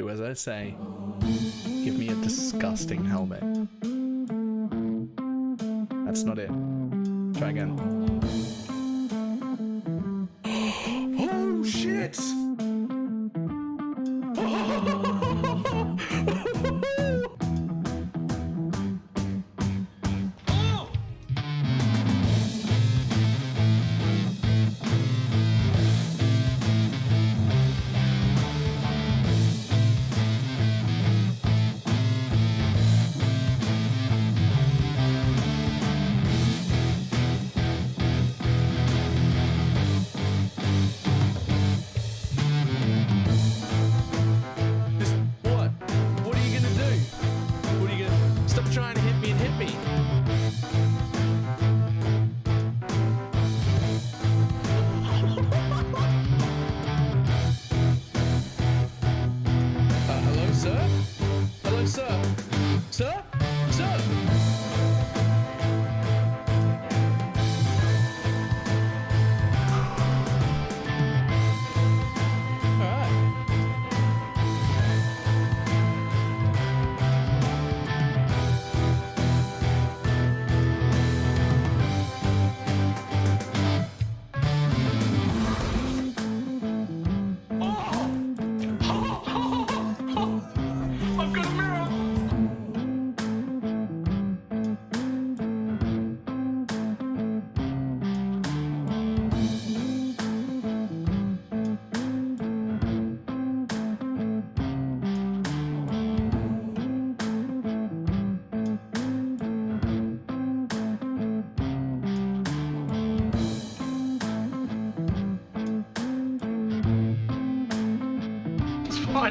do as I say. Give me a disgusting helmet. That's not it. Try again. Oh shit!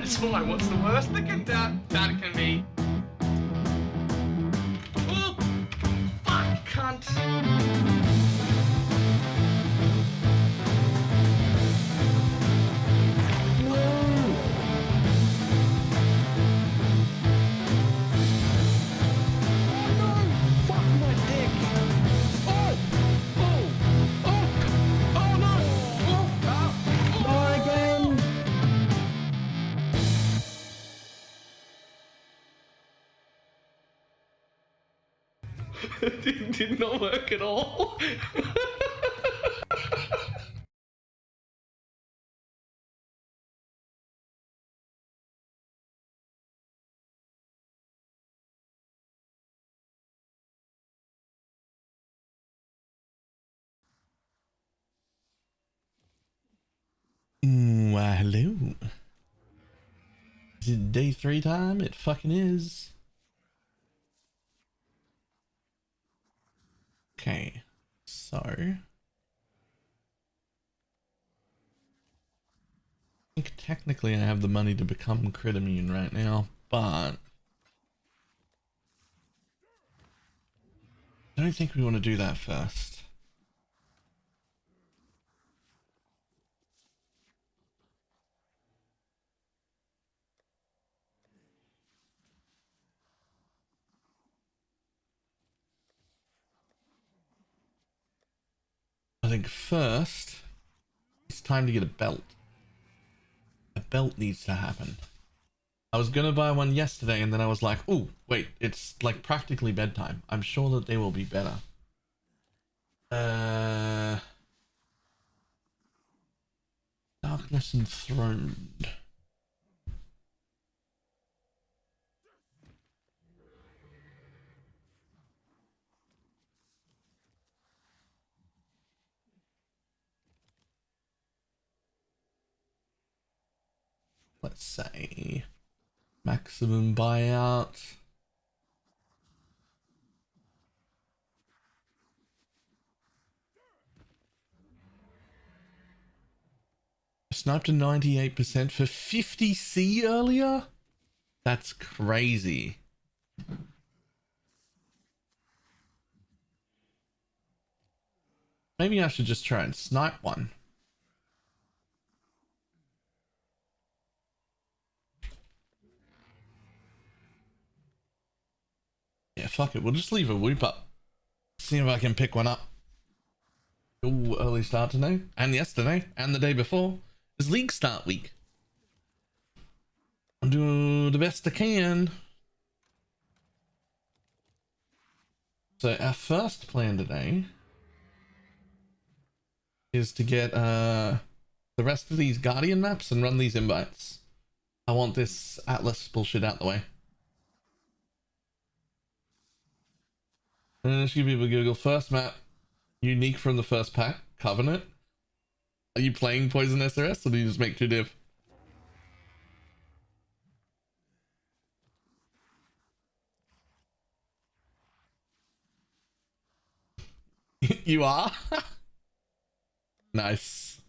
It's fine. What's the worst that can be? Oh, fuck, cunt. It did not work at all. Hello. Is it day 3 time? It fucking is. Okay, so I think technically I have the money to become crit immune right now, but I don't think we want to do that first. I think first it's time to get a belt. A belt needs to happen. I was gonna buy one yesterday and then I was like, oh wait, it's like practically bedtime. I'm sure that they will be better. Darkness Enthroned. Let's say maximum buyout. Sniped a 98% for 50C earlier? That's crazy. Maybe I should just try and snipe one. Yeah, fuck it. We'll just leave a whoop up. See if I can pick one up. Ooh, early start today. And yesterday. And the day before. It's league start week. I'll do the best I can. So our first plan today is to get the rest of these Guardian maps and run these invites. I want this Atlas bullshit out the way. And should people Google first map unique from the first pack, Covenant. Are you playing Poison SRS or do you just make 2 div? You are? Nice.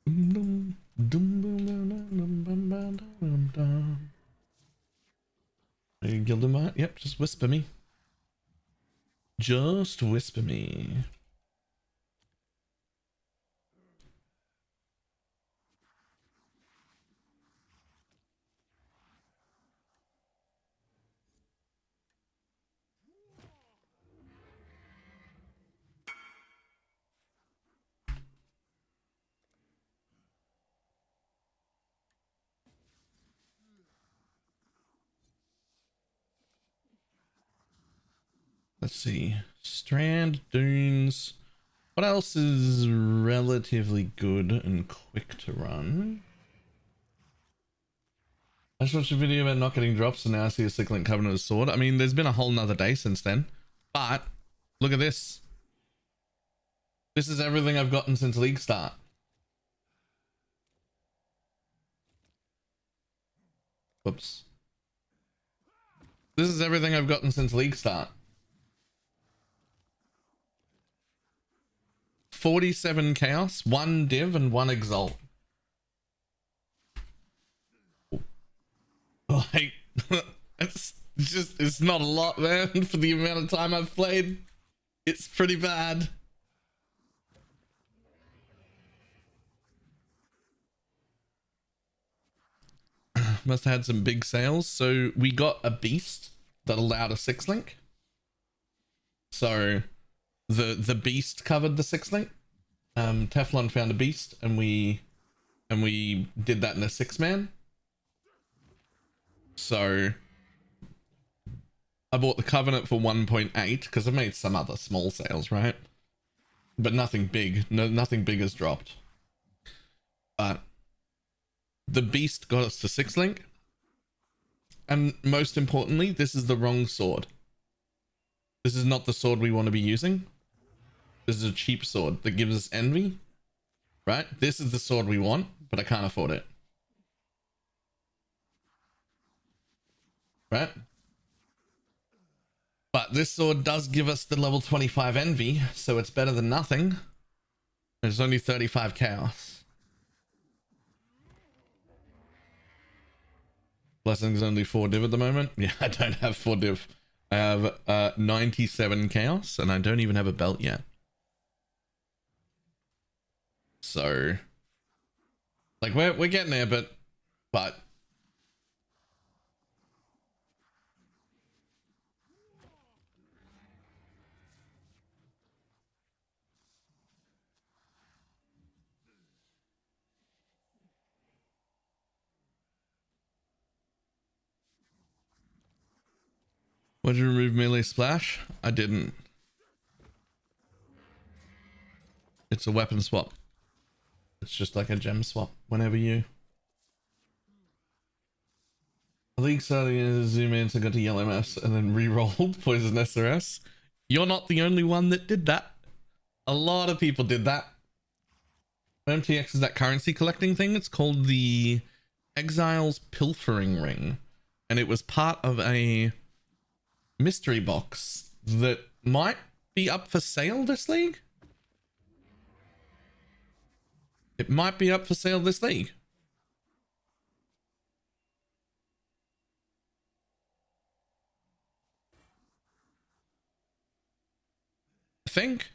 Are you Gildemite? Yep, just whisper me. Just whisper me. Let's see. Strand, dunes. What else is relatively good and quick to run? I just watched a video about not getting drops and now I see a Cycling Covenant sword. I mean, there's been a whole nother day since then. But, look at this. This is everything I've gotten since League start. Whoops. This is everything I've gotten since League start. 47 Chaos, 1 Div, and 1 Exalt. Like, it's not a lot, man, for the amount of time I've played. It's pretty bad. Must have had some big sales. So we got a beast that allowed a 6-link. So the beast covered the 6-link. Teflon found a beast and we did that in a 6-man. So I bought the Covenant for 1.8 because I made some other small sales, right? But nothing big. Nothing big has dropped. But the beast got us to 6-link. And most importantly, this is the wrong sword. This is not the sword we want to be using. This is a cheap sword that gives us envy. Right? This is the sword we want, but I can't afford it. Right? But this sword does give us the level 25 envy, so it's better than nothing. There's only 35 chaos. Blessing's only 4 div at the moment. Yeah, I don't have 4 div. I have 97 chaos, and I don't even have a belt yet. So, like, we're getting there, but what did you remove melee splash? I didn't. It's a weapon swap. It's just like a gem swap whenever you... I think starting as zoom in, so got to yellow maps and then re-rolled Poison SRS. You're not the only one that did that. A lot of people did that. MTX is that currency collecting thing. It's called the Exile's Pilfering Ring. And it was part of a mystery box that might be up for sale this league. It might be up for sale this league. I think.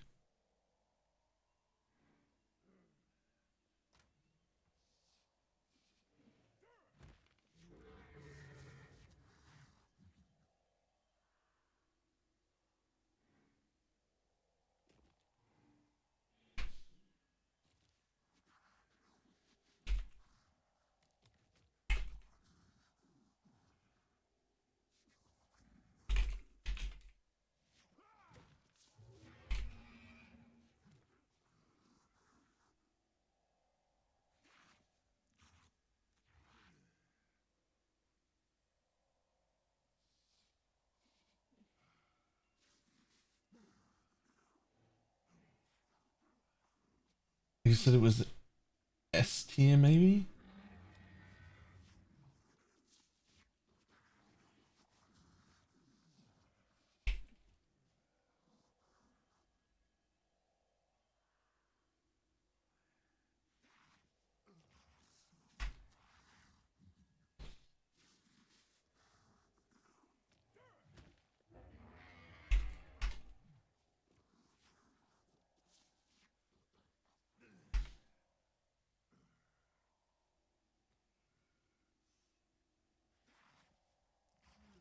You said it was S tier, maybe?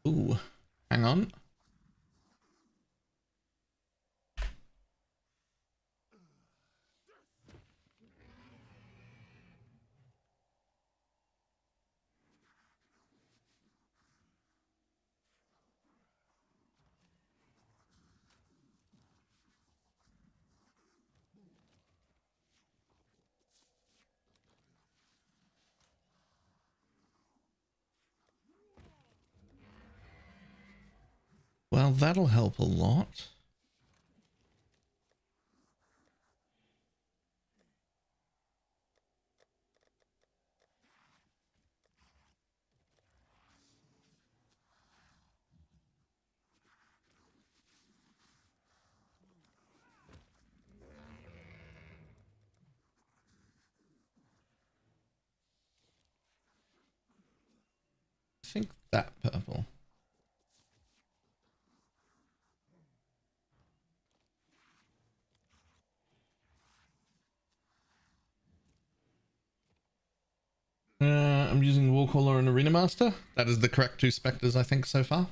Ooh, hang on. Well, that'll help a lot. I think that purple. I'm using Warcaller and Arena Master. That is the correct two Specters, I think, so far.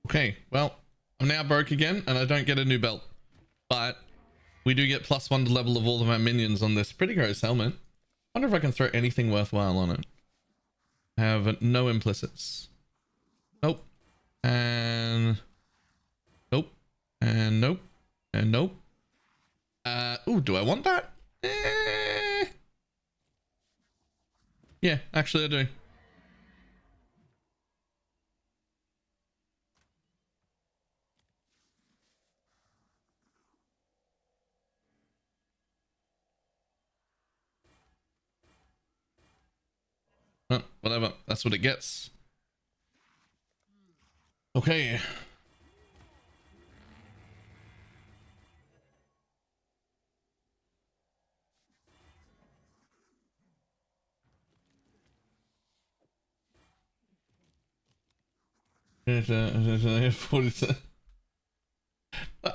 Okay, well, I'm now broke again, and I don't get a new belt. But we do get +1 to level of all of our minions on this pretty gross helmet. Wonder if I can throw anything worthwhile on it. I have no implicits. Nope. And nope. And nope. And nope. Ooh, do I want that? Yeah, actually I do. Well, whatever. That's what it gets. Okay.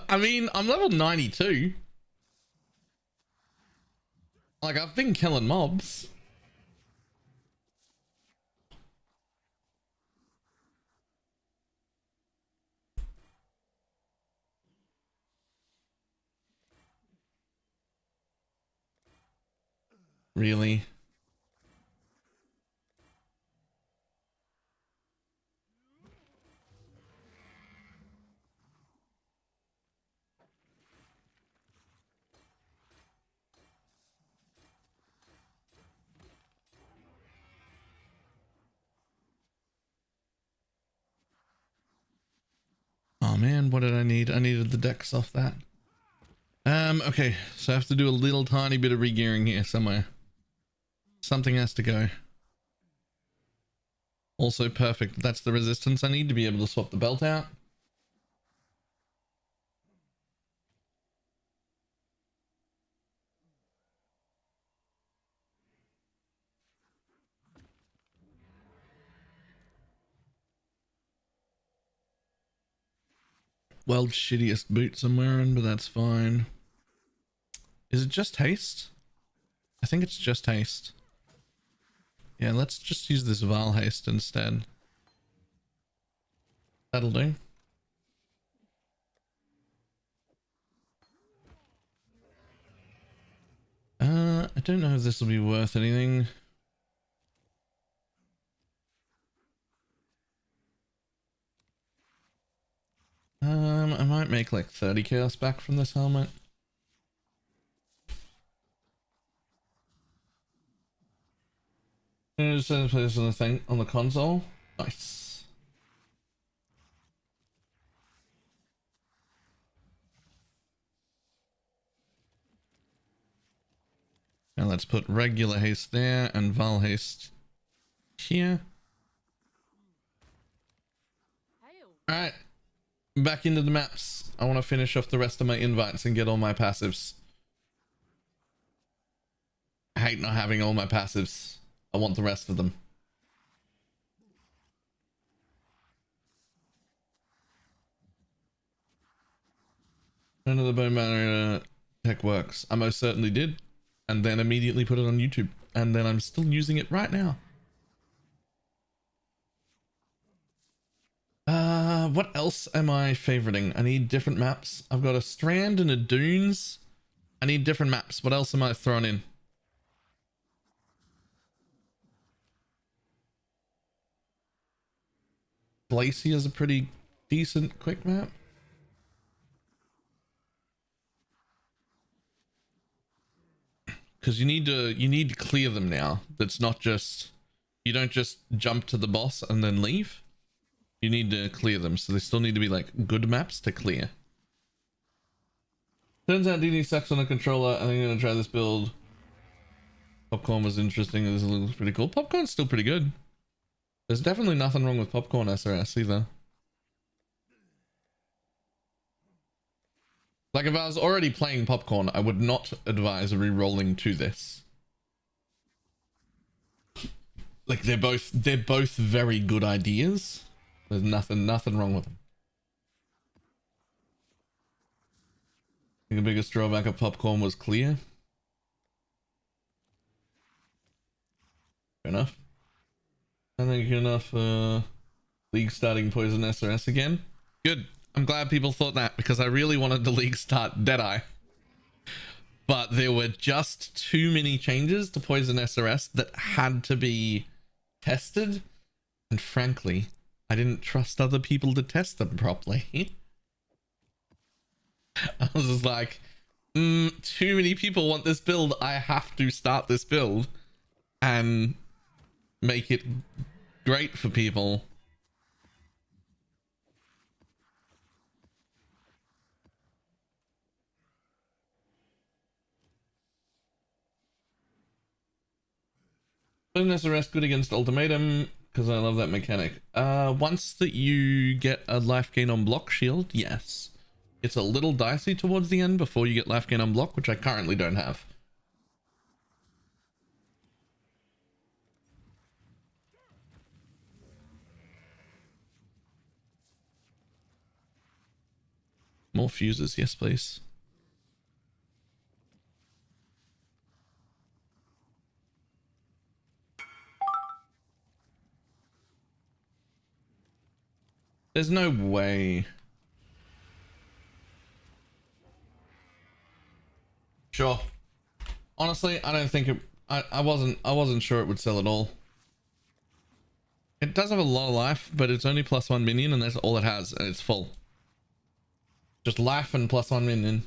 I mean, I'm level 92. Like, I've been killing mobs. Really? Oh man, what did I need? I needed the dex off that. Okay, so I have to do a little tiny bit of regearing here somewhere. Something has to go. Also perfect. That's the resistance I need to be able to swap the belt out. World's shittiest boots I'm wearing, but that's fine. Is it just haste? I think it's just haste. Yeah, let's just use this Val haste instead. That'll do. I don't know if this will be worth anything. I might make like 30 chaos back from this helmet. Just play this on the thing on the console. Nice. And let's put regular haste there and Val haste here. Alright, back into the maps. I want to finish off the rest of my invites and get all my passives. I hate not having all my passives. I want the rest of them. None of the bone marrow tech works. I most certainly did. And then immediately put it on YouTube. And then I'm still using it right now. What else am I favoriting? I need different maps. I've got a strand and a dunes. I need different maps. What else am I throwing in? Glacier is a pretty decent quick map. Because you need to clear them now. That's not just, you don't just jump to the boss and then leave. You need to clear them, so they still need to be like good maps to clear. Turns out DD sucks on a controller. I think I'm gonna try this build. Popcorn was interesting. This looks pretty cool. Popcorn's still pretty good. There's definitely nothing wrong with Popcorn SRS either. Like if I was already playing Popcorn, I would not advise re-rolling to this. Like they're both very good ideas. There's nothing wrong with them. I think the biggest drawback of Popcorn was clear. Fair enough. I think enough league starting Poison SRS again. Good. I'm glad people thought that because I really wanted the league start Deadeye. But there were just too many changes to Poison SRS that had to be tested. And frankly, I didn't trust other people to test them properly. I was just like, too many people want this build. I have to start this build and make it great for people. Bonus arrest good against ultimatum because I love that mechanic. Once that you get a life gain on block shield, yes. It's a little dicey towards the end before you get life gain on block, which I currently don't have. More fuses, yes please. There's no way. Sure. Honestly, I don't think it, I wasn't sure it would sell at all. It does have a lot of life, but it's only +1 minion and that's all it has, and it's full. Just life and +1 minion.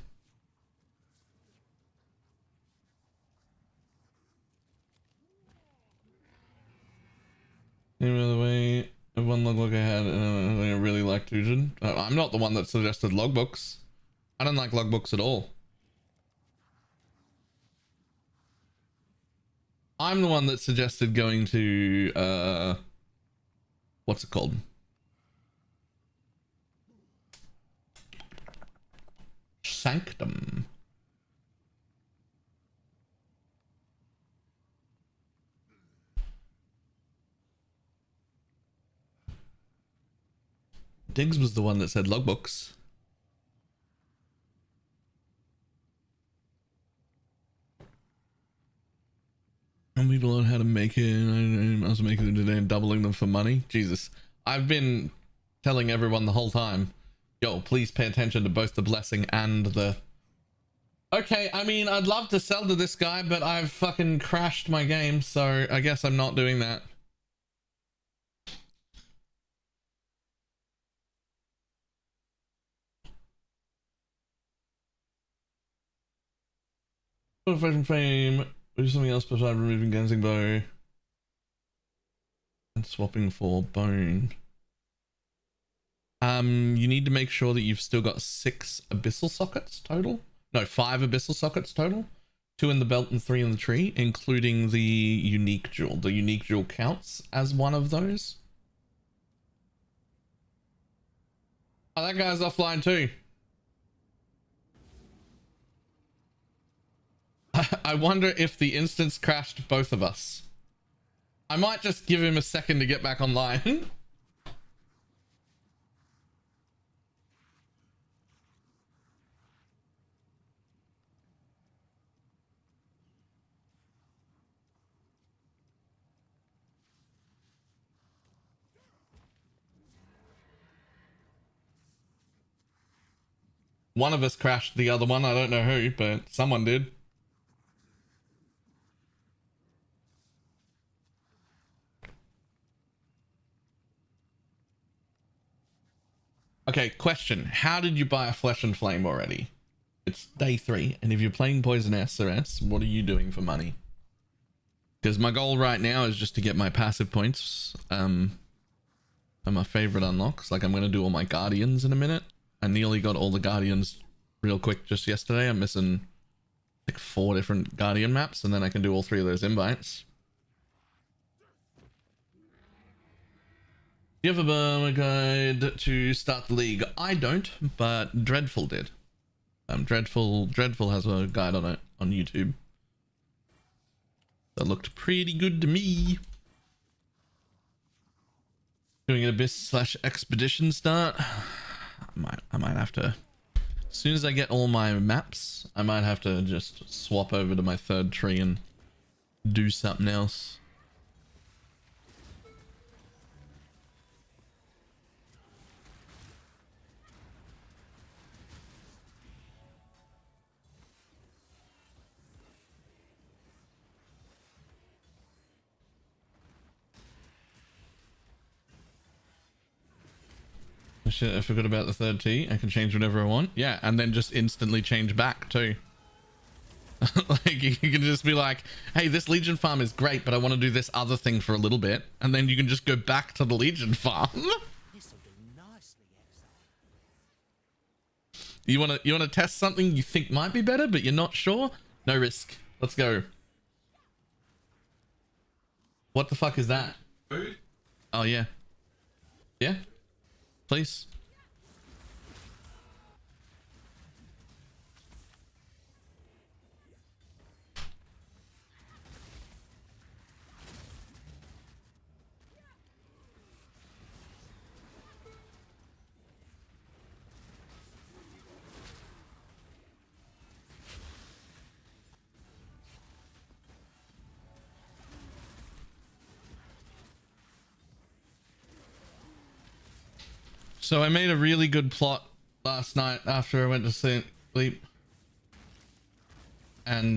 Any other way? One logbook I had, and I really liked Fusion. I'm not the one that suggested logbooks. I don't like logbooks at all. I'm the one that suggested going to what's it called? Sanctum. Diggs was the one that said logbooks. And people on how to make it. I was making them today and doubling them for money. Jesus. I've been telling everyone the whole time, yo, please pay attention to both the blessing and the... Okay, I mean, I'd love to sell to this guy, but I've fucking crashed my game, so I guess I'm not doing that. Fashion frame. Do something else besides removing Gensing Bow. and swapping for bone. You need to make sure that you've still got 6 abyssal sockets total. No, 5 abyssal sockets total. 2 in the belt and 3 in the tree, including the unique jewel. The unique jewel counts as one of those. Oh, that guy's offline too. I wonder if the instance crashed both of us. I might just give him a second to get back online. One of us crashed the other one. I don't know who, but someone did. Okay, question. How did you buy a Flesh and Flame already? It's day 3, and if you're playing Poison SRS, what are you doing for money? Because my goal right now is just to get my passive points and my favorite unlocks. Like, I'm going to do all my Guardians in a minute. I nearly got all the Guardians real quick just yesterday. I'm missing like 4 different Guardian maps, and then I can do all 3 of those invites. Do you have a guide to start the league? I don't, but Dreadful did. Dreadful has a guide on it on YouTube. That looked pretty good to me. Doing an Abyss/Expedition start. I might have to. As soon as I get all my maps, I might have to just swap over to my 3rd tree and do something else. Shit, I forgot about the 3rd T. I can change whatever I want. Yeah, and then just instantly change back too. Like, you can just be like, hey, this Legion farm is great, but I want to do this other thing for a little bit. And then you can just go back to the Legion farm. You want to test something you think might be better, but you're not sure? No risk. Let's go. What the fuck is that? Food? Oh, yeah. Yeah? Please. So I made a really good plot last night after I went to sleep. And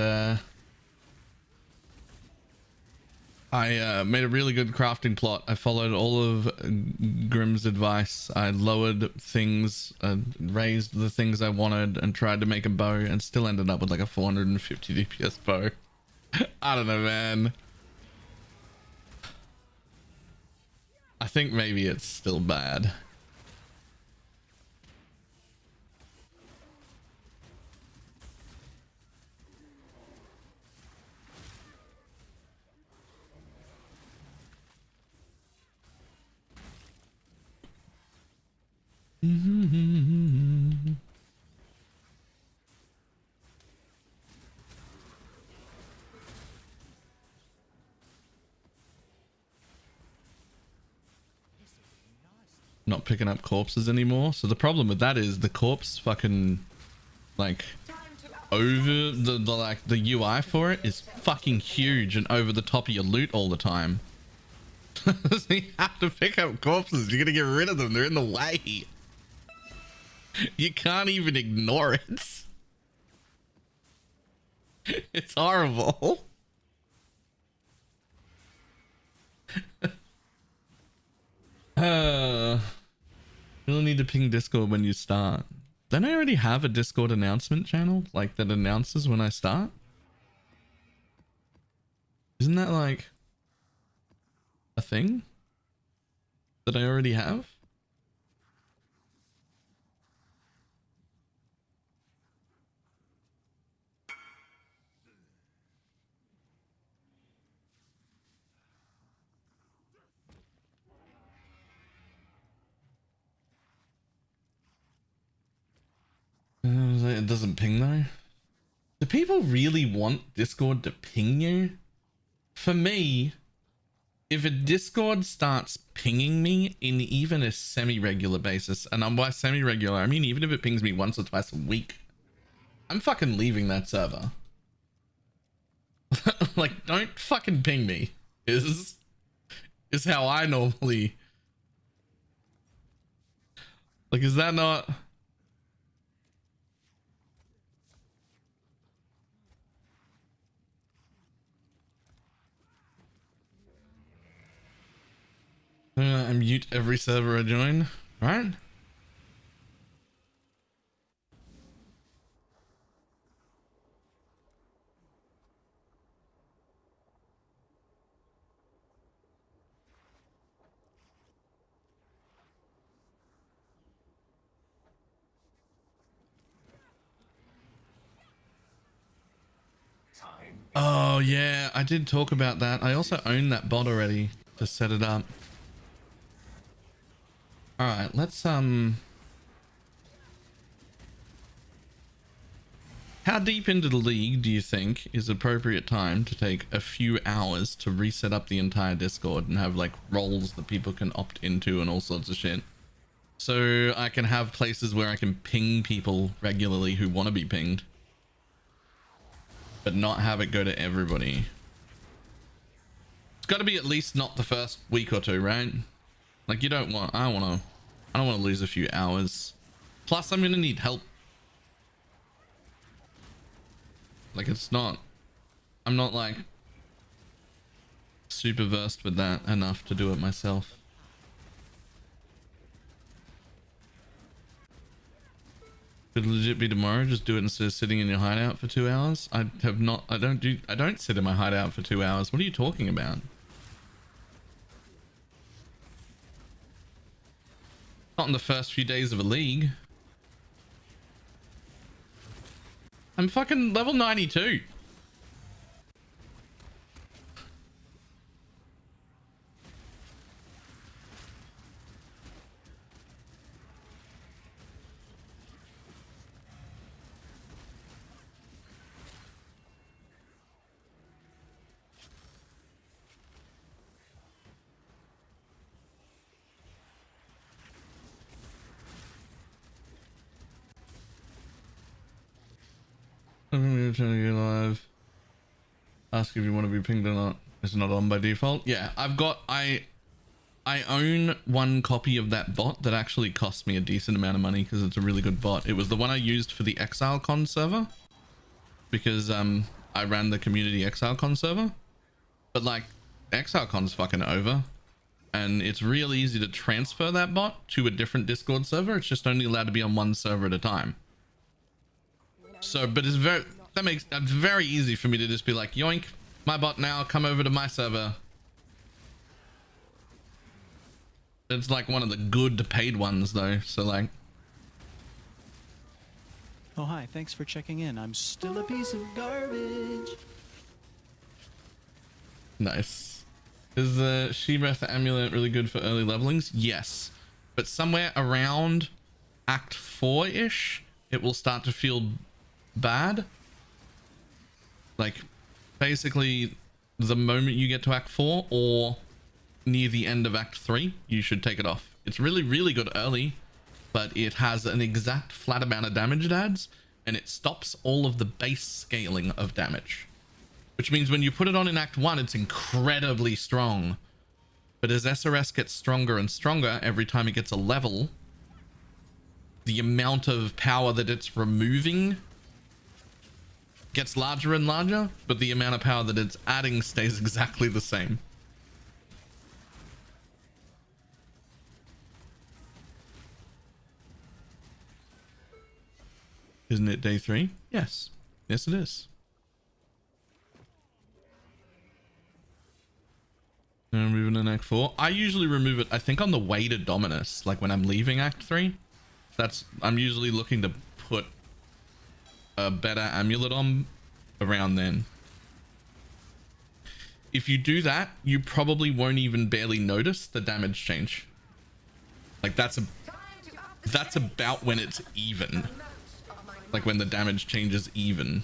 I made a really good crafting plot. I followed all of Grimm's advice. I lowered things, raised the things I wanted, and tried to make a bow, and still ended up with like a 450 DPS bow. I don't know, man. I think maybe it's still bad. Not picking up corpses anymore. So the problem with that is the corpse fucking like over the UI for it is fucking huge and over the top of your loot all the time. So you have to pick up corpses. You're gonna get rid of them. They're in the way. You can't even ignore it. It's horrible. You'll need to ping Discord when you start. Don't I already have a Discord announcement channel like that announces when I start? Isn't that like a thing? that I already have? It doesn't ping though. Do people really want Discord to ping you? For me, if a Discord starts pinging me in even a semi-regular basis, and by semi-regular, I mean even if it pings me once or twice a week, I'm fucking leaving that server. Like, don't fucking ping me. Is how I normally... Like, is that not... I mute every server I join, right? Oh yeah, I did talk about that. I also own that bot already to set it up. All right, let's how deep into the league do you think is appropriate time to take a few hours to reset up the entire Discord and have like roles that people can opt into and all sorts of shit? So I can have places where I can ping people regularly who want to be pinged, but not have it go to everybody. It's got to be at least not the first week or two, right? Like, you don't want... I don't want to lose a few hours. Plus, I'm going to need help. Like, it's not... I'm not, like, super versed with that enough to do it myself. Could legit be tomorrow. Just do it instead of sitting in your hideout for 2 hours. I don't sit in my hideout for 2 hours. What are you talking about? Not in the first few days of a league. I'm fucking level 92. I'm trying to go live. Ask if you want to be pinged or not. It's not on by default. Yeah, I own one copy of that bot that actually cost me a decent amount of money because it's a really good bot. It was the one I used for the ExileCon server because I ran the community ExileCon server. But like, ExileCon's fucking over and it's real easy to transfer that bot to a different Discord server. It's just only allowed to be on one server at a time. So, but it's very easy for me to just be like, yoink, my bot now, come over to my server. It's like one of the good paid ones though, so like. Oh hi, thanks for checking in. I'm still a piece of garbage. Nice. Is the She-Breath amulet really good for early levelings? Yes, but somewhere around Act 4-ish, it will start to feel bad. Like, basically, the moment you get to Act 4 or near the end of Act 3, you should take it off. It's really, really good early, but it has an exact flat amount of damage it adds, and it stops all of the base scaling of damage. Which means when you put it on in Act 1, it's incredibly strong. But as SRS gets stronger and stronger every time it gets a level, the amount of power that it's removing gets larger and larger, but the amount of power that it's adding stays exactly the same. Isn't it day 3? Yes. Yes, it is. Remove it in Act 4. I usually remove it, I think, on the way to Dominus, like when I'm leaving Act 3. I'm usually looking to put a better amulet on around then. If you do that, you probably won't even barely notice the damage change. Like that's about when it's even. Like when the damage changes even.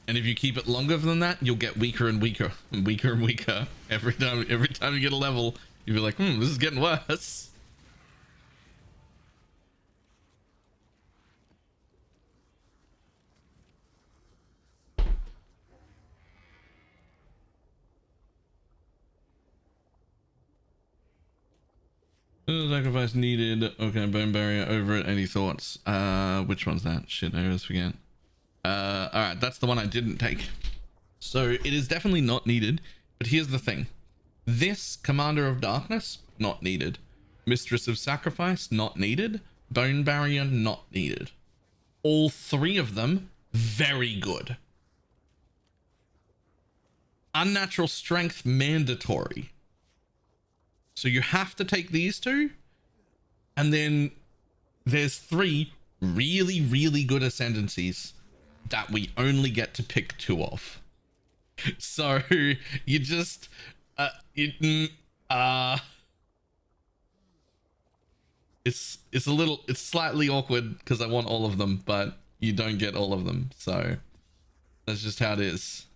And if you keep it longer than that, you'll get weaker and weaker and weaker and weaker. Every time you get a level, you'll be like, this is getting worse. Sacrifice needed. Okay, bone barrier over it. Any thoughts? Which one's that? Shit, I always forget. Alright, that's the one I didn't take. So it is definitely not needed. But here's the thing. This Commander of Darkness, not needed. Mistress of Sacrifice, not needed. Bone barrier, not needed. All three of them, very good. Unnatural strength, mandatory. So you have to take these two, and then there's three really, really good ascendancies that we only get to pick two of. So you just, it's slightly awkward because I want all of them, but you don't get all of them. So that's just how it is.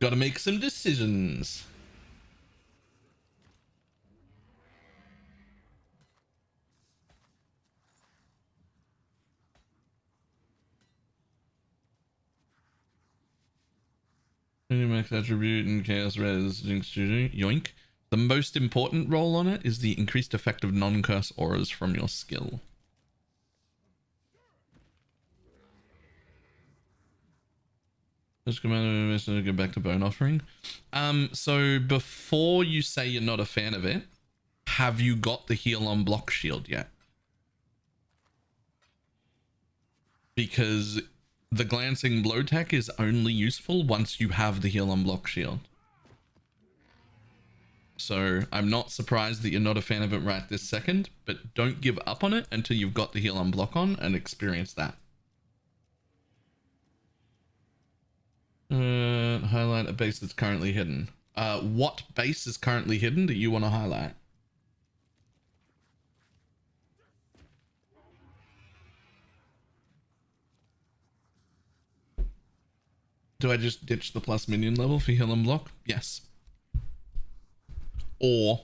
Gotta make some decisions. Max attribute and chaos res jinx yoink. The most important role on it is the increased effect of non-curse auras from your skill. Let's go get back to bone offering. So before you say you're not a fan of it, have you got the heal on block shield yet? Because the glancing blow tech is only useful once you have the heal on block shield. So I'm not surprised that you're not a fan of it right this second, but don't give up on it until you've got the heal on block on and experience that. Highlight a base that's currently hidden. What base is currently hidden that you want to highlight? Do I just ditch the plus minion level for heal and block? Yes. Or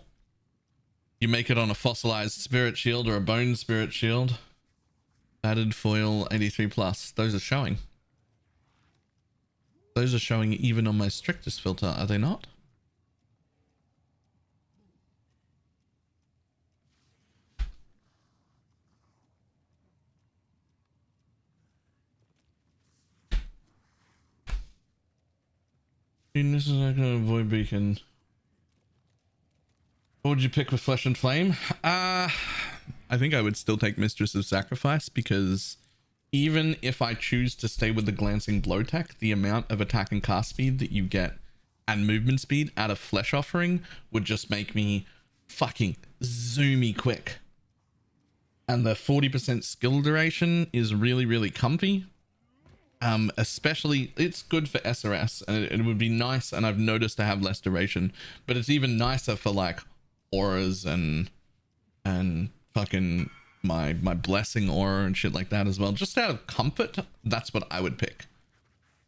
you make it on a fossilized spirit shield or a bone spirit shield. Added foil 83 plus. Those are showing. Those are showing even on my strictest filter, are they not? This is not gonna avoid beacon. What would you pick with Flesh and Flame? I think I would still take Mistress of Sacrifice, because even if I choose to stay with the glancing blow tech, the amount of attack and cast speed that you get and movement speed out of Flesh Offering would just make me fucking zoomy quick. And the 40% skill duration is really, really comfy. Especially, it's good for SRS, and it would be nice, and I've noticed to have less duration, but it's even nicer for like auras and fucking my blessing aura and shit like that as well. Just out of comfort, that's what I would pick.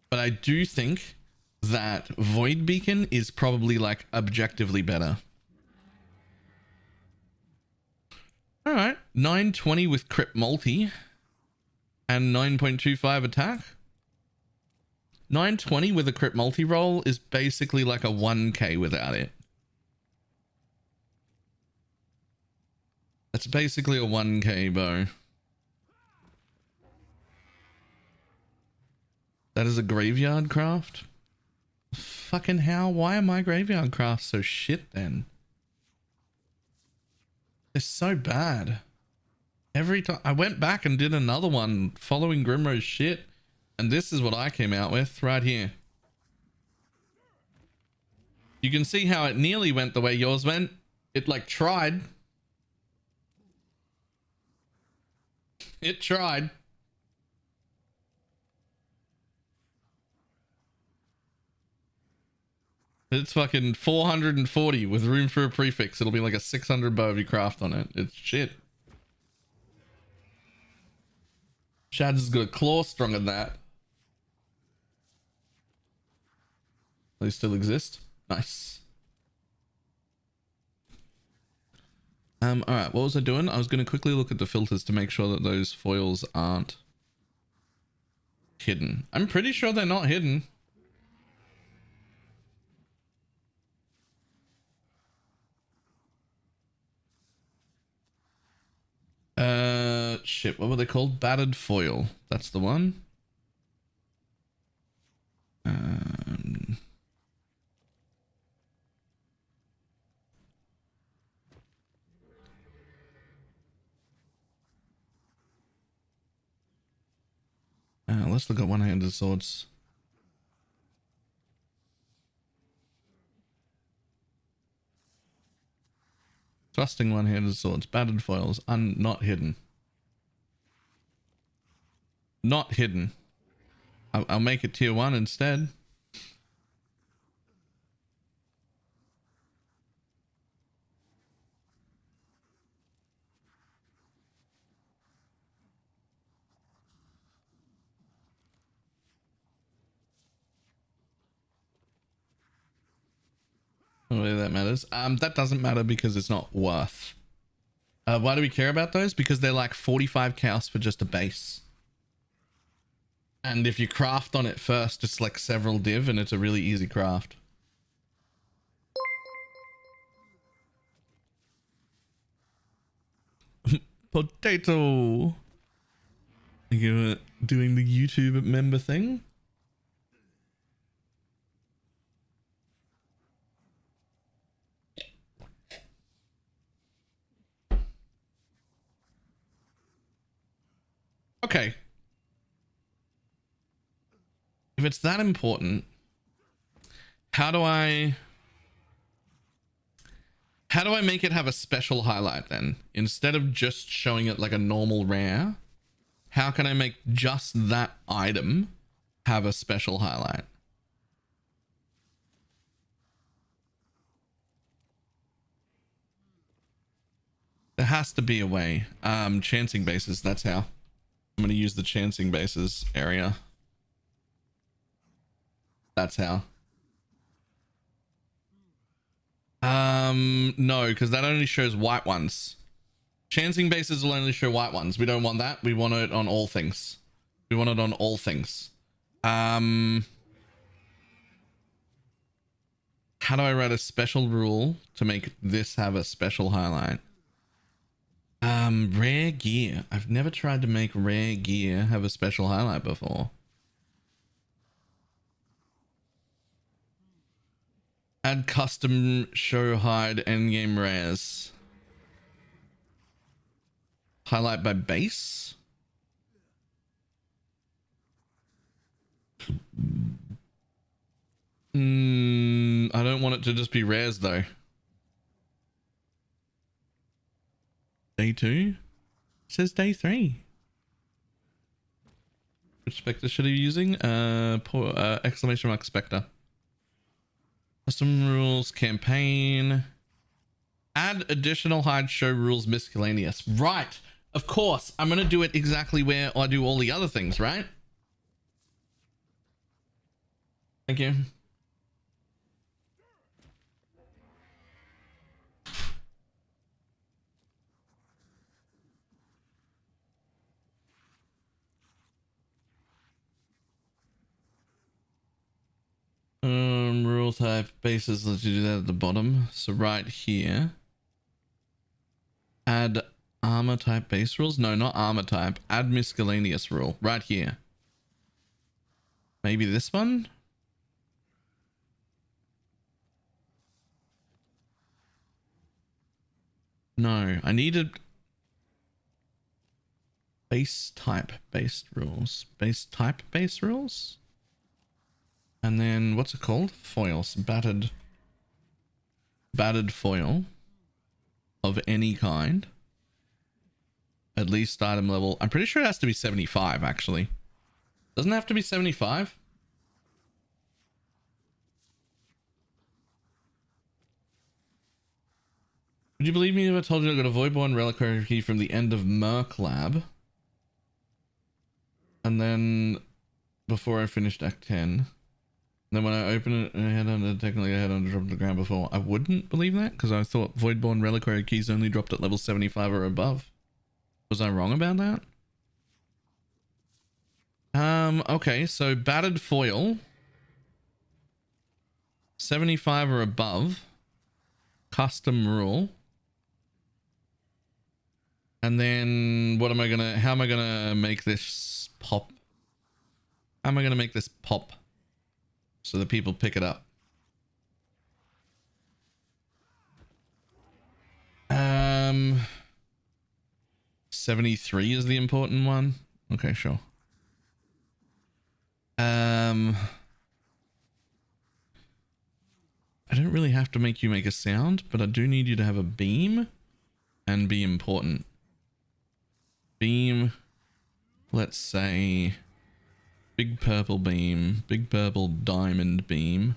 But I do think that Void Beacon is probably like objectively better. All right, 920 with crit multi and 9.25 attack. 920 with a crit multi roll is basically like a 1k without it. That's basically a 1k bow. That is a graveyard craft? Fucking hell, why are my graveyard crafts so shit then? They're so bad. Every time I went back and did another one following Grimro's shit, and this is what I came out with right here. You can see how it nearly went the way yours went. It like tried. It tried. It's fucking 440 with room for a prefix. It'll be like a 600 bow if you craft on it. It's shit. Shads has got a claw stronger than that. They still exist. Nice. All right. What was I doing? I was going to quickly look at the filters to make sure that those foils aren't hidden. I'm pretty sure they're not hidden. Shit. What were they called? Battered foil. That's the one. Let's look at one-handed swords. Thrusting one-handed swords, battered foils, not hidden. Not hidden. I'll make it tier 1 instead. Whether that matters. That doesn't matter because it's not worth. Why do we care about those? Because they're like 45 chaos for just a base. And if you craft on it first, it's like several div and it's a really easy craft. Potato. You're doing the YouTube member thing? Okay. If it's that important, how do I make it have a special highlight then? Instead of just showing it like a normal rare, how can I make just that item have a special highlight? There has to be a way. Chancing bases, that's how. I'm going to use the chancing bases area. That's how. No, because that only shows white ones. Chancing bases will only show white ones. We don't want that. We want it on all things. We want it on all things. How do I write a special rule to make this have a special highlight? Rare gear. I've never tried to make rare gear have a special highlight before. Add custom show hide endgame rares. Highlight by base. I don't want it to just be rares though. Day 2? It says day 3. Which Spectre should I be using? Exclamation mark Spectre. Custom rules campaign. Add additional hide show rules miscellaneous. Right. Of course. I'm going to do it exactly where I do all the other things, right? Thank you. Rule type bases let you do that at the bottom. So right here, add armor type base rules. No, not armor type. Add miscellaneous rule right here. Maybe this one. No, I needed. Base type based rules. Base type based rules. And then what's it called? Foils. Battered foil of any kind. At least item level. I'm pretty sure it has to be 75 actually. Doesn't it have to be 75? Would you believe me if I told you I got a Voidborn reliquary key from the end of Merc Lab? And then before I finished Act 10. Then when I open it and I had under, technically I had under dropped to the ground before. I wouldn't believe that because I thought Voidborn reliquary keys only dropped at level 75 or above. Was I wrong about that? Okay, so battered foil. 75 or above. Custom rule. And then what am I gonna, how am I gonna make this pop? How am I gonna make this pop so that people pick it up? 73 is the important one. Okay, sure. I don't really have to make you make a sound, but I do need you to have a beam and be important. Beam, let's say big purple beam, big purple diamond beam,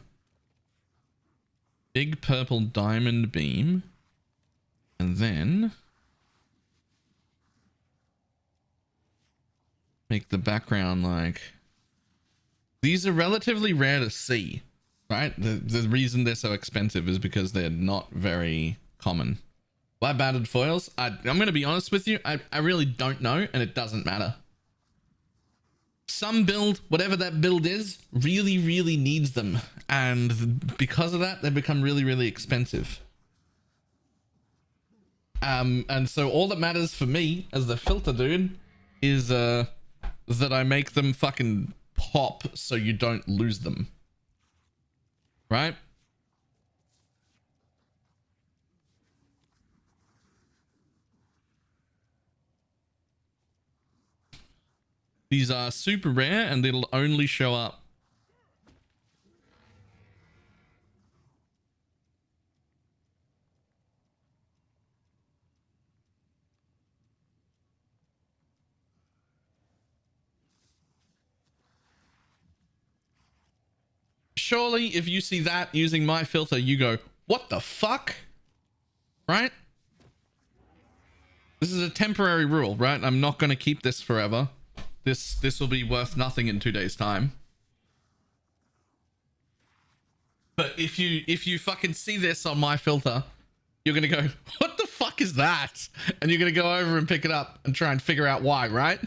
big purple diamond beam, and then make the background like, these are relatively rare to see, right? The reason they're so expensive is because they're not very common. Why battered foils? I'm going to be honest with you. I really don't know, and it doesn't matter. Some build, whatever that build is, really, really needs them. And because of that, they become really, really expensive. And so all that matters for me as the filter dude is that I make them fucking pop so you don't lose them. Right? These are super rare and it'll only show up. Surely if you see that using my filter, you go, what the fuck? Right? This is a temporary rule, right? I'm not going to keep this forever. This will be worth nothing in 2 days' time. But if you fucking see this on my filter, you're gonna go, what the fuck is that? And you're gonna go over and pick it up and try and figure out why, right?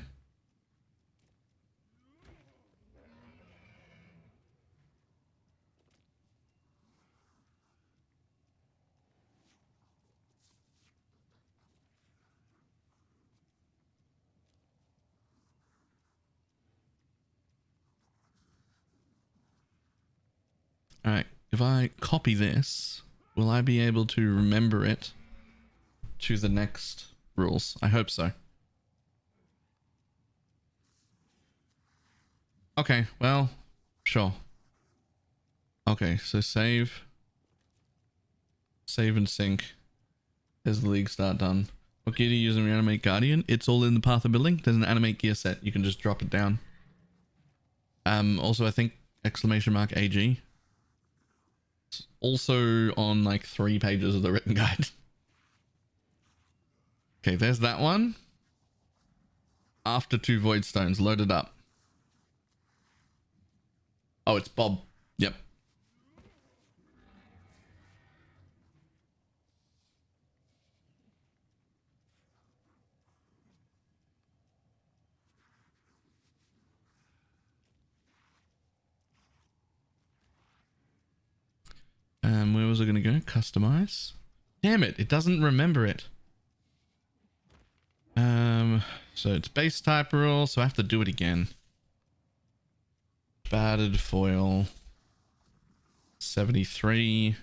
All right, if I copy this, will I be able to remember it to the next rules? I hope so. Okay, well, sure. Okay, so save and sync. There's the league start done. What gear do you use in your Animate Guardian? It's all in the path of building. There's an Animate gear set. You can just drop it down. Also, I think !AG. It's also on like 3 pages of the written guide. Okay, there's that one. After 2 void stones loaded up. Oh, it's Bob. Yep. Where was I going to go? Customize. Damn it, it doesn't remember it. So it's base type rule, so I have to do it again. Battered foil. 73.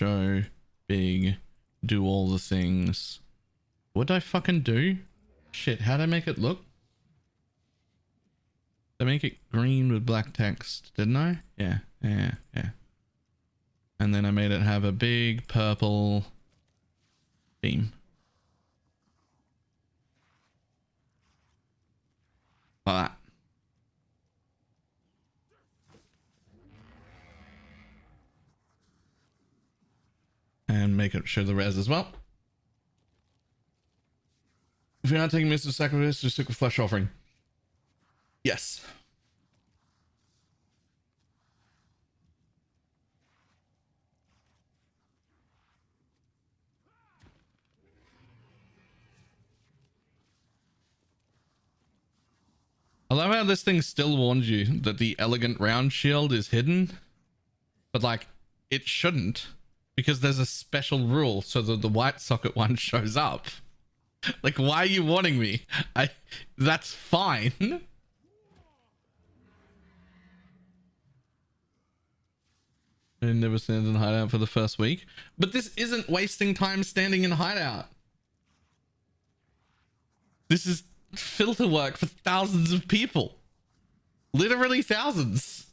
show, big, do all the things. What'd I fucking do? Shit, how'd I make it look? Did I make it green with black text, didn't I? Yeah. And then I made it have a big purple theme. Like that. And make it show the res as well. If you're not taking Mr. Sacrifice, just took a flesh offering. Yes. I love how this thing still warns you that the elegant round shield is hidden, but like it shouldn't, because there's a special rule so that the white socket one shows up. Like, why are you warning me? That's fine. I never stand in hideout for the first week, but this isn't wasting time standing in hideout. This is filter work for thousands of people. Literally thousands.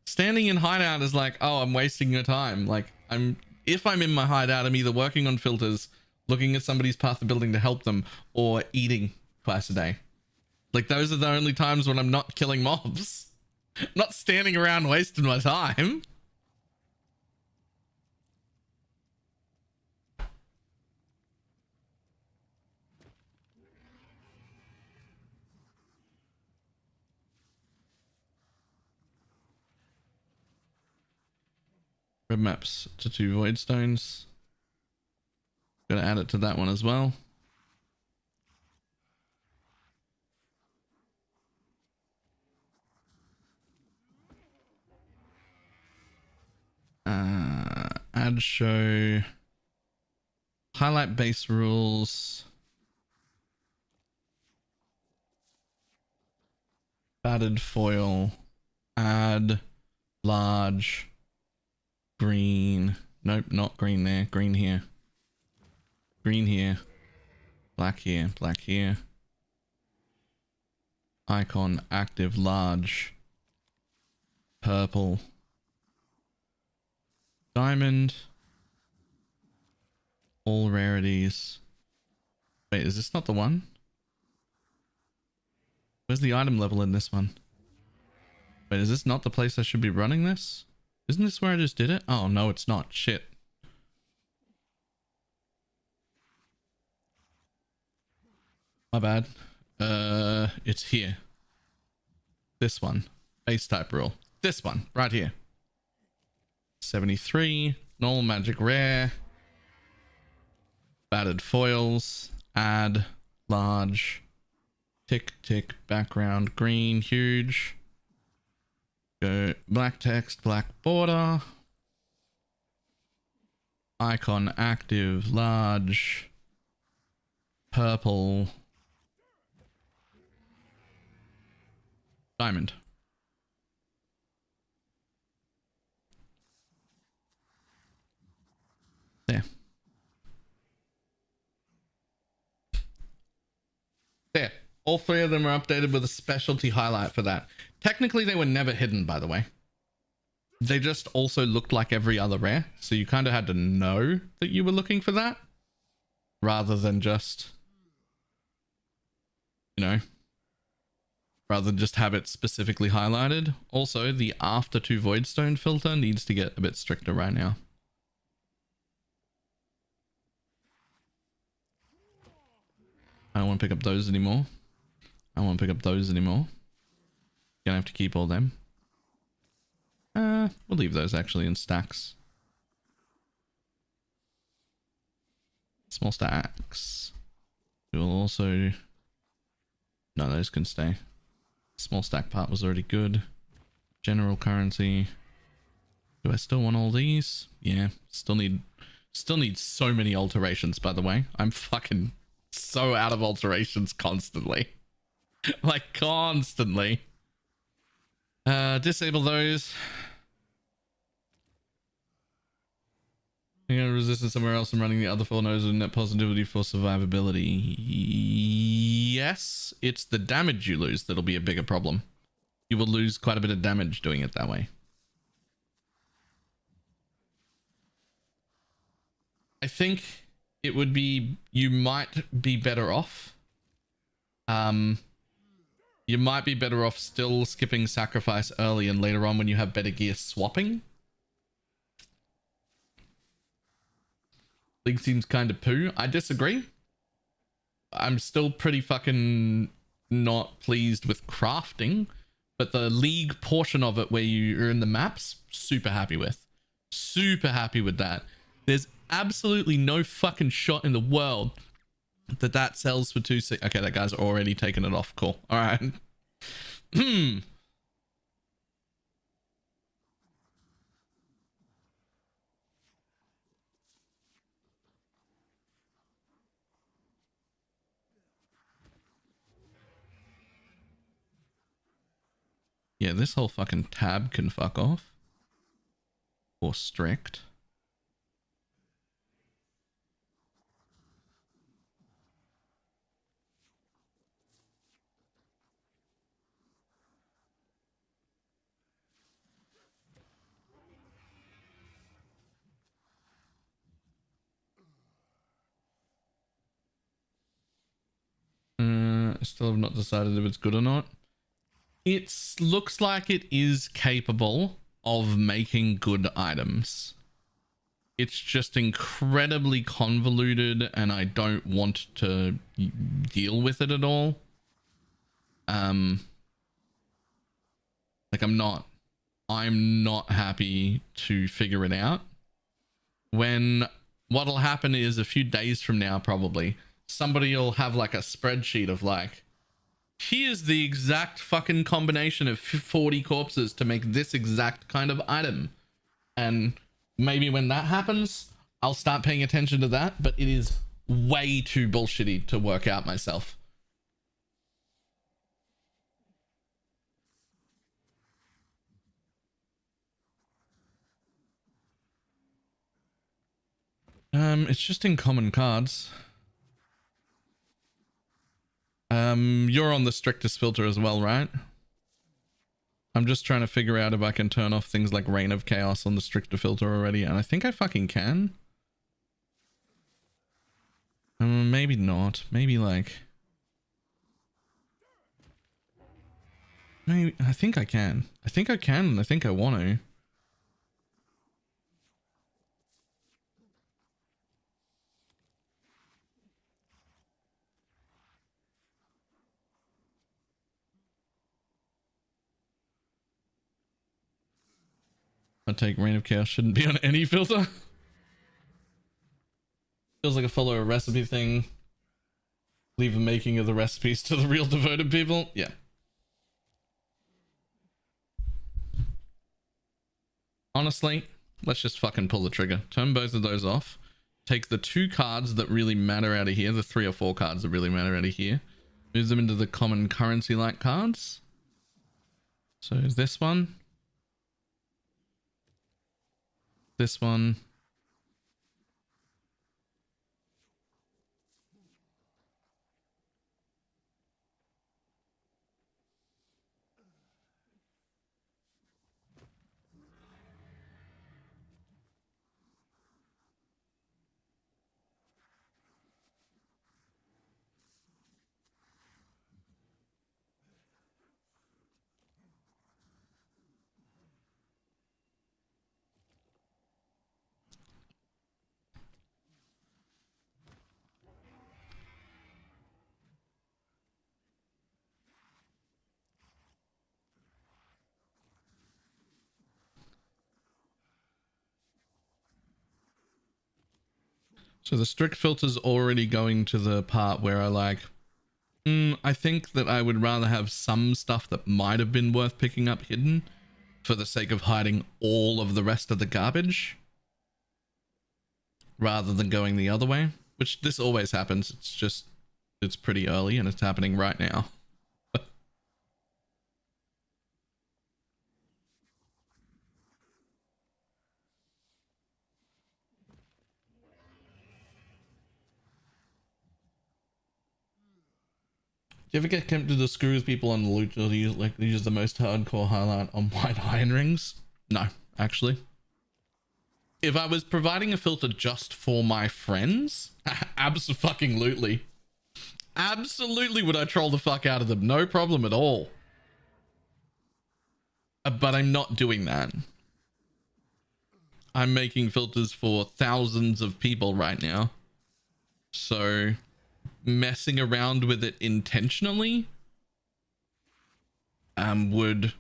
Standing in hideout is like, oh, I'm wasting your time. Like, if I'm in my hideout, I'm either working on filters, looking at somebody's path of building to help them, or eating twice a day. Like, those are the only times when I'm not killing mobs. Not standing around wasting my time. Red maps to 2 void stones. Gonna add it to that one as well. Add show. Highlight base rules. Battered foil. Add large. Green. Nope, not green there. Green here. Green here. Black here. Black here. Icon active large. Purple. Diamond. All rarities. Wait, is this not the one? Where's the item level in this one? Wait, is this not the place I should be running this? Isn't this where I just did it? Oh, no, it's not. Shit. My bad. It's here. This one. Base type rule. This one. Right here. 73. Normal magic rare. Battered foils. Add. Large. Tick, tick. Background. Green. Huge. Go black text, black border. Icon active, large. Purple. Diamond. There. There. All 3 of them are updated with a specialty highlight for that. Technically, they were never hidden, by the way. They just also looked like every other rare. So you kind of had to know that you were looking for that. Rather than just, you know, rather than just have it specifically highlighted. Also, the after 2 voidstone filter needs to get a bit stricter right now. I don't want to pick up those anymore. I won't pick up those anymore. Gonna have to keep all them. We'll leave those actually in stacks. Small stacks. We'll also... No, those can stay. Small stack part was already good. General currency. Do I still want all these? Yeah, still need so many alterations, by the way. I'm fucking so out of alterations constantly. Like, constantly. Disable those. You know, resistance somewhere else and running the other 4 nodes with net positivity for survivability. Yes, it's the damage you lose that'll be a bigger problem. You will lose quite a bit of damage doing it that way. I think it would be, you might be better off. You might be better off still skipping sacrifice early and later on when you have better gear swapping. League seems kind of poo. I disagree. I'm still pretty fucking not pleased with crafting, but the league portion of it where you're in the maps, super happy with. Super happy with that. There's absolutely no fucking shot in the world that sells for 260. Okay, that guy's already taken it off. Cool. All right. Yeah, this whole fucking tab can fuck off. Or strict. I still have not decided if it's good or not. It looks like it is capable of making good items. It's just incredibly convoluted and I don't want to deal with it at all. Like I'm not happy to figure it out. What'll happen is a few days from now, probably somebody will have like a spreadsheet of like, here's the exact fucking combination of 40 corpses to make this exact kind of item. And maybe when that happens, I'll start paying attention to that, but it is way too bullshitty to work out myself. It's just in common cards. You're on the strictest filter as well, right? I'm just trying to figure out if I can turn off things like Reign of Chaos on the stricter filter already, and I think I fucking can. Maybe not. Maybe like... Maybe... I think I can. I think I can, and I think I want to. I take Reign of Chaos shouldn't be on any filter. Feels like a follow a recipe thing. Leave the making of the recipes to the real devoted people. Yeah. Honestly, let's just fucking pull the trigger. Turn both of those off. Take the 2 cards that really matter out of here. The 3 or 4 cards that really matter out of here. Move them into the common currency like cards. So this one. This one. So the strict filter's already going to the part where I like, I think that I would rather have some stuff that might have been worth picking up hidden for the sake of hiding all of the rest of the garbage rather than going the other way, which this always happens. It's just, it's pretty early and it's happening right now. you ever get tempted to screw with people on the loot or use the most hardcore highlight on white iron rings? No, actually. If I was providing a filter just for my friends, abso-fucking-lutely. Absolutely would I troll the fuck out of them. No problem at all. But I'm not doing that. I'm making filters for thousands of people right now. So messing around with it intentionally would,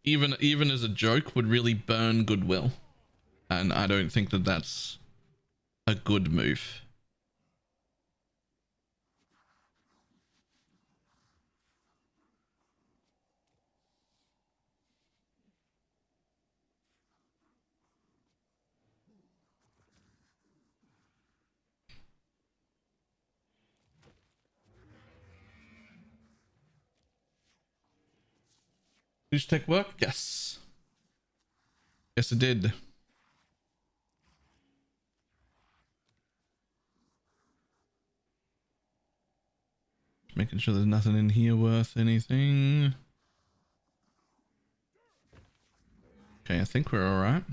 even as a joke, would really burn goodwill. And I don't think that that's a good move. Did tech work? Yes. Yes, it did. Making sure there's nothing in here worth anything. Okay, I think we're all right.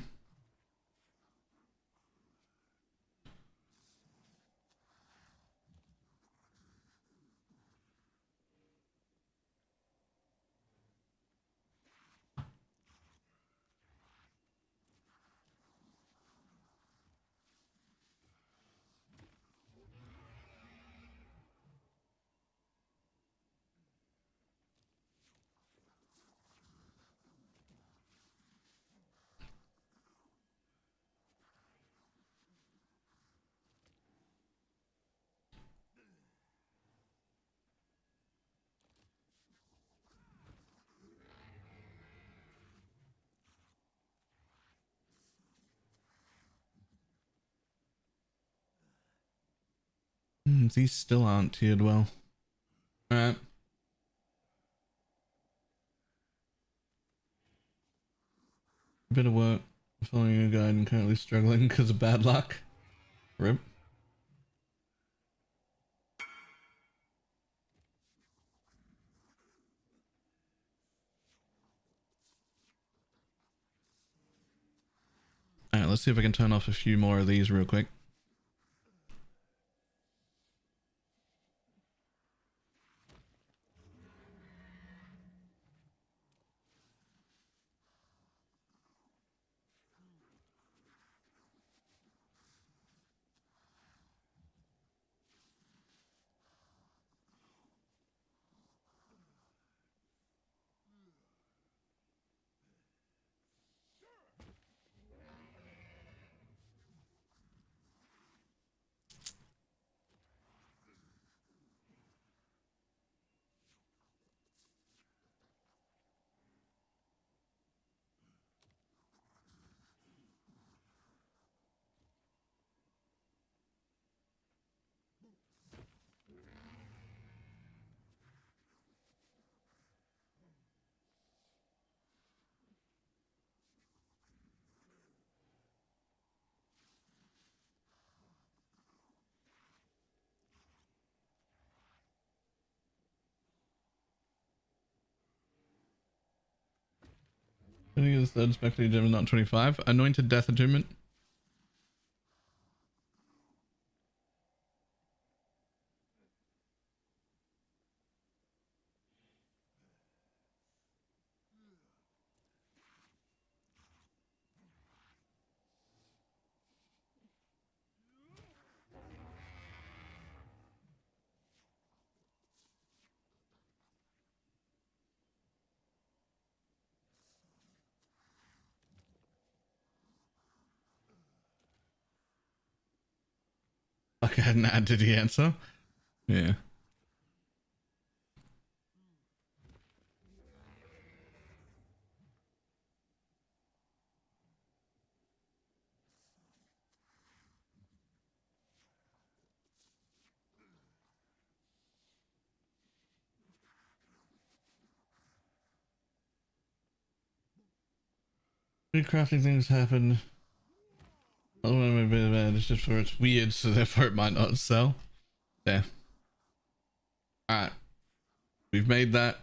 These still aren't tiered well. All right. Bit of work. Following a guide and currently struggling because of bad luck. Rip. All right, let's see if I can turn off a few more of these real quick. I think it's third Spectre gem, not 25. Anointed Death Attunement. Like I hadn't added the answer. Yeah. Weird crafting things happen. I don't want to be bad. It's just for it's weird, so therefore it might not sell. Yeah. Alright. We've made that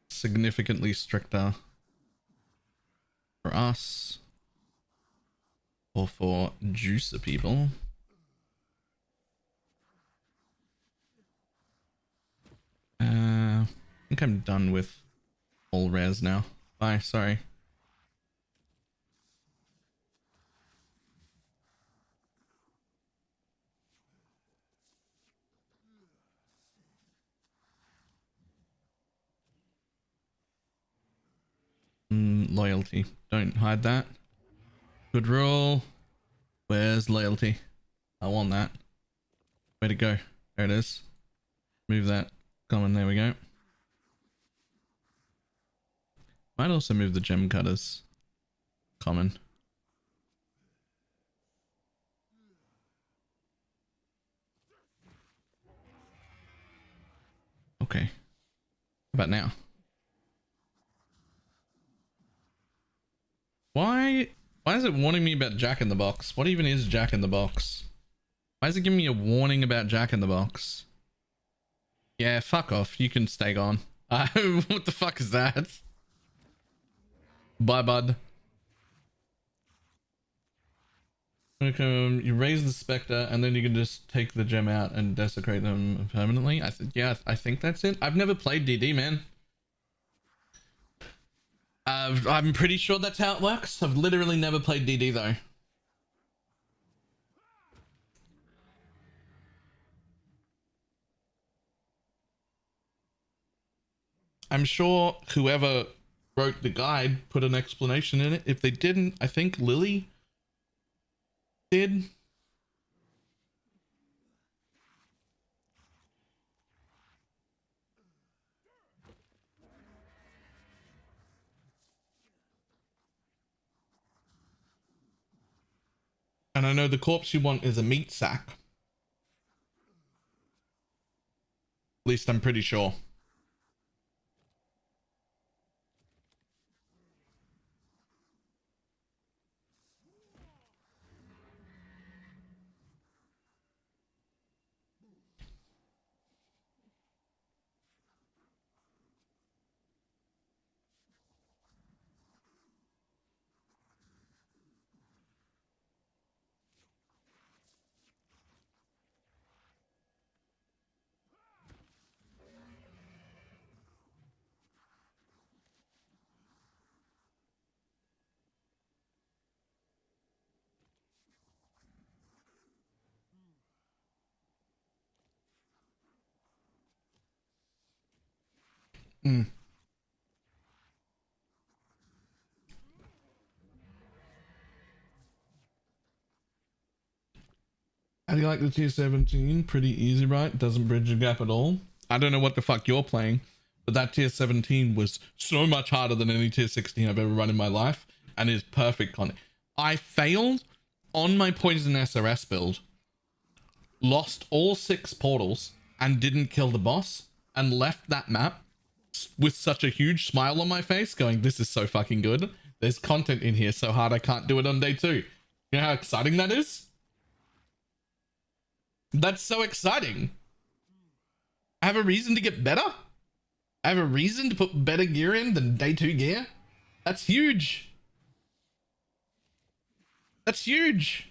significantly stricter for us or for juicer people. I think I'm done with all rares now. Bye, sorry. Loyalty. Don't hide that. Good rule. Where's loyalty? I want that. Way to go. There it is. Move that. Common. There we go. Might also move the gem cutters. Common. Okay. How about now? Why is it warning me about Jack in the Box? What even is Jack in the Box? Why is it giving me a warning about Jack in the Box? Yeah, fuck off. You can stay gone. What the fuck is that? Bye, bud. You raise the Spectre and then you can just take the gem out and desecrate them permanently. I think that's it. I've never played DD, man. I'm pretty sure that's how it works. I've literally never played DD though. I'm sure whoever wrote the guide put an explanation in it. If they didn't, I think Lily did. And I know the corpse you want is a meat sack. At least I'm pretty sure. Mm. How do you like the tier 17? Pretty easy, right? Doesn't bridge the gap at all. I don't know what the fuck you're playing, but that tier 17 was so much harder than any tier 16 I've ever run in my life and is perfect content. I failed on my Poison SRS build, lost all 6 portals and didn't kill the boss and left that map with such a huge smile on my face going, this is so fucking good. There's content in here so hard I can't do it on day 2. You know how exciting that is? That's so exciting. I have a reason to get better. I have a reason to put better gear in than day 2 gear. That's huge. That's huge.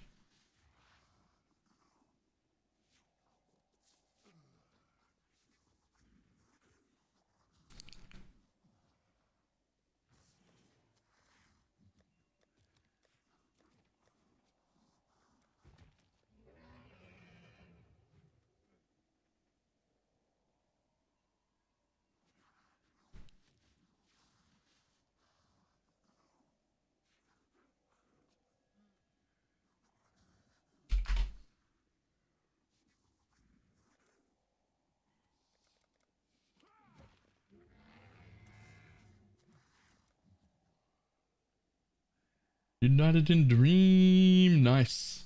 United in Dream. Nice.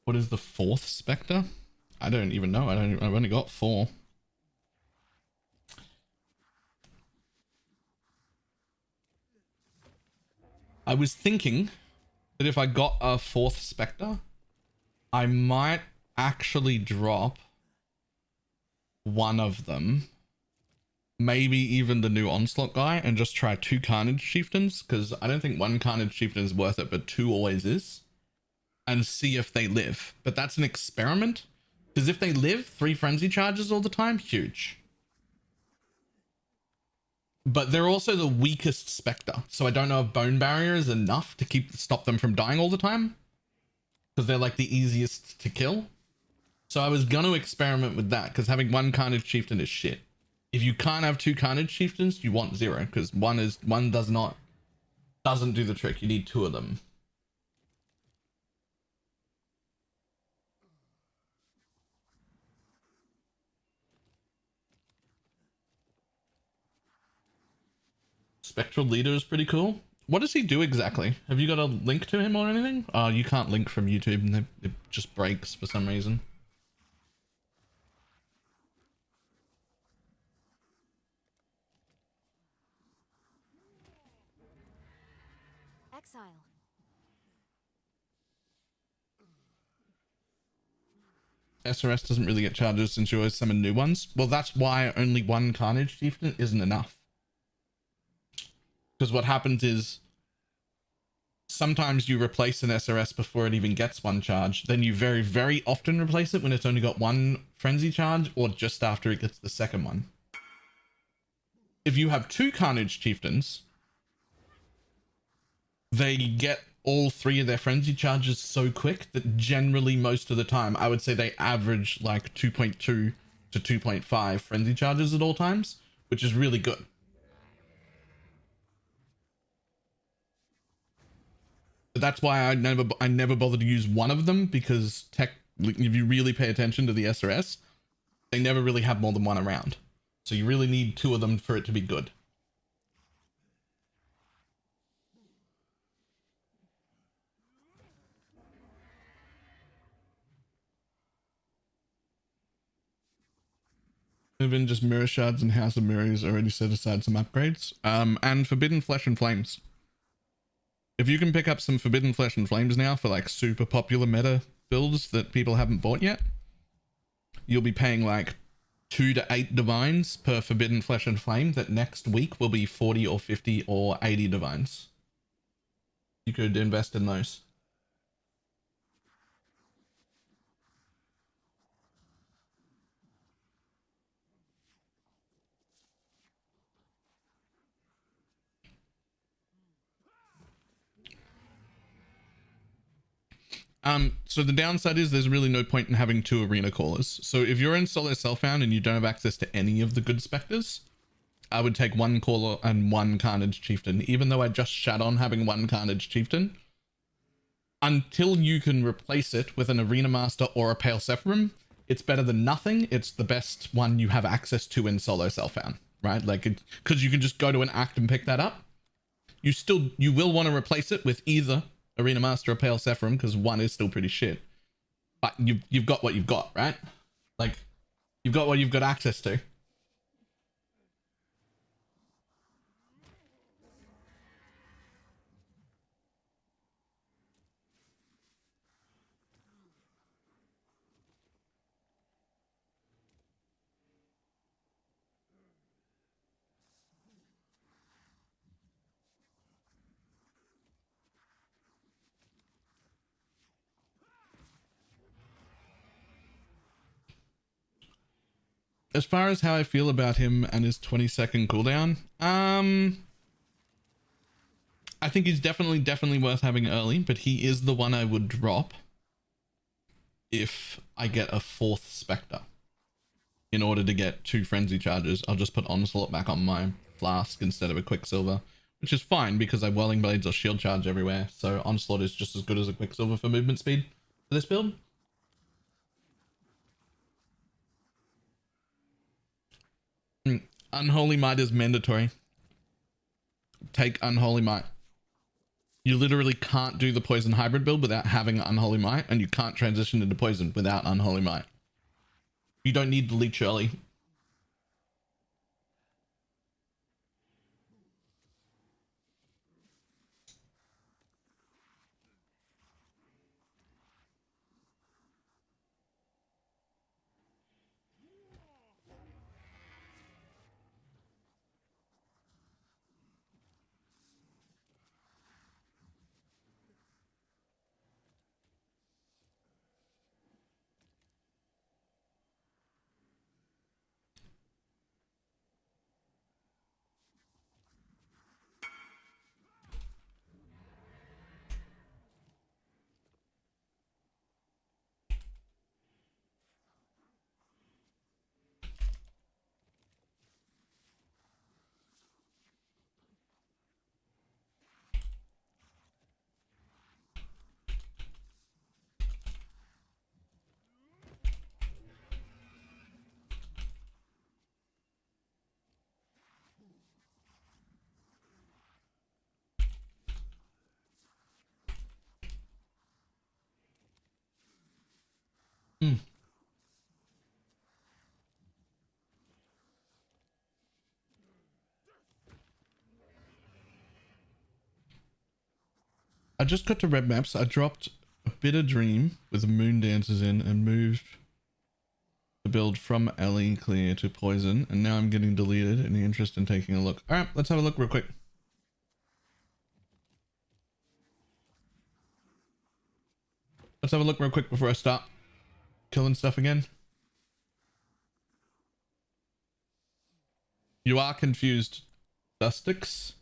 What is the 4th Spectre? I don't even know. I've only got 4. I was thinking that if I got a 4th Spectre, I might actually drop one of them, maybe even the new Onslaught guy, and just try 2 Carnage Chieftains, because I don't think 1 Carnage Chieftain is worth it, but 2 always is, and see if they live. But that's an experiment, because if they live, 3 Frenzy Charges all the time, huge. But they're also the weakest Spectre, so I don't know if Bone Barrier is enough to stop them from dying all the time, because they're like the easiest to kill. So I was going to experiment with that, because having 1 Carnage Chieftain is shit. If you can't have 2 Carnage Chieftains, you want 0, because one doesn't do the trick. You need 2 of them. Spectral Leader is pretty cool. What does he do exactly? Have you got a link to him or anything? Oh, you can't link from YouTube, and it just breaks for some reason. Exile. SRS doesn't really get charges since you always summon new ones. Well, that's why only 1 Carnage Chieftain isn't enough. Because what happens is sometimes you replace an SRS before it even gets 1 charge. Then you very, very often replace it when it's only got 1 Frenzy charge, or just after it gets the 2nd one. If you have 2 Carnage Chieftains, they get all 3 of their Frenzy charges so quick that generally most of the time, I would say they average like 2.2 to 2.5 Frenzy charges at all times, which is really good. But that's why I never bothered to use one of them, because if you really pay attention to the SRS, they never really have more than 1 around. So you really need 2 of them for it to be good. Even just Mirror Shards and House of Mirrors already set aside some upgrades. And Forbidden Flesh and Flames. If you can pick up some Forbidden Flesh and Flames now for like super popular meta builds that people haven't bought yet, you'll be paying like 2 to 8 divines per Forbidden Flesh and Flame that next week will be 40 or 50 or 80 divines. You could invest in those. So the downside is there's really no point in having 2 arena callers. So if you're in solo self-found and you don't have access to any of the good specters, I would take 1 caller and 1 Carnage Chieftain, even though I just shat on having 1 Carnage Chieftain. Until you can replace it with an Arena Master or a Pale Sephirim, it's better than nothing. It's the best one you have access to in solo self-found, right? Like, because you can just go to an act and pick that up. You will want to replace it with either Arena Master or Pale Sephirim, because 1 is still pretty shit. But you've got what you've got, right? Like, you've got what you've got access to. As far as how I feel about him and his 20-second cooldown, I think he's definitely worth having early, but he is the one I would drop if I get a 4th Spectre. In order to get 2 Frenzy charges, I'll just put Onslaught back on my flask instead of a Quicksilver, which is fine because I Whirling Blades or Shield Charge everywhere, so Onslaught is just as good as a Quicksilver for movement speed for this build. Unholy Might is mandatory. Take Unholy Might. You literally can't do the Poison Hybrid build without having Unholy Might, and you can't transition into Poison without Unholy Might. You don't need the Leech early. I just got to red maps. I dropped a bitter dream with the moon dancers in and moved the build from LE clear to poison, and now I'm getting deleted. Any interest in taking a look? All right, let's have a look real quick. Let's have a look real quick before I start killing stuff again. You are confused, Dustix.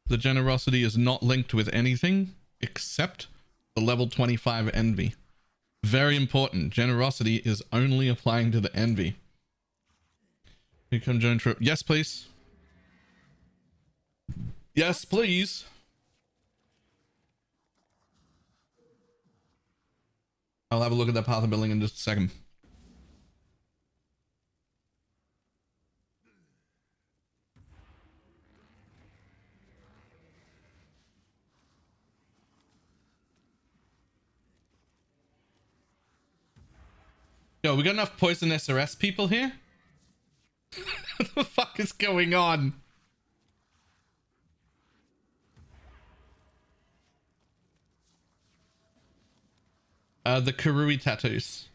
The generosity is not linked with anything except the level 25 envy. Very important. Generosity is only applying to the envy. You come join trip. Yes, please. Yes, please. I'll have a look at that path of building in just a second. Yo, we got enough poison SRS people here? What the fuck is going on? The Karui tattoos.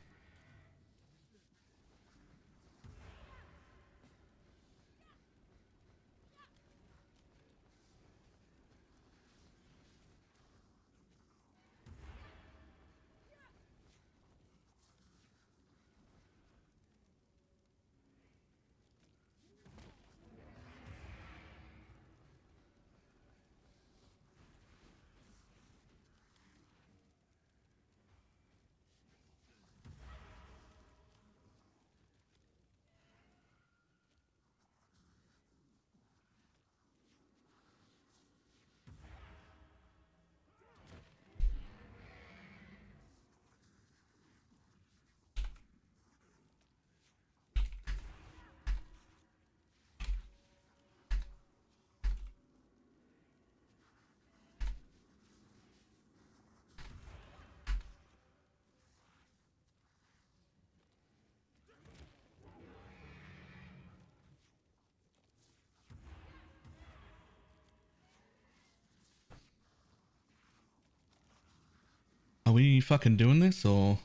Are we fucking doing this or?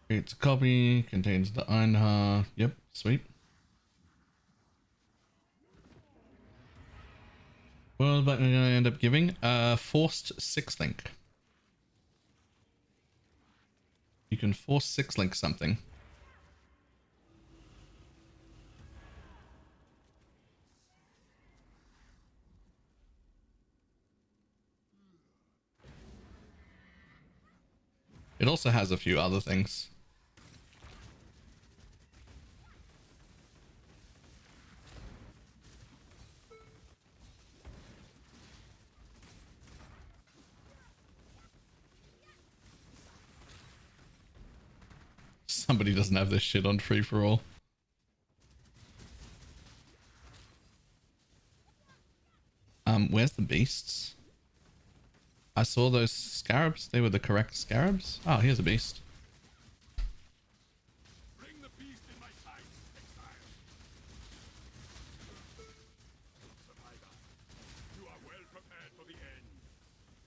It's a copy, contains the Einhar. Yep, sweet. What am I gonna end up giving? Forced 6-link. You can force 6-link something. It also has a few other things. Somebody doesn't have this shit on free for all. Where's the beasts? I saw those scarabs. They were the correct scarabs. Oh, here's a beast. Bring the beast in my sights, exile. Survivor, you are well prepared for the end.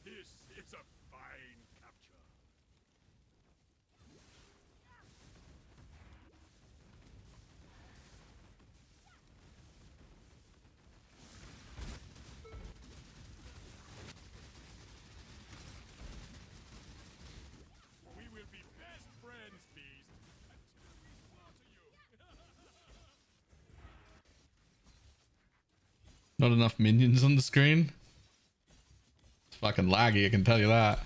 This is a fine capture. We will be best friends, beast, until we slaughter you. Not enough minions on the screen. It's fucking laggy, I can tell you that.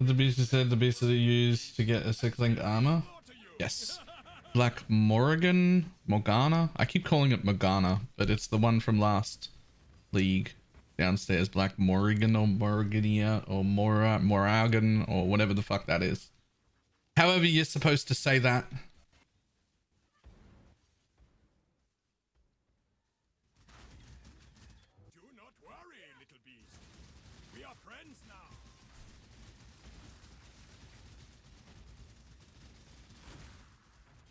The beast said the beast that he used to get a 6-link armor. Yes. Black Morgana. I keep calling it Morgana, but it's the one from last league. Downstairs, Black Morrigan or Morgania or Morrigan or whatever the fuck that is. However you're supposed to say that. Do not worry, little beast. We are friends now.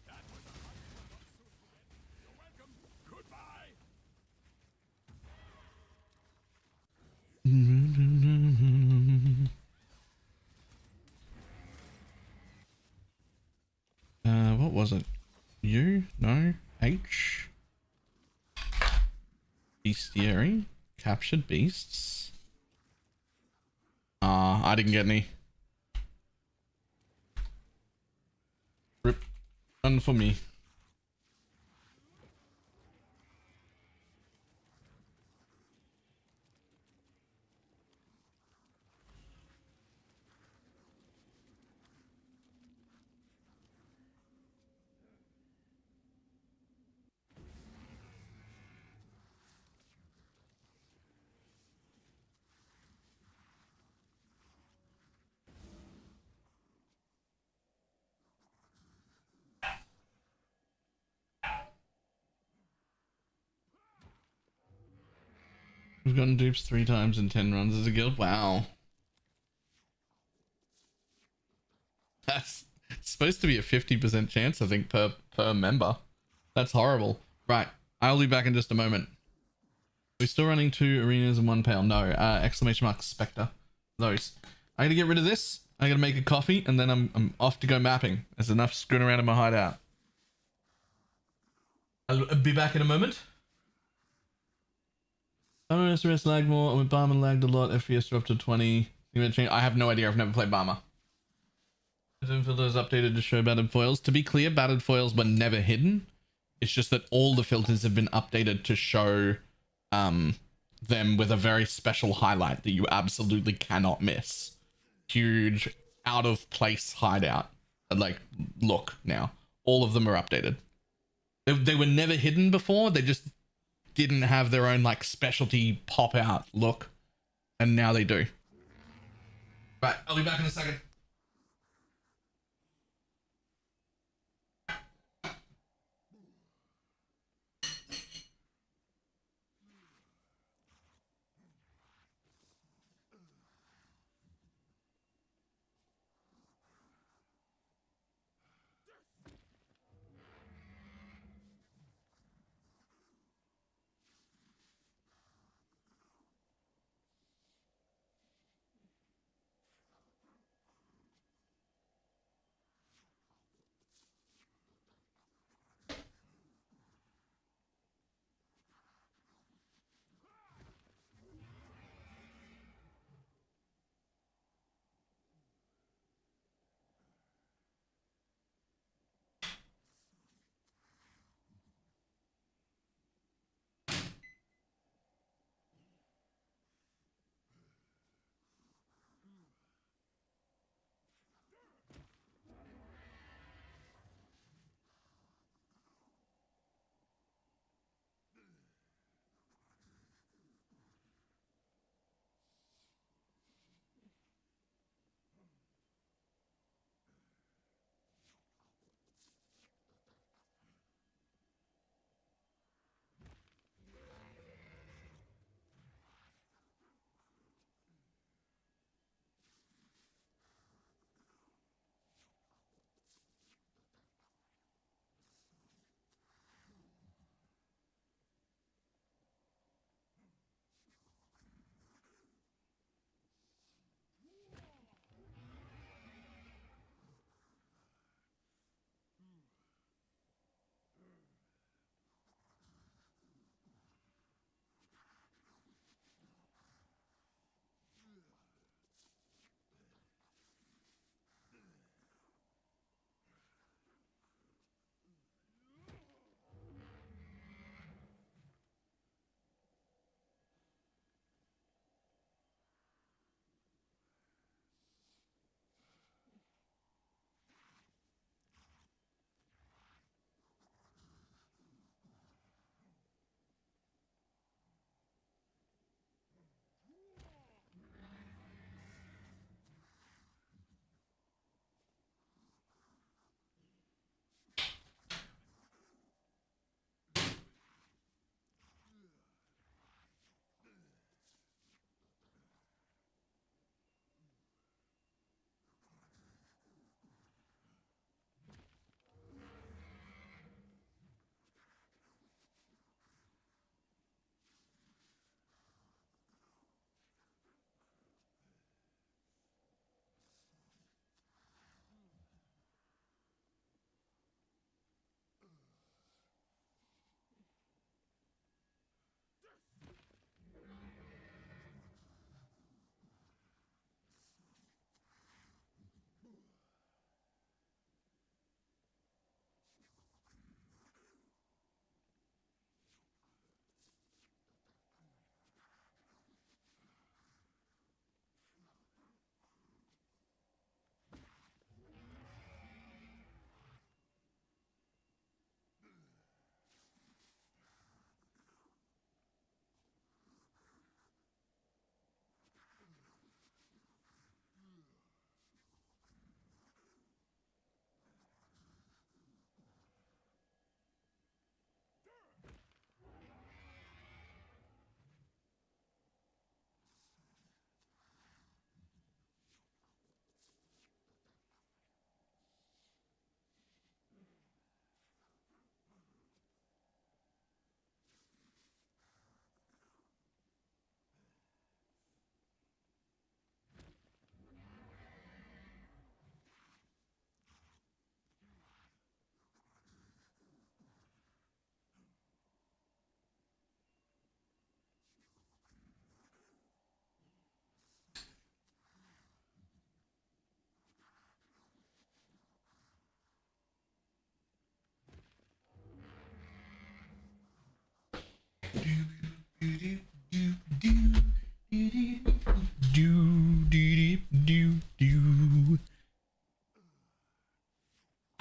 That was a hunt we'll not soon forget. You're welcome. Goodbye. was it? U? No. H? Bestiary? Captured beasts? I didn't get any. Rip. None for me. We've gotten dupes 3 times in 10 runs as a guild. Wow. That's supposed to be a 50% chance, I think, per member. That's horrible. Right. I'll be back in just a moment. Are we still running 2 arenas and 1 pale? No. Exclamation mark Specter. Those. I gotta get rid of this. I gotta make a coffee, and then I'm off to go mapping. There's enough screwing around in my hideout. I'll be back in a moment. SRS lagged more. With Barman lagged a lot. FPS dropped to 20. I have no idea. I've never played Barmer. Filters updated to show battered foils. To be clear, battered foils were never hidden. It's just that all the filters have been updated to show them with a very special highlight that you absolutely cannot miss. Huge out of place hideout. Like, look now. All of them are updated. They were never hidden before. They just didn't have their own like specialty pop out look, and now they do. Right, I'll be back in a second.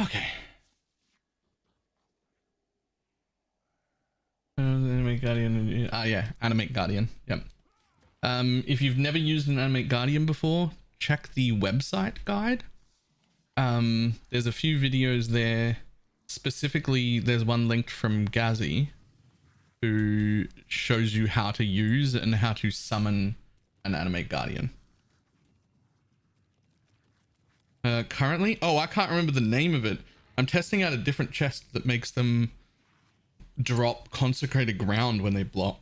Okay. Animate Guardian. Yeah, Animate Guardian. Yep. If you've never used an Animate Guardian before, check the website guide. There's a few videos there. Specifically, there's one linked from Gazzy who shows you how to use and how to summon an Animate Guardian. Currently, oh, I can't remember the name of it. I'm testing out a different chest that makes them drop consecrated ground when they block,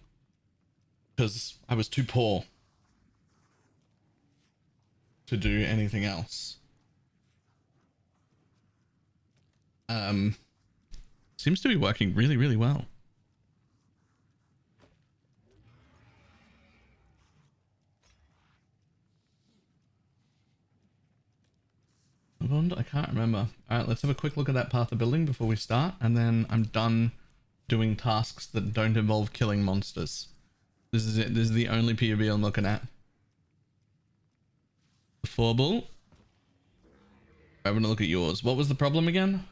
because I was too poor to do anything else. Seems to be working really, really well. I can't remember. All right, let's have a quick look at that path of building before we start, and then I'm done doing tasks that don't involve killing monsters. This is it. This is the only POB I'm looking at. The 4-ball. Having a look at yours. What was the problem again?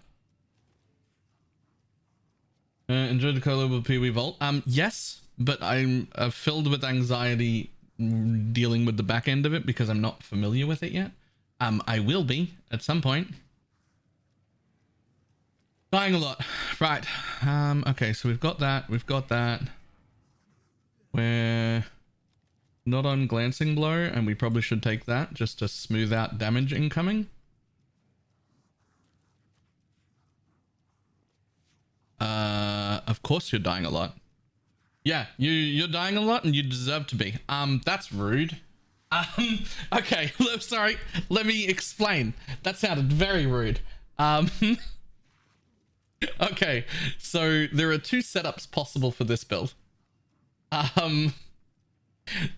Enjoyed the collab POB Vault. Yes, but I'm filled with anxiety dealing with the back end of it because I'm not familiar with it yet. I will be at some point. Dying a lot. Right. Okay, so we've got that. We've got that. We're not on glancing blow, and we probably should take that just to smooth out damage incoming. Of course you're dying a lot. Yeah, you're dying a lot and you deserve to be. That's rude. Okay, sorry. Let me explain. That sounded very rude. Okay, so there are two setups possible for this build.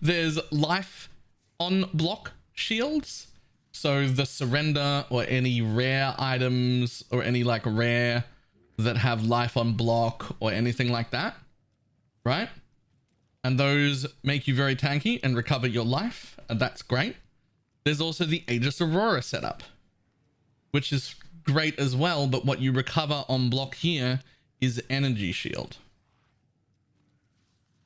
There's life on block shields. So the surrender or any rare items or any like rare that have life on block or anything like that, right? And those make you very tanky and recover your life, and that's great. There's also the Aegis Aurora setup, which is great as well, but what you recover on block here is energy shield.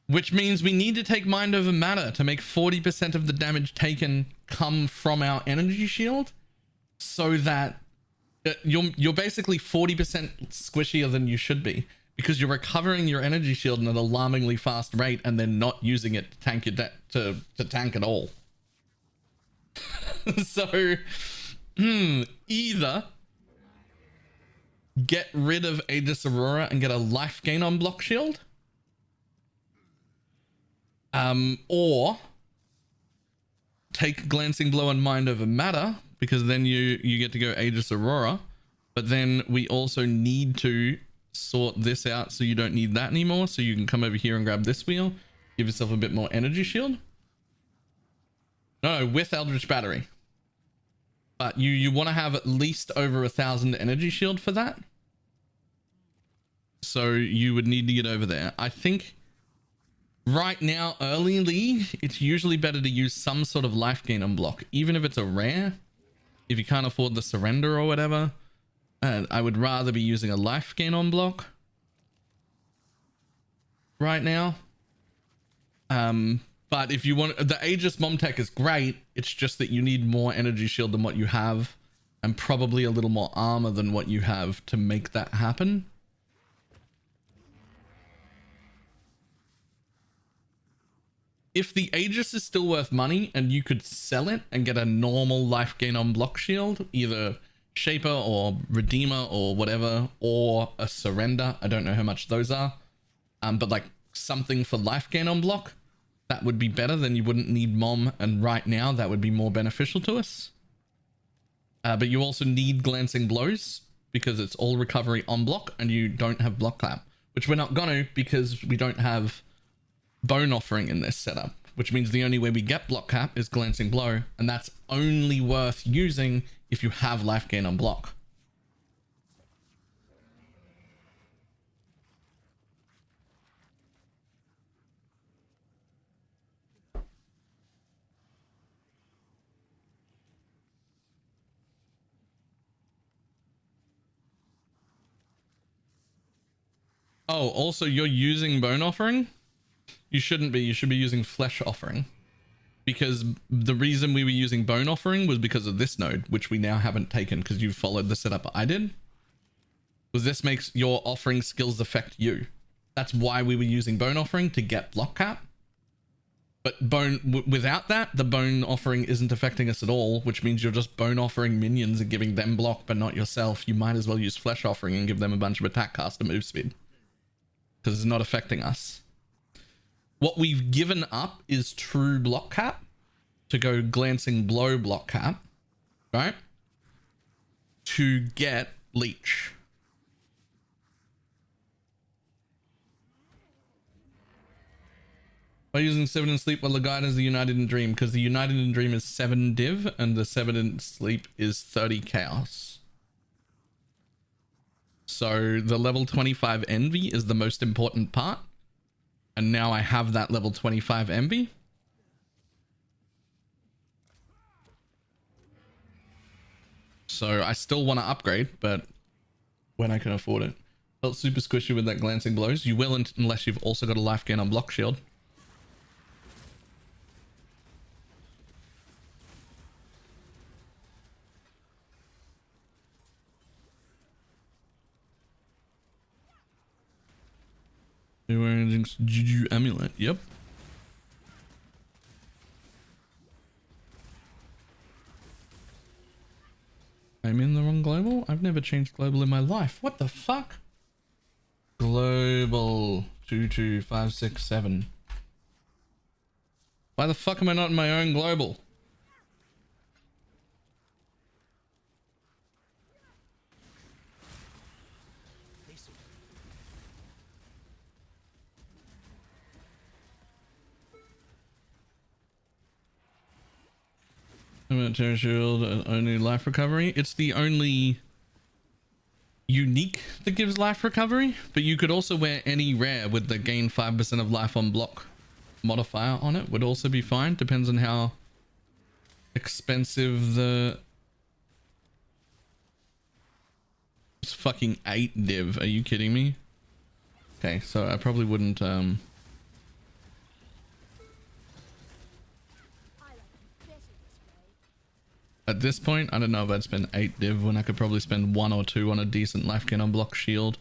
Which means we need to take mind over matter to make 40% of the damage taken come from our energy shield, so that you're basically 40% squishier than you should be, because you're recovering your energy shield at an alarmingly fast rate and then not using it to tank your to tank at all. So either get rid of Aegis Aurora and get a life gain on block shield, or take glancing blow and mind over matter, because then you get to go Aegis Aurora, but then we also need to sort this out so you don't need that anymore, so you can come over here and grab this wheel, give yourself a bit more energy shield. No, with Eldritch Battery, but you want to have at least over 1,000 energy shield for that, so you would need to get over there. I think right now early it's usually better to use some sort of life gain on block, even if it's a rare. If you can't afford the surrender or whatever, I would rather be using a life gain on block right now. But if you want, the Aegis Momtech is great. It's just that you need more energy shield than what you have, and probably a little more armor than what you have to make that happen. If the Aegis is still worth money and you could sell it and get a normal life gain on block shield, either Shaper or Redeemer or whatever, or a surrender, I don't know how much those are, but like something for life gain on block, that would be better. Then you wouldn't need Mom, and right now that would be more beneficial to us. But you also need glancing blows because it's all recovery on block and you don't have block clap, which we're not gonna, because we don't have bone offering in this setup, which means the only way we get block cap is glancing blow, and that's only worth using if you have life gain on block. Oh, also you're using bone offering? You shouldn't be. You should be using flesh offering. Because the reason we were using bone offering was because of this node, which we now haven't taken because you followed the setup I did. Because this makes your offering skills affect you. That's why we were using bone offering, to get block cap. But without that, the bone offering isn't affecting us at all, which means you're just bone offering minions and giving them block, but not yourself. You might as well use flesh offering and give them a bunch of attack caster move speed. Because it's not affecting us. What we've given up is true block cap to go glancing blow block cap, right? To get leech. By using 7 in sleep while the guide is the United in Dream, because the United in Dream is 7 div and the 7 in sleep is 30 chaos. So the level 25 envy is the most important part. And now I have that level 25 envy. So I still want to upgrade, but when I can afford it. Felt super squishy with that glancing blows. You will unless you've also got a life gain on block shield. You're wearing Juju amulet. Yep. I'm in the wrong global? I've never changed global in my life. What the fuck? Global 22567. Why the fuck am I not in my own global? Terror shield, only life recovery. It's the only unique that gives life recovery, but you could also wear any rare with the gain 5% of life on block modifier on it. Would also be fine. Depends on how expensive the... It's fucking 8 div. Are you kidding me? Okay, so I probably wouldn't at this point, I don't know if I'd spend 8 div when I could probably spend 1 or 2 on a decent life gain on block shield.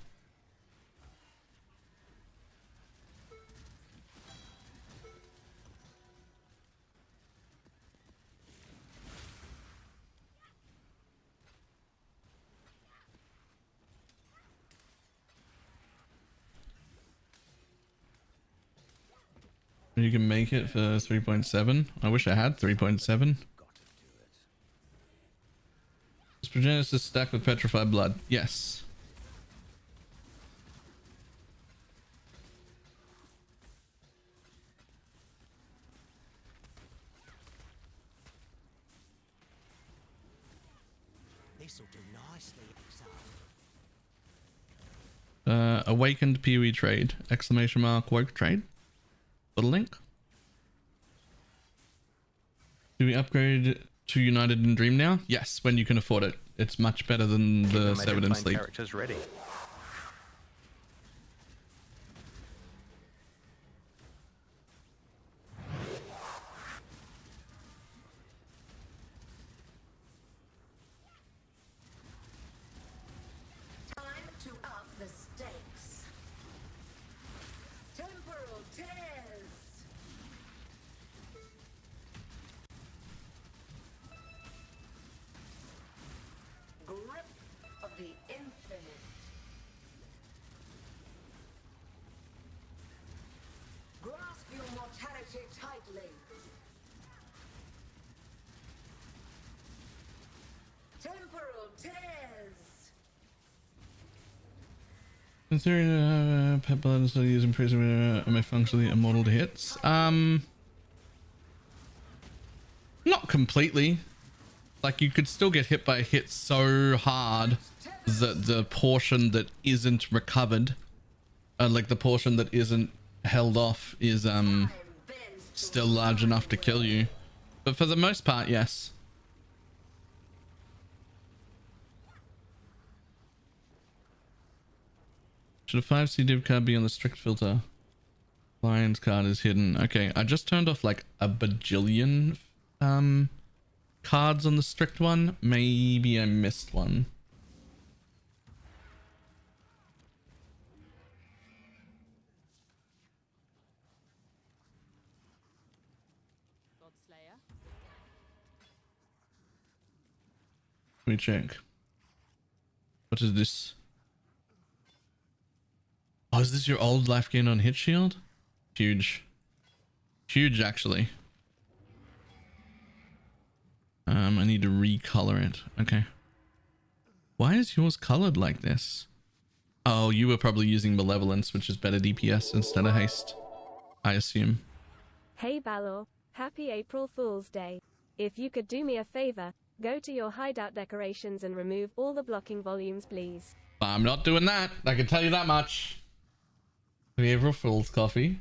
You can make it for 3.7. I wish I had 3.7. Is Progenesis stacked with petrified blood? Yes. This'll do nicely, Awakened PoE trade. Exclamation mark woke trade. Little link. Do we upgrade to United in Dream now? Yes, when you can afford it. It's much better than the 7 in sleep. Characters ready. Time to up the stakes. Temporal tears. Grip of the infinite. Grasp your mortality tightly. Temporal tears. Considering pet blood and study using prison, am I functionally immortal to hits? Not completely. Like, you could still get hit by a hit so hard that the portion that isn't recovered, like the portion that isn't held off, is still large enough to kill you. But for the most part, yes. Should a 5C div card be on the strict filter? Lion's card is hidden. Okay, I just turned off like a bajillion cards on the strict one. Maybe I missed one. Let me check. What is this? Oh, is this your old life gain on hit shield? Huge. Huge, actually. I need to recolor it. Okay. Why is yours colored like this? Oh, you were probably using Malevolence, which is better DPS instead of haste, I assume. Hey Balor, happy April Fool's Day. If you could do me a favor, go to your hideout decorations and remove all the blocking volumes, please. I'm not doing that. I can tell you that much. The April Fool's coffee.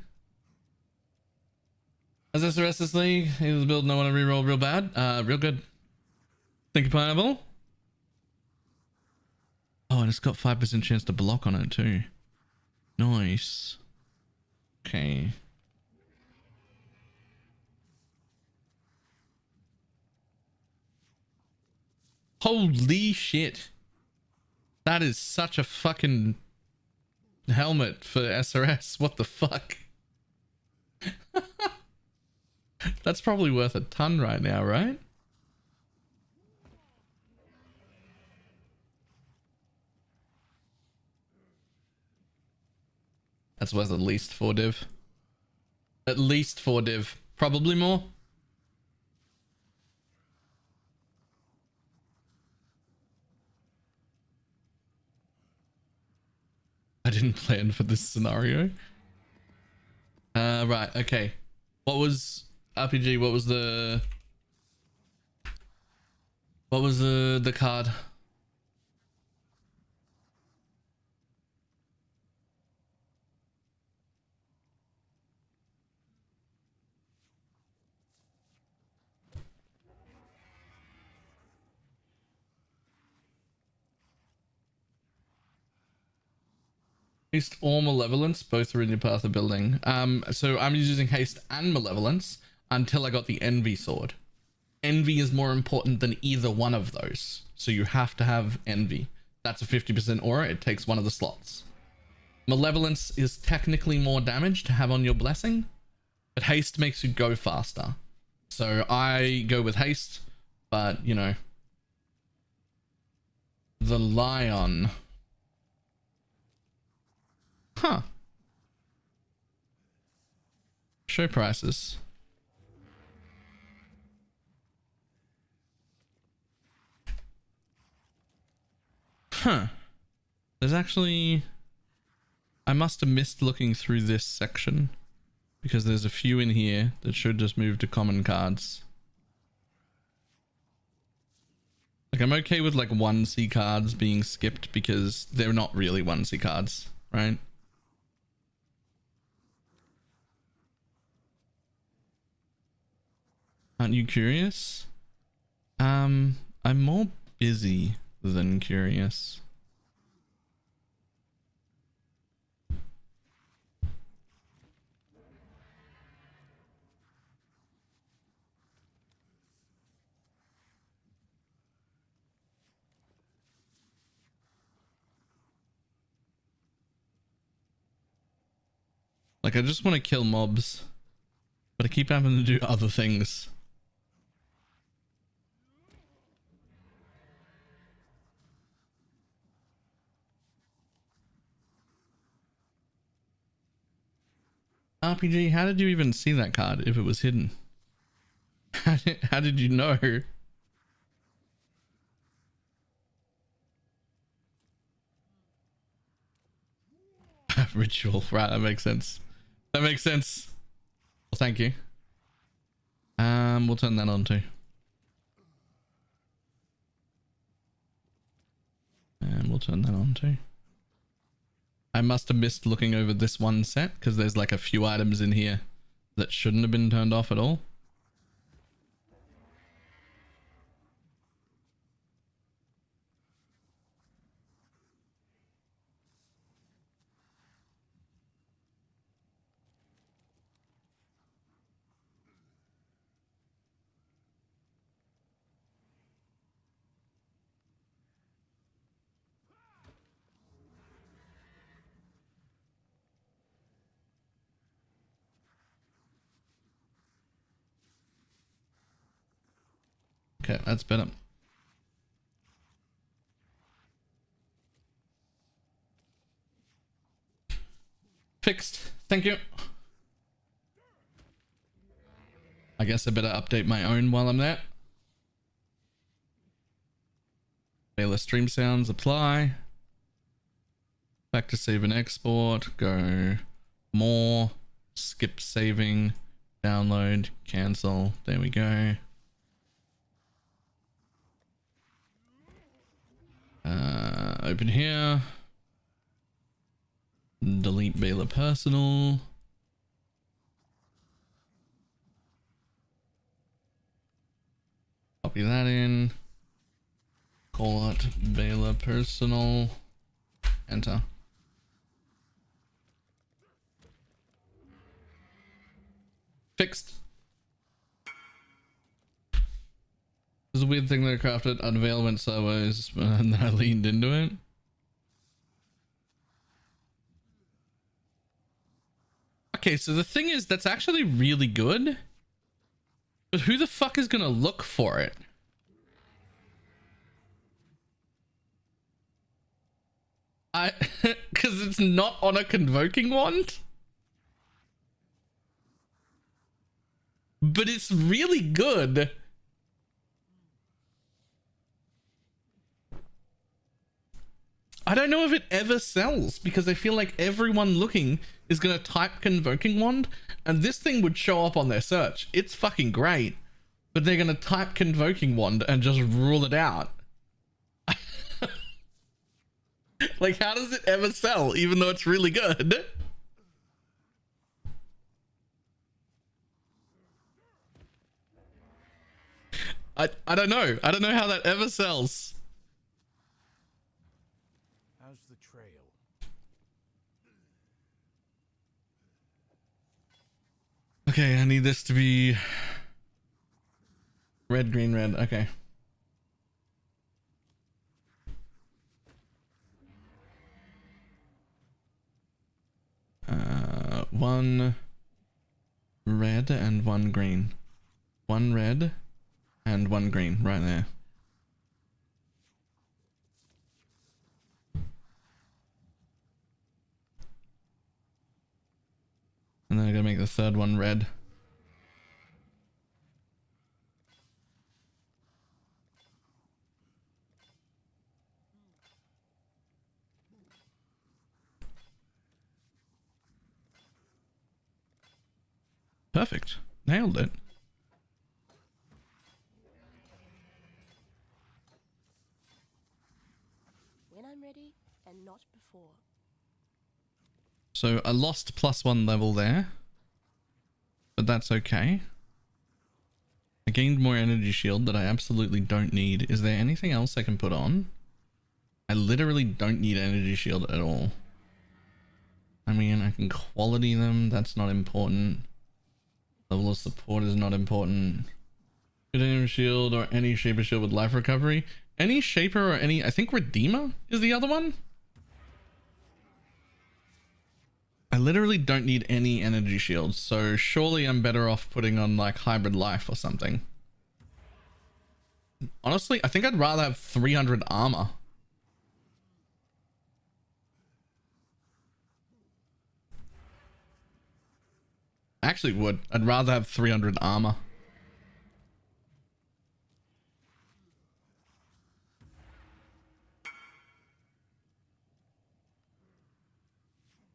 As SRS this league, is the build no one to reroll real bad? Real good. Thank you, Pineapple. Oh, and it's got 5% chance to block on it too. Nice. Okay. Holy shit. That is such a fucking helmet for SRS. What the fuck? That's probably worth a ton right now, right? That's worth at least 4 div. At least 4 div. Probably more. I didn't plan for this scenario. Right, okay. What was RPG? What was the card? Haste or Malevolence, both are in your path of building. So I'm using Haste and Malevolence until I got the Envy sword. Envy is more important than either one of those. So you have to have Envy. That's a 50% aura. It takes one of the slots. Malevolence is technically more damage to have on your blessing, but Haste makes you go faster. So I go with Haste, but you know, the Lion. Huh. Show prices. Huh. There's actually... I must have missed looking through this section, because there's a few in here that should just move to common cards. Like, I'm okay with like 1C cards being skipped because they're not really 1C cards, right? Aren't you curious? I'm more busy than curious. Like, I just want to kill mobs, but I keep having to do other things. RPG, how did you even see that card if it was hidden? How did you know? Ritual, right? That makes sense. That makes sense. Well, thank you. We'll turn that on too. And we'll turn that on too. I must have missed looking over this one set because there's like a few items in here that shouldn't have been turned off at all. Okay, that's better. Fixed. Thank you. I guess I better update my own while I'm there. Baylor stream sounds apply. Back to save and export. Go more. Skip saving. Download. Cancel. There we go. Open here. Delete Baylor personal. Copy that in. Call it Baylor personal. Enter. Fixed. There's a weird thing that I crafted unavailable servers and then I leaned into it. Okay, so the thing is, that's actually really good. But who the fuck is gonna look for it? Because it's not on a convoking wand. But it's really good. I don't know if it ever sells because I feel like everyone looking is going to type convoking wand and this thing would show up on their search. It's fucking great, but they're going to type convoking wand and just rule it out. Like, how does it ever sell even though it's really good? I don't know. I don't know how that ever sells. How's the trail? Okay, I need this to be red, green, red. Okay. One red and one green. One red and one green right there. And then I'm gonna make the third one red. Perfect. Nailed it. When I'm ready and not before. So I lost +1 level there, but that's okay. I gained more energy shield that I absolutely don't need. Is there anything else I can put on? I literally don't need energy shield at all. I mean, I can quality them. That's not important. Level of support is not important. Energy shield or any shaper shield with life recovery. Any shaper or any, I think Redeemer is the other one. I literally don't need any energy shields, so surely I'm better off putting on like hybrid life or something. Honestly, I think I'd rather have 300 armor. I actually would. I'd rather have 300 armor.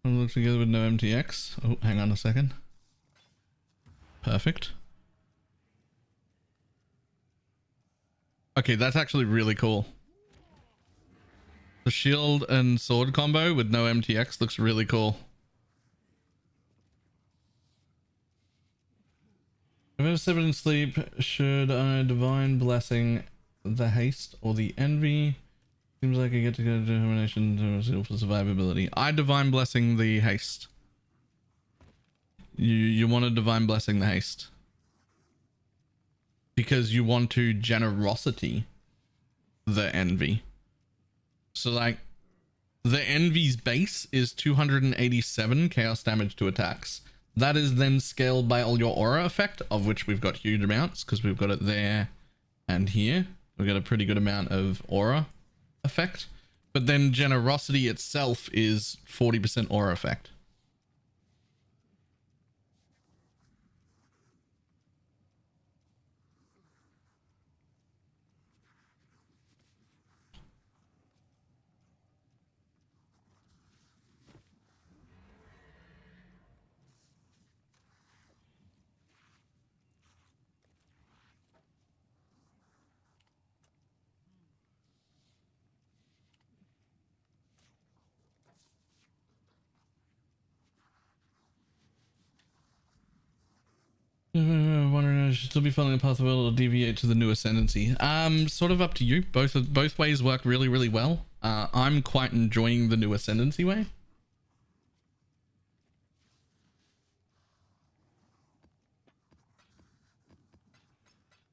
Look together with no MTX. Oh, hang on a second. Perfect. Okay, that's actually really cool. The shield and sword combo with no MTX looks really cool. If I have 7 in sleep, should I divine blessing the haste or the envy? Seems like I get to go to determination to for survivability. I divine blessing the haste. You want to divine blessing the haste because you want to generosity the envy. So like the envy's base is 287 chaos damage to attacks. That is then scaled by all your aura effect, of which we've got huge amounts because we've got it there and here we got a pretty good amount of aura effect, but then generosity itself is 40% aura effect. Wondering I should still be following a path of will or deviate to the new ascendancy. Sort of up to you. Both ways work really, really well. I'm quite enjoying the new ascendancy way.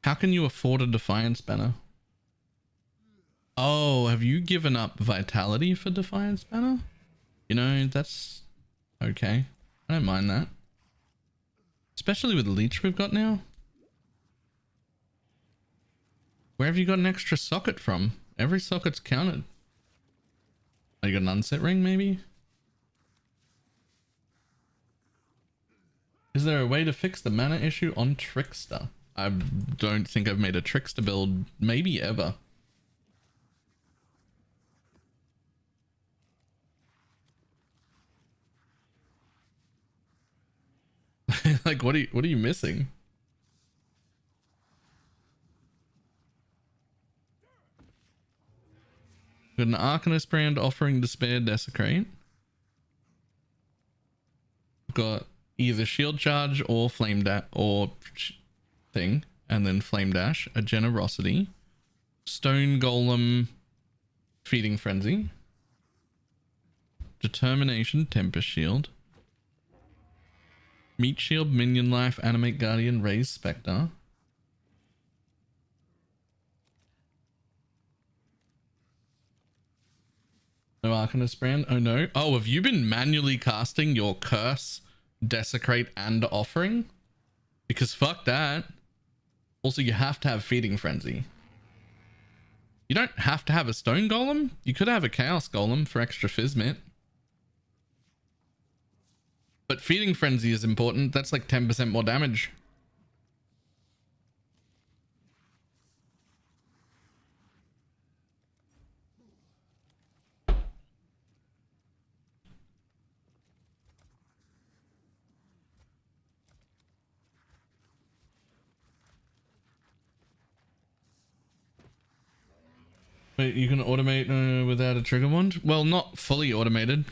How can you afford a Defiance banner? Oh, have you given up Vitality for Defiance banner? You know, that's okay. I don't mind that. Especially with leech we've got now. Where have you got an extra socket from? Every socket's counted. Oh, you got an unset ring maybe? Is there a way to fix the mana issue on Trickster? I don't think I've made a Trickster build maybe ever. Like what are you missing? Got an Arcanist brand offering Despair Desecrate. Got either Shield Charge or Flame Dash or thing, and then Flame Dash, a Generosity, Stone Golem, Feeding Frenzy, Determination, Tempest Shield, Meat Shield, Minion Life, Animate Guardian, Raise Specter. No Arcanist brand? Oh no. Oh, have you been manually casting your Curse, Desecrate, and Offering? Because fuck that. Also, you have to have Feeding Frenzy. You don't have to have a Stone Golem. You could have a Chaos Golem for extra Fizzmit. But Feeding Frenzy is important. That's like 10% more damage. Wait, you can automate without a trigger wand? Well, not fully automated.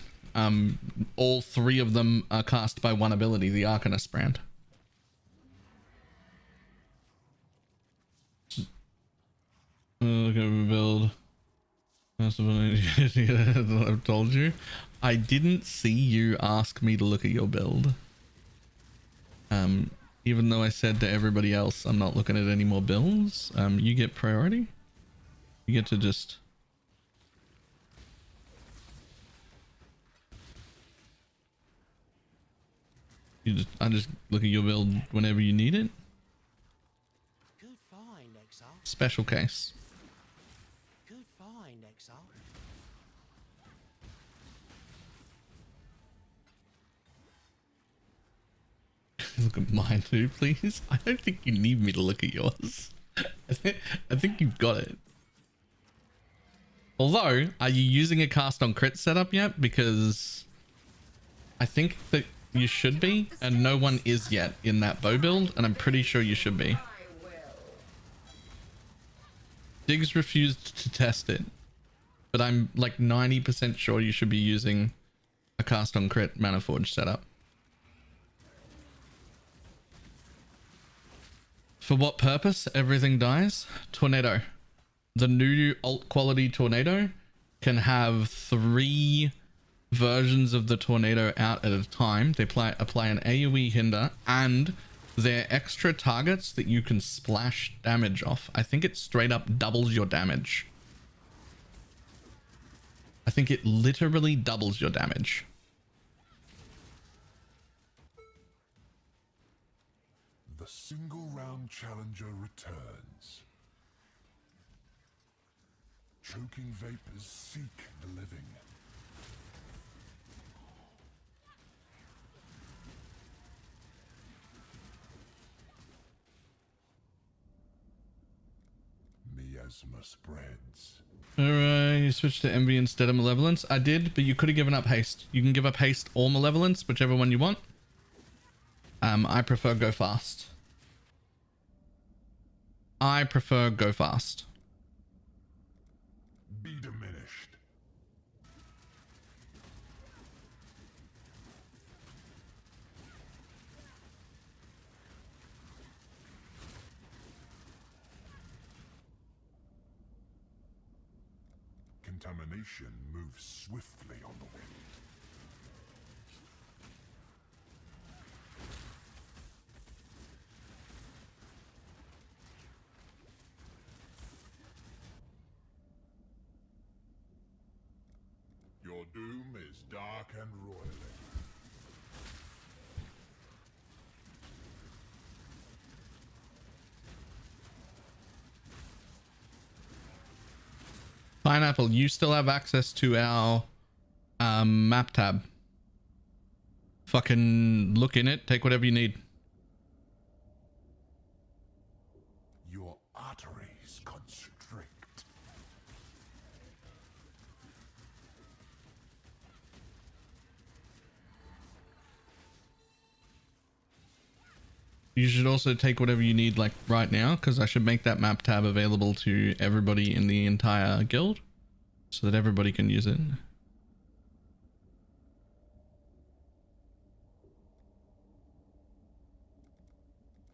All three of them are cast by one ability, the Arcanist brand. Look at my build. I've told you. I didn't see you ask me to look at your build. Even though I said to everybody else, I'm not looking at any more builds. You get priority. You get to just... I just look at your build whenever you need it. Good find, Exile. Special case. Good find, Exile. Look at mine too, please. I don't think you need me to look at yours. I think you've got it. Although, are you using a cast on crit setup yet? Because I think that you should be, and no one is yet in that bow build, and I'm pretty sure you should be. Diggs refused to test it, but I'm like 90% sure you should be using a cast on crit Mana Forge setup. For what purpose everything dies? Tornado. The new alt quality Tornado can have 3 versions of the Tornado out at a time. They apply an AoE hinder, and they're extra targets that you can splash damage off. I think it straight up doubles your damage. I think it literally doubles your damage. The single round challenger returns. Choking vapors seek the living. Miasma spreads. Alright, you switched to envy instead of malevolence. I did, but you could have given up haste. You can give up haste or malevolence, whichever one you want. I prefer go fast. Be diminished. Contamination moves swiftly on the wind. Your doom is dark and roiling. Pineapple, you still have access to our map tab. Fucking look in it, take whatever you need. Your arteries constrict. You should also take whatever you need like right now, because I should make that map tab available to everybody in the entire guild so that everybody can use it.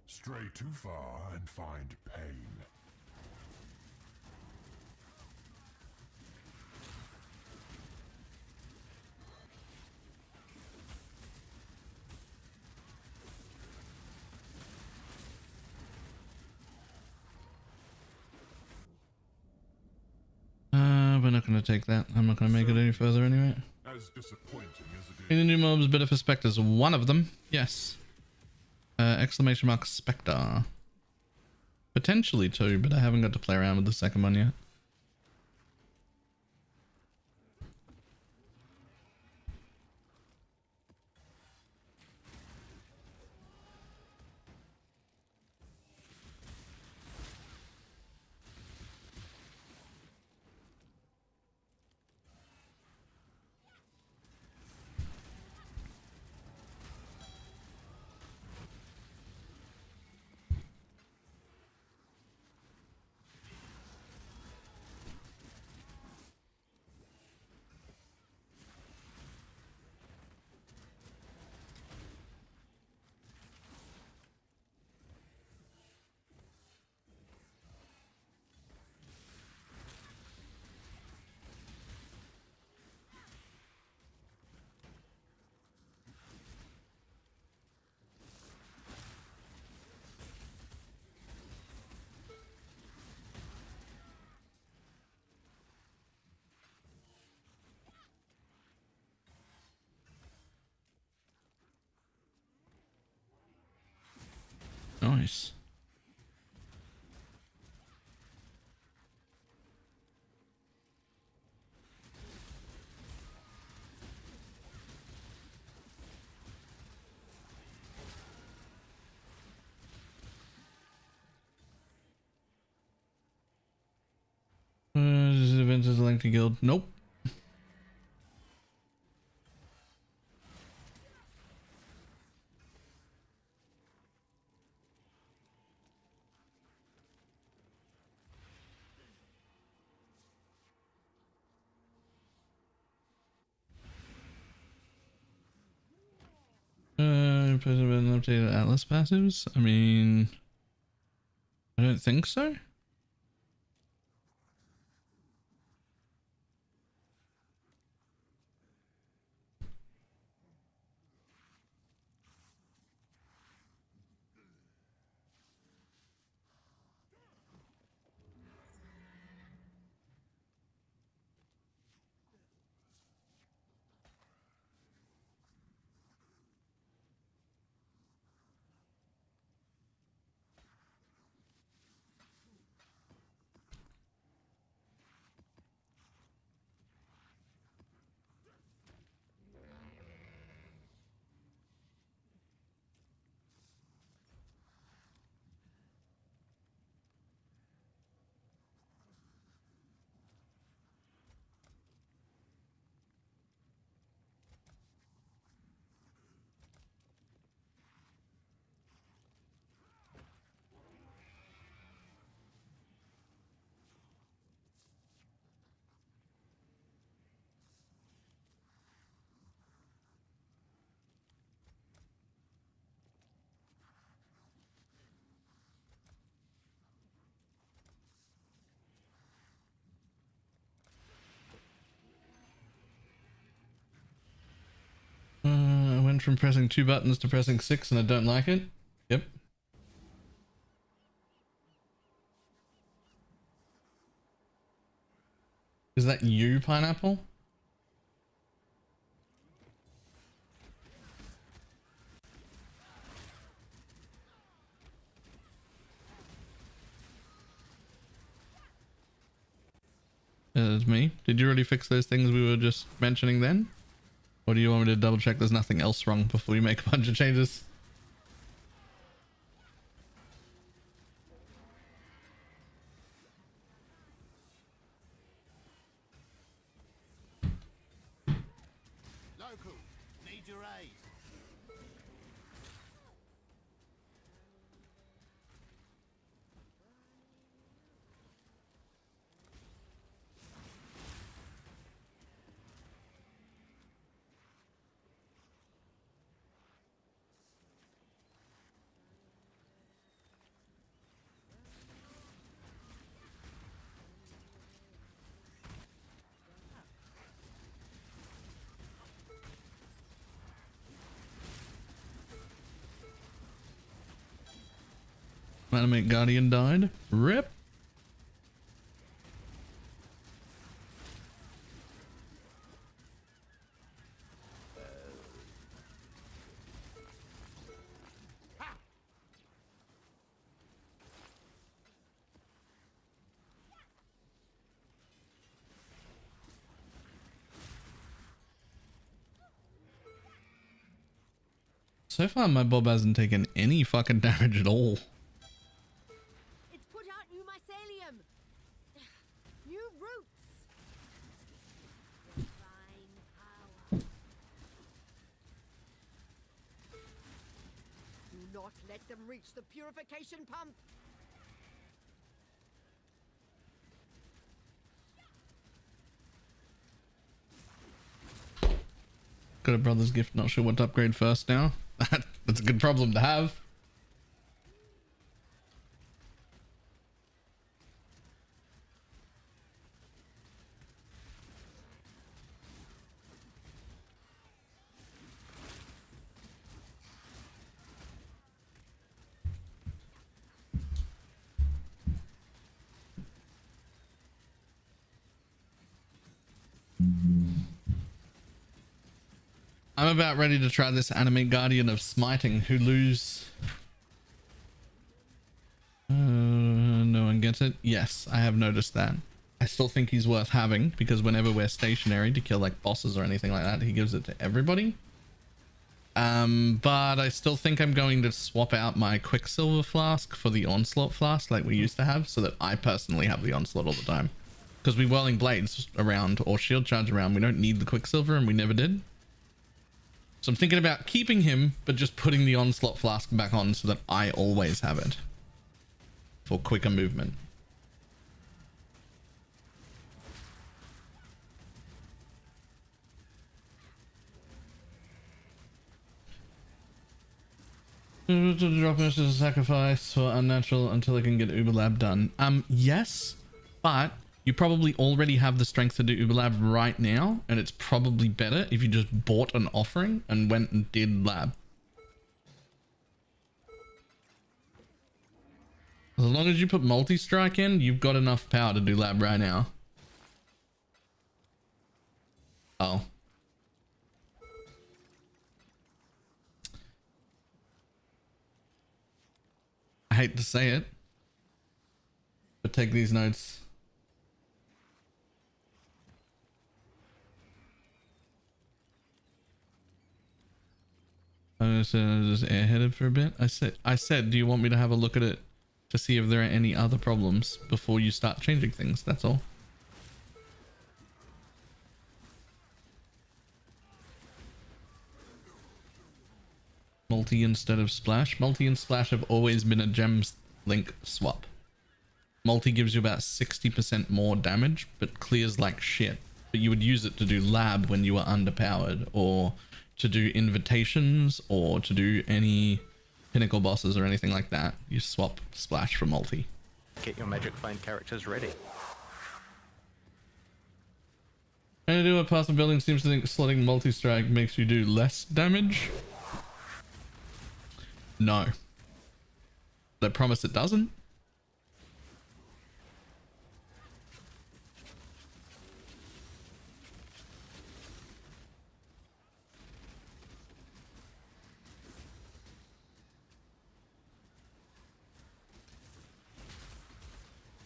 Stray too far and find pain. We're not going to take that. I'm not going to make it any further anyway. As disappointing as it is. Any new mobs better for specters? One of them, yes. Exclamation mark Spectre. Potentially two, but I haven't got to play around with the second one yet. Nice. This event is linked to guild. Nope. Updated Atlas passives? I mean, I don't think so. went from pressing 2 buttons to pressing 6 and I don't like it. Yep. Is that you, Pineapple? It's me. Did you already fix those things we were just mentioning then? Or do you want me to double check there's nothing else wrong before you make a bunch of changes? Local, need your aid. Animate Guardian died. RIP. So far my Bob hasn't taken any fucking damage at all. It's put out new mycelium. New roots. Divine power. Do not let them reach the purification pump. Got a brother's gift, not sure what to upgrade first now. That's a good problem to have. I'm about ready to try this Animate Guardian of Smiting, who lose... no one gets it? Yes, I have noticed that. I still think he's worth having, because whenever we're stationary to kill like bosses or anything like that, he gives it to everybody. But I still think I'm going to swap out my Quicksilver Flask for the Onslaught Flask like we used to have, so that I personally have the Onslaught all the time. Because we Whirling Blades around, or Shield Charge around, we don't need the Quicksilver, and we never did. So I'm thinking about keeping him, but just putting the Onslaught Flask back on so that I always have it. For quicker movement. Drop this as a sacrifice for unnatural until I can get Uber Lab done. Yes, but you probably already have the strength to do Uber Lab right now, and it's probably better if you just bought an offering and went and did Lab. As long as you put multi-strike in, you've got enough power to do Lab right now. Oh. I hate to say it, but take these notes. I was just airheaded for a bit. I said, do you want me to have a look at it to see if there are any other problems before you start changing things? That's all. Multi instead of splash. Multi and splash have always been a gems link swap. Multi gives you about 60% more damage, but clears like shit. But you would use it to do lab when you were underpowered, or to do invitations, or to do any pinnacle bosses or anything like that. You swap splash for multi. Get your magic find characters ready. Trying to do a past building seems to think slotting multi-strike makes you do less damage. No. They promise it doesn't.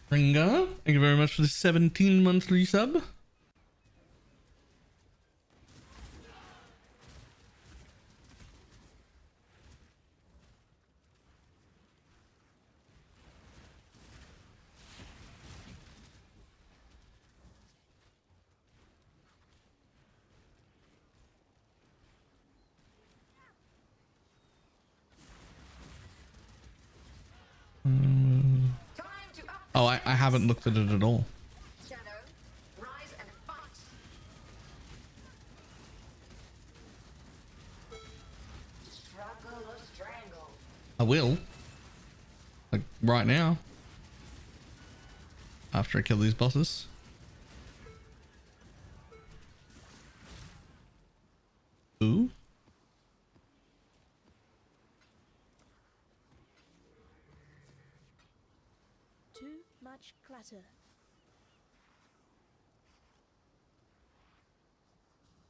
Ringo, thank you very much for the 17 monthly sub. Oh, I haven't looked at it at all. Shadow, rise and fight. Struggle or strangle. I will. Like right now. After I kill these bosses. Ooh. Too much clutter.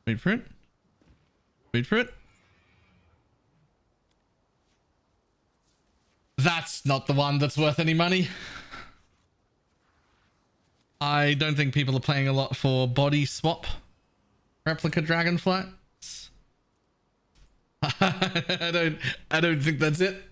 Wait for it. Wait for it. That's not the one that's worth any money. I don't think people are playing a lot for body swap replica dragonflights. I don't think that's it.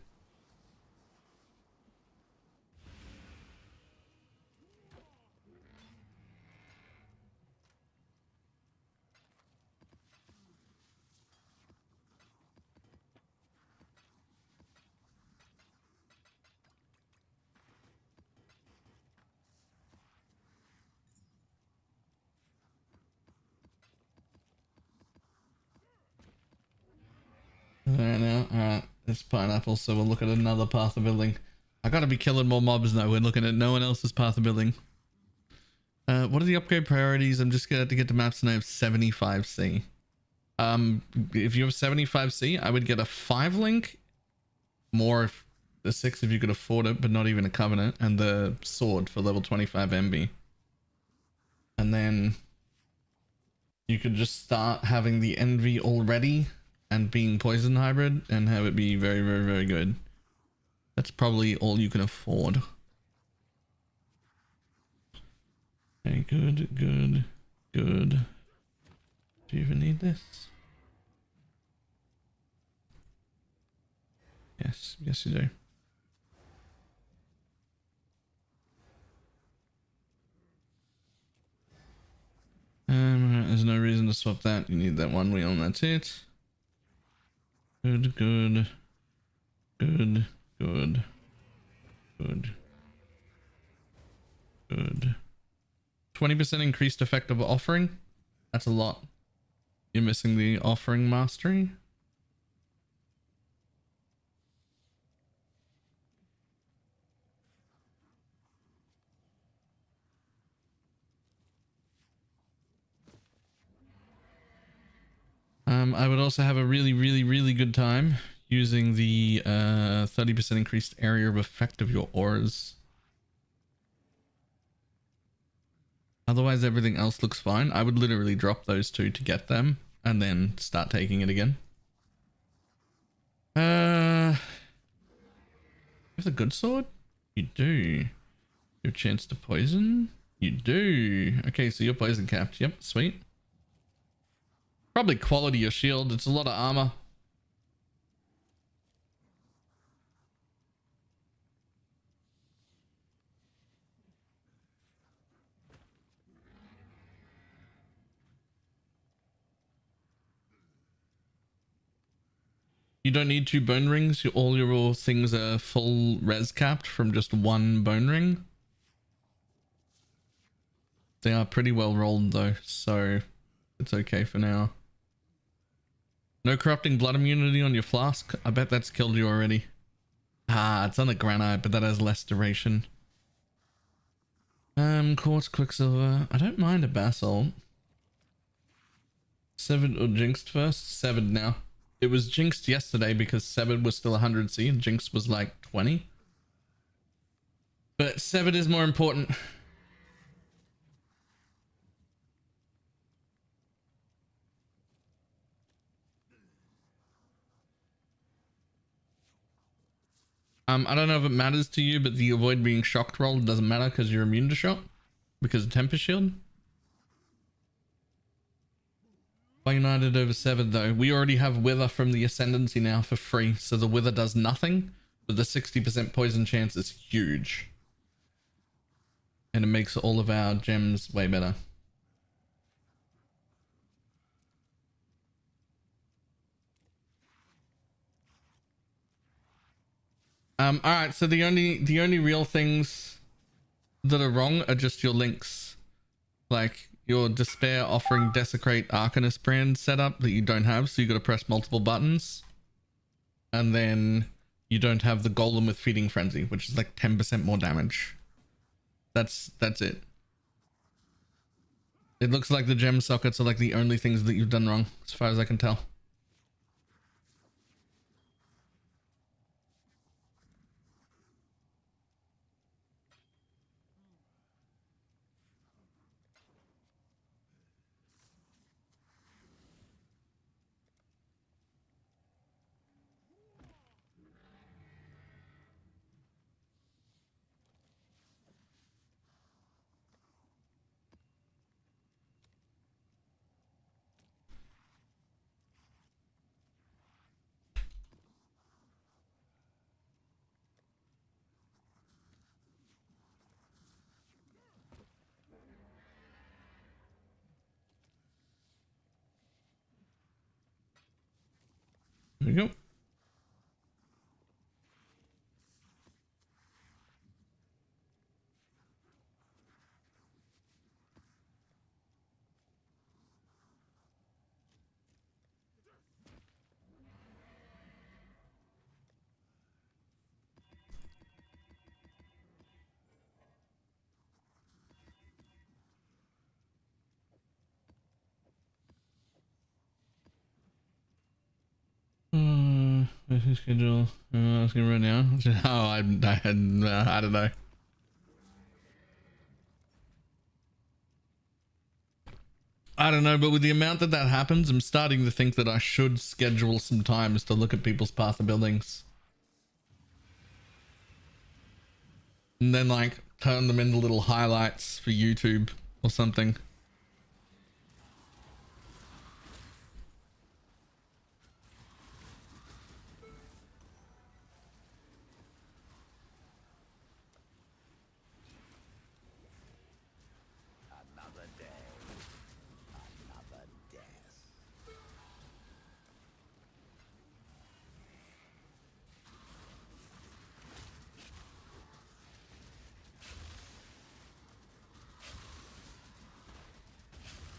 Alright now, alright, it's pineapple, so we'll look at another path of building. I gotta be killing more mobs now. We're looking at no one else's path of building. What are the upgrade priorities? I'm just gonna get to maps and I have 75C. If you have 75C, I would get a 5 link, more if the 6 if you could afford it, but not even a covenant, and the sword for level 25 MB. And then you could just start having the envy already and being poison hybrid and have it be very, very, very good. That's probably all you can afford. Okay, good, good, good. Do you even need this? Yes, yes you do. There's no reason to swap that. You need that one wheel and that's it. Good, good, good, good, good, good. 20% increased effect of offering. That's a lot. You're missing the offering mastery. I would also have a really, really, really good time using the 30% increased area of effect of your auras. Otherwise, everything else looks fine. I would literally drop those two to get them and then start taking it again. You have a good sword? You do. You have a chance to poison? You do. Okay, so you're poison capped. Yep, sweet. Probably quality your shield. It's a lot of armor. You don't need 2 bone rings. All your things are full res capped from just 1 bone ring. They are pretty well rolled though, so it's okay for now. No corrupting blood immunity on your flask. I bet that's killed you already. Ah, it's on the granite, but that has less duration. Quartz, quicksilver. I don't mind a basalt. Severed or jinxed first? Severed now. It was jinxed yesterday because Severed was still 100C and Jinx was like 20. But Severed is more important. I don't know if it matters to you, but the avoid being shocked roll doesn't matter because you're immune to shock because of Tempest Shield. Why United over Severed though? We already have Wither from the Ascendancy now for free, so the Wither does nothing, but the 60% poison chance is huge. And it makes all of our gems way better. Alright, so the only real things that are wrong are just your links. Like your Despair offering Desecrate Arcanist brand setup that you don't have, so you gotta press multiple buttons. And then you don't have the Golem with Feeding Frenzy, which is like 10% more damage. That's it. It looks like the gem sockets are like the only things that you've done wrong, as far as I can tell. There we go. What's his schedule? Asking right now. Oh, I don't know. I don't know, but with the amount that happens, I'm starting to think that I should schedule some times to look at people's path of buildings. And then like turn them into little highlights for YouTube or something.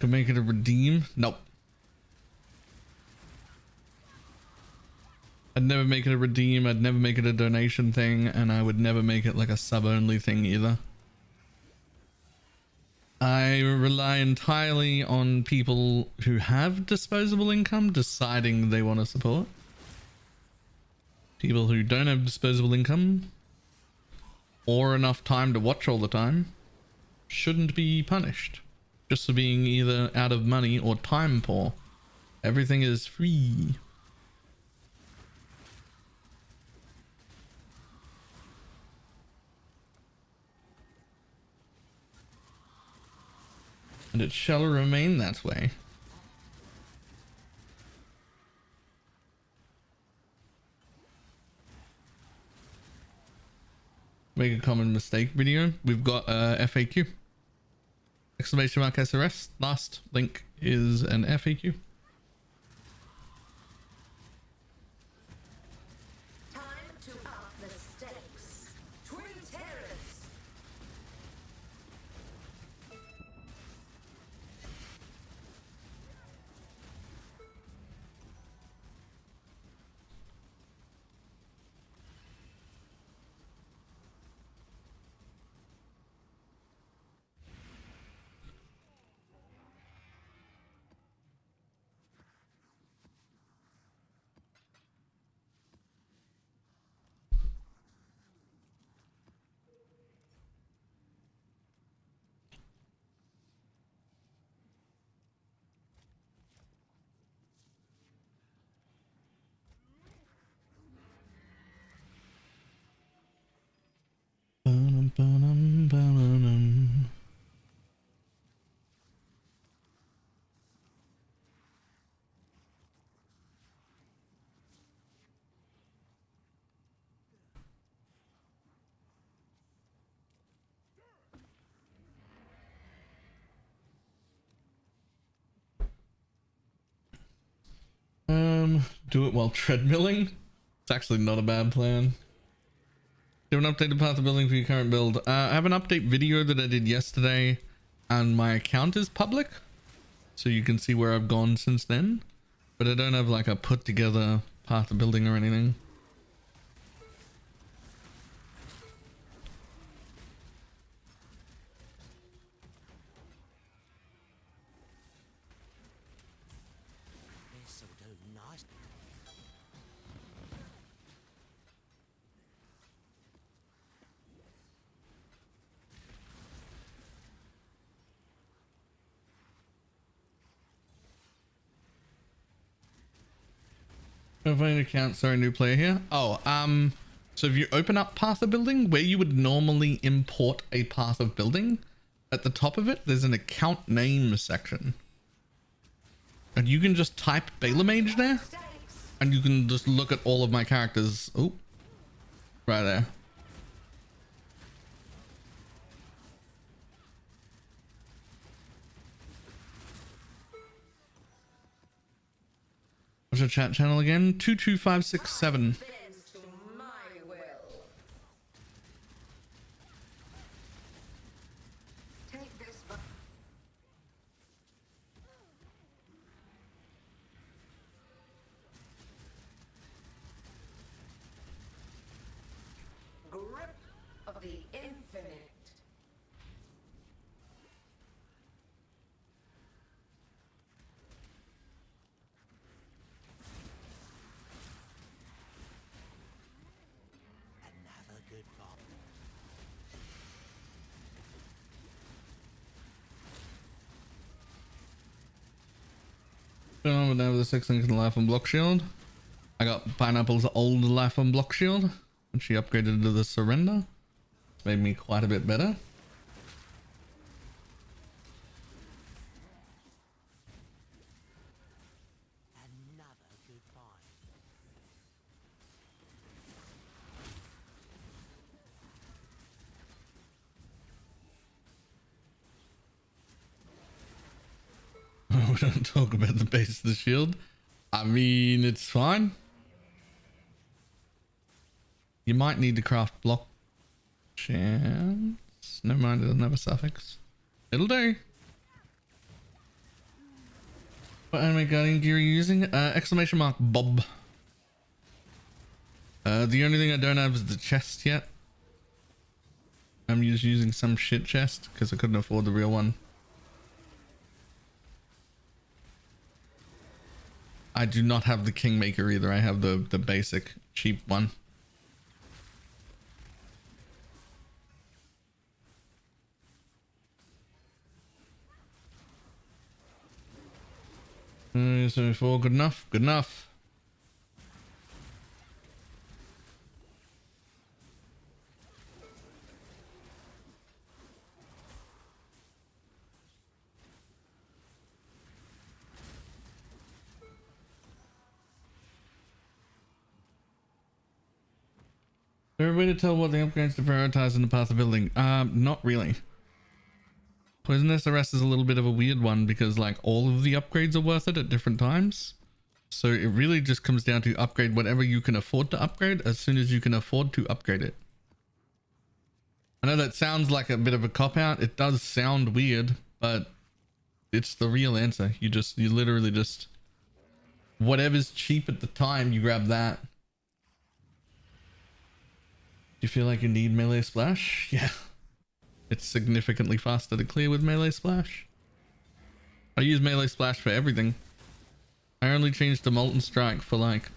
To make it a redeem? Nope. I'd never make it a redeem, I'd never make it a donation thing, and I would never make it like a sub-only thing either. I rely entirely on people who have disposable income deciding they want to support. People who don't have disposable income or enough time to watch all the time shouldn't be punished just for being either out of money or time poor. Everything is free. And it shall remain that way. Make a common mistake video. We've got FAQ. Exclamation mark SRS. Last link is an FAQ. Time to up the stakes. Twin terrors. Do it while treadmilling. It's actually not a bad plan. Do you have an updated path of building for your current build? I have an update video that I did yesterday, and my account is public, so you can see where I've gone since then. But I don't have like a put together path of building or anything. This'll do nice. Find account, sorry, new player here. Oh, so if you open up path of building, where you would normally import a path of building, at the top of it, there's an account name section. And you can just type BalorMage there, and you can just look at all of my characters. Oh, right there. What's your chat channel again? 22567. Grip of the infinite. Another good bomb. But now with the 6 things in the life on block shield. I got Pineapple's old life on block shield, and she upgraded to the surrender. It's made me quite a bit better. Another good find. We don't talk about the base of the shield. I mean, it's fine. You might need to craft block chance. Never mind, it doesn't have a suffix. It'll do. What Animate Guardian gear are you using? Exclamation mark Bob. The only thing I don't have is the chest yet. I'm just using some shit chest because I couldn't afford the real one. I do not have the Kingmaker either. I have the basic cheap one. So 4, good enough. Good enough. Is there a way to tell what the upgrades to prioritize in the path of building? Not really. Poisonous Arrest is a little bit of a weird one because like all of the upgrades are worth it at different times. So it really just comes down to upgrade whatever you can afford to upgrade as soon as you can afford to upgrade it. I know that sounds like a bit of a cop-out. It does sound weird, but it's the real answer. You literally just, whatever's cheap at the time, you grab that. Do you feel like you need melee splash? Yeah. It's significantly faster to clear with melee splash. I use melee splash for everything. I only changed to molten strike for like,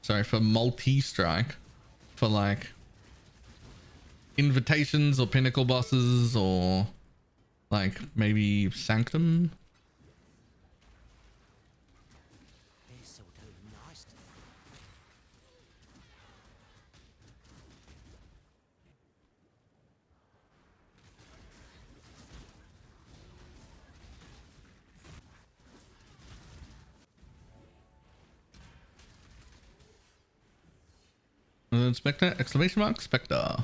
sorry, for multi-strike for like invitations or pinnacle bosses or like maybe sanctum. This'll do nice. And then Spectre, exclamation mark, Spectre.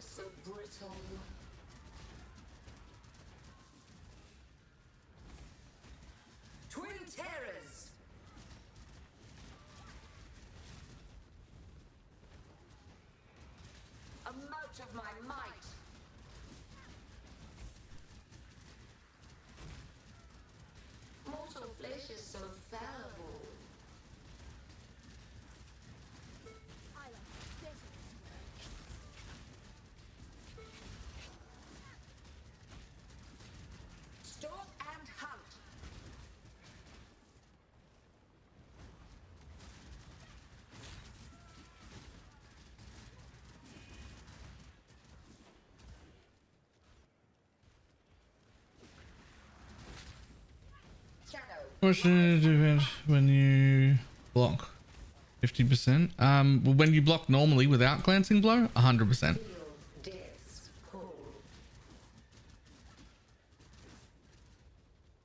So brittle. Twin terrors. A mote of my might. Mortal flesh is so fallible. I like deserts. Stalk and hunt. Shadow. What should you do when you block? 50%. Well, when you block normally without glancing blow, 100%. Feel death's pull.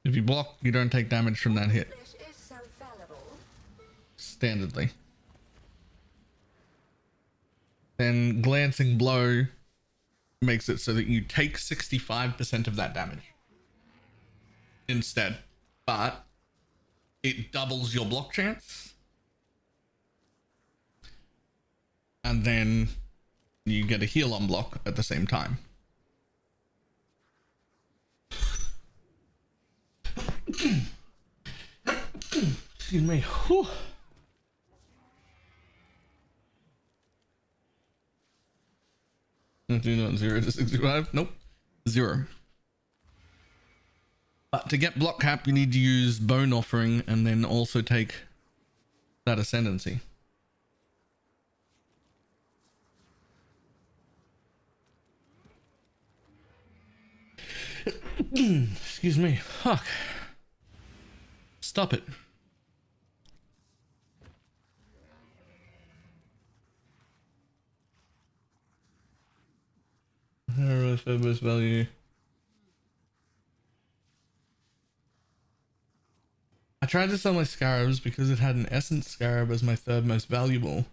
If you block, you don't take damage from that hit. Flesh is so fallible. Standardly. Then glancing blow makes it so that you take 65% of that damage instead, but it doubles your block chance, and then you get a heal on block at the same time. Excuse me. Whew. Do not 0 to 65. Nope. 0. But to get block cap, you need to use Bone Offering and then also take that Ascendancy. Excuse me. Fuck. Stop it. Most value. I tried to sell my scarabs because it had an essence scarab as my third most valuable.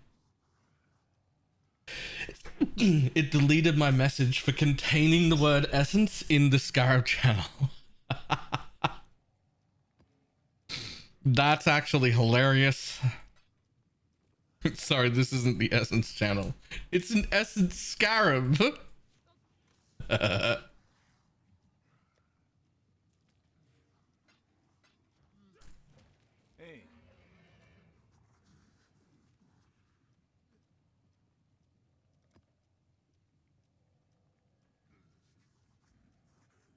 It deleted my message for containing the word essence in the scarab channel. That's actually hilarious. Sorry, this isn't the essence channel. It's an essence scarab. Hey.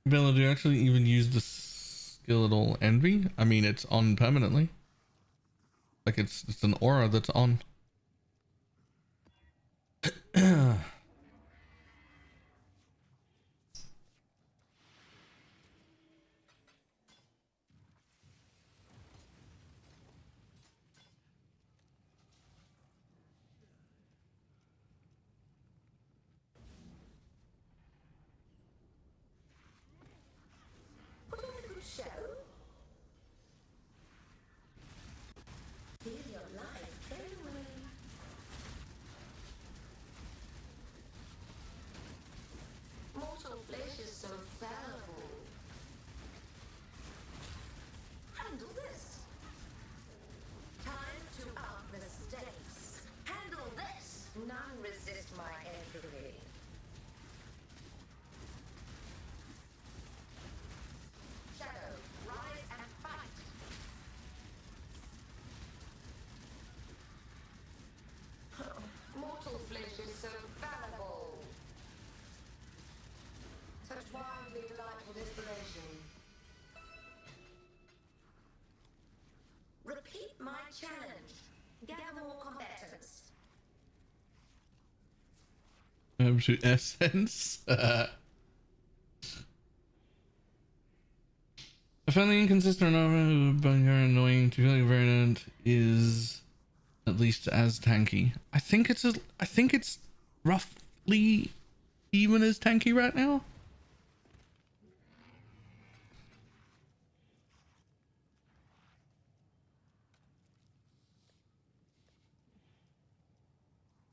Bella, do you actually even use the skill at all? Envy? I mean, it's on permanently. Like it's an aura that's on. Put on a good show. Feel your life carry away. Mortal flesh is so fallible. Handle this. Time to up the stakes. Handle this. None resist my entry. Shadow, rise and fight. Mortal flesh is so fallible. Such wildly delightful inspiration. Repeat my challenge. Gather more combatants. To essence. I found the inconsistent bunker annoying to feel like variant is at least as tanky. I think it's roughly even as tanky right now.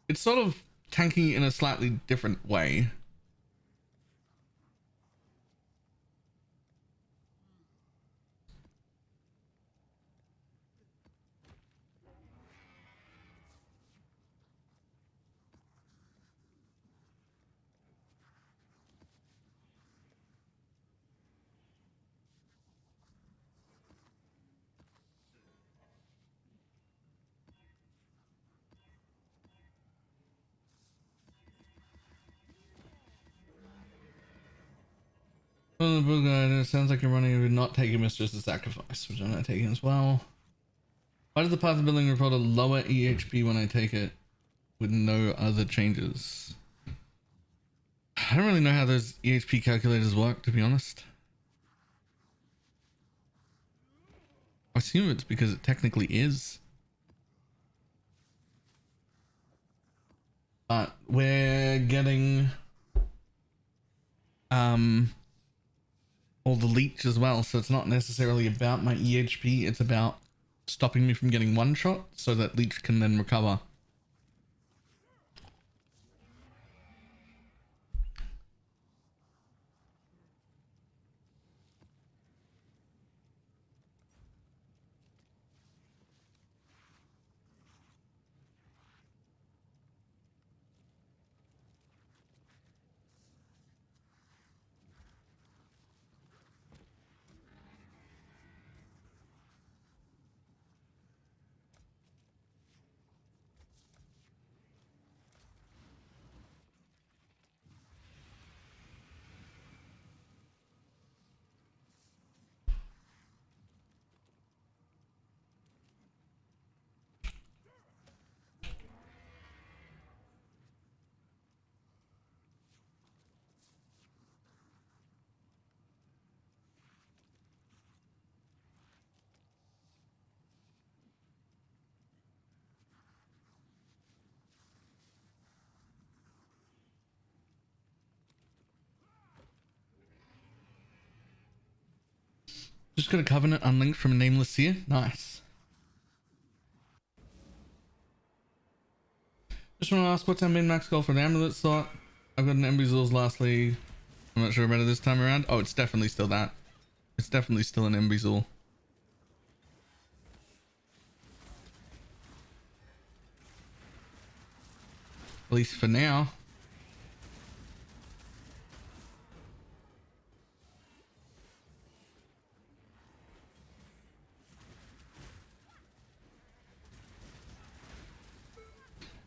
It's sort of tanky in a slightly different way. Well, the book guide, it sounds like you're running with not taking mistress as sacrifice, which I'm not taking as well. Why does the path of building report a lower EHP when I take it with no other changes? I don't really know how those EHP calculators work, to be honest. I assume it's because it technically is. But we're getting all the leech as well, so it's not necessarily about my EHP, it's about stopping me from getting one shot so that leech can then recover. Just got a covenant unlinked from a nameless seer. Nice. Just want to ask what's our min-max goal for the amulet slot. I've got an Embizul's last league. I'm not sure about it this time around. Oh, it's definitely still that. It's definitely still an Embizul. At least for now.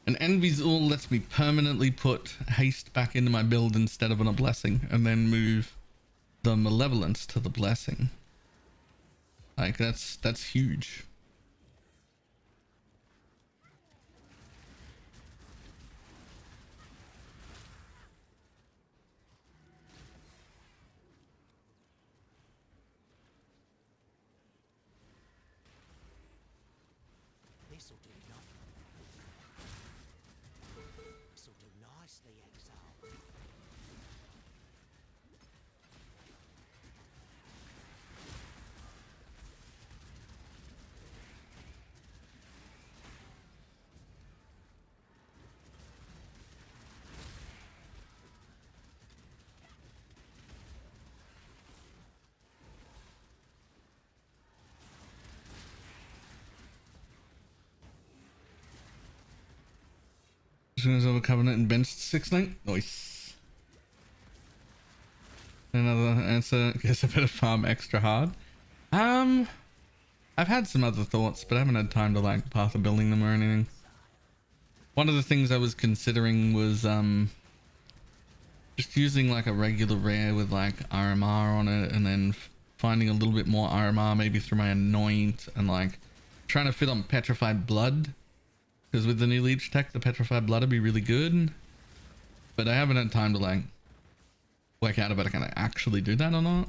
An Envy's-All lets me permanently put haste back into my build instead of on a blessing, and then move the malevolence to the blessing. Like that's huge. This'll do This'll do nicely, exile. As soon as over covenant and benched 6-9. Nice. Another answer. Guess I better farm extra hard. I've had some other thoughts, but I haven't had time to like path of building them or anything. One of the things I was considering was just using like a regular rare with like RMR on it, and then finding a little bit more RMR maybe through my anoint, and like trying to fit on petrified blood. Because with the new leech tech, the petrified blood would be really good. But I haven't had time to like work out about can I actually do that or not.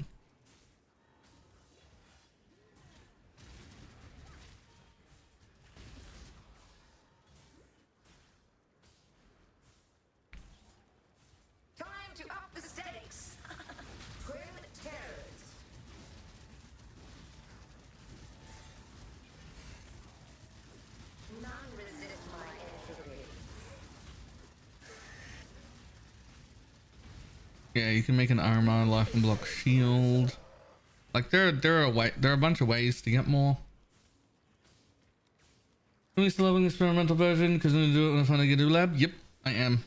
Time to up the stakes. Twin terrors. None resist my entry. Yeah, you can make an armor, life and block shield. Like there are a bunch of ways to get more. Are we still having the experimental version? Because I'm gonna do it when I finally get to lab. Yep, I am.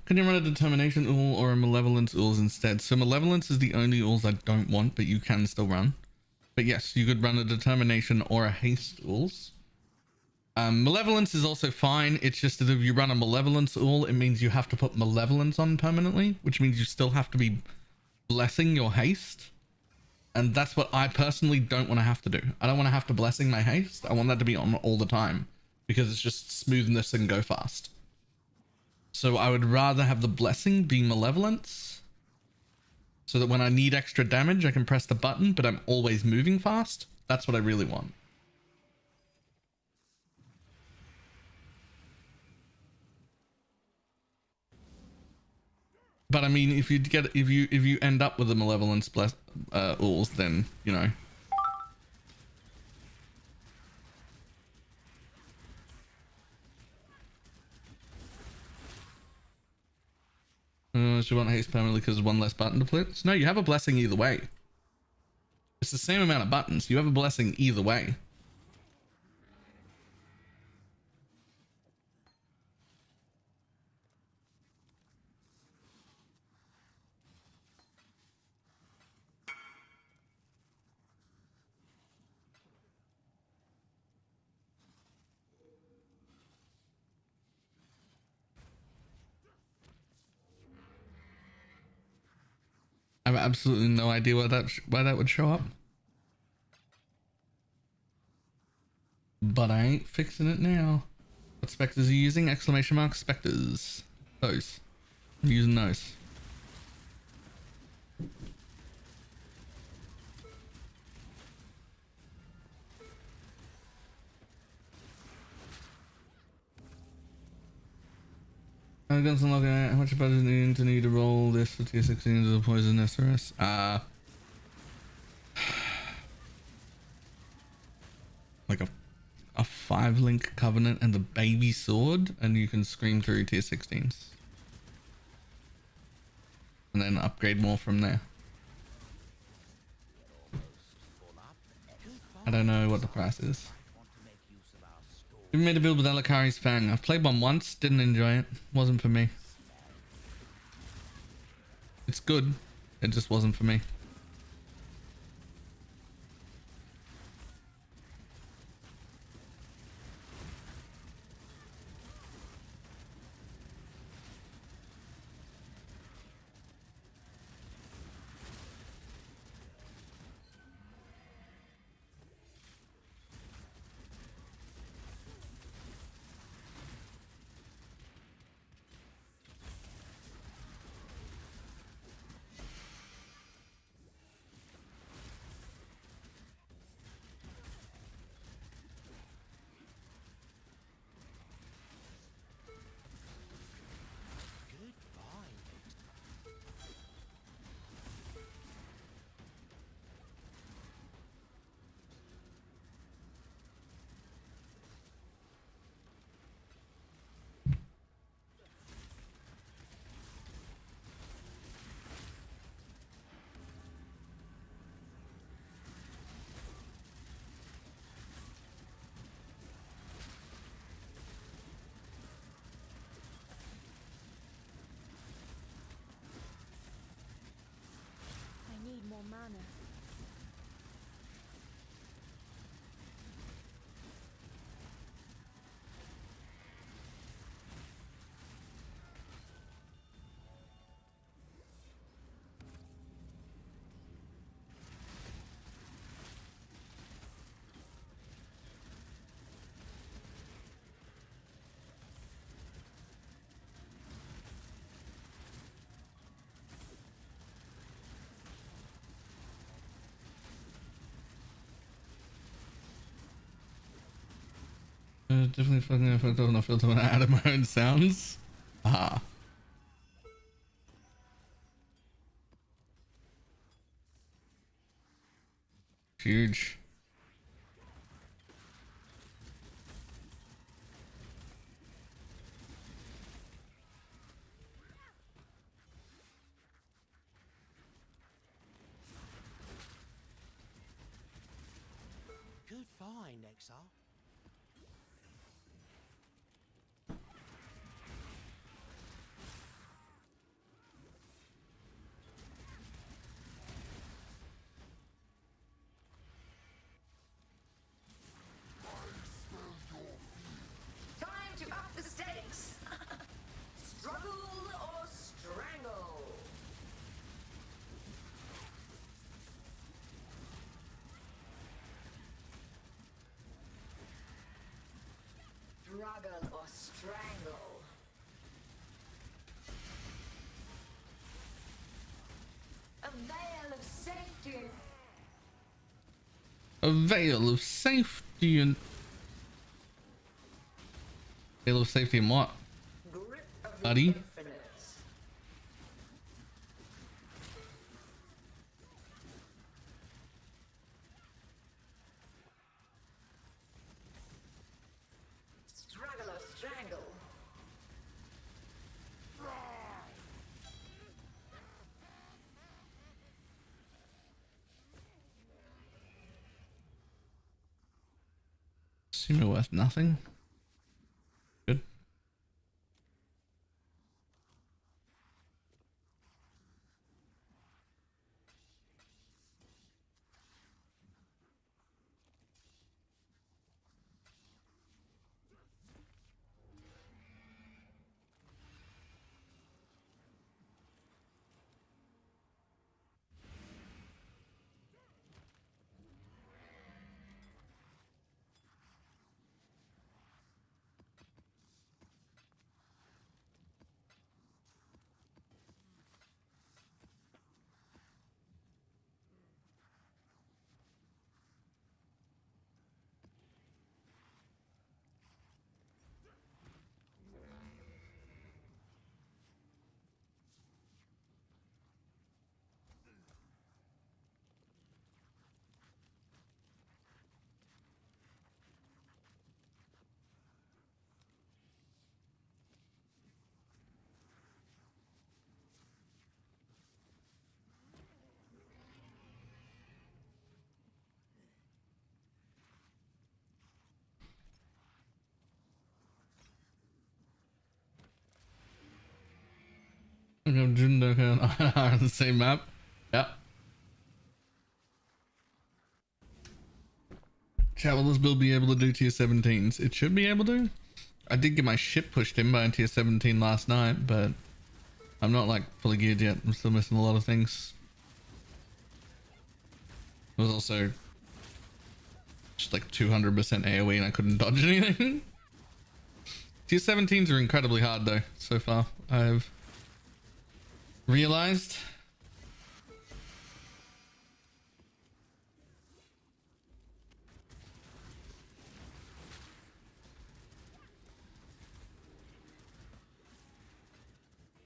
Can you run a determination ool or a malevolence ools instead? So malevolence is the only ools I don't want, but you can still run. But yes, you could run a determination or a haste ools. Malevolence is also fine. It's just that if you run a malevolence ool, it means you have to put malevolence on permanently, which means you still have to be blessing your haste. And that's what I personally don't want to have to do. I don't want to have to blessing my haste. I want that to be on all the time because it's just smoothness and go fast. So I would rather have the blessing be malevolence so that when I need extra damage, I can press the button, but I'm always moving fast. That's what I really want. But I mean, if you end up with a malevolence ools, then you know. So you want haste permanently because there's one less button to blitz? No, you have a blessing either way. It's the same amount of buttons. You have a blessing either way. I have absolutely no idea why that would show up. But I ain't fixing it now. What specters are you using? Exclamation mark specters. Those. I'm using those. I've got some looking at how much budget do you need to roll this for tier 16 to the poison SRS? Like a 5-link covenant and the baby sword, and you can scream through tier 16s. And then upgrade more from there. I don't know what the price is. We made a build with Alakari's Fang. I've played one once, didn't enjoy it. Wasn't for me. It's good. It just wasn't for me. Mana. Definitely fucking effect on a filter when I added my own sounds. Ah. Huge. Good find, Exile. Time to up the stakes. Struggle or strangle. Struggle or strangle. A veil of safety. A veil of safety and... Veil of safety and what? Grip of the Buddy? infinite. Struggle or strangle. Seem worth nothing. Good. On the same map. Yeah. Chat, will this build be able to do tier 17s? It should be able to. I did get my ship pushed in by a tier 17 last night, but I'm not like fully geared yet. I'm still missing a lot of things. It was also just like 200% AoE and I couldn't dodge anything. Tier 17s are incredibly hard though, so far. I've realized.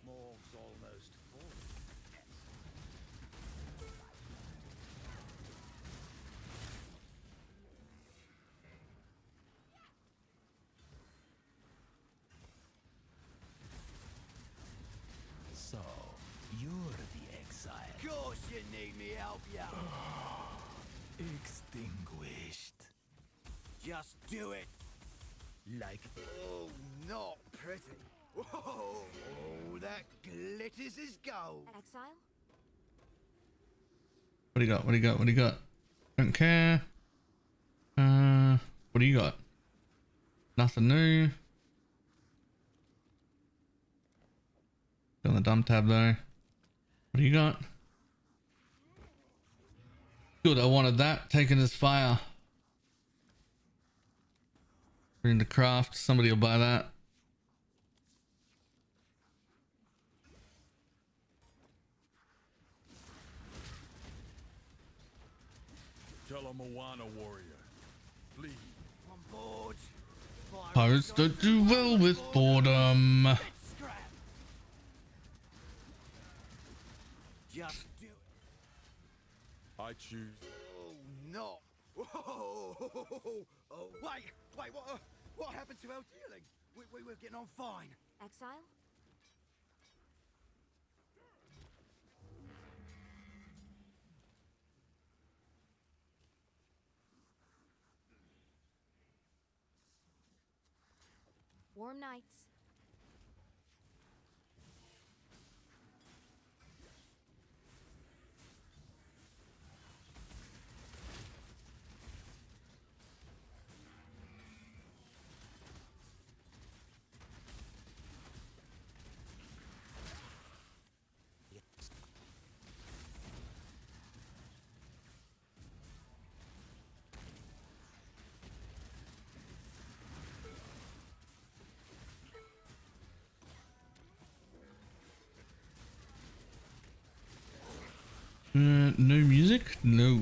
Morg's almost full. So, you're the exile. Course you need me help ya. Extinguished. Just do it. Like Oh, not pretty. Whoa, that glitters as gold. Exile? What do you got? What do you got? What do you got? Don't care. What do you got? Nothing new. On the dump tab though. What do you got? Good, I wanted that. Taken as fire. Bring the craft. Somebody will buy that. Tell a Moana warrior. Flee. On board. Pirates don't do well with boredom. Let's scrap. Just do it. I choose. Oh, not. Oh, wait, what happened to our dealing? We were getting on fine. Exile? Warm nights. No music? No.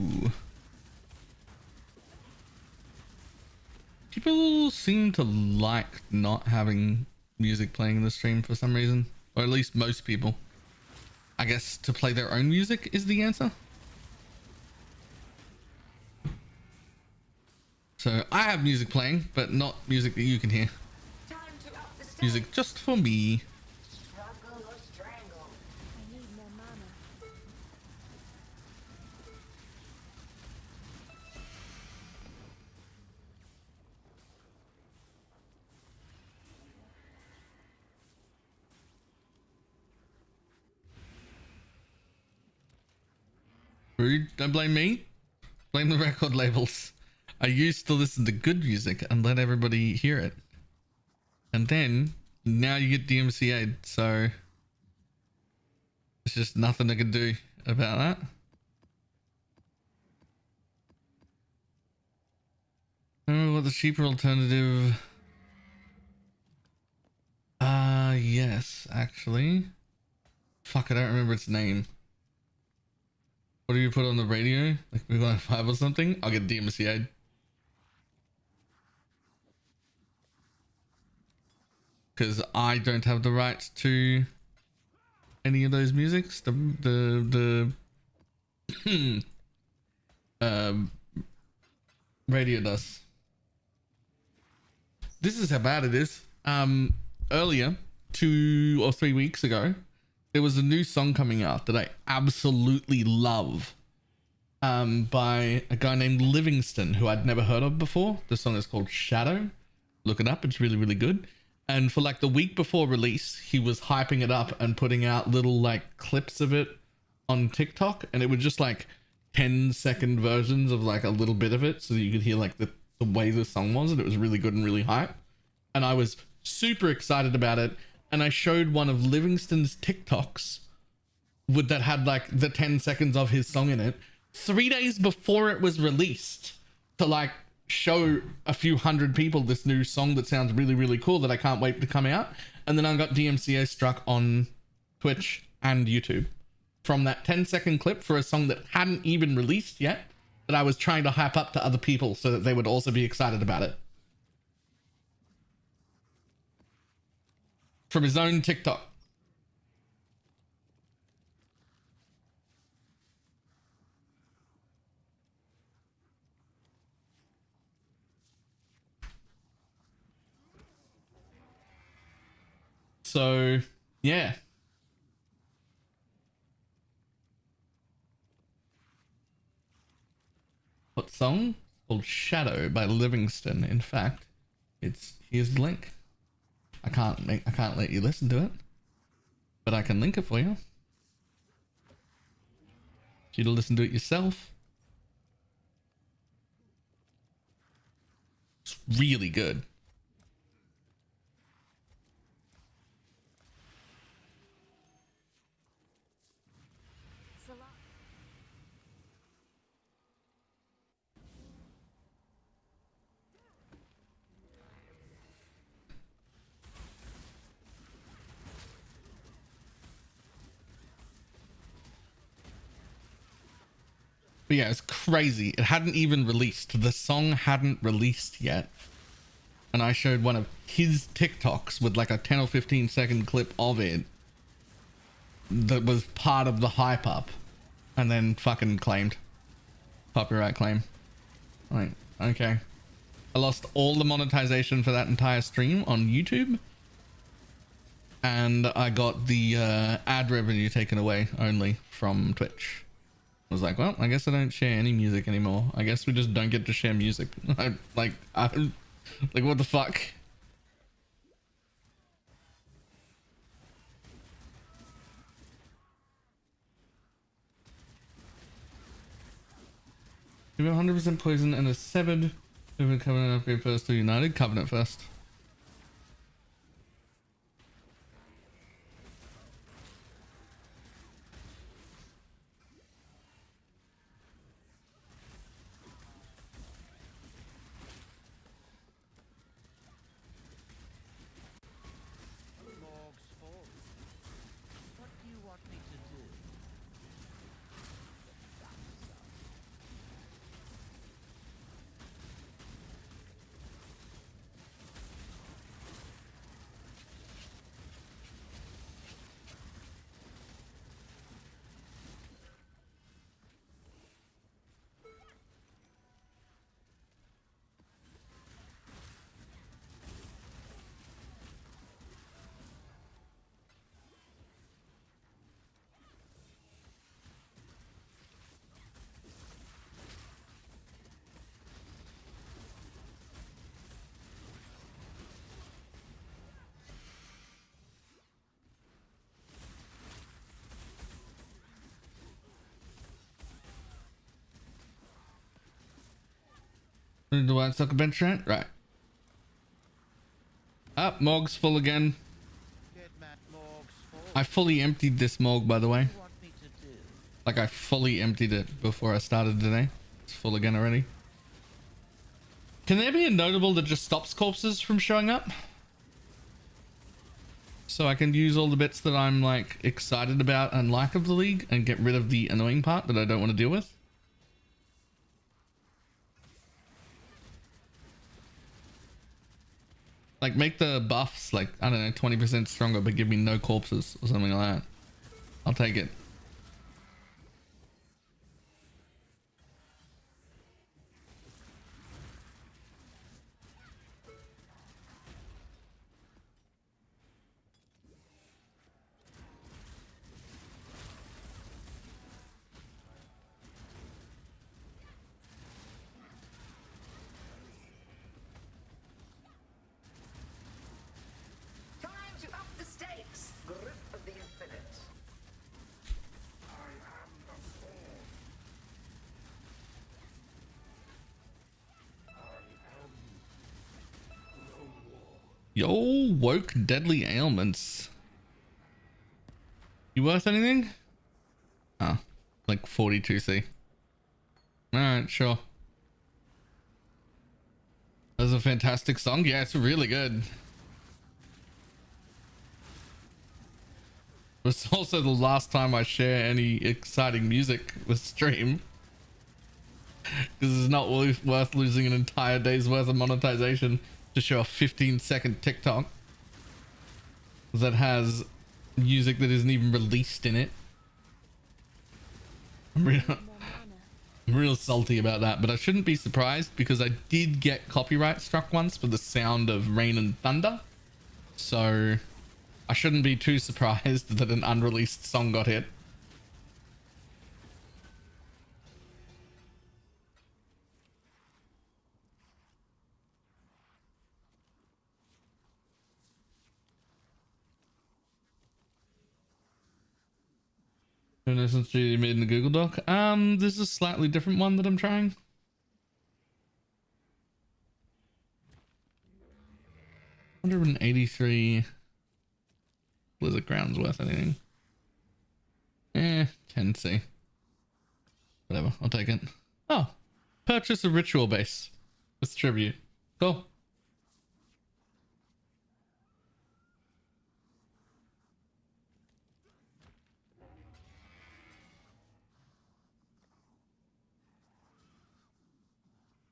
People seem to like not having music playing in the stream for some reason. Or at least most people. I guess to play their own music is the answer. So I have music playing, but not music that you can hear. Time to up the stakes. Music just for me. Struggle or strangle. I need more mana. Rude, don't blame me. Blame the record labels. I used to listen to good music and let everybody hear it. And then, now you get DMCA'd, so... there's just nothing I can do about that. Oh, what the cheaper alternative... yes, actually. Fuck, I don't remember its name. What do you put on the radio? Like we got 5 or something? I'll get DMCA'd. Because I don't have the rights to any of those musics. The radio does. This is how bad it is. Earlier, 2 or 3 weeks ago, there was a new song coming out that I absolutely love, by a guy named Livingston, who I'd never heard of before. The song is called Shadow. Look it up. It's really, really good. And for like the week before release, he was hyping it up and putting out little like clips of it on TikTok. And it was just like 10-second versions of like a little bit of it, so that you could hear like the way the song was. And it was really good and really hype. And I was super excited about it. And I showed one of Livingston's TikToks with that had like the 10 seconds of his song in it 3 days before it was released, to like show a few hundred people this new song that sounds really, really cool that I can't wait to come out. And then I got DMCA struck on Twitch and YouTube from that 10-second clip for a song that hadn't even released yet, that I was trying to hype up to other people so that they would also be excited about it. From his own TikTok. So, yeah. What song? It's called Shadow by Livingston. In fact, here's the link. I can't let you listen to it, but I can link it for you. For you to listen to it yourself. It's really good. But yeah, it's crazy. It hadn't even released. The song hadn't released yet. And I showed one of his TikToks with like a 10 or 15 second clip of it that was part of the hype up. And then fucking claimed. Copyright claim. Like, okay. I lost all the monetization for that entire stream on YouTube. And I got the ad revenue taken away only from Twitch. I was like, well, I guess I don't share any music anymore. I guess we just don't get to share music. Like, what the fuck? You have 100% poison and a severed. Covenant upgrade first to United. Covenant first. Do I suck a bench rent? Right. Up, Morg's full again. I fully emptied this Morg, by the way. Like, I fully emptied it before I started today. It's full again already. Can there be a notable that just stops corpses from showing up? So I can use all the bits that I'm, like, excited about and like of the league and get rid of the annoying part that I don't want to deal with? Like, make the buffs, like, I don't know, 20% stronger, but give me no corpses or something like that. I'll take it. Yo, woke deadly ailments. You worth anything? Oh, like 42C. Alright, sure. That was a fantastic song. Yeah, it's really good. It's also the last time I share any exciting music with stream. Because it's not worth losing an entire day's worth of monetization to show a 15-second TikTok that has music that isn't even released in it. I'm real salty about that, but I shouldn't be surprised because I did get copyright struck once for the sound of rain and thunder. So I shouldn't be too surprised that an unreleased song got hit. Renaissance you made in the Google Doc. There's a slightly different one that I'm trying. $183 Blizzard Grounds worth anything. 10C. Whatever, I'll take it. Oh, purchase a ritual base with tribute. Cool.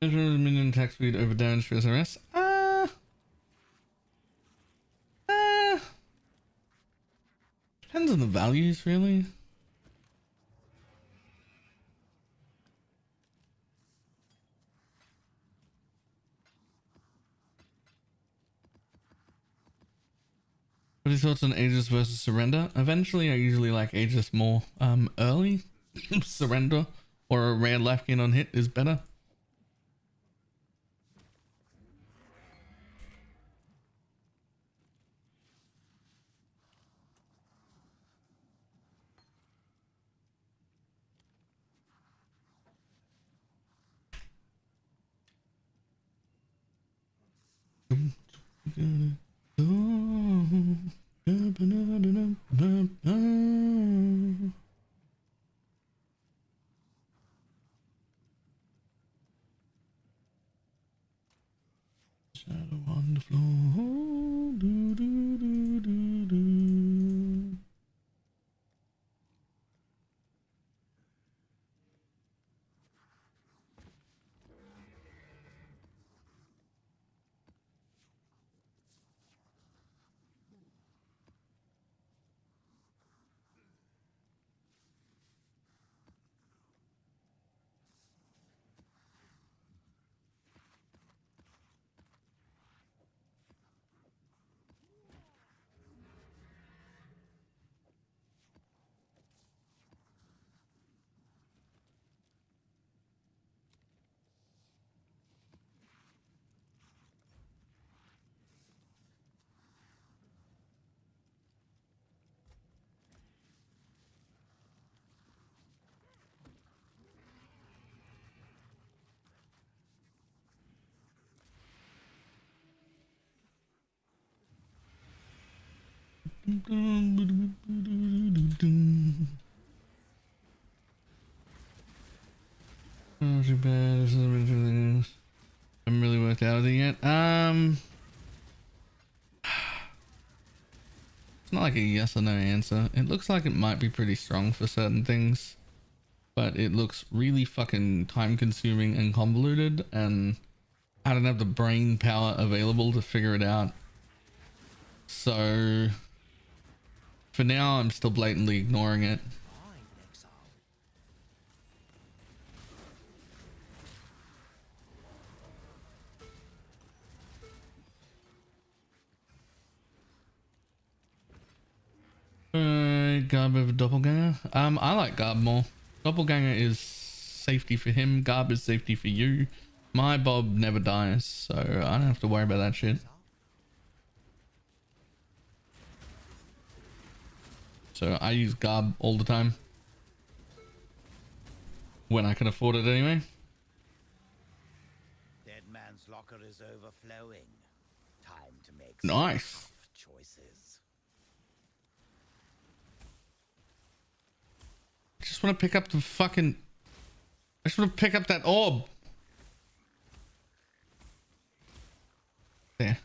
Minion attack speed over damage for SRS. Depends on the values, really. What are your thoughts on Aegis versus Surrender? Eventually, I usually like Aegis more. Early Surrender or a rare life gain on hit is better. Shadow on the floor. Do, do, do, do, do. Not too bad. Haven't really worked out with it yet. It's not like a yes or no answer. It looks like it might be pretty strong for certain things, but it looks really fucking time consuming and convoluted, and I don't have the brain power available to figure it out. So for now, I'm still blatantly ignoring it. Garb over Doppelganger. I like Garb more. Doppelganger is safety for him. Garb is safety for you. My Bob never dies, so I don't have to worry about that shit. So I use Garb all the time. When I can afford it anyway. Dead man's locker is overflowing. Time to make Nice. choices. I just want to pick up the fucking... I just want to pick up that orb. There.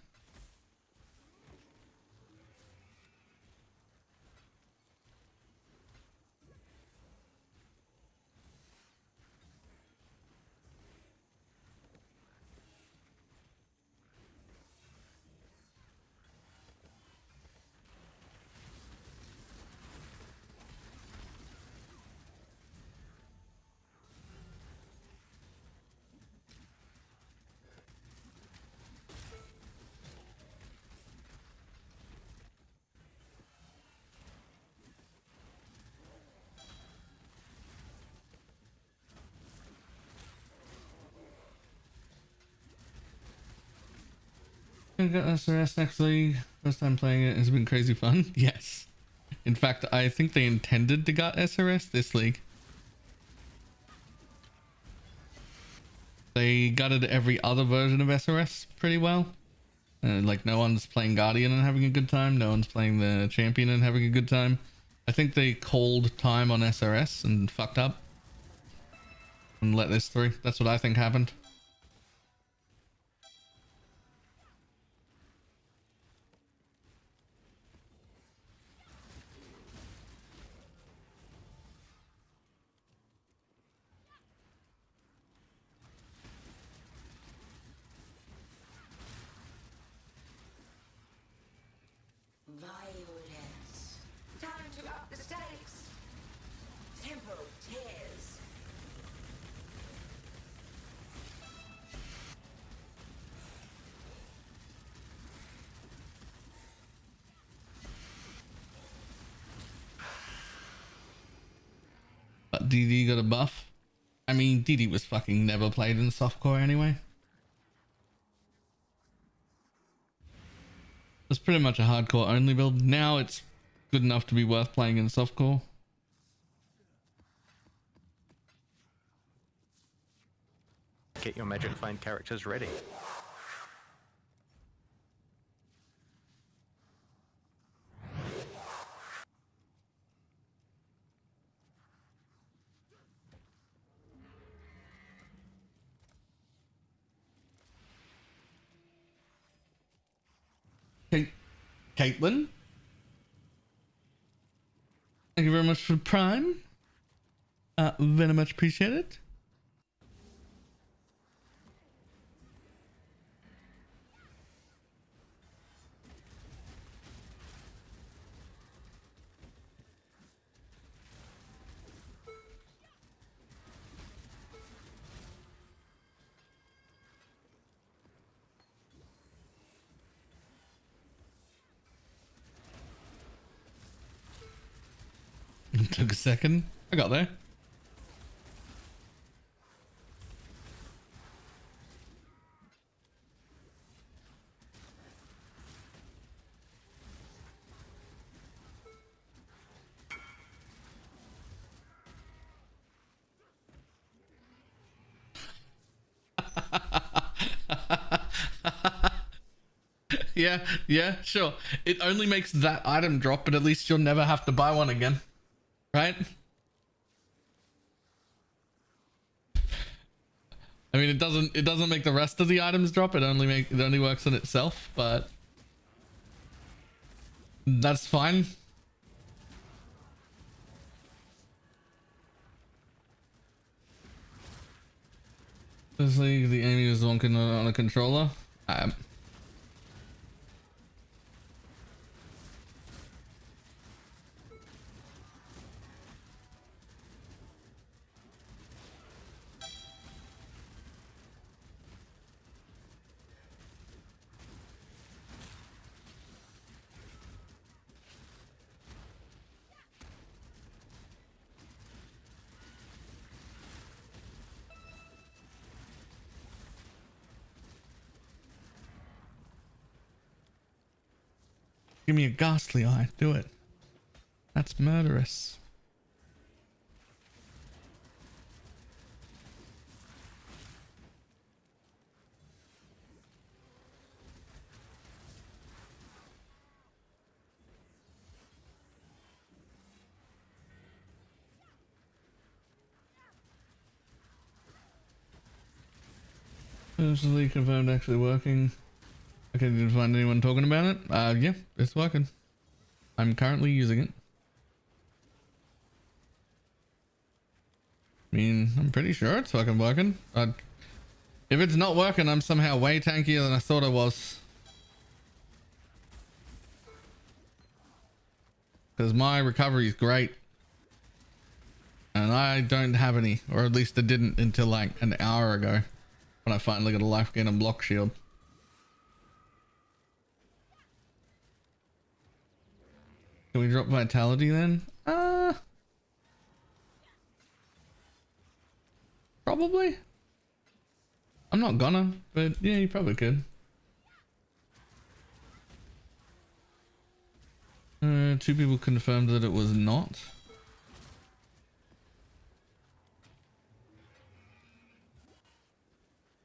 I got SRS next league. First time playing it has been crazy fun. Yes. In fact, I think they intended to gut SRS this league. They gutted every other version of SRS pretty well. Like no one's playing Guardian and having a good time. No one's playing the Champion and having a good time. I think they called time on SRS and fucked up. And let this through. That's what I think happened. Violence. Time to up the stakes. Tempo tears. But DD got a buff. I mean, DD was fucking never played in softcore anyway. It's pretty much a hardcore only build. Now it's good enough to be worth playing in softcore. Get your magic find characters ready. Caitlin, thank you very much for Prime. Very much appreciate it. Took a second. I got there. Yeah, sure. It only makes that item drop, but at least you'll never have to buy one again. Right? I mean, it doesn't make the rest of the items drop. It only works on itself, but that's fine. Honestly, the aiming is wonky on a controller. Give me a ghastly eye. Do it. That's murderous. Personally confirmed actually working. Okay, didn't find anyone talking about it. Yeah, it's working. I'm currently using it. I mean, I'm pretty sure it's fucking working. If it's not working, I'm somehow way tankier than I thought I was. Because my recovery is great. And I don't have any, or at least I didn't until like an hour ago. When I finally got a life gain and block shield. Can we drop vitality then? Probably. I'm not gonna, but yeah, you probably could. Two people confirmed that it was not.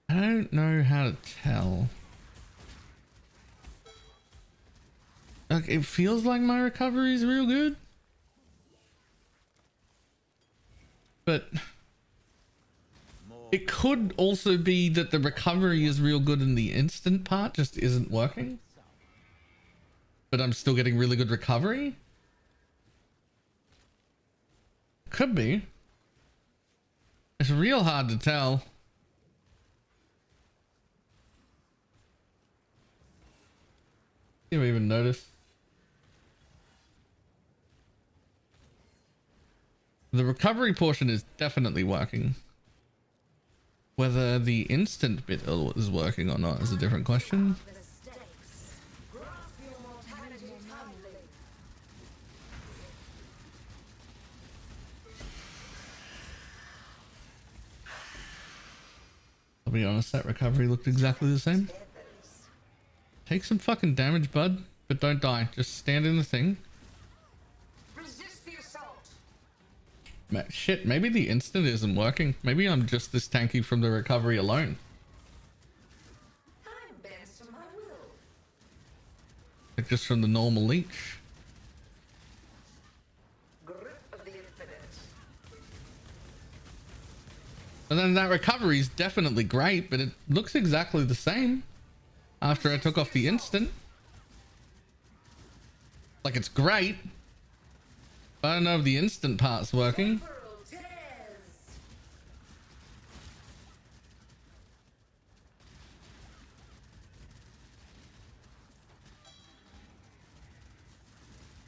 I don't know how to tell. Like, it feels like my recovery is real good. But it could also be that the recovery is real good and the instant part just isn't working. But I'm still getting really good recovery. Could be. It's real hard to tell. You even notice. The recovery portion is definitely working. Whether the instant bit is working or not is a different question. I'll be honest, that recovery looked exactly the same. Take some fucking damage, bud, but don't die. Just stand in the thing. Resist the assault. Shit, maybe the instant isn't working. Maybe I'm just this tanky from the recovery alone. I'm bent to my will. Like just from the normal leech. Grip of the infinite. And then that recovery is definitely great, but it looks exactly the same after I took off the instant. Like it's great, but I don't know if the instant part's working.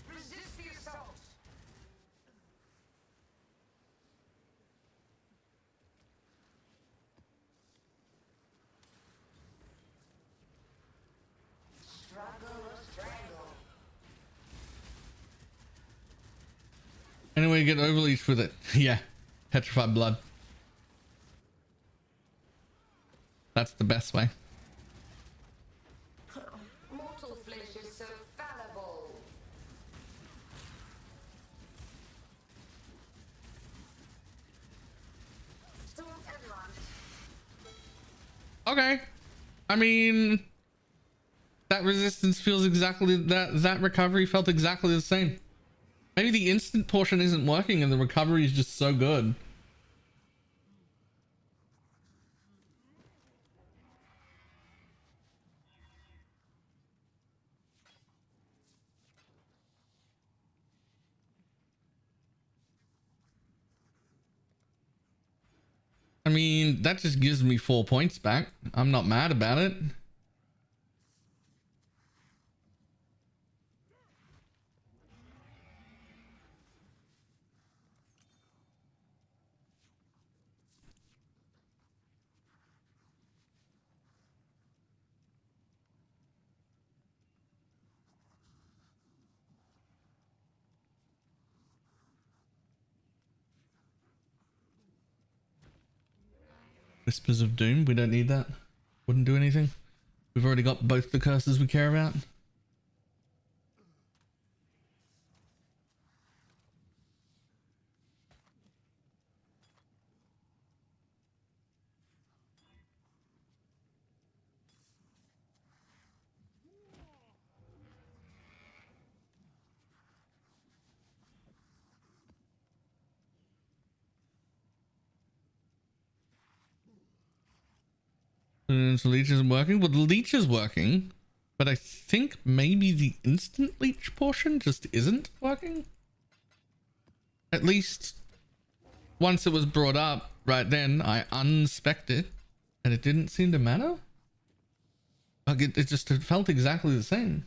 Resist the assault. Struggle or strangle. Anyway, get overleached with it. Yeah, petrified blood. That's the best way. Mortal flesh is so fallible. Storm everyone. Okay. I mean, that resistance feels exactly that recovery felt exactly the same. Maybe the instant portion isn't working and the recovery is just so good. I mean, that just gives me 4 points back. I'm not mad about it. Whispers of Doom, we don't need that. Wouldn't do anything. We've already got both the curses we care about. So the leech isn't working? Well, the leech is working, but I think maybe the instant leech portion just isn't working. At least once it was brought up right then, I unspec'd it and it didn't seem to matter. Like it felt exactly the same.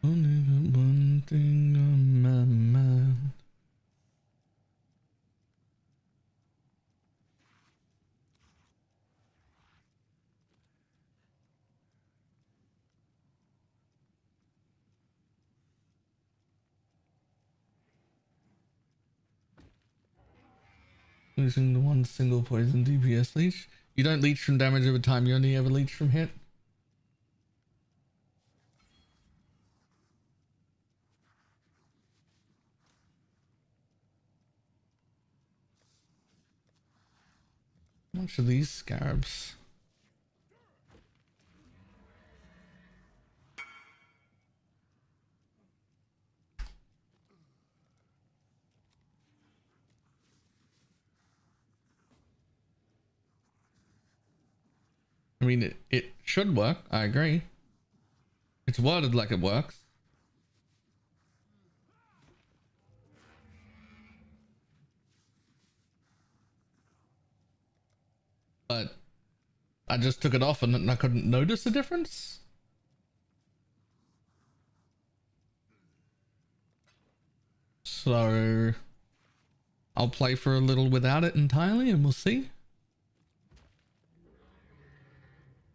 Only got one thing on my mind. Losing the one single poison DPS leech. You don't leech from damage over time, you only ever leech from hit. How much are these scarabs? I mean, it should work. I agree. It's worded like it works. But I just took it off and I couldn't notice a difference. So I'll play for a little without it entirely and we'll see.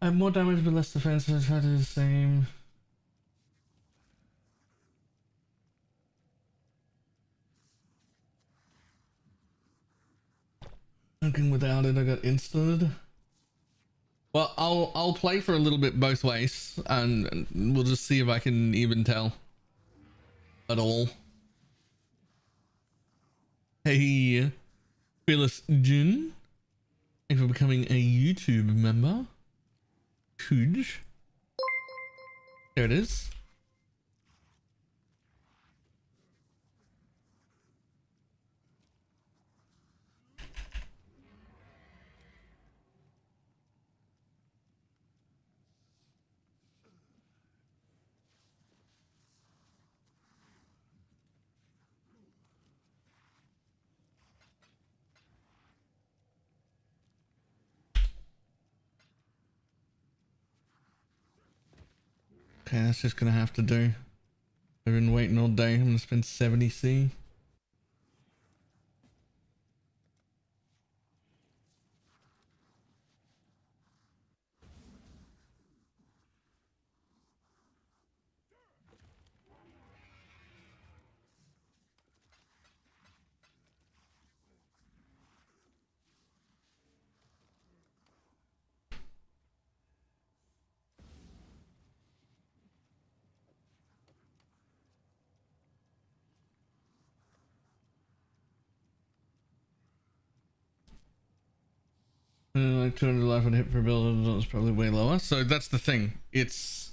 I have more damage but less defense, so I try to do the same. Looking without it, I got insted. Well, I'll play for a little bit both ways, and we'll just see if I can even tell at all. Hey, Phyllis Jin, thanks for becoming a YouTube member. Huge. There it is. Okay, that's just gonna have to do. I've been waiting all day. I'm gonna spend 70C. Like 200 life and hit per build is probably way lower. So that's the thing. It's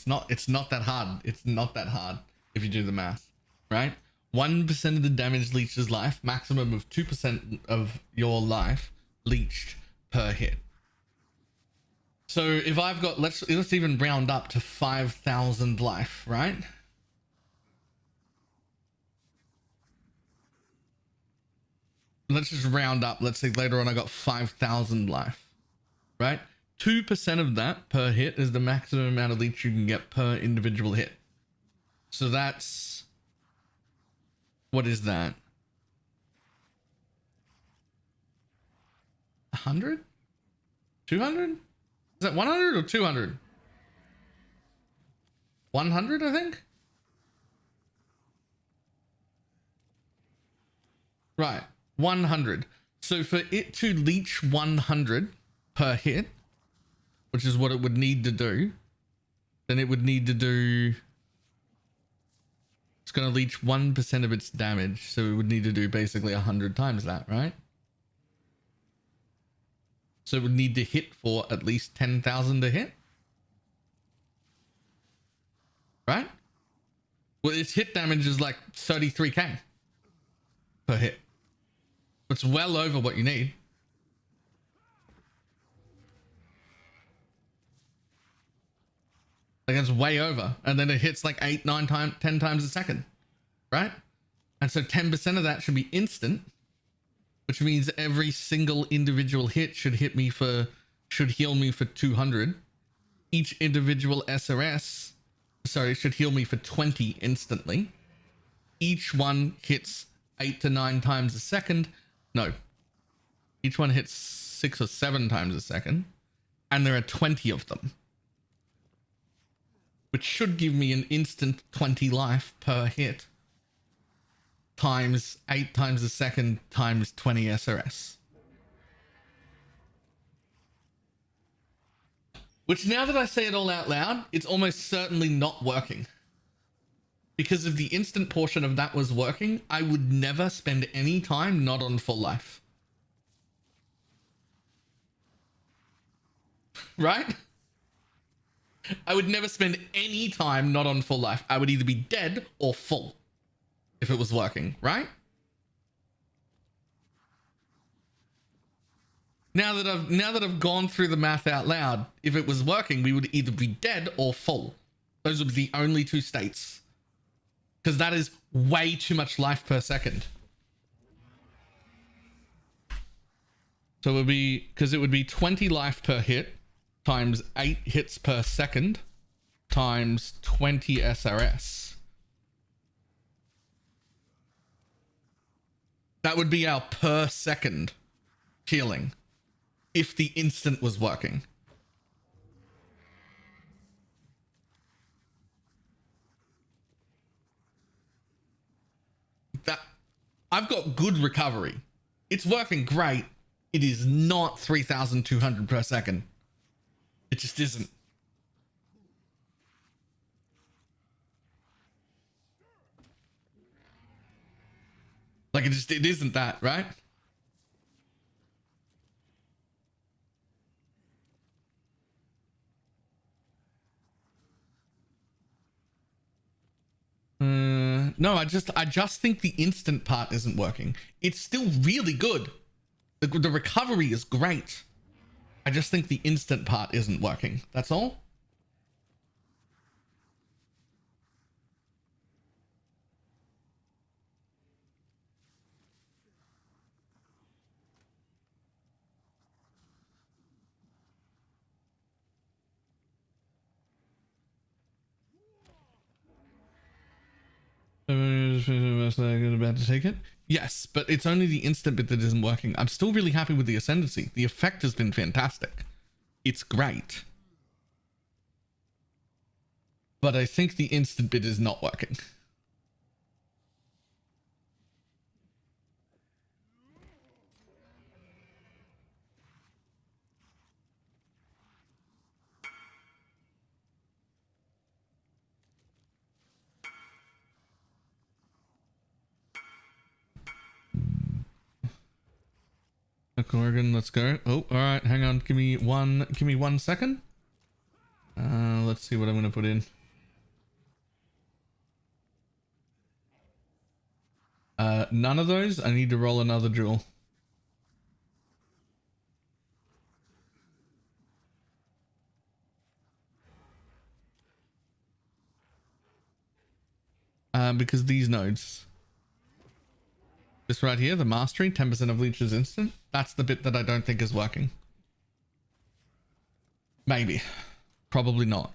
not that hard. It's not that hard if you do the math, right? 1% of the damage leeches life, maximum of 2% of your life leeched per hit. So if I've got, let's even round up to 5,000 life, right? Let's just round up. Let's say later on I got 5,000 life, right? 2% of that per hit is the maximum amount of leech you can get per individual hit. So that's, what is that? 100? 200? Is that 100 or 200? 100, I think? Right. 100. So for it to leech 100 per hit, which is what it would need to do, then it would need to do, it's going to leech 1% of its damage. So it would need to do basically 100 times that, right? So it would need to hit for at least 10,000 to hit. Right? Well, its hit damage is like 33k per hit. It's well over what you need. Like it's way over. And then it hits like 8, 9 times, 10 times a second. Right? And so 10% of that should be instant. Which means every single individual hit should heal me for 200. Each individual SRS, should heal me for 20 instantly. Each one hits 8 to 9 times a second. No, each one hits 6 or 7 times a second, and there are 20 of them, which should give me an instant 20 life per hit times 8 times a second times 20 SRS. Which, now that I say it all out loud, it's almost certainly not working. Because if the instant portion of that was working, I would never spend any time not on full life. Right? I would never spend any time not on full life. I would either be dead or full if it was working, right? Now that I've gone through the math out loud, if it was working, we would either be dead or full. Those would be the only two states. Because that is way too much life per second. So it would be, because it would be 20 life per hit times 8 hits per second times 20 SRS. That would be our per second healing. if the instant was working. That I've got good recovery. It's working great. It is not 3,200 per second. It just isn't. Like it isn't that, right? No, I just think the instant part isn't working. It's still really good. The recovery is great. I just think the instant part isn't working. That's all. About to take it. Yes, but it's only the instant bit that isn't working. I'm still really happy with the ascendancy. The effect has been fantastic. It's great. But I think the instant bit is not working. Oregon, let's go. Oh, all right, hang on. Give me 1 second. Let's see what I'm gonna put in. None of those. I need to roll another jewel. Because these nodes. This right here, the mastery, 10% of leech is instant. That's the bit that I don't think is working. Maybe. Probably not.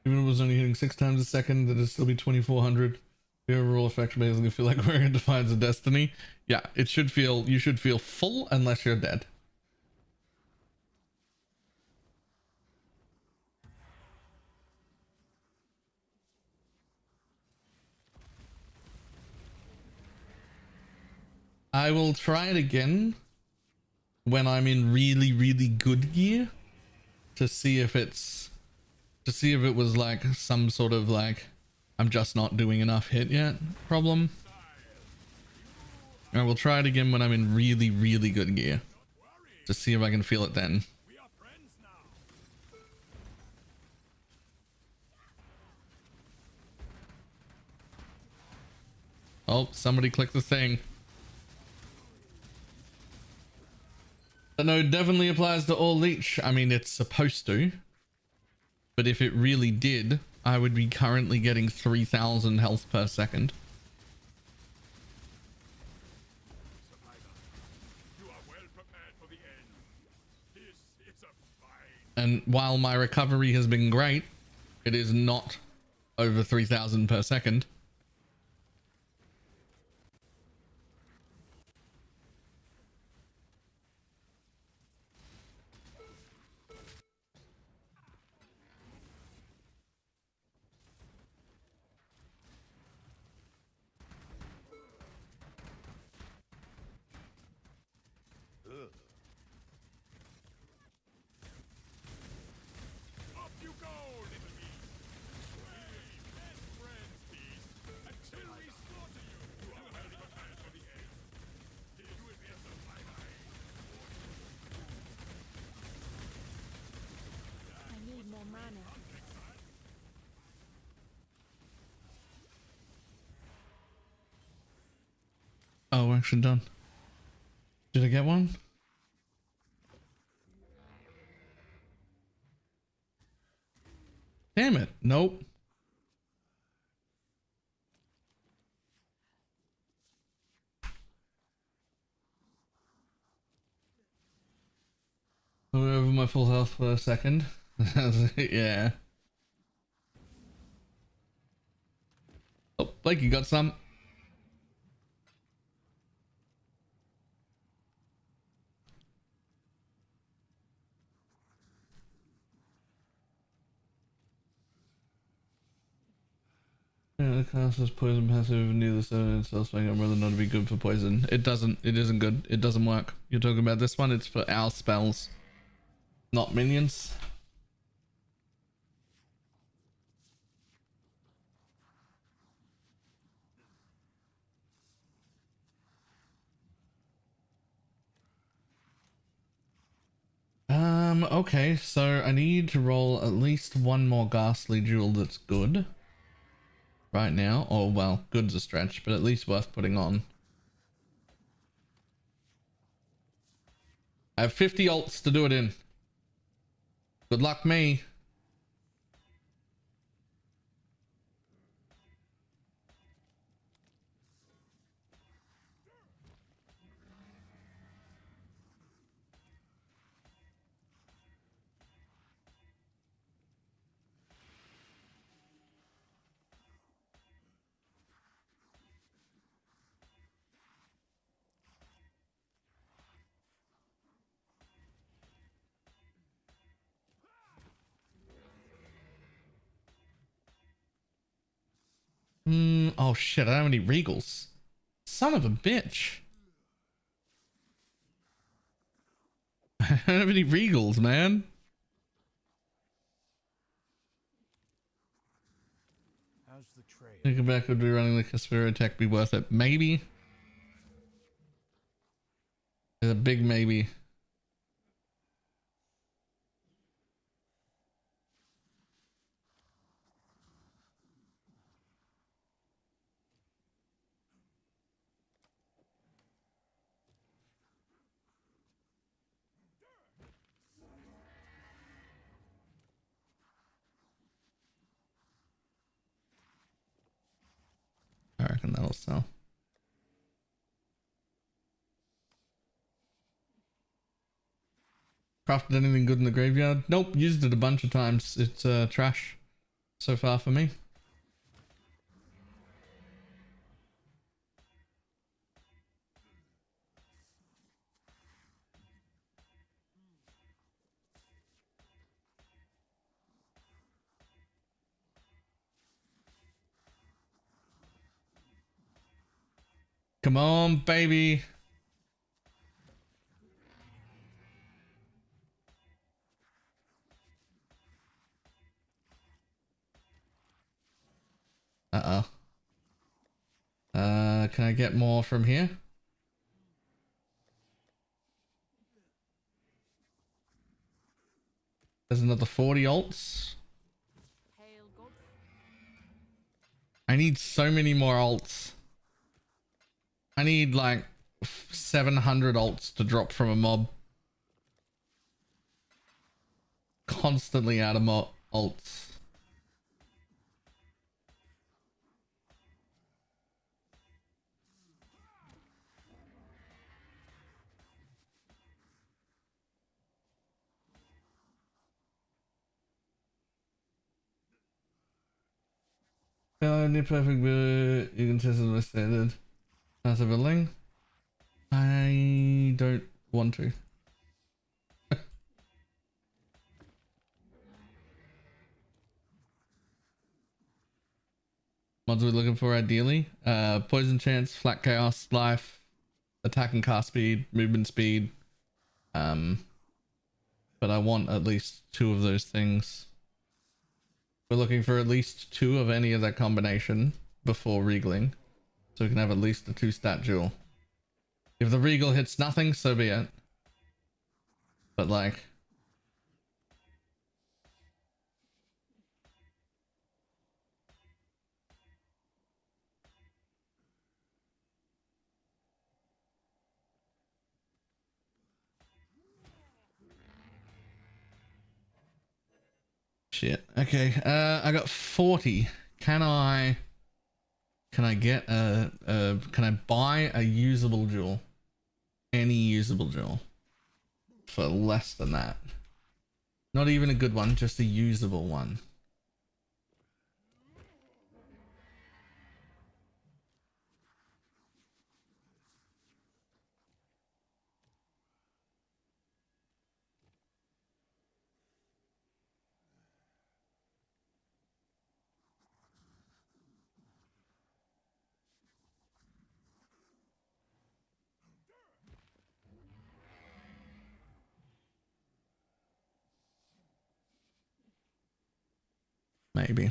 Even if it was only hitting 6 times a second, that'd still be 2,400. The overall effect basically feel like wearing Defiance of Destiny. Yeah, it should feel, you should feel full unless you're dead. I will try it again when I'm in really, really good gear to see if it's, to see if it was like some sort of like, I'm just not doing enough hit yet problem. I will try it again when I'm in really, really good gear to see if I can feel it then. Oh, somebody click the thing. The node definitely applies to all leech. I mean, it's supposed to. But if it really did, I would be currently getting 3,000 health per second. And while my recovery has been great, it is not over 3,000 per second. actually done? Did I get one? Damn it. Nope. Over my full health for a second. Yeah. Oh, Blake, you got some? Yeah, the cast is poison passive near the zone itself, so I'm rather not to be good for poison. It isn't good. It doesn't work. You're talking about this one, it's for our spells, not minions. Okay, so I need to roll at least one more ghastly jewel that's good right now. Or, well, good's a stretch, but at least worth putting on. I have 50 alts to do it in. Good luck me. Oh shit, I don't have any regals. Son of a bitch. I don't have any regals, man. How's the trade? Thinking back, would be running the Caspero tech be worth it? Maybe. It's a big maybe. I reckon that'll sell. Crafted anything good in the graveyard? Nope, used it a bunch of times. It's trash so far for me. Come on, baby. Uh-oh. Can I get more from here? There's another 40 alts. I need so many more alts. I need like 700 alts to drop from a mob. Constantly out of alts. Only perfect, but you can test it with standard. Passive building. I don't want to. Mods we're looking for ideally. Poison chance, flat chaos, life, attack and cast speed, movement speed. But I want at least 2 of those things. We're looking for at least 2 of any of that combination before regaling. So we can have at least a 2-stat jewel. If the regal hits nothing, so be it. But like... Shit. Okay. I got 40. Can I get can I buy a usable jewel? Any usable jewel for less than that? Not even a good one, just a usable one. Maybe.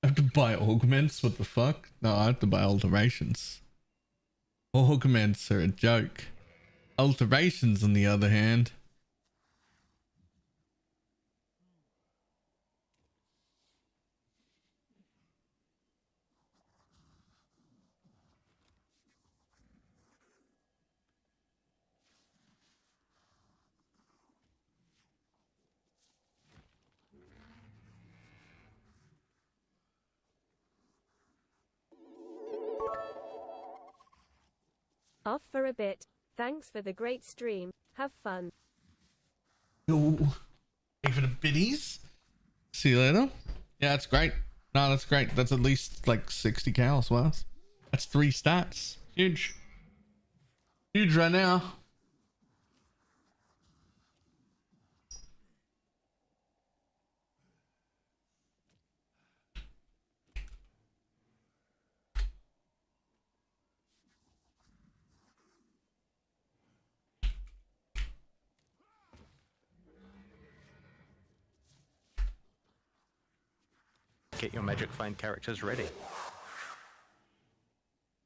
I have to buy augments? What the fuck? No, I have to buy alterations. Augments are a joke. Alterations, on the other hand. Off for a bit. Thanks for the great stream. Have fun. Yo, pay for the biddies. See you later. Yeah, that's great. No, that's great. That's at least like 60 cows worth. That's 3 stats. Huge. Huge right now. Get your magic find characters ready.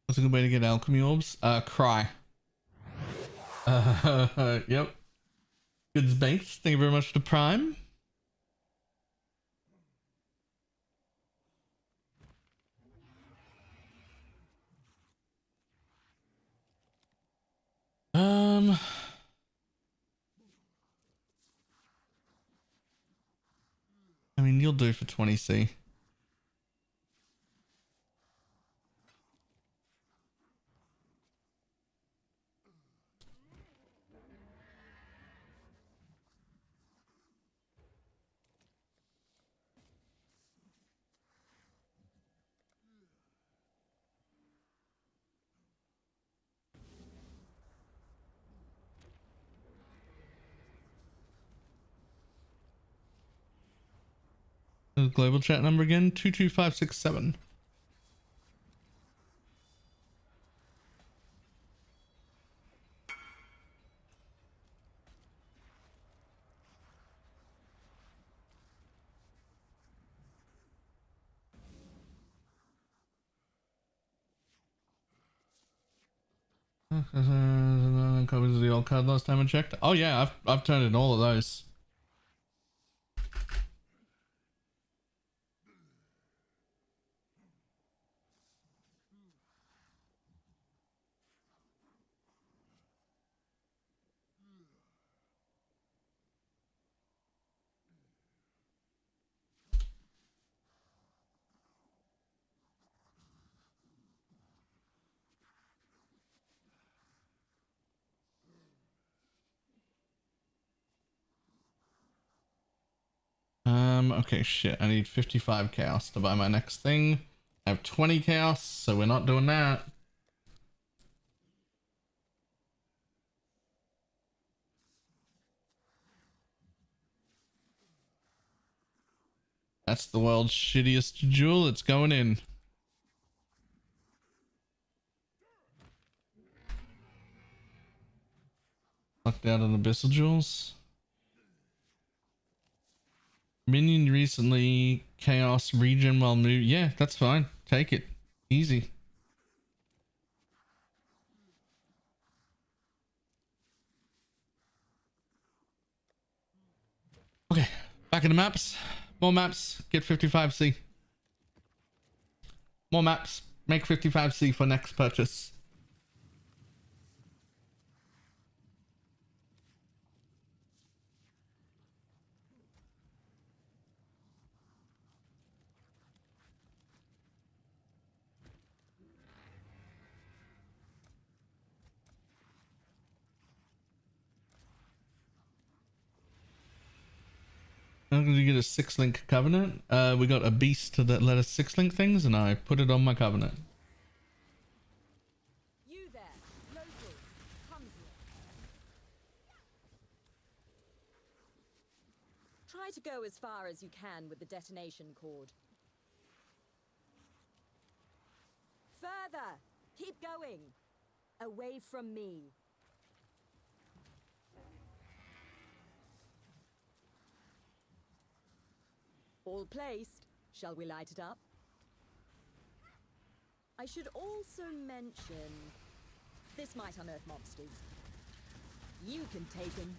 What's a good way to get alchemy orbs? Cry. Yep. Good space. Thank you very much to Prime. I mean, you'll do for 20C. The global chat number again, 22567. Copies of the old card last time I checked. Oh yeah, I've turned in all of those. Okay, shit. I need 55 chaos to buy my next thing. I have 20 chaos, so we're not doing that. That's the world's shittiest jewel. It's going in. Locked out on abyssal jewels. Minion recently chaos region while move. Yeah, that's fine. Take it. Easy. Okay, back in the maps. More maps. Get 55C. More maps. Make 55C for next purchase. I'm going to get a 6-link covenant. We got a beast that let us 6-link things, and I put it on my covenant. You there, local, come here. Try to go as far as you can with the detonation cord. Further! Keep going! Away from me. All placed. Shall we light it up? I should also mention... this might unearth monsters. You can take them.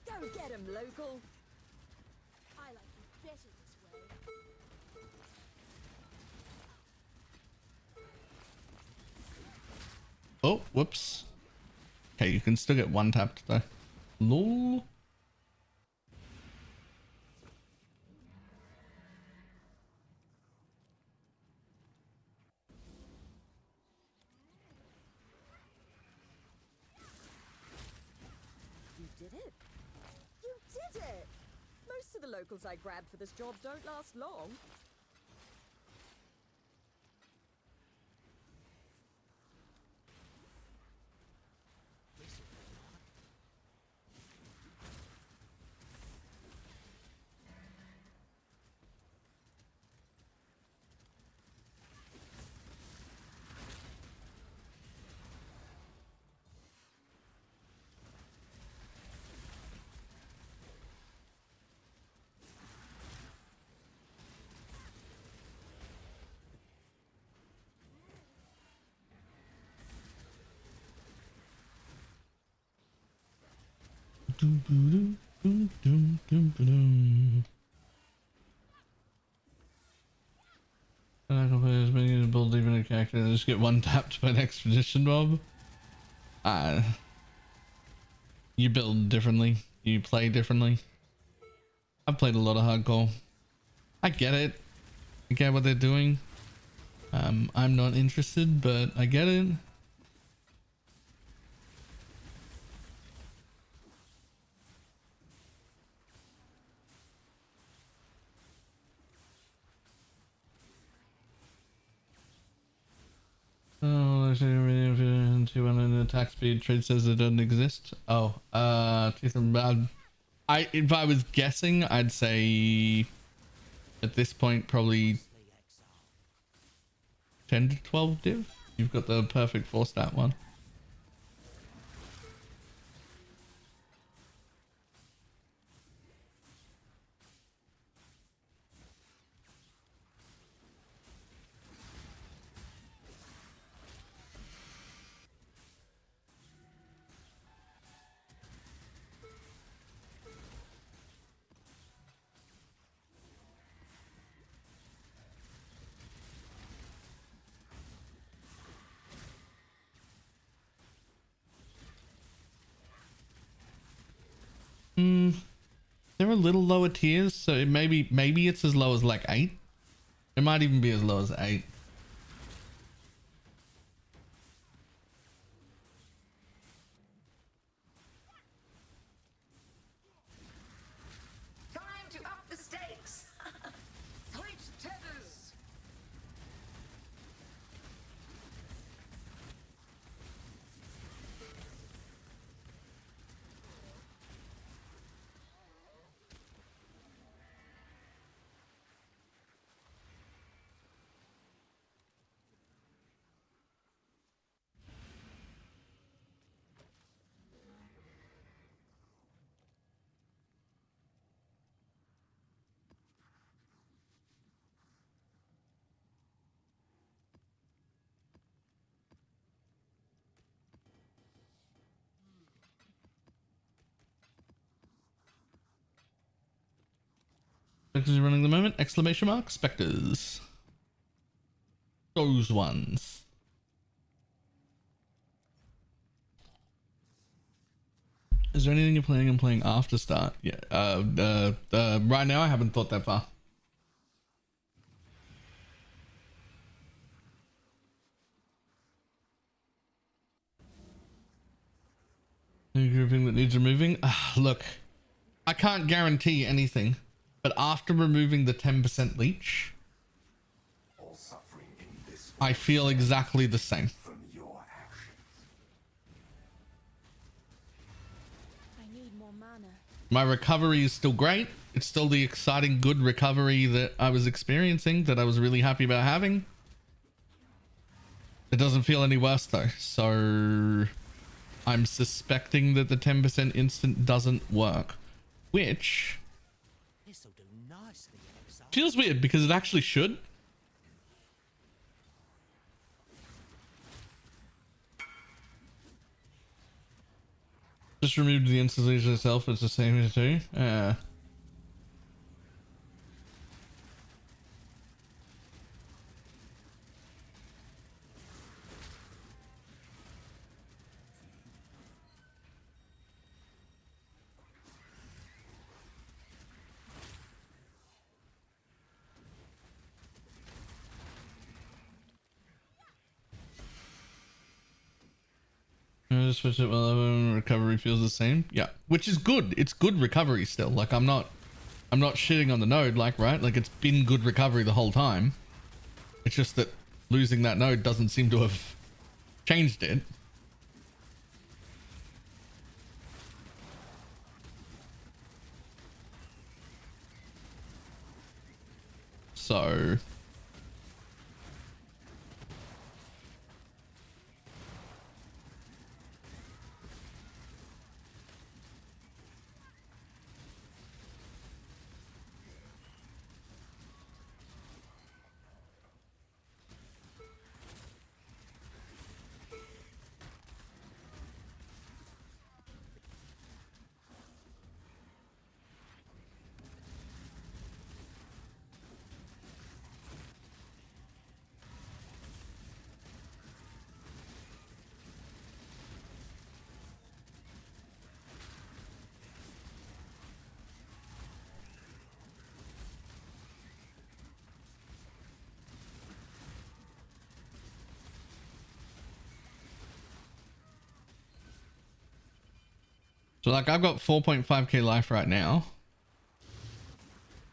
Go get him, local! I like you better this way. Oh, whoops. Okay, you can still get one tapped though. Lol. You did it! You did it! Most of the locals I grabbed for this job don't last long. I can play as many as build even a character and just get one tapped by an expedition mob. You build differently. You play differently. I've played a lot of hardcore. I get it. I get what they're doing. I'm not interested, but I get it. Oh, 200 attack speed. Trade says it doesn't exist. Oh, if I was guessing, I'd say at this point probably 10 to 12 div. You've got the perfect 4-stat one. They're a little lower tiers, so maybe it's as low as like 8. It might even be as low as 8. Time to up the stakes. Tight tethers. Specters running the moment, exclamation mark, specters. Those ones. Is there anything you're planning on playing after start? Yeah, right now I haven't thought that far. Any grouping that needs removing? Look, I can't guarantee anything, but after removing the 10% leech, I feel exactly the same. I need more mana. My recovery is still great. It's still the exciting, good recovery that I was experiencing, that I was really happy about having. It doesn't feel any worse though, so I'm suspecting that the 10% instant doesn't work, which feels weird because it actually should. Just removed the installation itself. It's the same as too. Just switch it while recovery feels the same. Yeah, which is good. It's good recovery still. Like I'm not shitting on the node, like, right? Like it's been good recovery the whole time. It's just that losing that node doesn't seem to have changed it. So like I've got 4.5k life right now,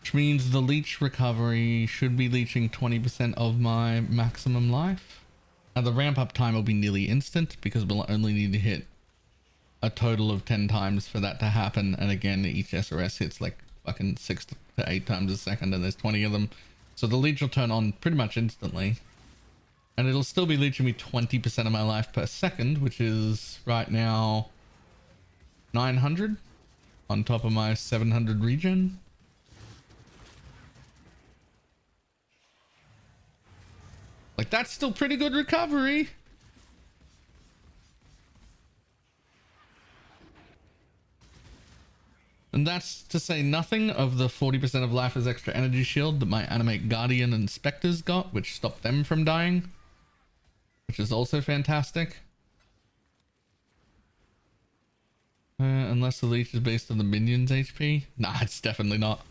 which means the leech recovery should be leeching 20% of my maximum life. Now the ramp up time will be nearly instant because we'll only need to hit a total of 10 times for that to happen. And again, each SRS hits like fucking 6 to 8 times a second and there's 20 of them. So the leech will turn on pretty much instantly. And it'll still be leeching me 20% of my life per second, which is right now 900 on top of my 700 regen. Like that's still pretty good recovery. And that's to say nothing of the 40% of life as extra energy shield that my Animate Guardian and Specters got, which stopped them from dying, which is also fantastic. Unless the leech is based on the minion's HP. Nah, it's definitely not.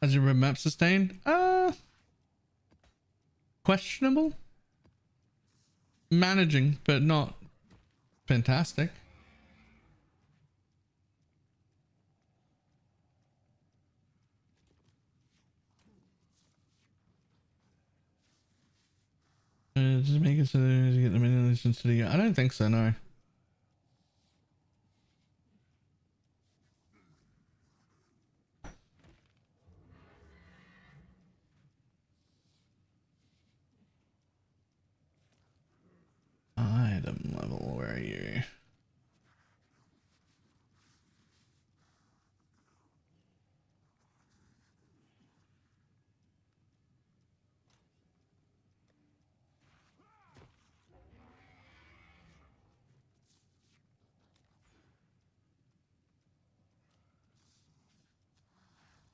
Has your map sustained? Questionable. Managing, but not fantastic. Does it make it so that you get the minion license to the... I don't think so, no. Item level, where are you?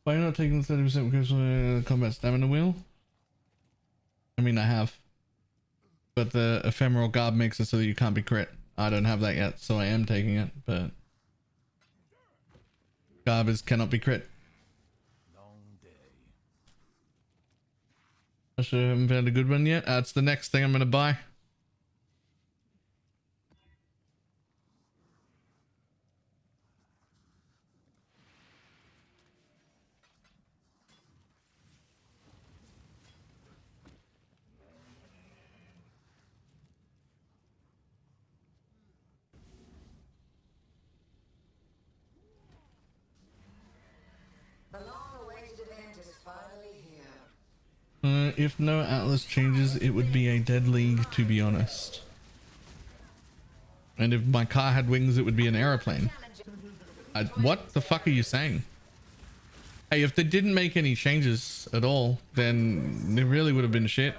Why are you not taking the 30% because of combat stamina wheel? I mean, I have. But the ephemeral garb makes it so that you can't be crit. I don't have that yet, so I am taking it, but... Garb cannot be crit. Long day. I sure haven't found a good one yet. It's the next thing I'm going to buy. The long-awaited event is finally here. If no Atlas changes, it would be a dead league, to be honest. And if my car had wings, it would be an aeroplane. What the fuck are you saying? Hey, if they didn't make any changes at all, then it really would have been shit.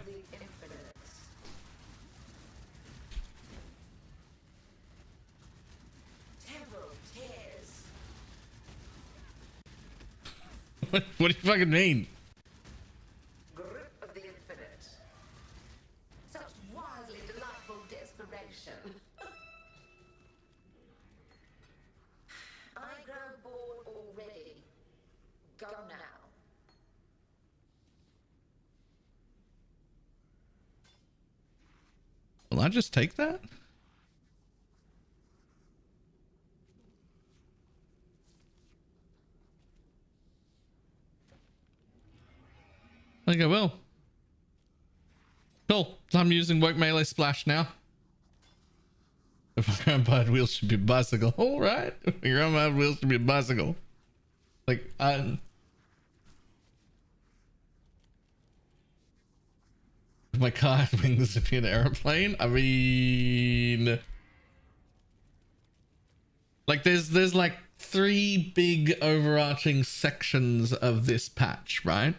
What do you fucking mean? Grip of the infinite. Such wildly delightful desperation. I grow bored already. Go now. Will I just take that? I think I will. Cool. I'm using work melee splash now. If my grandpa wheels should be a bicycle. All right. If my grandpa wheels should be a bicycle. Like, if my car had wings to be an airplane. I mean, like there's like 3 big overarching sections of this patch, right?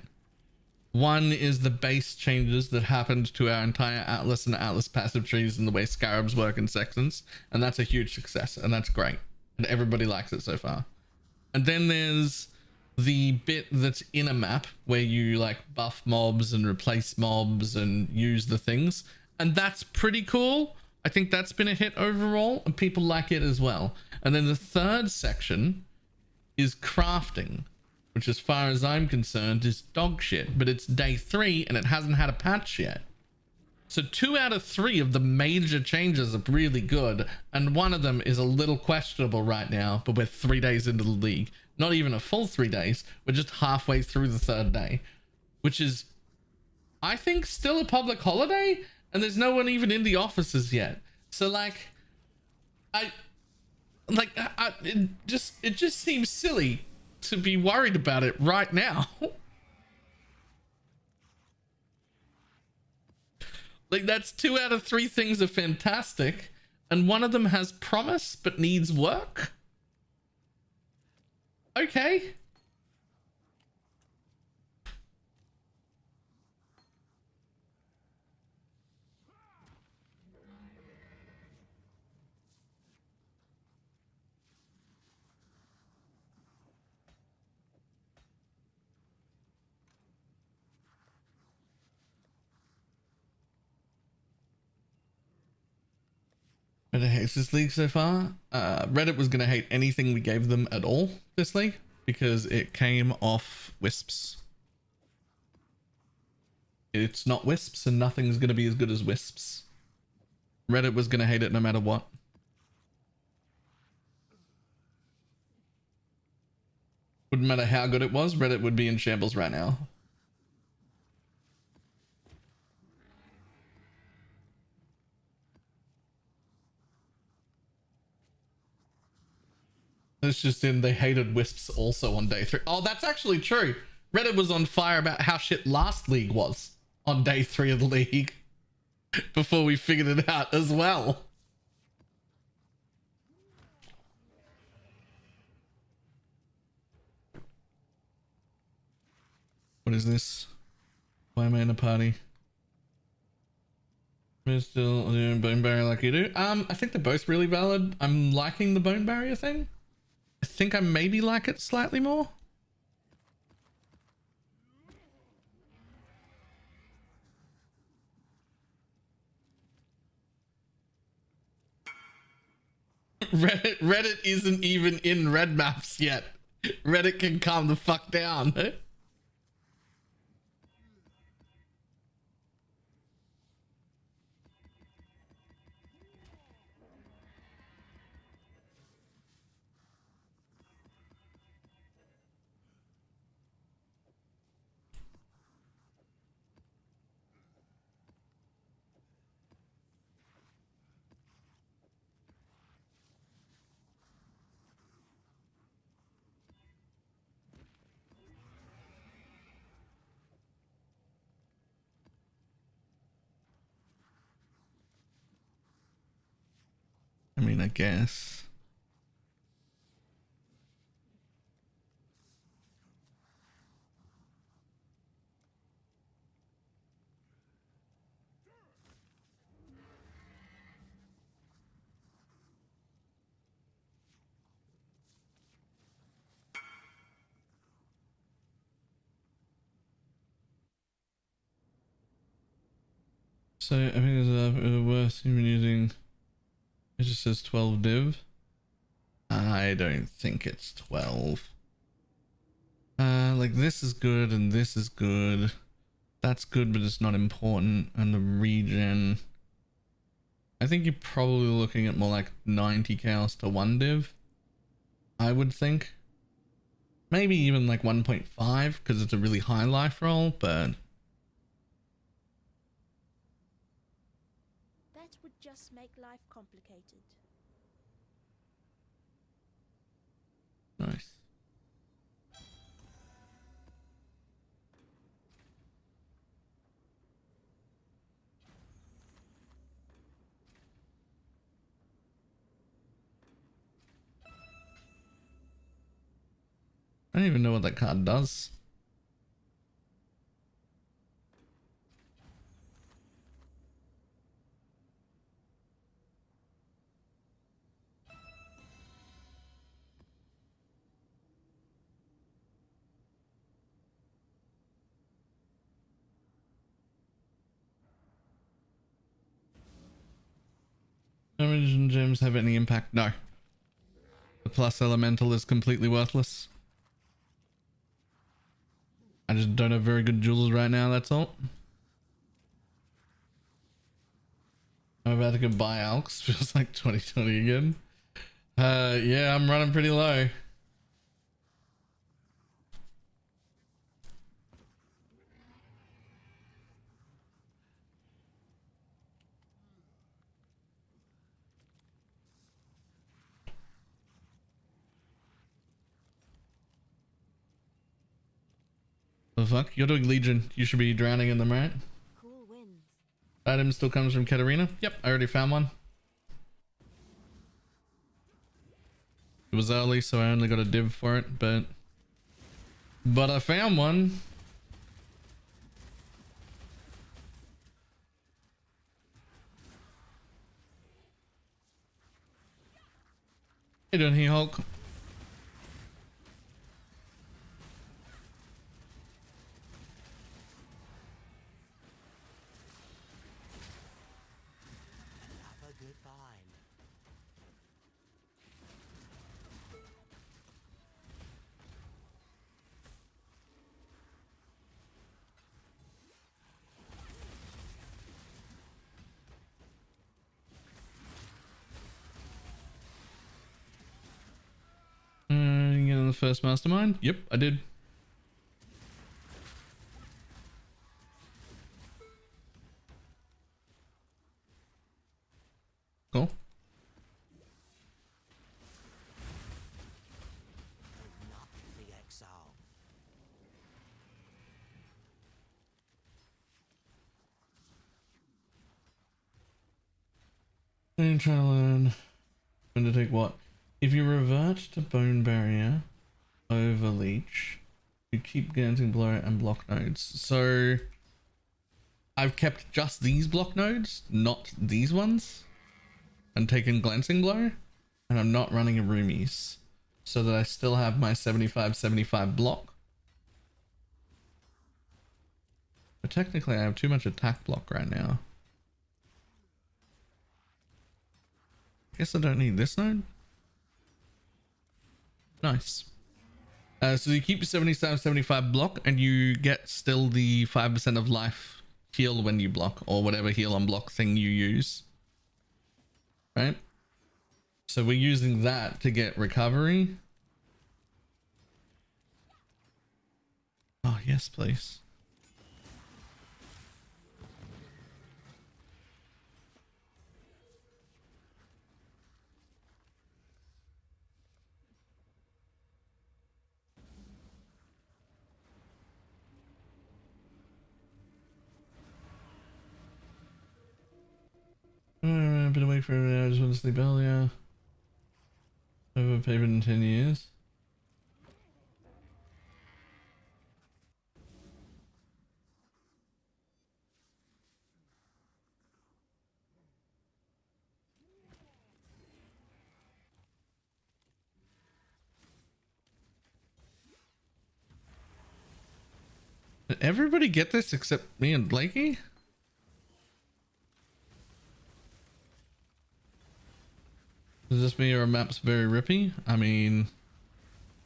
One is the base changes that happened to our entire Atlas and Atlas passive trees and the way scarabs work in sections. And that's a huge success. And that's great. And everybody likes it so far. And then there's the bit that's in a map where you like buff mobs and replace mobs and use the things. And that's pretty cool. I think that's been a hit overall and people like it as well. And then the third section is crafting, which as far as I'm concerned is dog shit, but it's day 3 and it hasn't had a patch yet. So 2 out of 3 of the major changes are really good. And one of them is a little questionable right now, but we're 3 days into the league. Not even a full 3 days. We're just halfway through the 3rd day, which is, I think, still a public holiday. And there's no one even in the offices yet. So like, it just seems silly to be worried about it right now. Like that's 2 out of 3 things are fantastic and one of them has promise but needs work. Okay. Reddit hates this league so far. Reddit was going to hate anything we gave them at all this league because it came off wisps. It's not wisps, and nothing's gonna be as good as wisps. Reddit was gonna hate it no matter what. Wouldn't matter how good it was, Reddit would be in shambles right now. It's just in they hated wisps also on day 3. Oh, that's actually true. Reddit was on fire about how shit last league was on day 3 of the league before we figured it out as well. What is this? Why am I in a party? We're still doing bone barrier like you do. I think they're both really valid. I'm liking the bone barrier thing. I think I maybe like it slightly more. Reddit isn't even in red maps yet. Reddit can calm the fuck down. I mean, I guess. So I think it's worth even using. It just says 12 div. I don't think it's 12. Like this is good and this is good. That's good, but it's not important. And the regen. I think you're probably looking at more like 90 cows to 1 div. I would think. Maybe even like 1.5 because it's a really high life roll, but. That would just make life complicated. Nice. I don't even know what that card does. No Regen gems have any impact? No. The plus elemental is completely worthless. I just don't have very good jewels right now, that's all. I'm about to go buy Alks. Feels like 2020 again. Yeah, I'm running pretty low. The fuck? You're doing Legion. You should be drowning in them, right? Cool wins. Item still comes from Katarina. Yep, I already found one. It was early, so I only got a div for it, but I found one. How you doing here, Hulk? first mastermind? Yep, I did. Cool. I'm trying to learn when to take what. If you revert to bone barrier over leech, you keep getting blow and block nodes. So I've kept just these block nodes, not these ones, and taken glancing blow, and I'm not running a roomies, so that I still have my 75-75 block. But technically I have too much attack block right now. Guess I don't need this node. Nice. So you keep your 75-75 block, and you get still the 5% of life heal when you block, or whatever heal on block thing you use. Right? So we're using that to get recovery. Oh, yes, please. I've been awake for a minute. I just want to sleep earlier. I haven't paid in 10 years. Did everybody get this except me and Blakey? Does this mean your map's very rippy? I mean,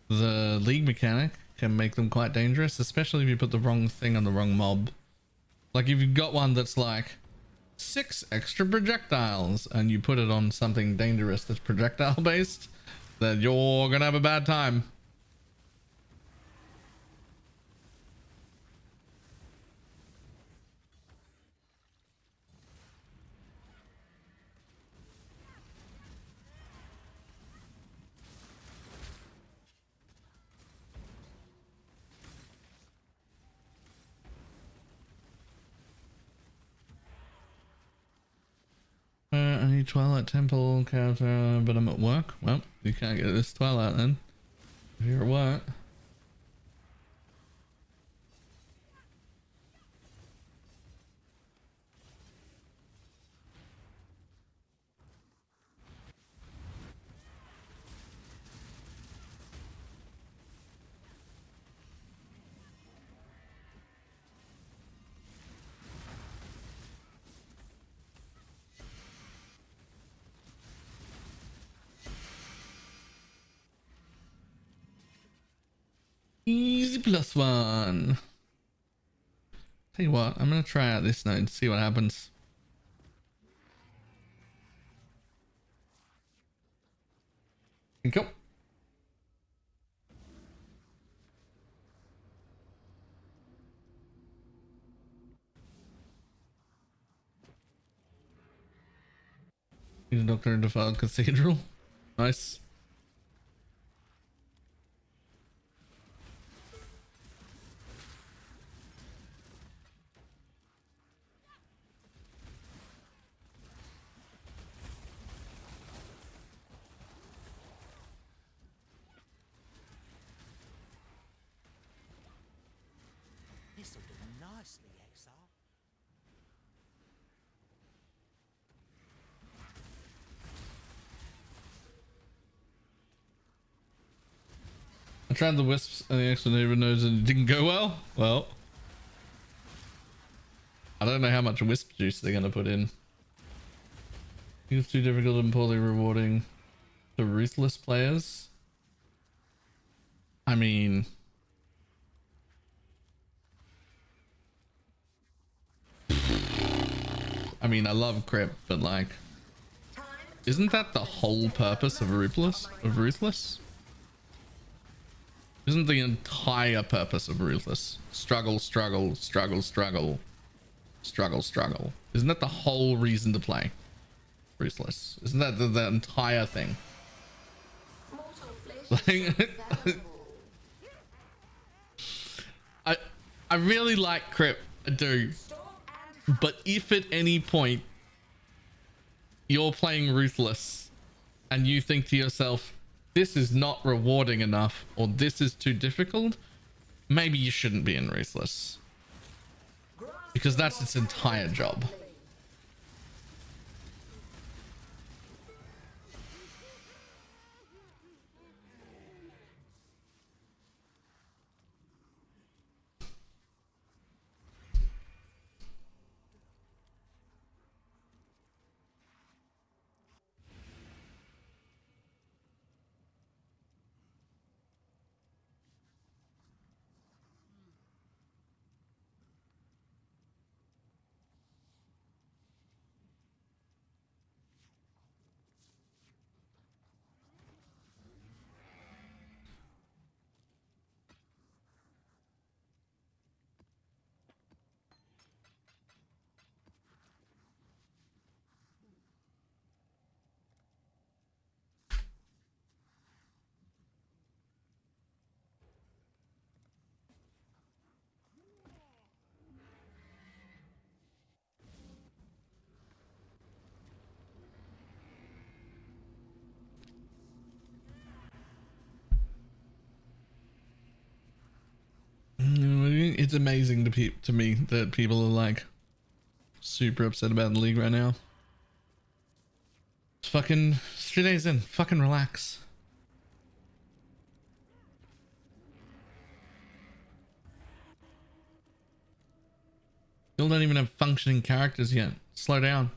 the league mechanic can make them quite dangerous, especially if you put the wrong thing on the wrong mob. Like if you've got one that's like 6 extra projectiles and you put it on something dangerous that's projectile based, then you're gonna have a bad time. I need Twilight Temple counter, but I'm at work. Well, you can't get this Twilight then. If you're at work. Easy +1. Tell you what, I'm gonna try out this node and see what happens. Go. He's a doctor in Defiled Cathedral. Nice. This'll do nicely, Exile. I tried the wisps and the extra neighbor nodes and it didn't go well. Well, I don't know how much wisp juice they're gonna put in. It's too difficult and poorly rewarding to ruthless players. I mean, I love Crip, but like, isn't that the whole purpose of Ruthless? Isn't the entire purpose of Ruthless struggle, struggle, struggle, struggle, struggle, struggle? Isn't that the whole reason to play Ruthless? Isn't that the entire thing? Like, I really like Crypt, I do. But if at any point you're playing Ruthless and you think to yourself, this is not rewarding enough, or this is too difficult, maybe you shouldn't be in Ruthless. Because that's its entire job. It's amazing to me that people are like super upset about the league right now. It's 3 days in. Fucking relax. Still don't even have functioning characters yet. Slow down.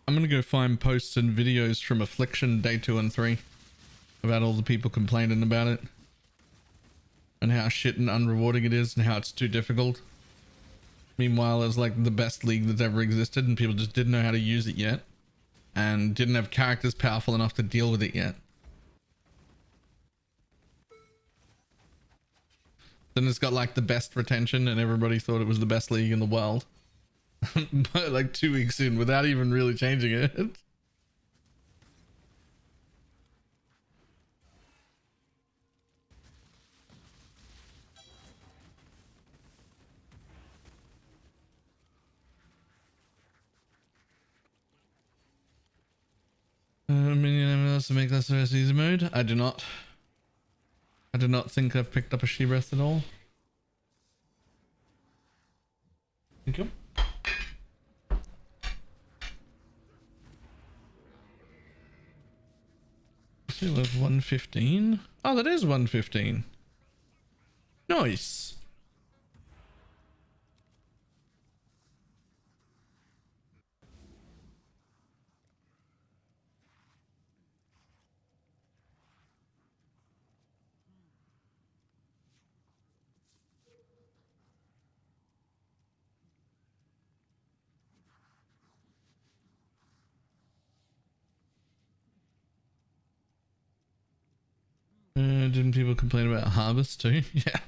I'm gonna go find posts and videos from Affliction Day 2 and 3 about all the people complaining about it and how shit and unrewarding it is and how it's too difficult. Meanwhile, it's like the best league that's ever existed and people just didn't know how to use it yet and didn't have characters powerful enough to deal with it yet. Then it's got like the best retention and everybody thought it was the best league in the world. But like 2 weeks in without even really changing it. Anyone else to make this easy mode? I do not. I do not think I've picked up a she breath at all. Thank you. We have 115. Oh, that is 115. Nice. Didn't people complain about harvest too? Yeah.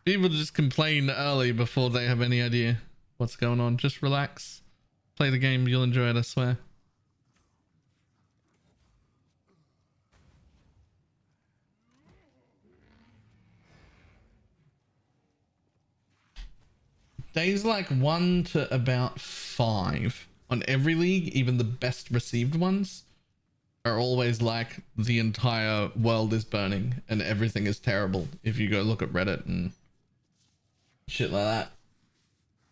People just complain early before they have any idea what's going on. Just relax. Play the game. You'll enjoy it, I swear. days like 1 to about 5 on every league, even the best received ones, are always like the entire world is burning and everything is terrible. If you go look at Reddit and shit like that.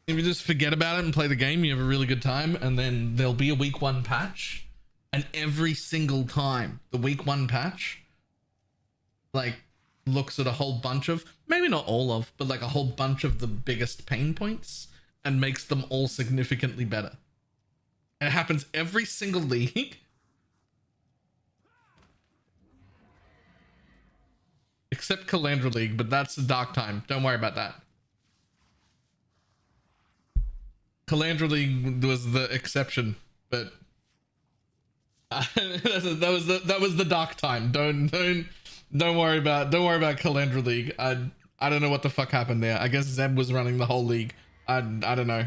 If you just forget about it and play the game, you have a really good time, and then there'll be a week 1 patch, and every single time the week 1 patch like looks at a whole bunch of, maybe not all of, but like a whole bunch of the biggest pain points and makes them all significantly better. And it happens every single league. Except Calandra League, but that's the dark time. Don't worry about that. Calandra League was the exception, but that was the dark time. Don't worry about Calandra League. I don't know what the fuck happened there. I guess Zeb was running the whole league. I don't know.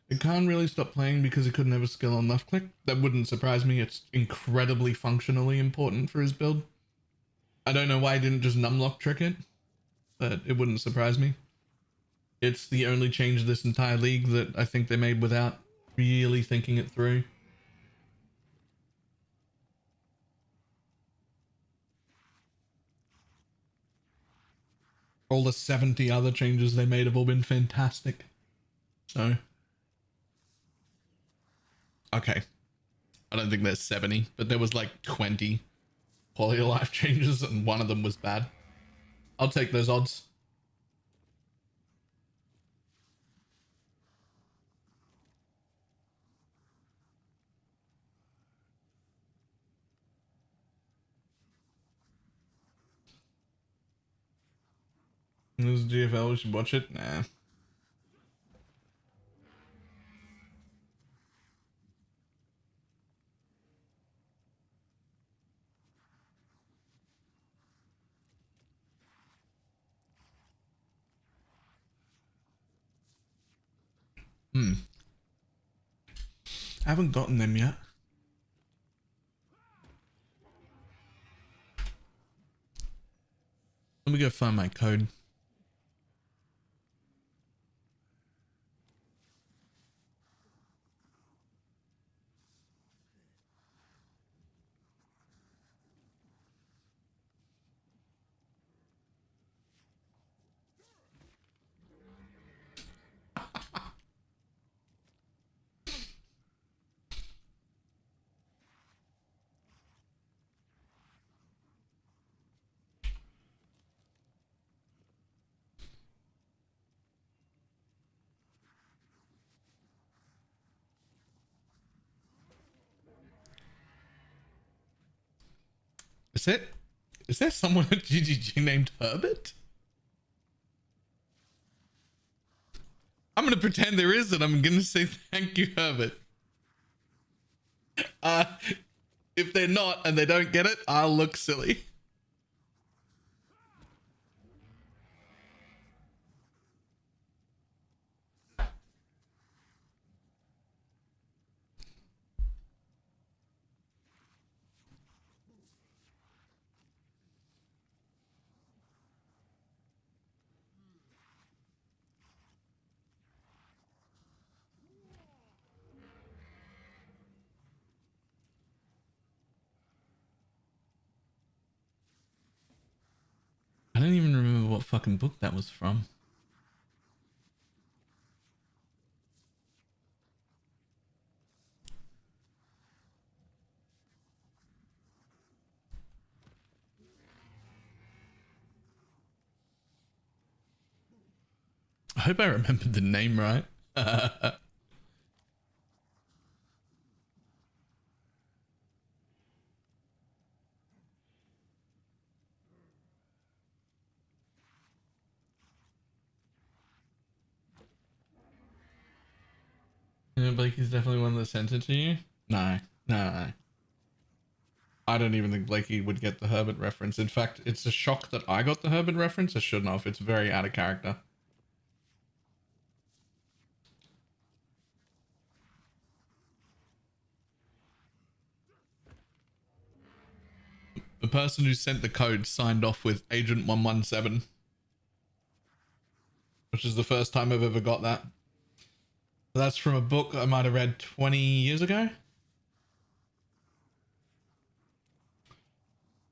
It can't really stop playing because he couldn't have a skill on left click. That wouldn't surprise me. It's incredibly functionally important for his build. I don't know why he didn't just numlock trick it, but it wouldn't surprise me. It's the only change this entire league that I think they made without really thinking it through. All the 70 other changes they made have all been fantastic. So... okay. I don't think there's 70, but there was like 20 quality of life changes and one of them was bad. I'll take those odds. This is GFL, we should watch it? Nah. I haven't gotten them yet. Let me go find my code. Is there someone at GGG named Herbert? I'm gonna pretend there is, and I'm gonna say thank you, Herbert. If they're not and they don't get it, I'll look silly. I don't even remember what fucking book that was from. I hope I remembered the name right. Blakey's definitely one that sent it to you. No. I don't even think Blakey would get the Herbert reference. In fact, it's a shock that I got the Herbert reference. I shouldn't have. It's very out of character. The person who sent the code signed off with Agent 117, which is the first time I've ever got that. That's from a book I might have read 20 years ago.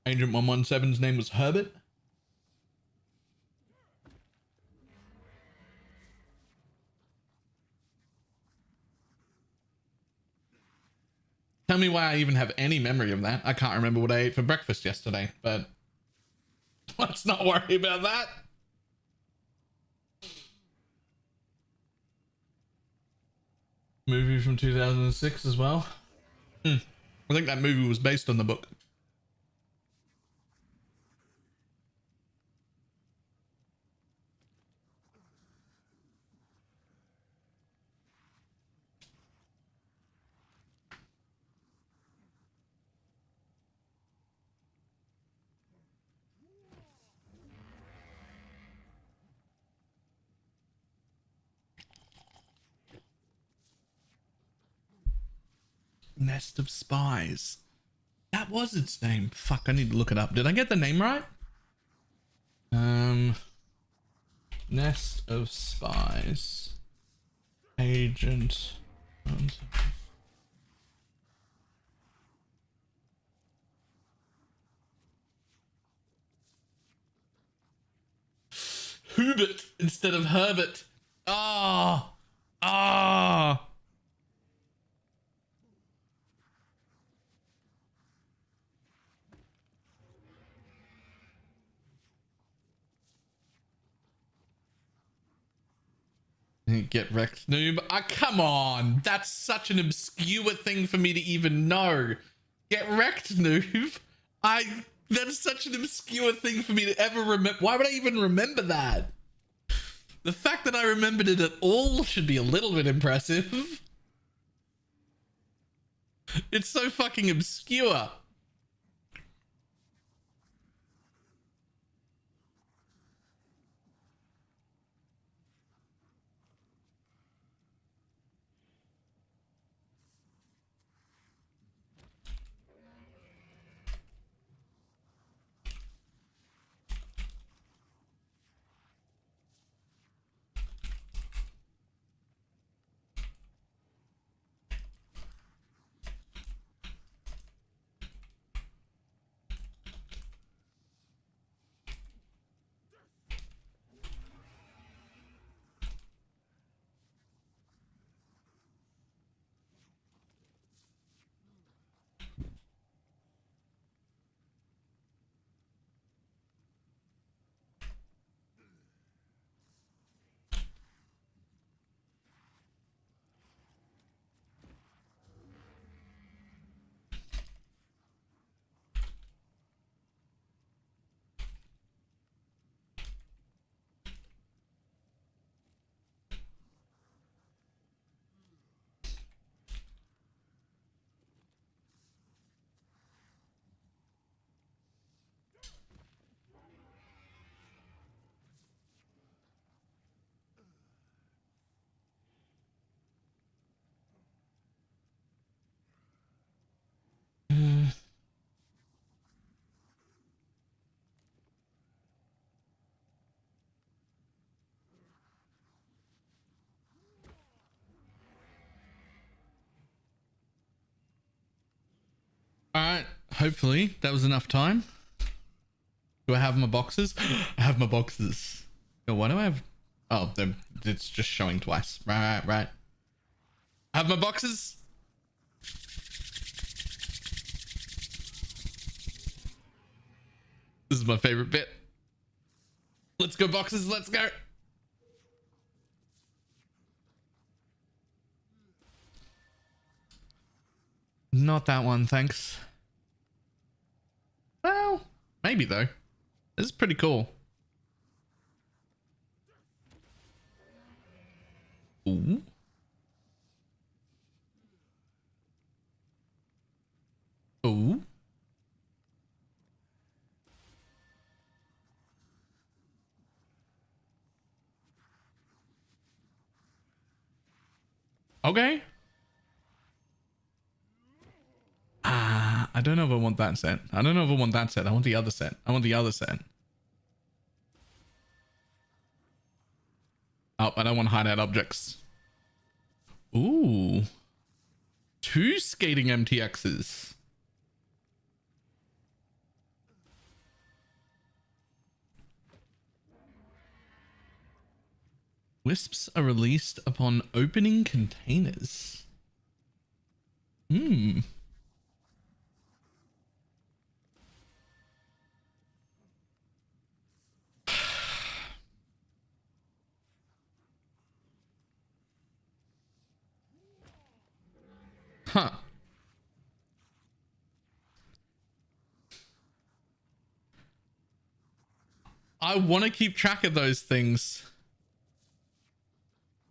Agent 117's name was Herbert. Tell me why I even have any memory of that. I can't remember what I ate for breakfast yesterday, but let's not worry about that. Movie from 2006 as well. I think that movie was based on the book. Nest of Spies. That was its name. Fuck, I need to look it up. Did I get the name right? Nest of Spies. Agent. Hubert instead of Herbert. Ah. Get wrecked, noob. Come on. That's such an obscure thing for me to even know. Get wrecked, noob. That is such an obscure thing for me to ever remember. Why would I even remember that? The fact that I remembered it at all should be a little bit impressive. It's so fucking obscure. All right. Hopefully that was enough time. Do I have my boxes? I have my boxes. Yo, why do I have... Oh, it's just showing twice. Right. I have my boxes. This is my favorite bit. Let's go, boxes. Let's go. Not that one, thanks. Well, maybe though. This is pretty cool. Ooh. Ooh. Okay. I don't know if I want that set. I don't know if I want that set. I want the other set. I want the other set. Oh, I don't want hideout objects. Ooh. 2 skating MTXs. Wisps are released upon opening containers. Hmm. Huh. I want to keep track of those things.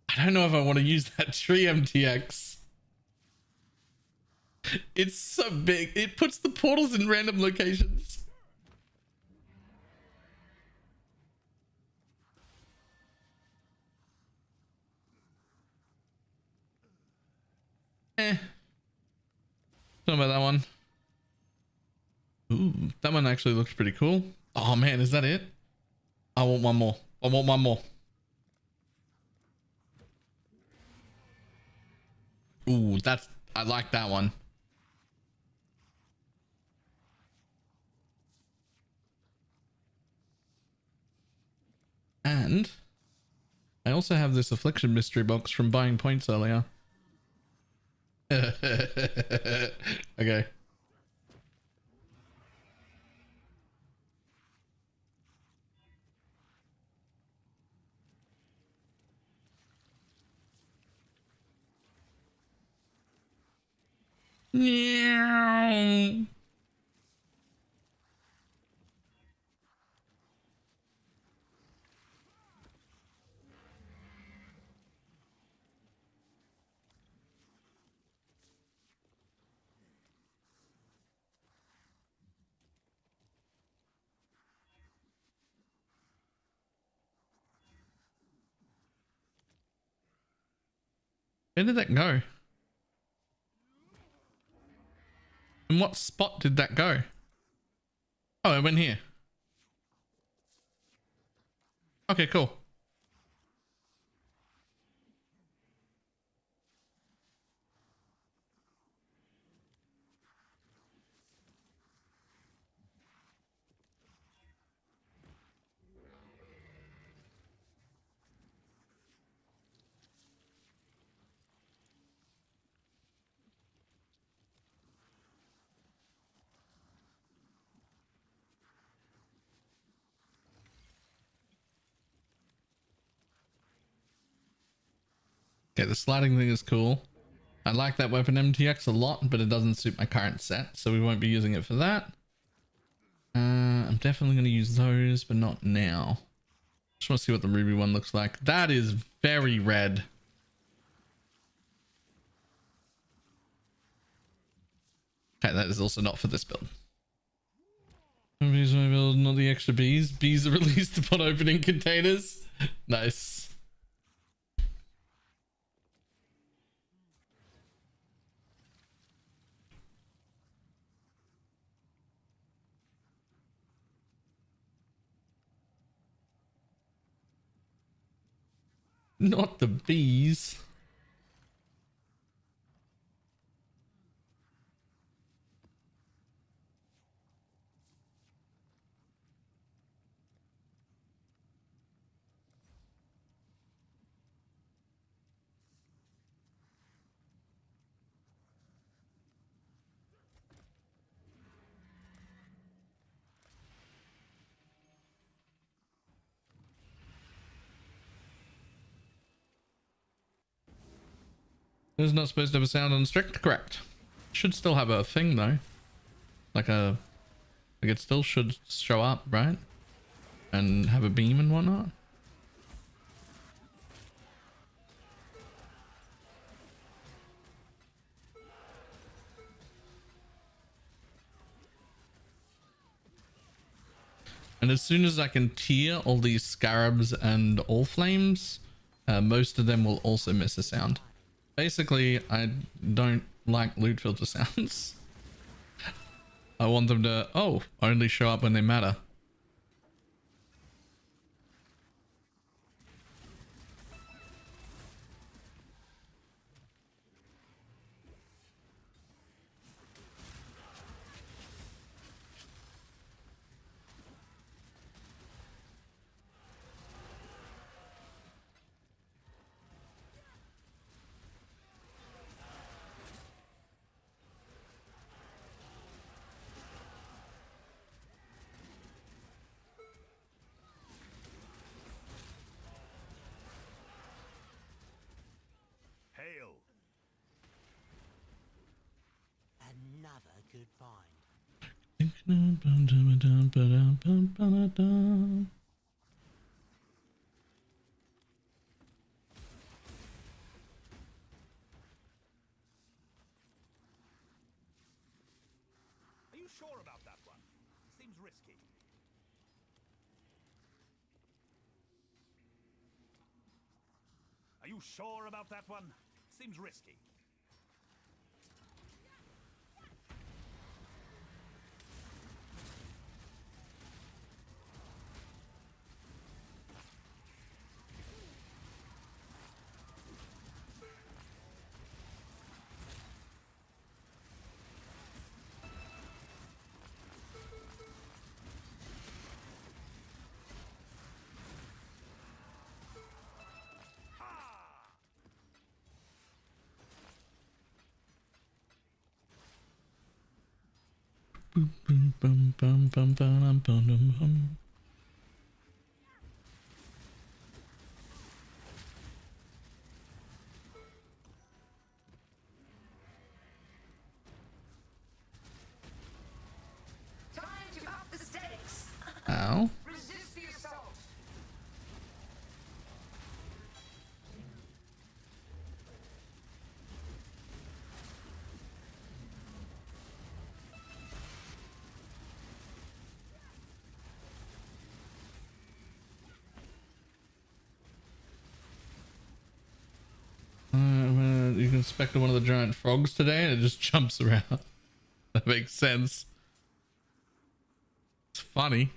I don't know if I want to use that tree MTX. It's so big. It puts the portals in random locations. Don't know about that one. Ooh, that one actually looks pretty cool. Oh man, is that it? I want one more. I want one more. Ooh, I like that one. And I also have this affliction mystery box from buying points earlier. Okay. Yeah. Where did that go? In what spot did that go? Oh, it went here. Okay, cool. Okay, the sliding thing is cool. I like that weapon MTX a lot, but it doesn't suit my current set, so we won't be using it for that. I'm definitely going to use those, but not now. Just want to see what the ruby one looks like. That is very red. Okay, that is also not for this build. Bees my build, not the extra bees. Bees are released upon opening containers. Nice. Not the bees. It's not supposed to have a sound on strict, correct? Should still have a thing though. Like it still should show up, right? And have a beam and whatnot. And as soon as I can tier all these scarabs and all flames, most of them will also miss a sound. Basically, I don't like loot filter sounds. I want them to, only show up when they matter. Hail. Another good find. Are you sure about that one? Seems risky. Are you sure about that one? Seems risky. Time to up the stakes. Ow. Resist the assault. You can Spectre one of the giant frogs today and it just jumps around. That makes sense. It's funny,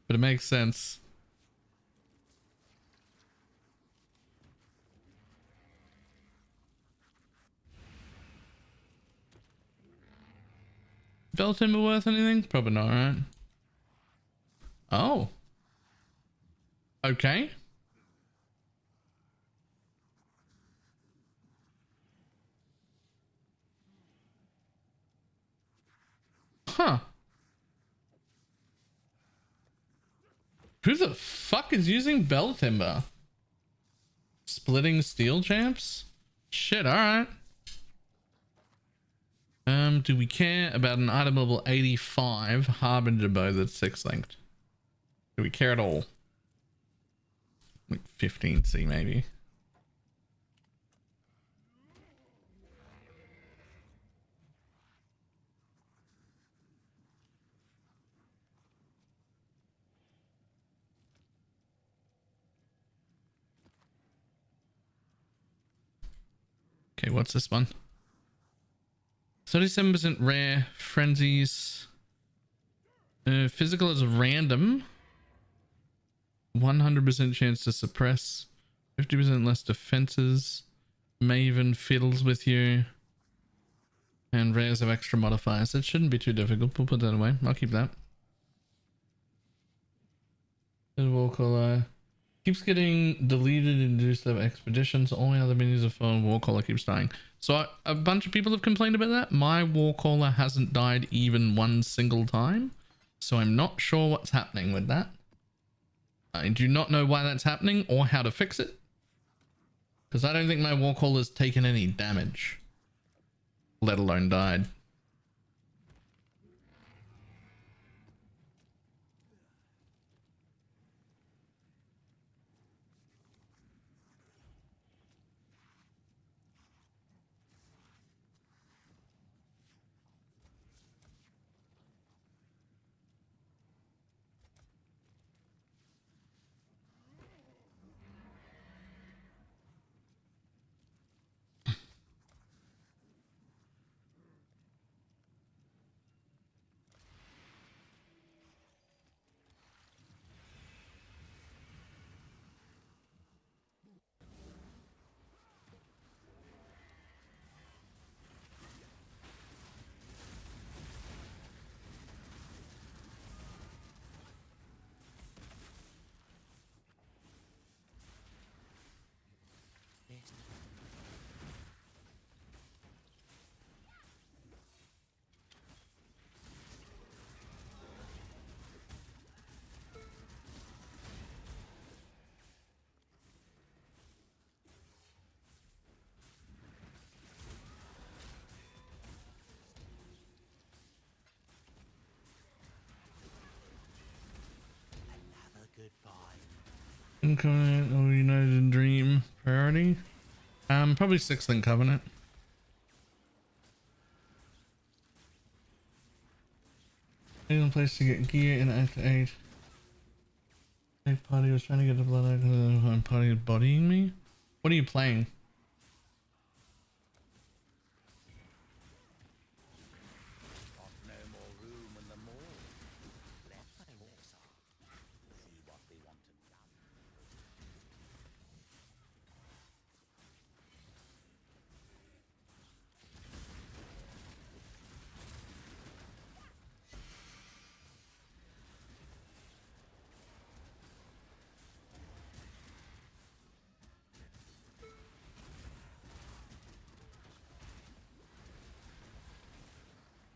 but it makes sense. Belt timber worth anything? Probably not, right? Oh. Okay. Huh. Who the fuck is using bell timber? Splitting steel champs? Shit, alright. Do we care about an item level 85 Harbinger bow that's 6 linked? Do we care at all? Like 15C maybe. Okay, what's this one? 37% rare, frenzies. Physical is random. 100% chance to suppress. 50% less defenses. Maven fiddles with you. And rares have extra modifiers. It shouldn't be too difficult. We'll put that away. I'll keep that. Warcaller keeps getting deleted in reduced level expeditions. All my other minions are phone. Warcaller keeps dying. So a bunch of people have complained about that. My Warcaller hasn't died even one single time. So I'm not sure what's happening with that. I do not know why that's happening or how to fix it. Because I don't think my Warcaller's taken any damage, let alone died. Covenant or United in Dream priority? Probably 6th in Covenant. In place to get gear in Act 8. Big party was trying to get the blood out of my party is bodying me. What are you playing?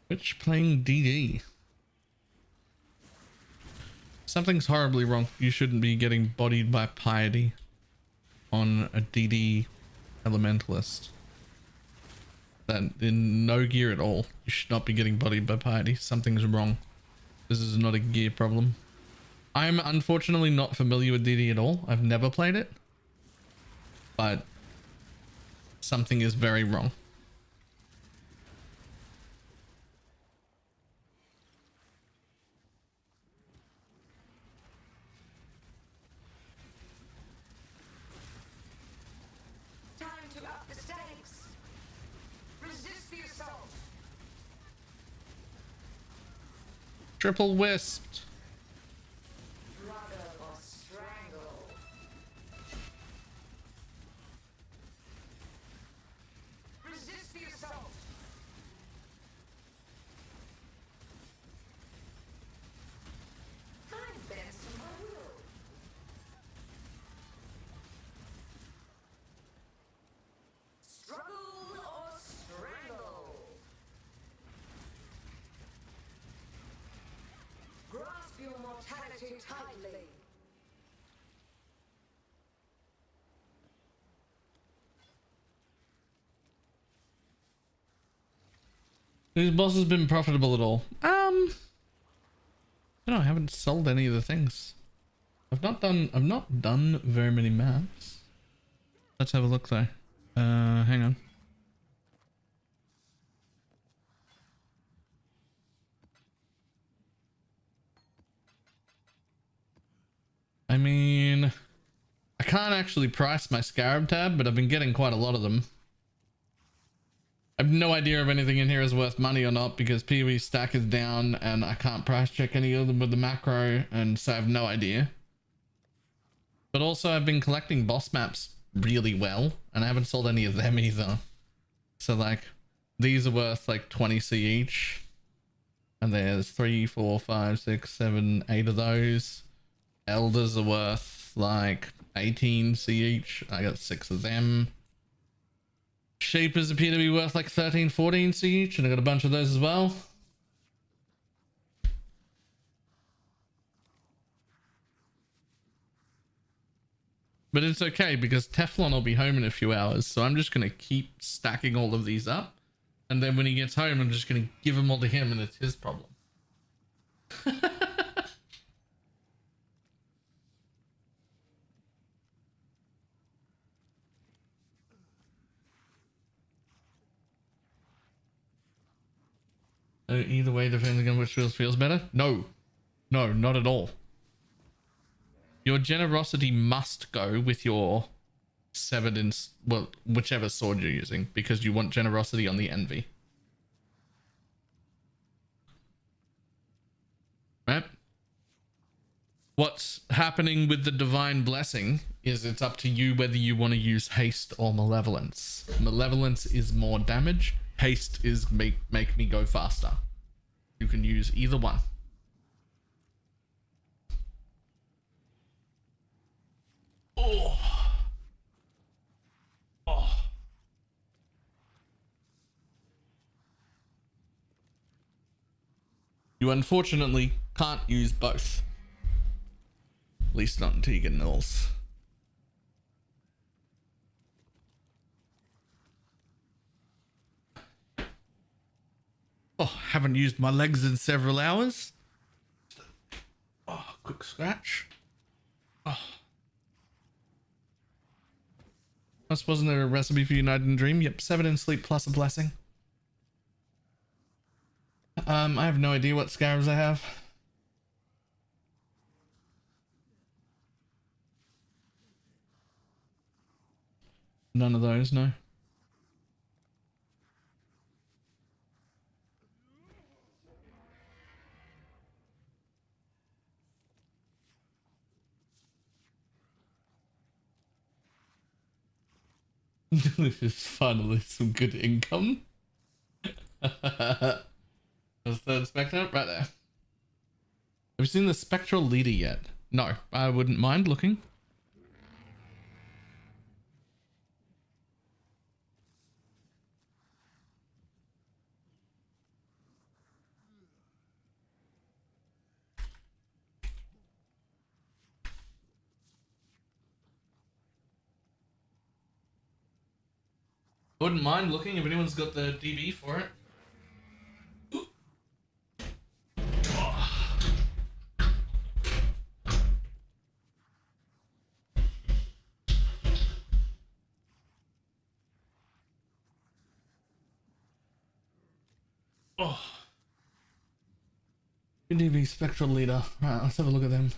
Which playing DD? Something's horribly wrong. You shouldn't be getting bodied by piety on a DD elementalist. That in no gear at all. You should not be getting bodied by piety. Something's wrong. This is not a gear problem. I'm unfortunately not familiar with DD at all. I've never played it. But something is very wrong. Triple wisped. Resist the assault. I'm bent to my will. Struggle or strangle. Grasp your mortality tightly. These boss has been profitable at all? I don't know, I haven't sold any of the things. I've not done very many maps. Let's have a look though. Hang on. I mean, I can't actually price my Scarab tab, but I've been getting quite a lot of them. I have no idea if anything in here is worth money or not because PoE stack is down and I can't price check any of them with the macro, and so I have no idea. But also I've been collecting boss maps really well and I haven't sold any of them either. So like these are worth like 20C each. And there's 3, 4, 5, 6, 7, 8 of those. Elders are worth like 18C each. I got 6 of them. Shapers appear to be worth like 13, 14C each, and I got a bunch of those as well. But it's okay because Teflon will be home in a few hours. So I'm just going to keep stacking all of these up. And then when he gets home, I'm just going to give them all to him and it's his problem. Either way, depending on which feels better. No, not at all. Your generosity must go with your severed in, well, whichever sword you're using, because you want generosity on the envy. Right? What's happening with the divine blessing is it's up to you whether you want to use haste or malevolence. Malevolence is more damage. Haste is make me go faster. You can use either one. Oh. You unfortunately can't use both. At least not until you get nulls. Oh, haven't used my legs in several hours. Oh, quick scratch. Oh. Wasn't there a recipe for United in Dream? Yep, 7 in sleep plus a blessing. I have no idea what scarabs I have. None of those, no. This is finally some good income. The third Spectre right there. Have you seen the spectral leader yet? No, I wouldn't mind looking. I wouldn't mind looking if anyone's got the DB for it. Oh. DB spectral leader. Right, let's have a look at them.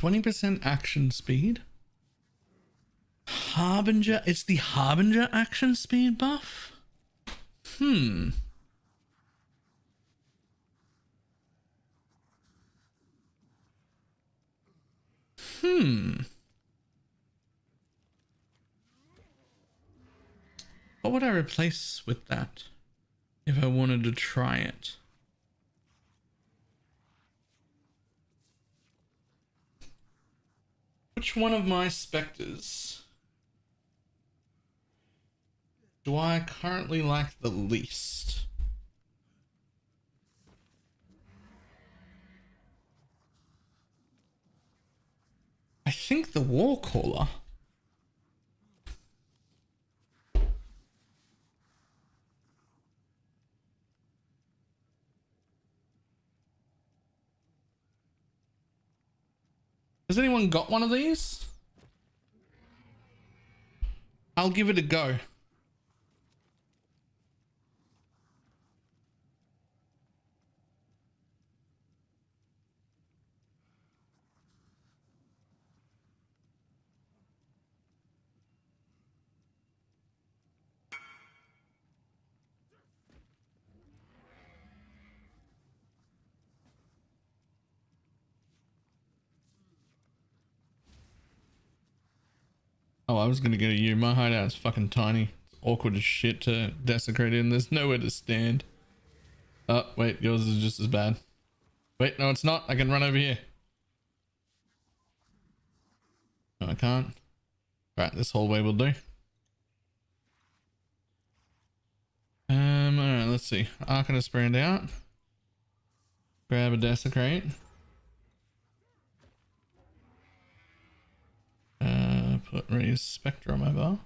%, action speed. Harbinger. It's the Harbinger action speed buff. What would I replace with that if I wanted to try it? Which one of my specters do I currently like the least? I think the Warcaller. Has anyone got one of these? I'll give it a go. Oh, I was gonna go to you. My hideout's fucking tiny. It's awkward as shit to desecrate in. There's nowhere to stand. Oh, wait, yours is just as bad. Wait, no, it's not. I can run over here. No, I can't. Right, this hallway will do. Alright, let's see. Arcanist brand out. Grab a desecrate. Put raise Spectre on my bar.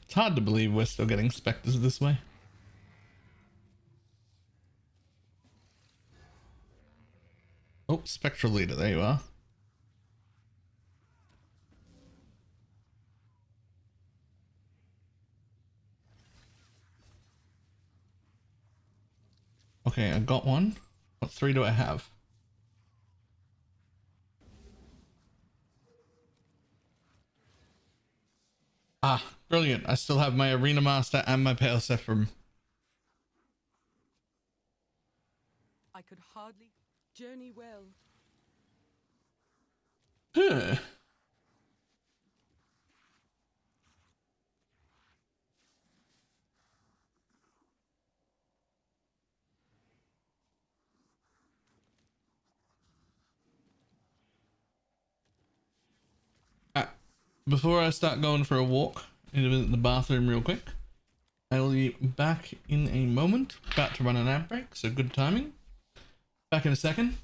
It's hard to believe we're still getting Specters this way. Oh, Spectral Leader, there you are. Okay, I got one. What 3 do I have? Ah, brilliant. I still have my Arena Master and my Pale Sephram. I could hardly journey well. Huh. Before I start going for a walk into the bathroom real quick, I will be back in a moment. About to run an ad break, so good timing. Back in a second.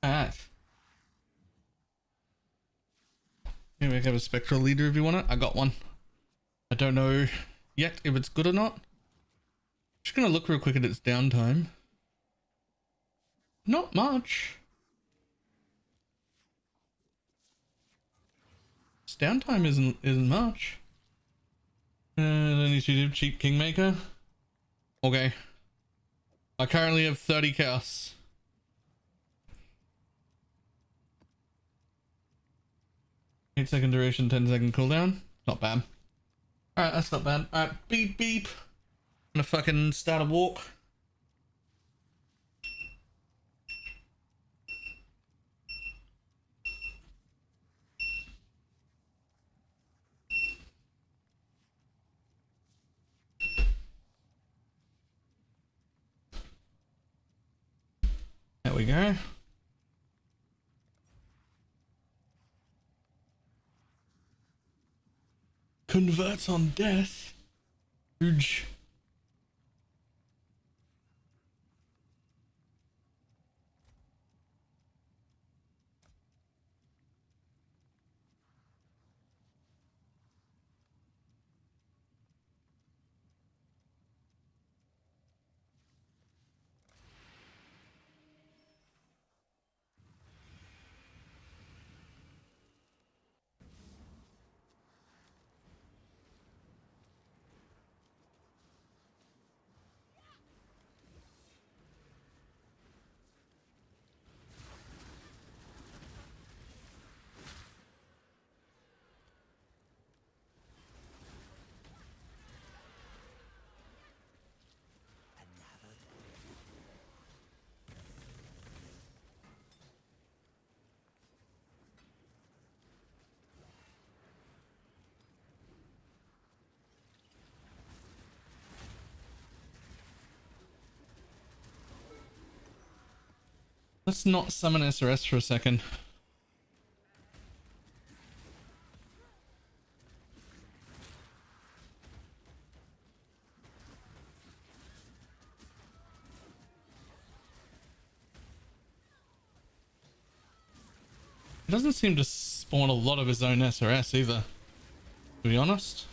Alright. Maybe I have a spectral leader if you want it. I got one. I don't know yet if it's good or not. Just gonna look real quick at its downtime. Not much. Its downtime isn't much. Initiative cheap kingmaker. Okay. I currently have 30 chaos. Eight-second duration, 10-second cooldown. Not bad. Alright, that's not bad. Alright, beep beep. I'm gonna fucking start a walk. There we go. Converts on death. Huge. Let's not summon SRS for a second. He doesn't seem to spawn a lot of his own SRS either, to be honest.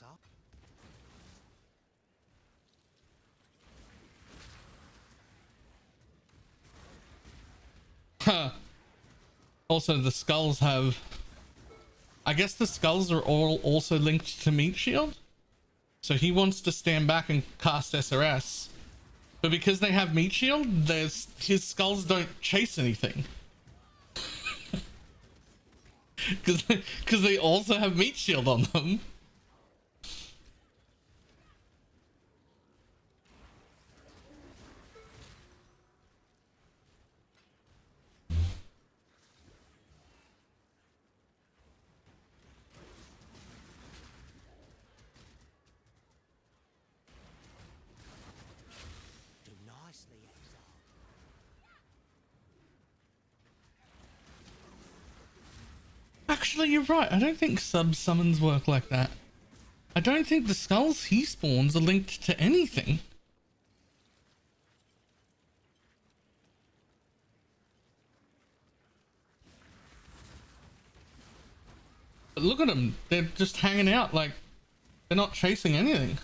Up. Huh. Also, the skulls have... I guess the skulls are all also linked to Meat Shield. So he wants to stand back and cast SRS. But because they have Meat Shield, his skulls don't chase anything. Because they also have Meat Shield on them. Actually, you're right. I don't think sub-summons work like that. I don't think the skulls he spawns are linked to anything. But look at them. They're just hanging out like they're not chasing anything.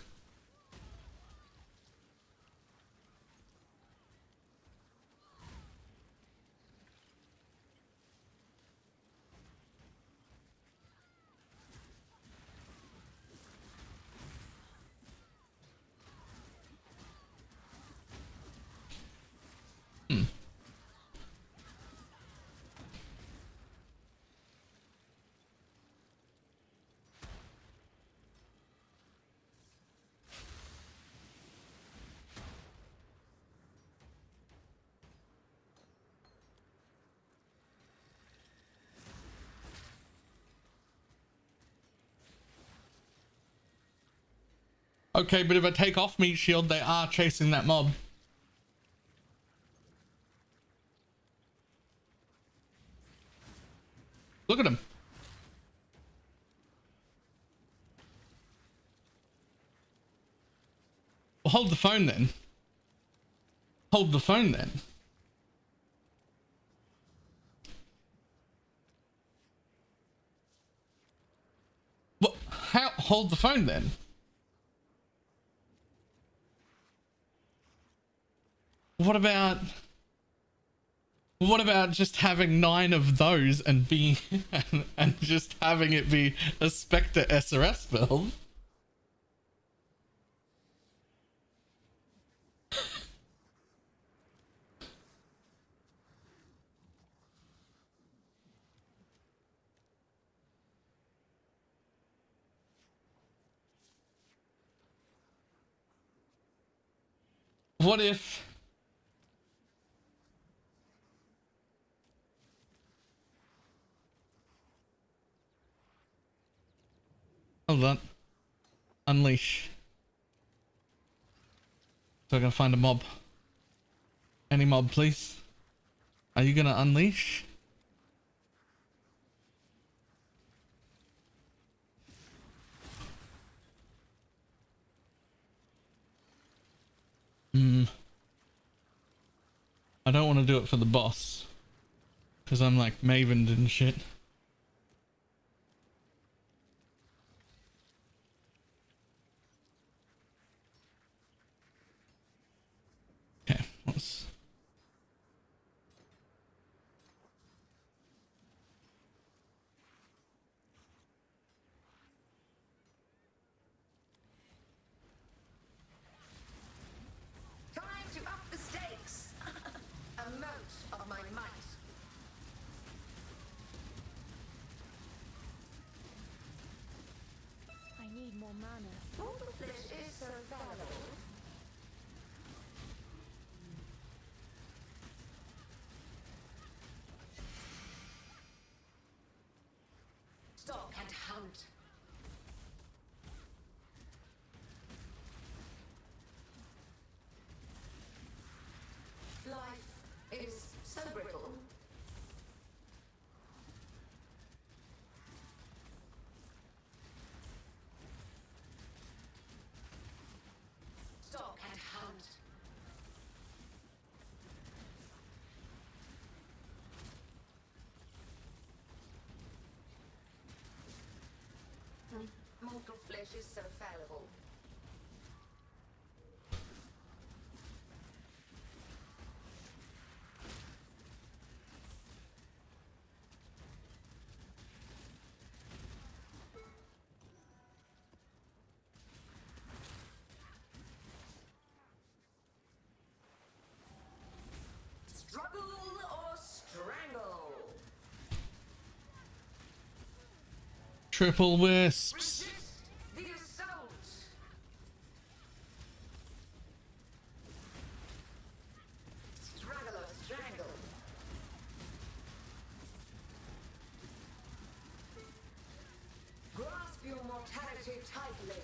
Okay, but if I take off meat shield, they are chasing that mob. Look at him. Well, hold the phone then. Hold the phone then. What? How? Hold the phone then. What about just having 9 of those and being and just having it be a Spectre SRS build? What if hold on. Unleash. So I can find a mob. Any mob, please. Are you gonna unleash? I don't want to do it for the boss. Because I'm like maven and shit. Okay, let's... Time to up the stakes. A mote of my might. I need more mana. All the flesh is so valuable. Stalk and hunt. Life is so brittle. Stalk and hunt. Mortal flesh is so fallible. Struggle or strangle. Triple wisps. Resist the assault. Struggle or strangle. Grasp your mortality tightly.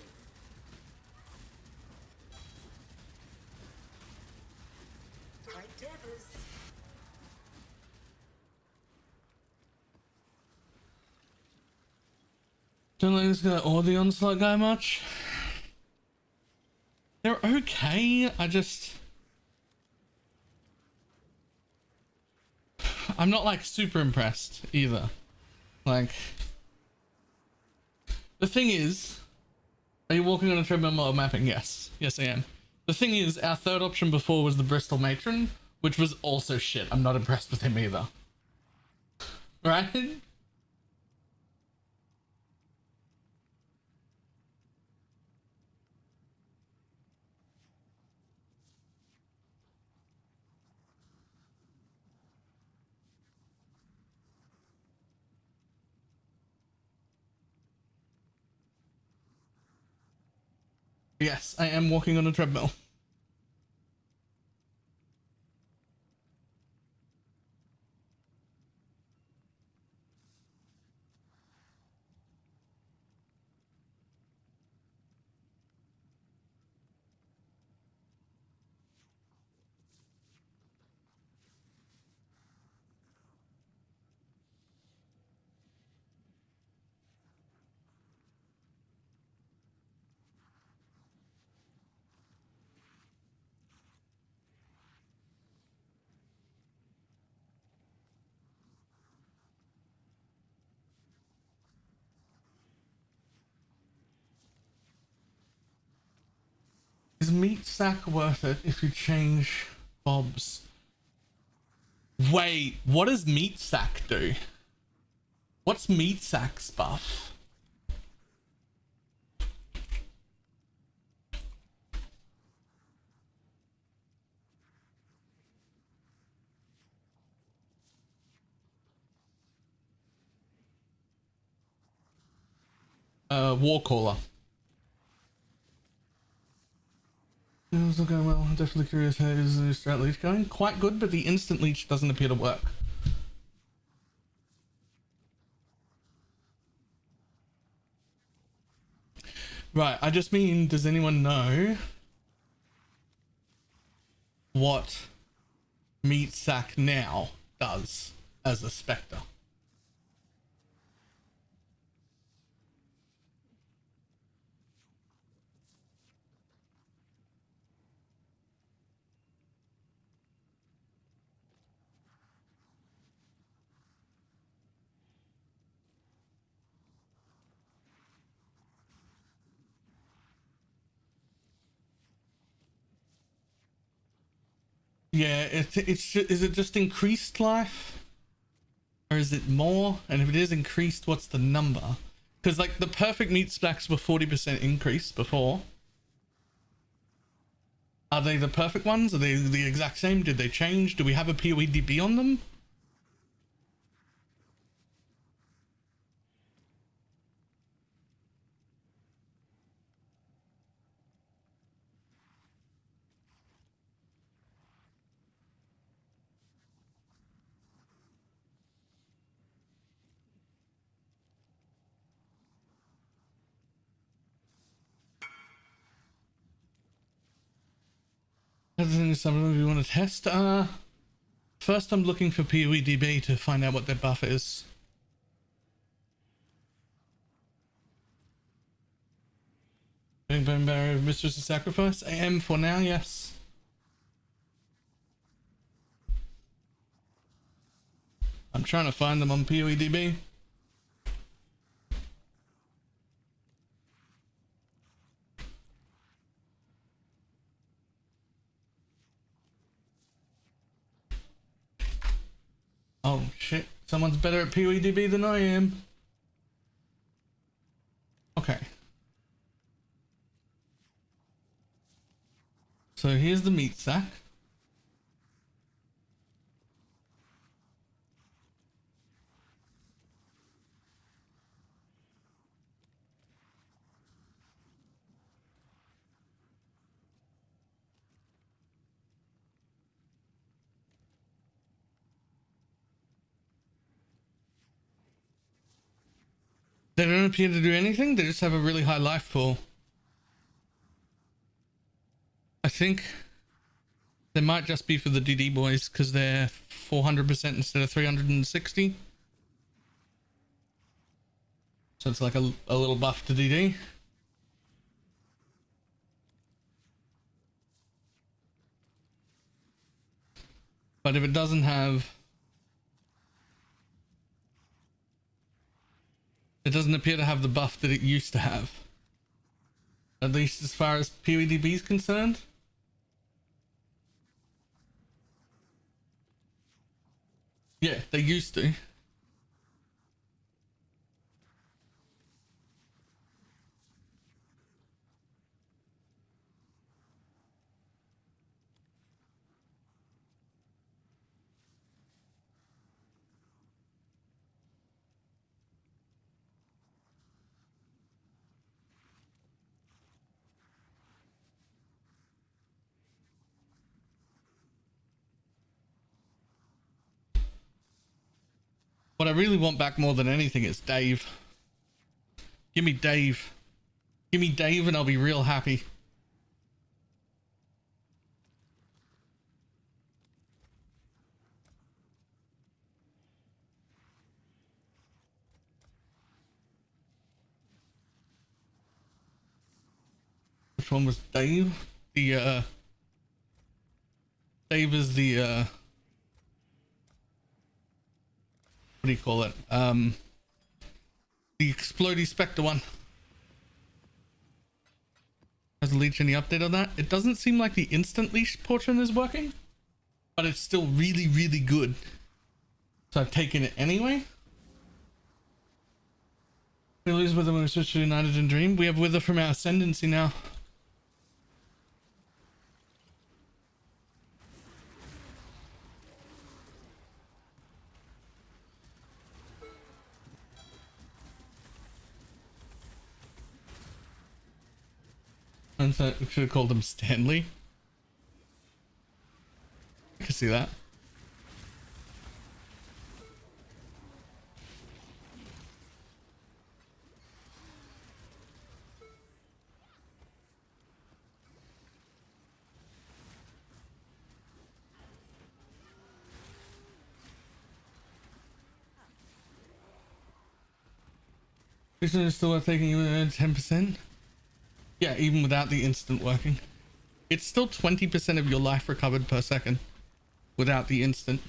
Tight tethers. Don't think it's gonna awe the onslaught guy much. They're okay. I'm not like super impressed either. Like, the thing is, are you walking on a treadmill mode mapping? Yes. Yes, I am. The thing is, our third option before was the Bristol Matron, which was also shit. I'm not impressed with him either. Right? Yes, I am walking on a treadmill. Is meat sack worth it if you change Bob's? Wait, what does meat sack do? What's meat sack's buff? Warcaller. It was going well. I'm definitely curious how is the new strat leech going. Quite good, but the instant leech doesn't appear to work. Right, I just mean, does anyone know what meat sack now does as a specter? Yeah, is it just increased life? Or is it more? And if it is increased, what's the number? Because like the perfect meat stacks were 40% increase before. Are they the perfect ones? Are they the exact same? Did they change? Do we have a POEDB on them? Is something we want to test? First I'm looking for POEDB to find out what their buff is. Bang Bang Barrier of Mistress of Sacrifice? I am for now, yes. I'm trying to find them on POEDB. Oh shit, someone's better at POEDB than I am. Okay. So here's the meat sack. They don't appear to do anything, they just have a really high life pool. I think they might just be for the DD boys because they're 400% instead of 360. So it's like a little buff to DD. But if it doesn't have... It doesn't appear to have the buff that it used to have. At least as far as POEDB is concerned. Yeah, they used to. What I really want back more than anything is Dave. Give me Dave. Give me Dave and I'll be real happy. Which one was Dave? The Dave is the what do you call it? The explodey Spectre one. Has the leech any update on that? It doesn't seem like the instant leech portion is working, but it's still really, really good. So I've taken it anyway. We lose Wither when we switch to United and Dream. We have Wither from our Ascendancy now. And so we should have called him Stanley. I can see that. Isn't it still worth taking even 10%? Yeah, even without the instant working. It's still 20% of your life recovered per second without the instant.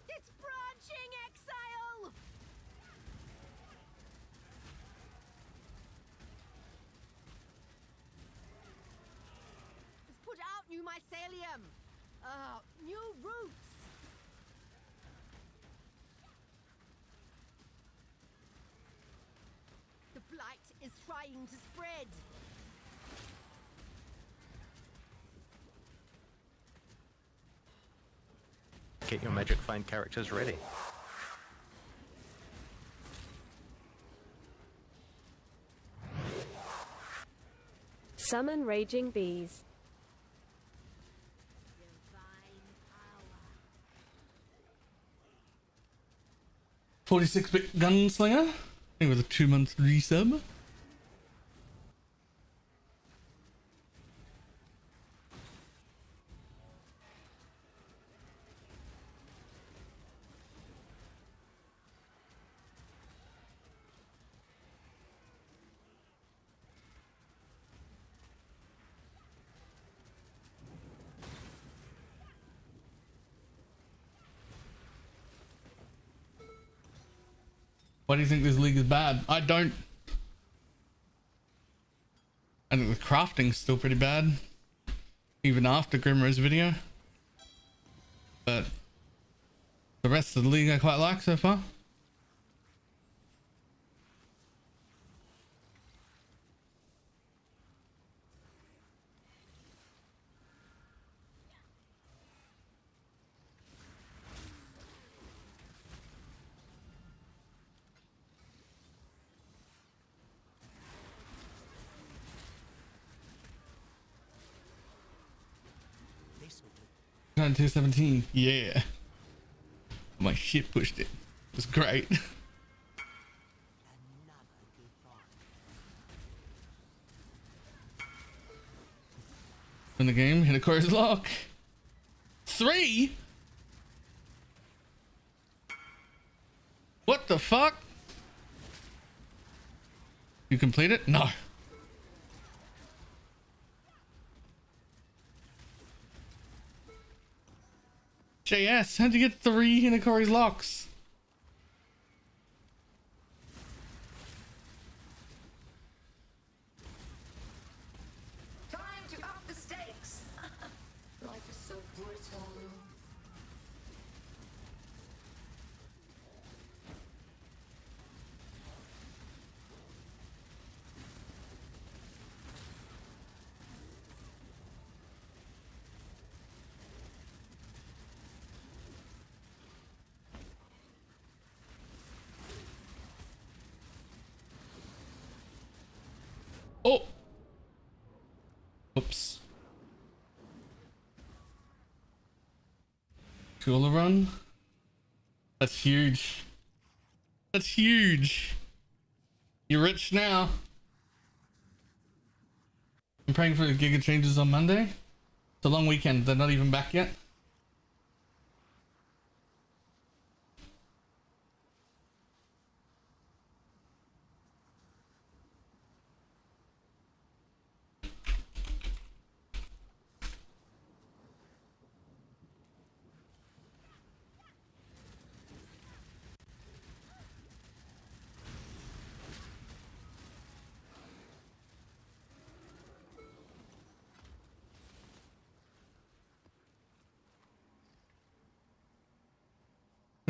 It's branching exile! It's put out new mycelium. New roots. The blight is trying to spread. Get your magic find characters ready. Summon raging bees. 46-bit gunslinger. I think it was a 2-month resub. Why do you think this league is bad? I don't. I think the crafting's still pretty bad, even after Grimrow's video. But the rest of the league I quite like so far. Trying 217, yeah. My shit pushed it. It was great. In the game, hit a chorus lock. 3? What the fuck? You complete it? No. JS, how'd you get 3 Hinakori's locks? Time to up the stakes. Life is so brutal. Oh! Oops. Cooler run? That's huge. That's huge. You're rich now. I'm praying for the Giga changes on Monday. It's a long weekend. They're not even back yet.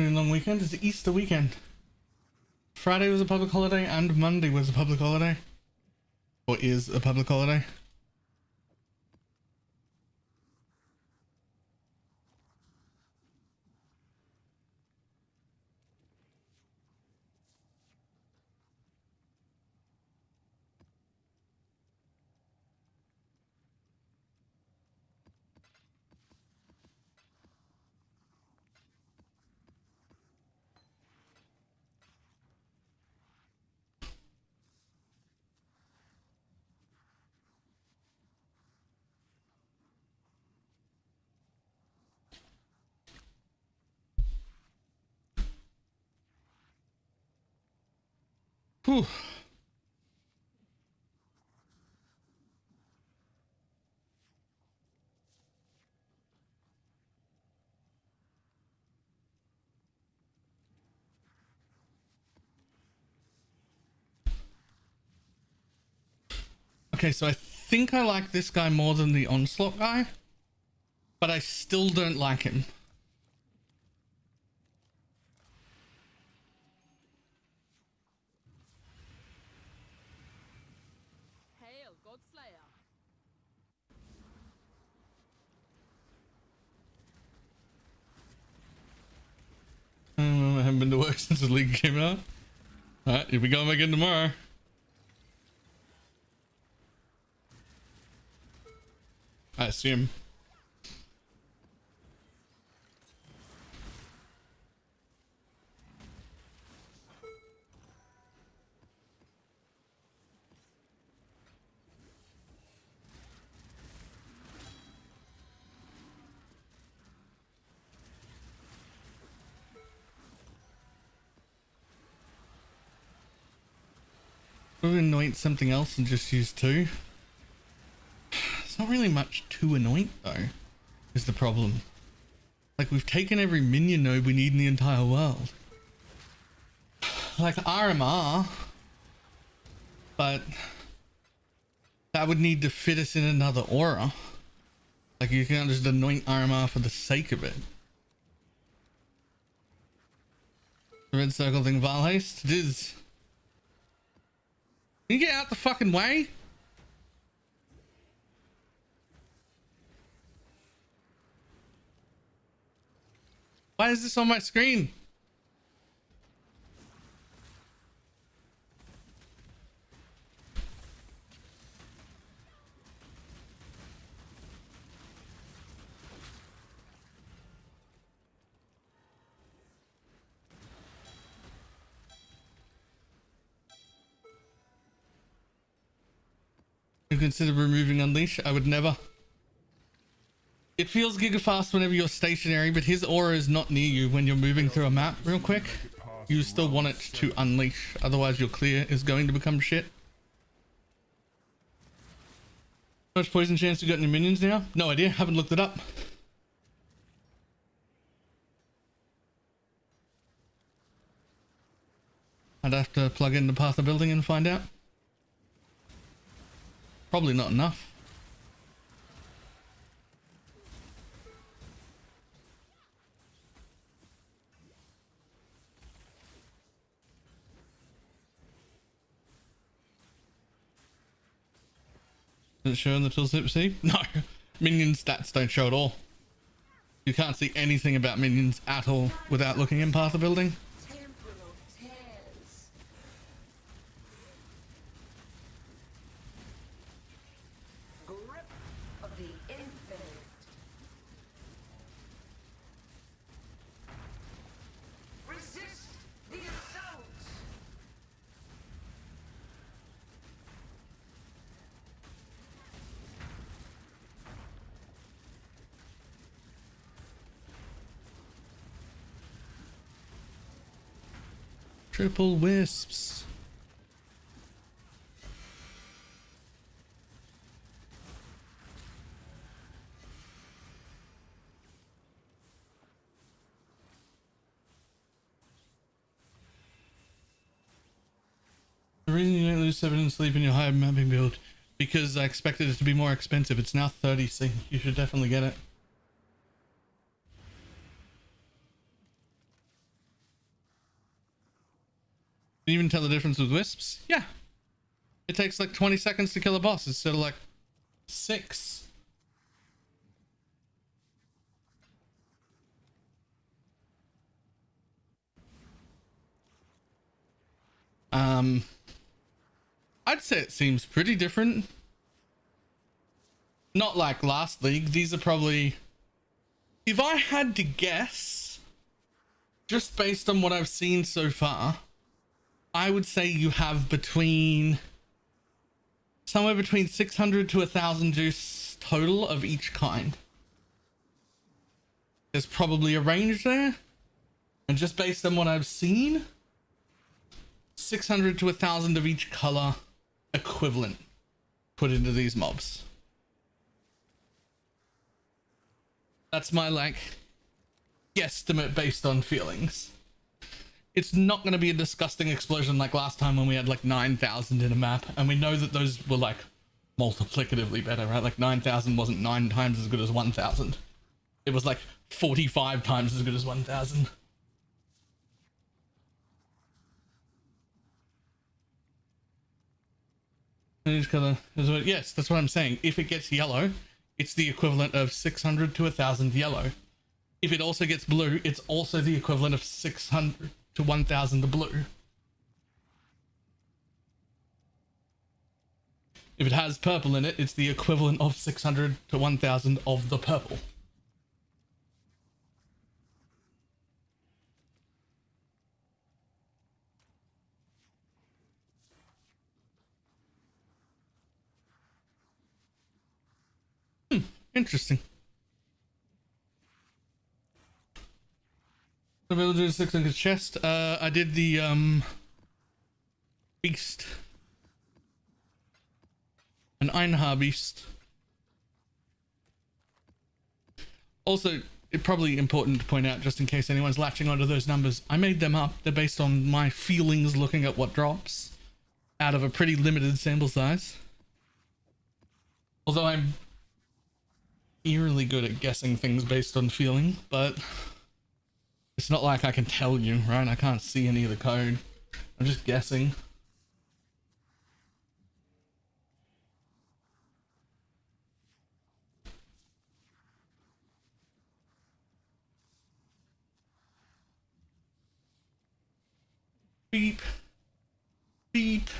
Really long weekend. It's Easter weekend. Friday was a public holiday and Monday was a public holiday. Or is a public holiday. Whew. Okay, so I think I like this guy more than the Onslaught guy, but I still don't like him. Hail, Godslayer. I haven't been to work since the league came out. Alright, here we go again tomorrow. I assume. We'll anoint something else and just use 2. It's not really much to anoint though, is the problem. Like, we've taken every minion node we need in the entire world. Like RMR, but that would need to fit us in another aura. Like, you can't just anoint RMR for the sake of it. The red circle thing, Val Haste, it is. Can you get out the fucking way? Why is this on my screen? You consider removing Unleash? I would never. It feels gigafast whenever you're stationary, but his aura is not near you when you're moving through a map real quick. You still want it to unleash, otherwise your clear is going to become shit. How much poison chance you got in your minions now? No idea, haven't looked it up. I'd have to plug in the path of building and find out. Probably not enough. Does it show in the tooltip? See? No. Minion stats don't show at all. You can't see anything about minions at all without looking in path of building. Triple wisps. The reason you don't lose 7 in sleep in your higher mapping build, because I expected it to be more expensive. It's now 30C. You should definitely get it. you even tell the difference with wisps? Yeah. It takes like 20 seconds to kill a boss instead of like 6. I'd say it seems pretty different. Not like last league. These are probably, if I had to guess, just based on what I've seen so far, I would say you have somewhere between 600 to 1,000 juice total of each kind. There's probably a range there, and just based on what I've seen, 600 to 1,000 of each color equivalent put into these mobs. That's my like guesstimate based on feelings. It's not going to be a disgusting explosion like last time when we had like 9,000 in a map, and we know that those were like multiplicatively better, right? Like 9,000 wasn't 9 times as good as 1,000. It was like 45 times as good as 1,000. Each color is what, yes, that's what I'm saying. If it gets yellow, it's the equivalent of 600 to 1,000 yellow. If it also gets blue, it's also the equivalent of 600 to 1,000 blue. If it has purple in it, it's the equivalent of 600 to 1,000 of the purple. Interesting. The villagers 600 chest. I did the beast. An Einhar beast. Also, it's probably important to point out, just in case anyone's latching onto those numbers, I made them up. They're based on my feelings looking at what drops out of a pretty limited sample size. Although I'm eerily good at guessing things based on feeling, but it's not like I can tell you, right? I can't see any of the code. I'm just guessing. Beep. Beep.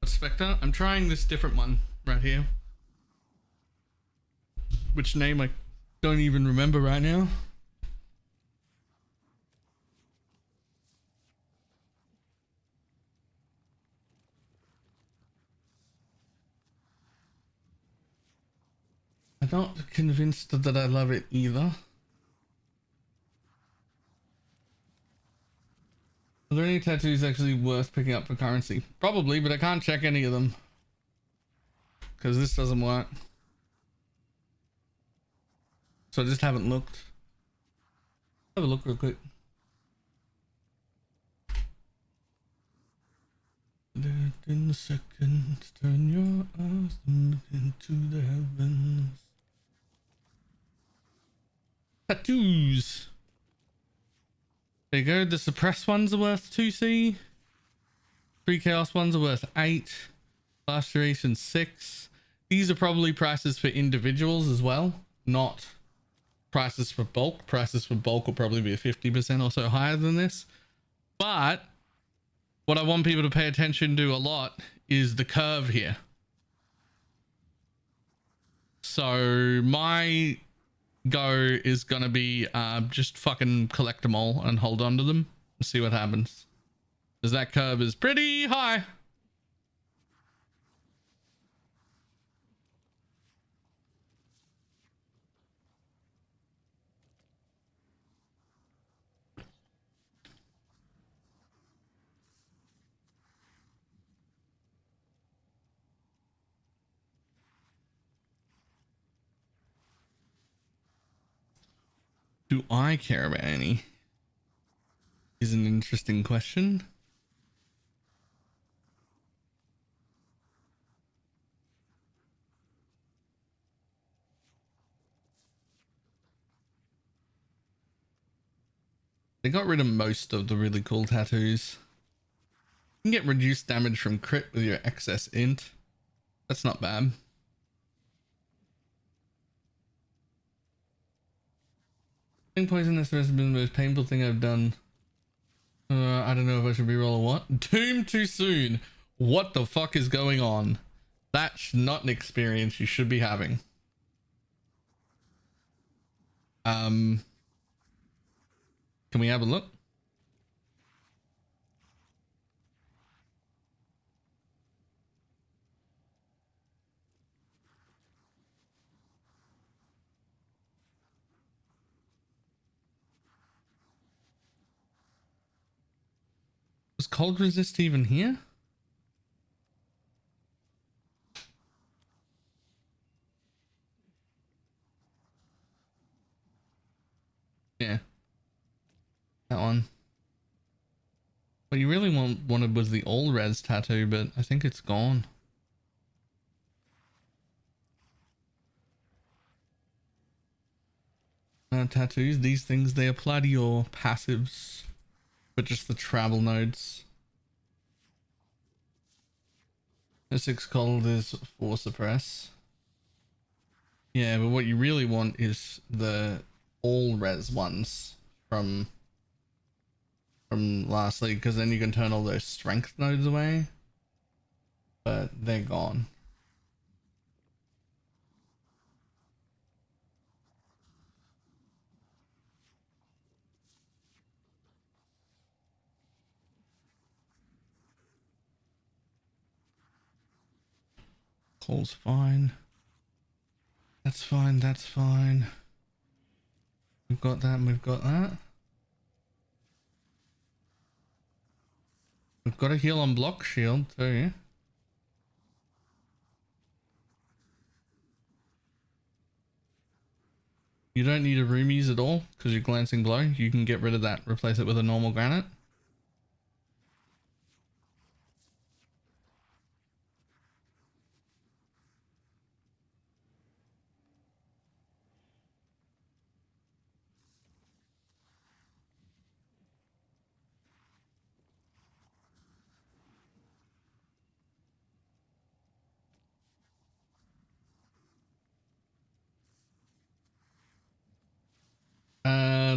Spectre, I'm trying this different one right here, which name I don't even remember right now. I'm not convinced that I love it either. Are there any tattoos actually worth picking up for currency? Probably, but I can't check any of them because this doesn't work. So I just haven't looked. Have a look real quick. In a second, turn your eyes into the heavens. Tattoos. There you go. The suppressed ones are worth 2C. 3 chaos ones are worth 8. Laceration 6. These are probably prices for individuals as well, not prices for bulk. Prices for bulk will probably be 50% or so higher than this. But what I want people to pay attention to a lot is the curve here. So my go is gonna be just fucking collect them all and hold on to them and see what happens. Because that curve is pretty high. Do I care about any? Is an interesting question. They got rid of most of the really cool tattoos. You can get reduced damage from crit with your excess int. That's not bad. I think poisonous has been the most painful thing I've done. I don't know if I should reroll or what. Doom too soon. What the fuck is going on? That's not an experience you should be having. Can we have a look? Was cold resist even here? Yeah. That one. What you really wanted was the all res tattoo, but I think it's gone. Tattoos, these things, they apply to your passives, but just the travel nodes. The 6 cold is 4 suppress. Yeah, but what you really want is the all res ones from last league, because then you can turn all those strength nodes away, but they're gone. Cole's fine. That's fine, that's fine. We've got that and we've got that. We've got a heal on block shield too. You don't need a roomies at all because you're glancing blow. You can get rid of that, replace it with a normal granite.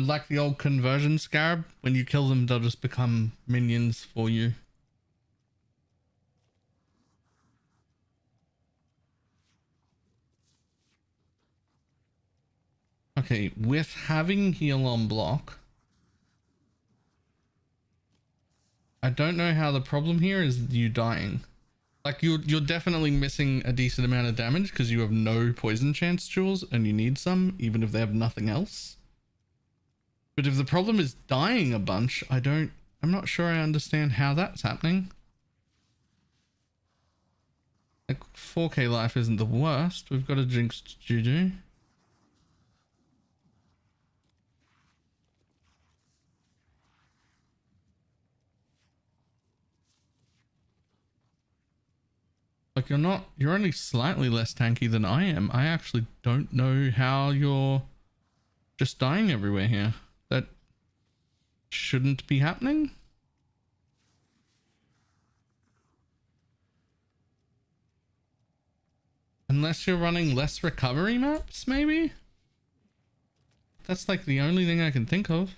Like the old conversion scarab, when you kill them, they'll just become minions for you. Okay, with having heal on block, I don't know how the problem here is you dying. Like you're definitely missing a decent amount of damage because you have no poison chance jewels and you need some, even if they have nothing else. But if the problem is dying a bunch, I'm not sure I understand how that's happening. Like 4k life isn't the worst. We've got a jinxed Juju. Like you're only slightly less tanky than I am. I actually don't know how you're just dying everywhere here. That shouldn't be happening. Unless you're running less recovery maps, maybe? That's like the only thing I can think of.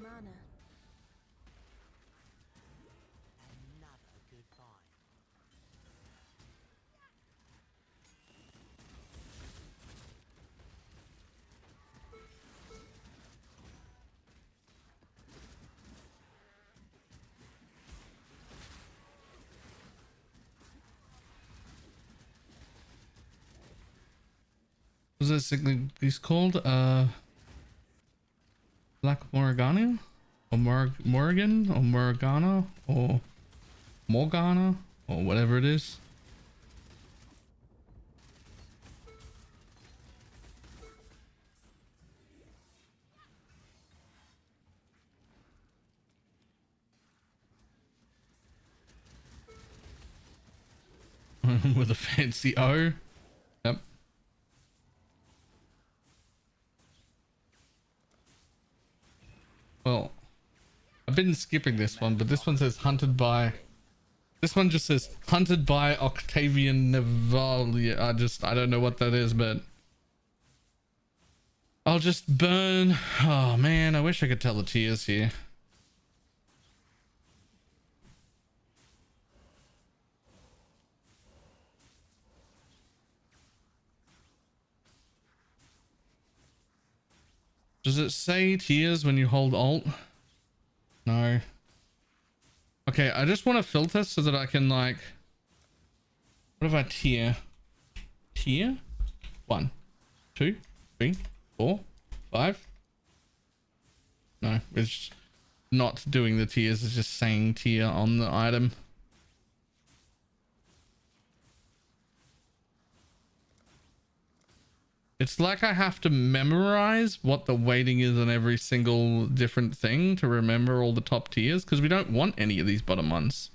mana. Another good find. Was it sickly? He's called Black Morgana, or Morgan, or Morgana, or Morgana, or whatever it is. With a fancy O. Yep. Well, I've been skipping this one, but this one says hunted by. This one just says hunted by Octavian Nevalia. I don't know what that is, but I'll just burn. Oh man, I wish I could tell the tiers here. Does it say tiers when you hold alt? No. Okay, I just want to filter so that I can like... What if I tier? Tier? 1, 2, 3, 4, 5. No, it's not doing the tiers. It's just saying tier on the item. It's like I have to memorize what the weighting is on every single different thing to remember all the top tiers, because we don't want any of these bottom ones.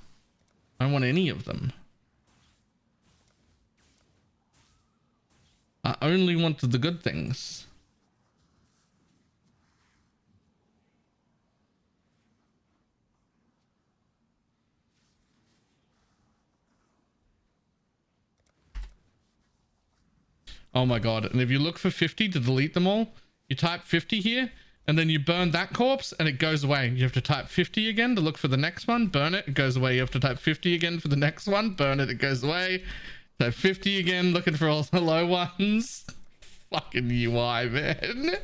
I don't want any of them. I only want the good things. Oh my god. And if you look for 50 to delete them all, you type 50 here, and then you burn that corpse and it goes away. You have to type 50 again to look for the next one, burn it, it goes away. You have to type 50 again for the next one, burn it, it goes away. Type 50 again, looking for all the low ones. Fucking UI, man.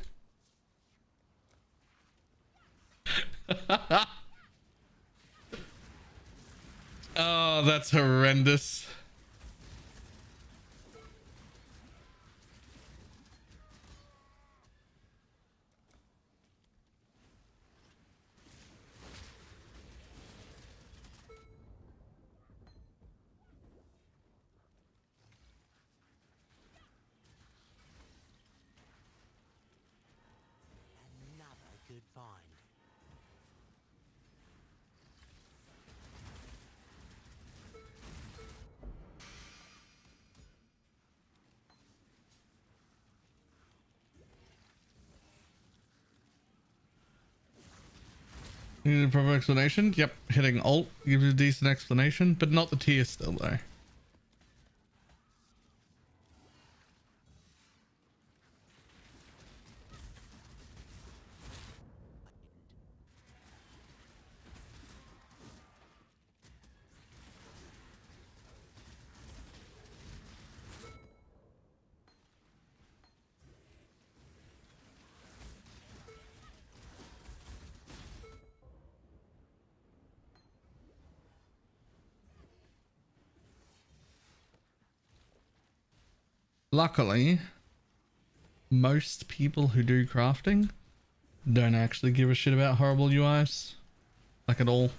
Oh, that's horrendous. Another good find. You need a proper explanation? Yep, hitting alt gives you a decent explanation, but not the tier still though. Luckily, most people who do crafting don't actually give a shit about horrible UIs. Like at all.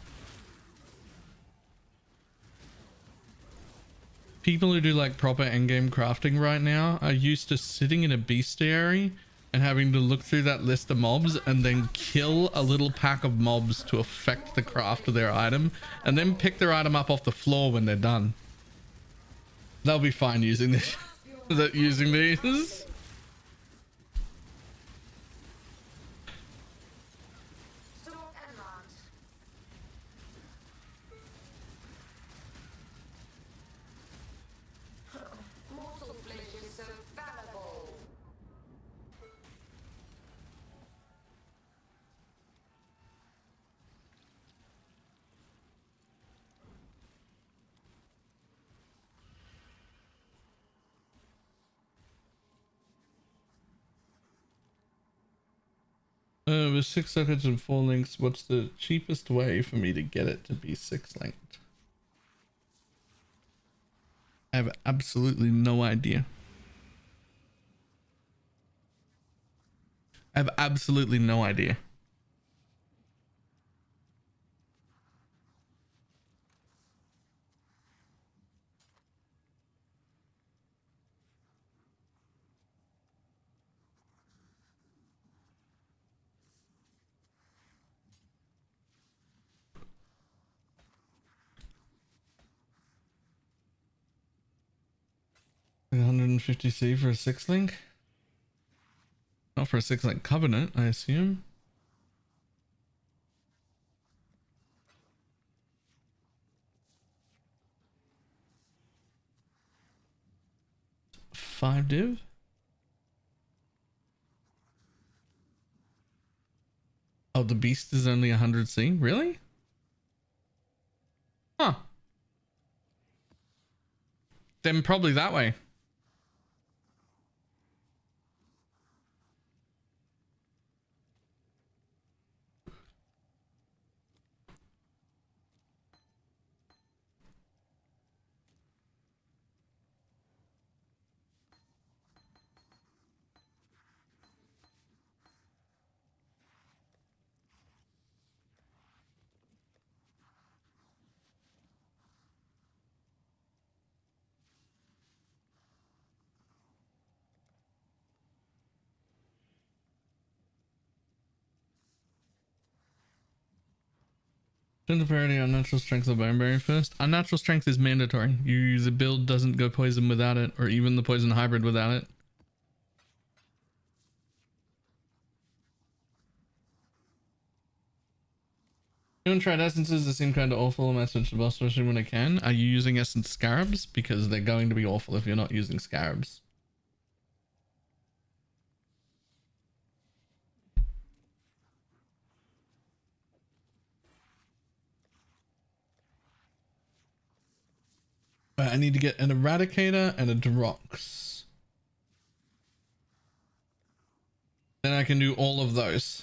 People who do like proper endgame crafting right now are used to sitting in a bestiary and having to look through that list of mobs and then kill a little pack of mobs to affect the craft of their item and then pick their item up off the floor when they're done. They'll be fine using this. Using these. Mortal flesh is so fallible. 1 With 6 sockets and 4 links, what's the cheapest way for me to get it to be 6 linked? I have absolutely no idea. I have absolutely no idea. $150C for a 6 link? Not for a 6 link covenant, I assume. Five div? Oh, the beast is only 100C? Really? Huh. Then probably that way. Turn the priority on natural strength of bone berry first. Unnatural strength is mandatory. You use a build doesn't go poison without it, or even the poison hybrid without it. Doing tried essences that seem kind of awful. Message the boss, especially when I can. Are you using essence scarabs? Because they're going to be awful if you're not using scarabs. Right, I need to get an eradicator and a Drox. Then I can do all of those.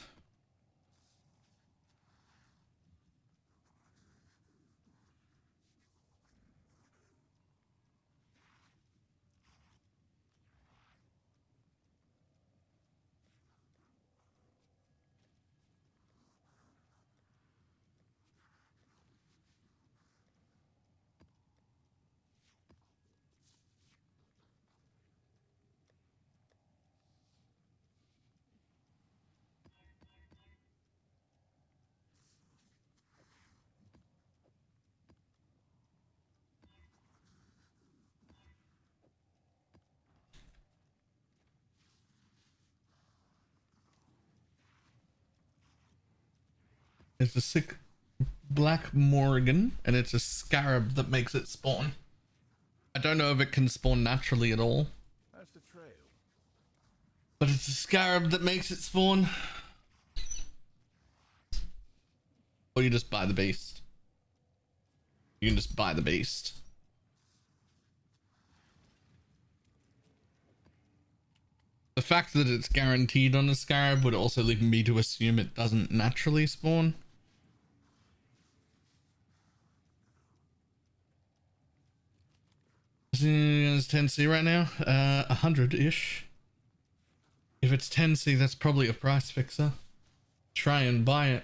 It's a sick black Morrigan, and it's a scarab that makes it spawn. I don't know if it can spawn naturally at all. That's the trail. But it's a scarab that makes it spawn. Or you just buy the beast. You can just buy the beast. The fact that it's guaranteed on a scarab would also lead me to assume it doesn't naturally spawn. It's 10C right now. 100-ish. If it's 10C, that's probably a price fixer. Try and buy it.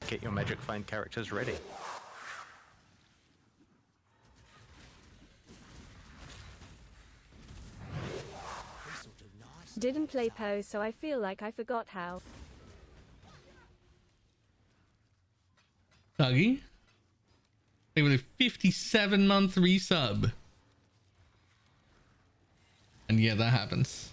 Get your magic find characters ready. Didn't play Poe, so I feel like I forgot how. Dougie? With a 57-month resub. And yeah, that happens.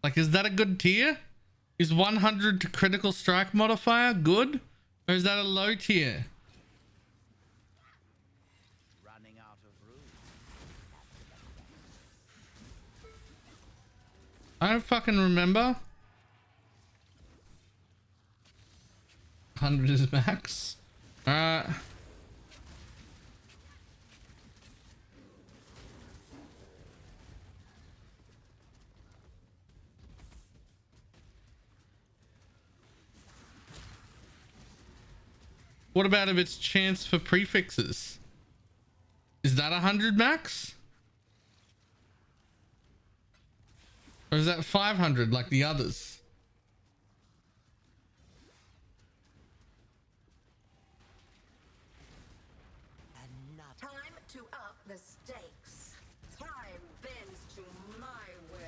Like, is that a good tier? Is 100 to critical strike modifier good? Or is that a low tier? Running out of room. I don't fucking remember. 100 is max. Alright. What about if it's chance for prefixes? Is that 100 max? Or is that 500 like the others? Time to up the stakes. Time bends to my will.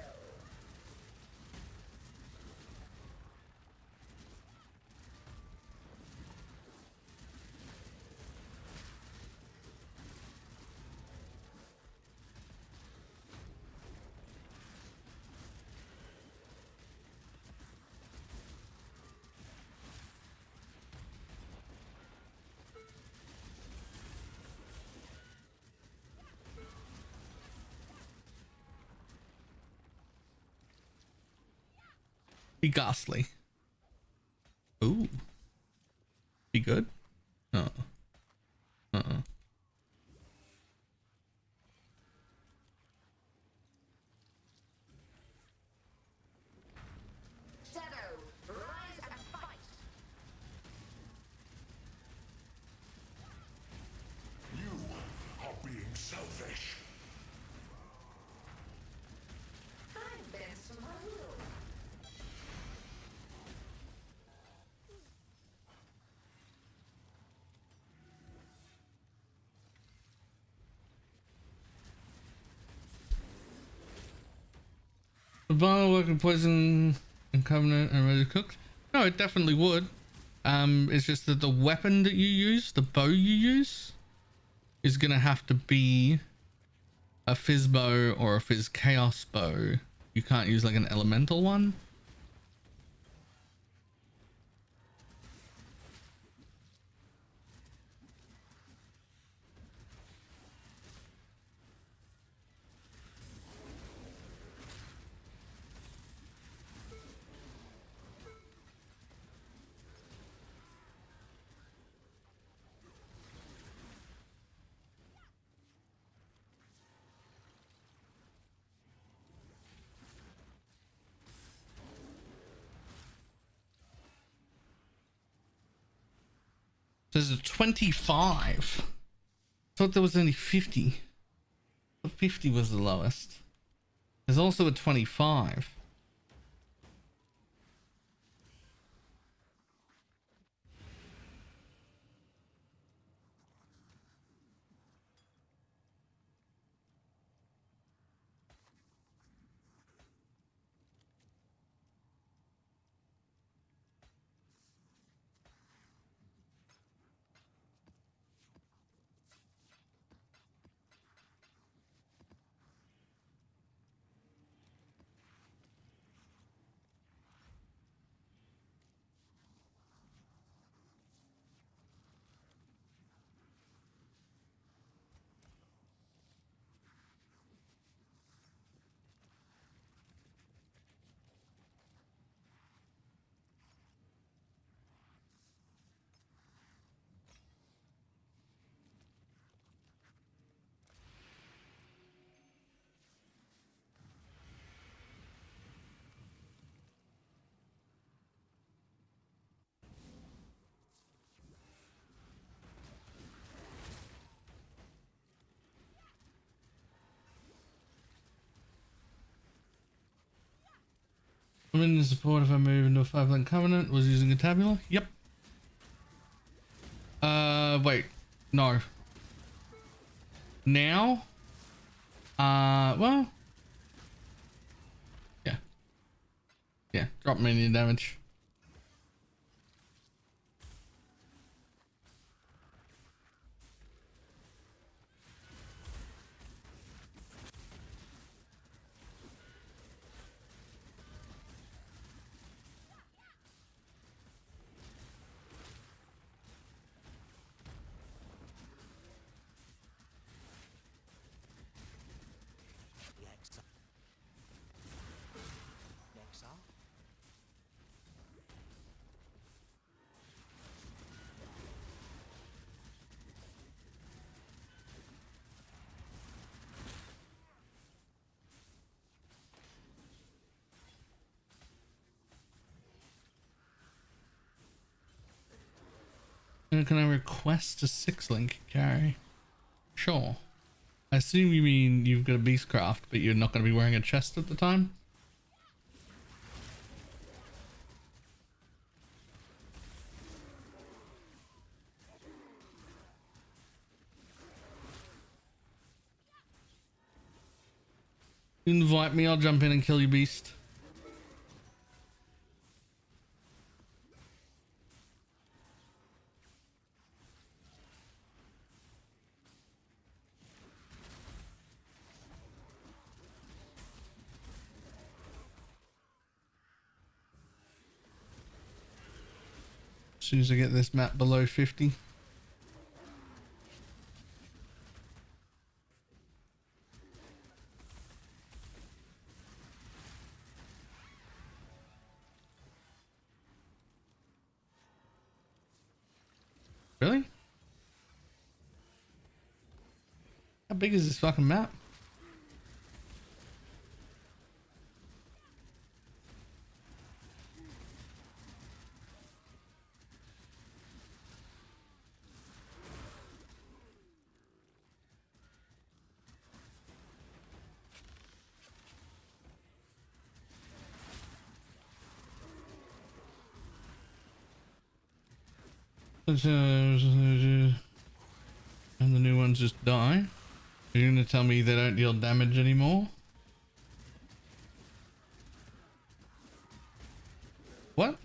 Be ghastly. Ooh. Be good? Uh-uh. Uh-uh. Shadow, rise and fight. You are being selfish. Time bends to my will. Would Barlow work in Poison and Covenant and Ready Cooked? No, it definitely would. It's just that the weapon that you use, the bow you use, is gonna have to be a Fizz bow or a Fizz Chaos bow. You can't use like an elemental one. There's a 25. Thought there was only 50. The 50 was the lowest. There's also a 25. I'm in the support if I move into a 5-link covenant. Was using a tabula? Yep. Wait. No. Now? Well, yeah, yeah. Drop minion damage. Can I request a 6-link carry? Sure. I assume you mean you've got a beastcraft, but you're not going to be wearing a chest at the time? Invite me, I'll jump in and kill you, beast. As soon as I get this map below 50. Really? How big is this fucking map? And the new ones just die. You're gonna tell me they don't deal damage anymore? What?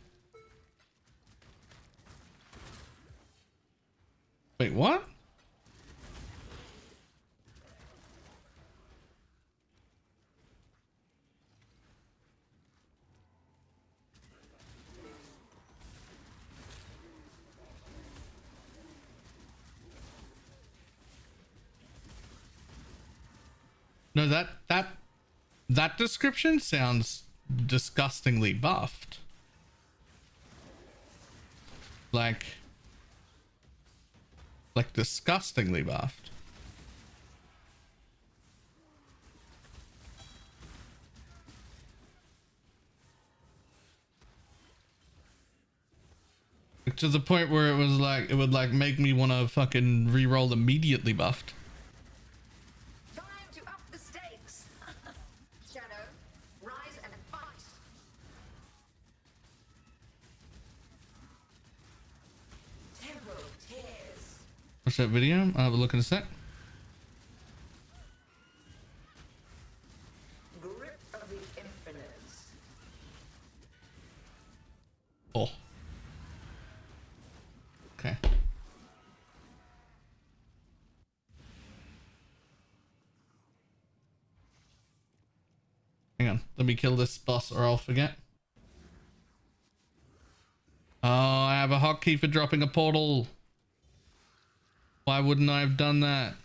Wait, what? No, that description sounds disgustingly buffed. Like disgustingly buffed. To the point where it was like, it would like make me want to fucking re-roll immediately buffed. Time to up the stakes. Shadow, rise and fight. Temporal tears. Watch that video. I'll have a look in a sec. Grip of the infinite. Oh. Okay. Hang on. Let me kill this boss or I'll forget. Oh, I have a hotkey for dropping a portal. Why wouldn't I have done that?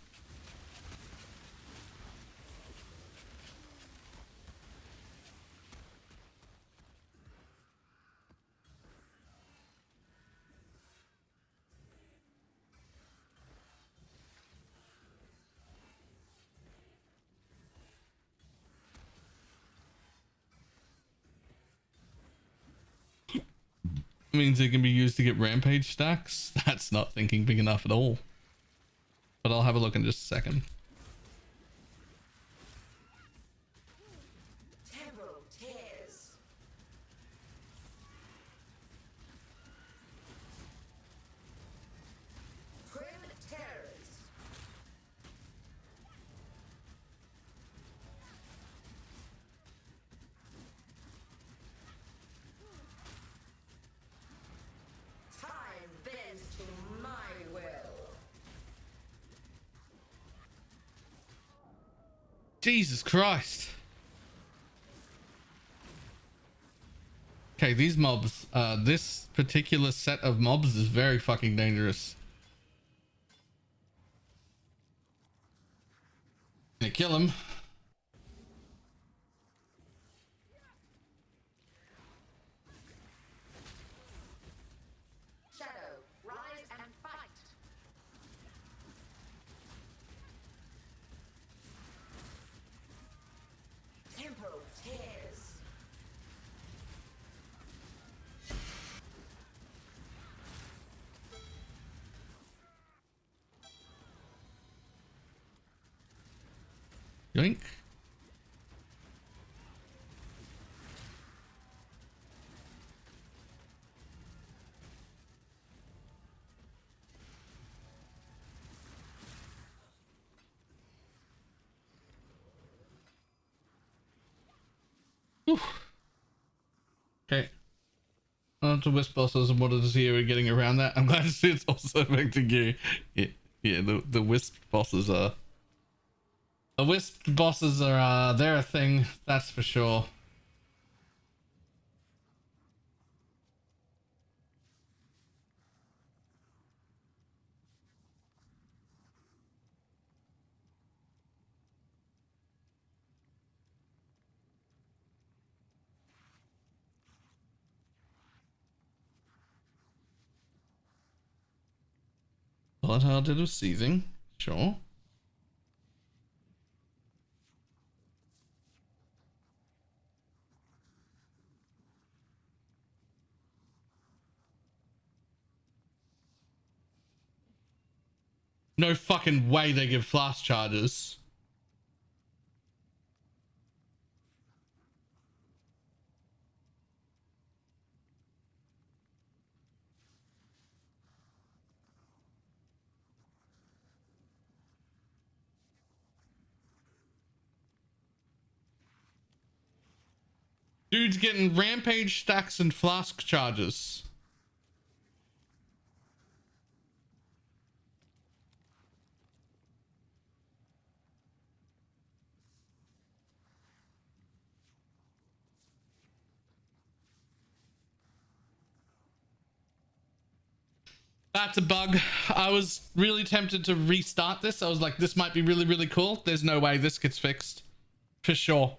Means it can be used to get rampage stacks. That's not thinking big enough at all. But I'll have a look in just a second. Temporal tears. Grim terrors. Jesus Christ. Okay, these mobs, this particular set of mobs is very fucking dangerous. Gonna kill him. Shadow, rise and fight. Temporal tears. Yoink. Whew. Okay. To wisp bosses and wanted to see how we're getting around that. I'm glad to see it's also affecting you. Yeah, the wisp bosses are... The wisp bosses are, they're a thing, that's for sure. Blood-hearted of seizing, sure. No fucking way they give flask charges. Dude's getting rampage stacks and flask charges. That's a bug. I was really tempted to restart this. I was like, this might be really, really cool. There's no way this gets fixed. For sure.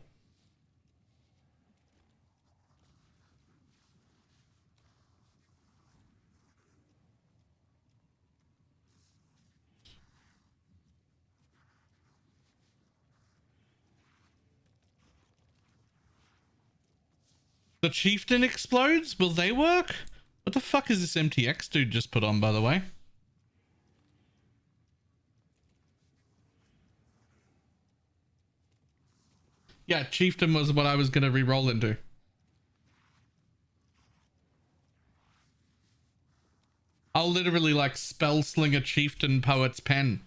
The chieftain explodes? Will they work? What the fuck is this MTX dude just put on, by the way? Yeah, chieftain was what I was gonna re-roll into. I'll literally like spell sling a chieftain poet's pen.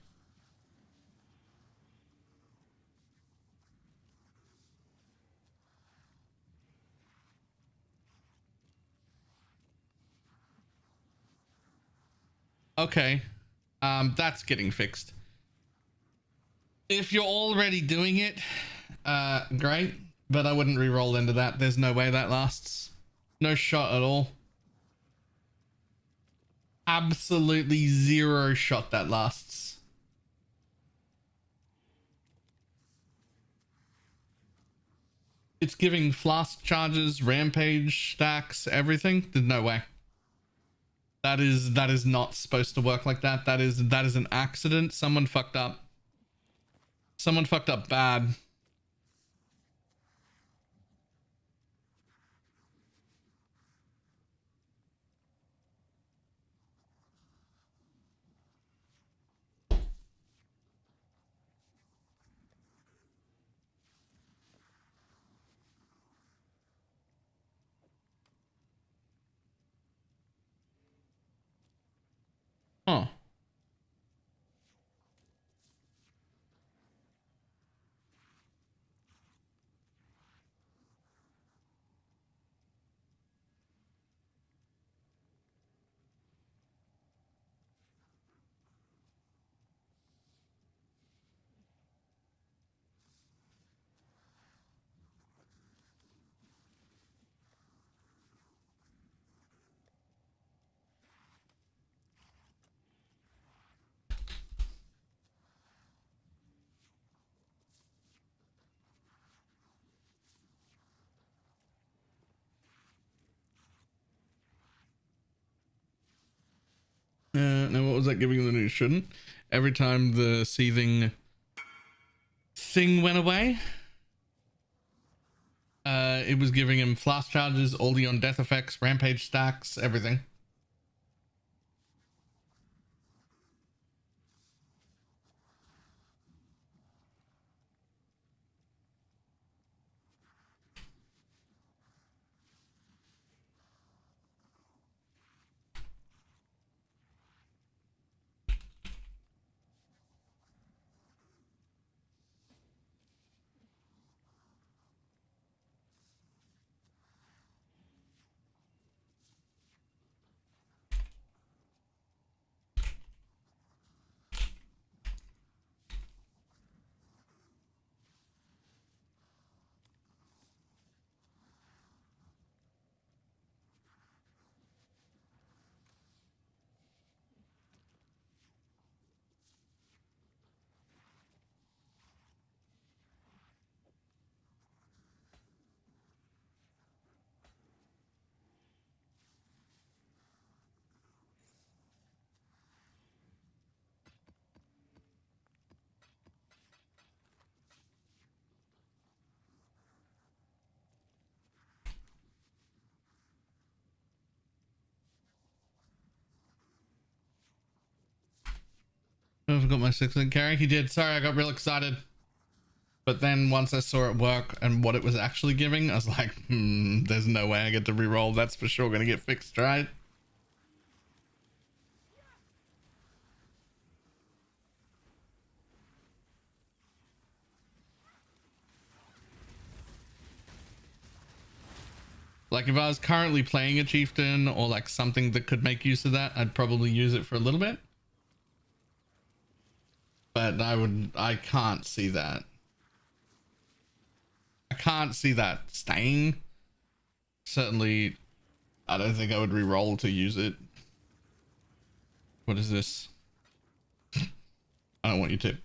Okay. That's getting fixed. If you're already doing it, great. But I wouldn't re-roll into that. There's no way that lasts. No shot at all. Absolutely zero shot that lasts. It's giving flask charges, rampage stacks, everything. There's no way. That is not supposed to work like that. That is an accident. Someone fucked up. Someone fucked up bad. Huh. No, what was that giving them that it shouldn't? Every time the seething thing went away, it was giving him flash charges, all the on death effects, rampage stacks, everything. I forgot my 6-link carry. He did. Sorry, I got real excited. But then once I saw it work and what it was actually giving, I was like, there's no way I get to reroll. That's for sure going to get fixed, right? Like if I was currently playing a chieftain or like something that could make use of that, I'd probably use it for a little bit. But I can't see that. I can't see that staying. Certainly, I don't think I would re-roll to use it. What is this? I don't want you to.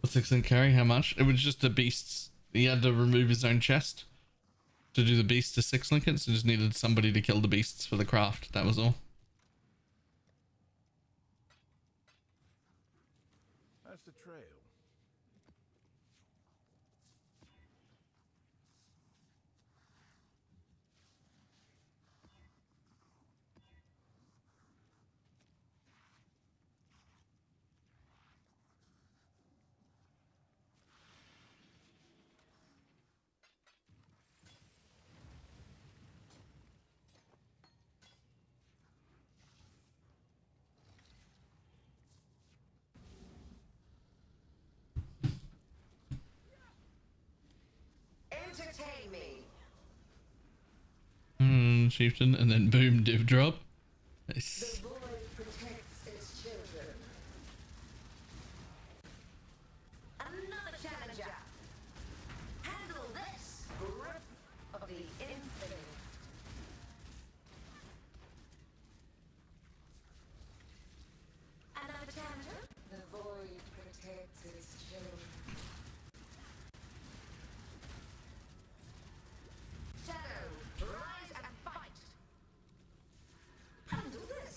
A 6-link carry, how much? It was just the beasts. He had to remove his own chest to do the beast to 6-link it, so just needed somebody to kill the beasts for the craft. That was all. That's the trail. Entertain me. Chieftain, and then boom, div drop. Nice. The void protects its children. Another challenger. Handle this. Grip of the infinite. Another challenger. The void protects its children. Shadow, rise and fight. Handle this.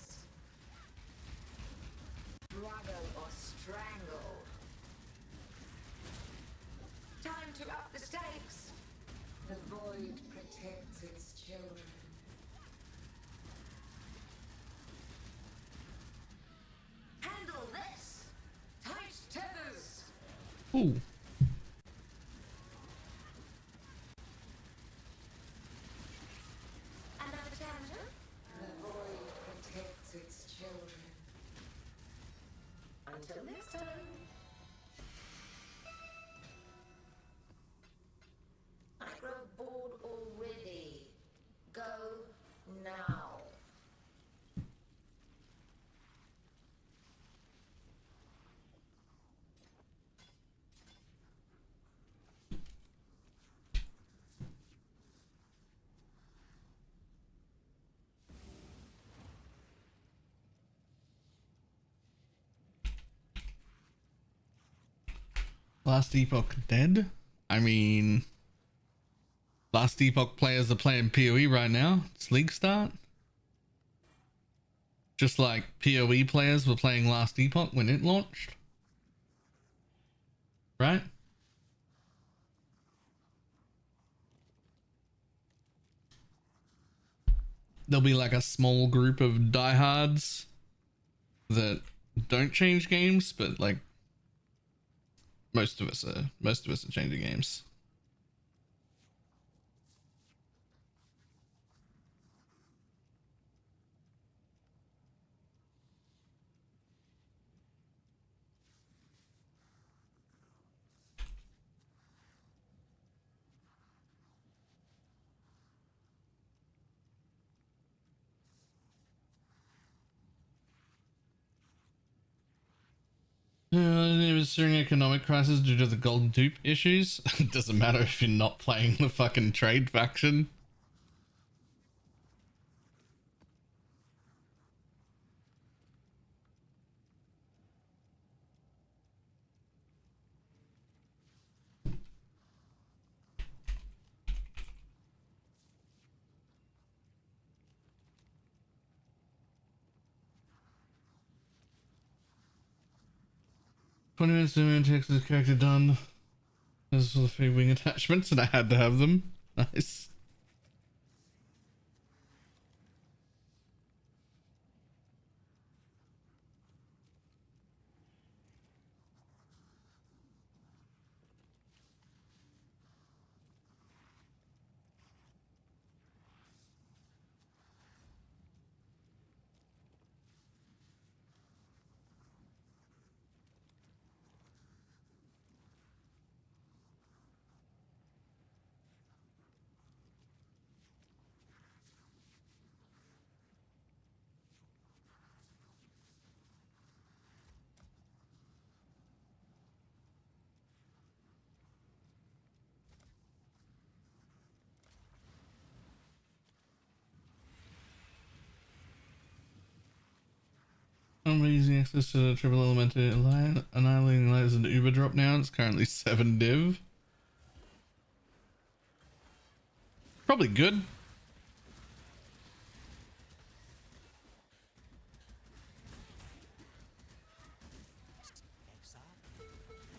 Drago or strangle. Time to up the stakes. The void protects its children. Handle this. Tight tethers. Ooh. Another challenger? The void protects its children. Until next time. I grow bored already. Go now. Last epoch dead? I mean, Last Epoch players are playing PoE right now. It's League start. Just like PoE players were playing Last Epoch when it launched. Right? There'll be like a small group of diehards that don't change games, but like most of us are changing games. It was during economic crisis due to the golden dupe issues. It doesn't matter if you're not playing the fucking trade faction. Minutes to takes the character done. Those were the 3 wing attachments and I had to have them. Nice. I'm using access to the triple elemented annihilating light as an Uber drop now. It's currently 7 div. Probably good.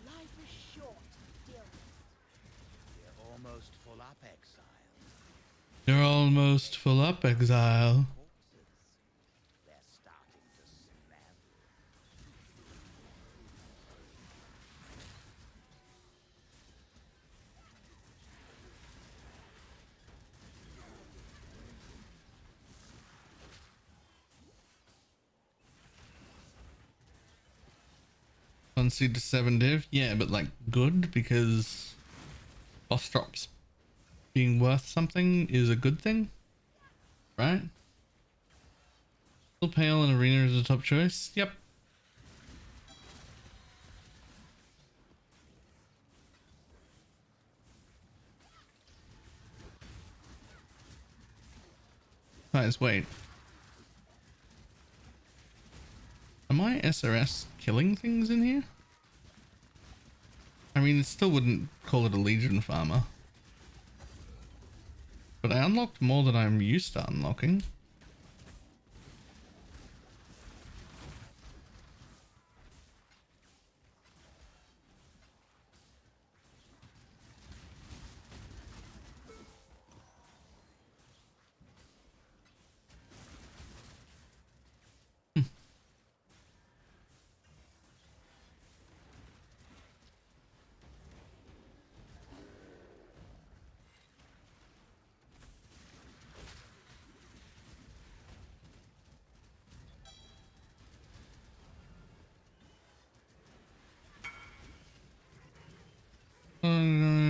Life is short, dear. You're almost full up, exile. You're almost full up, exile. They're starting to smell. Concede to 7 div. Yeah, but like good because boss drops being worth something is a good thing, right? Still pale and arena is a top choice. Yep. Guys, wait. Am I SRS killing things in here? I mean, it still wouldn't call it a Legion farmer. But I unlocked more than I'm used to unlocking.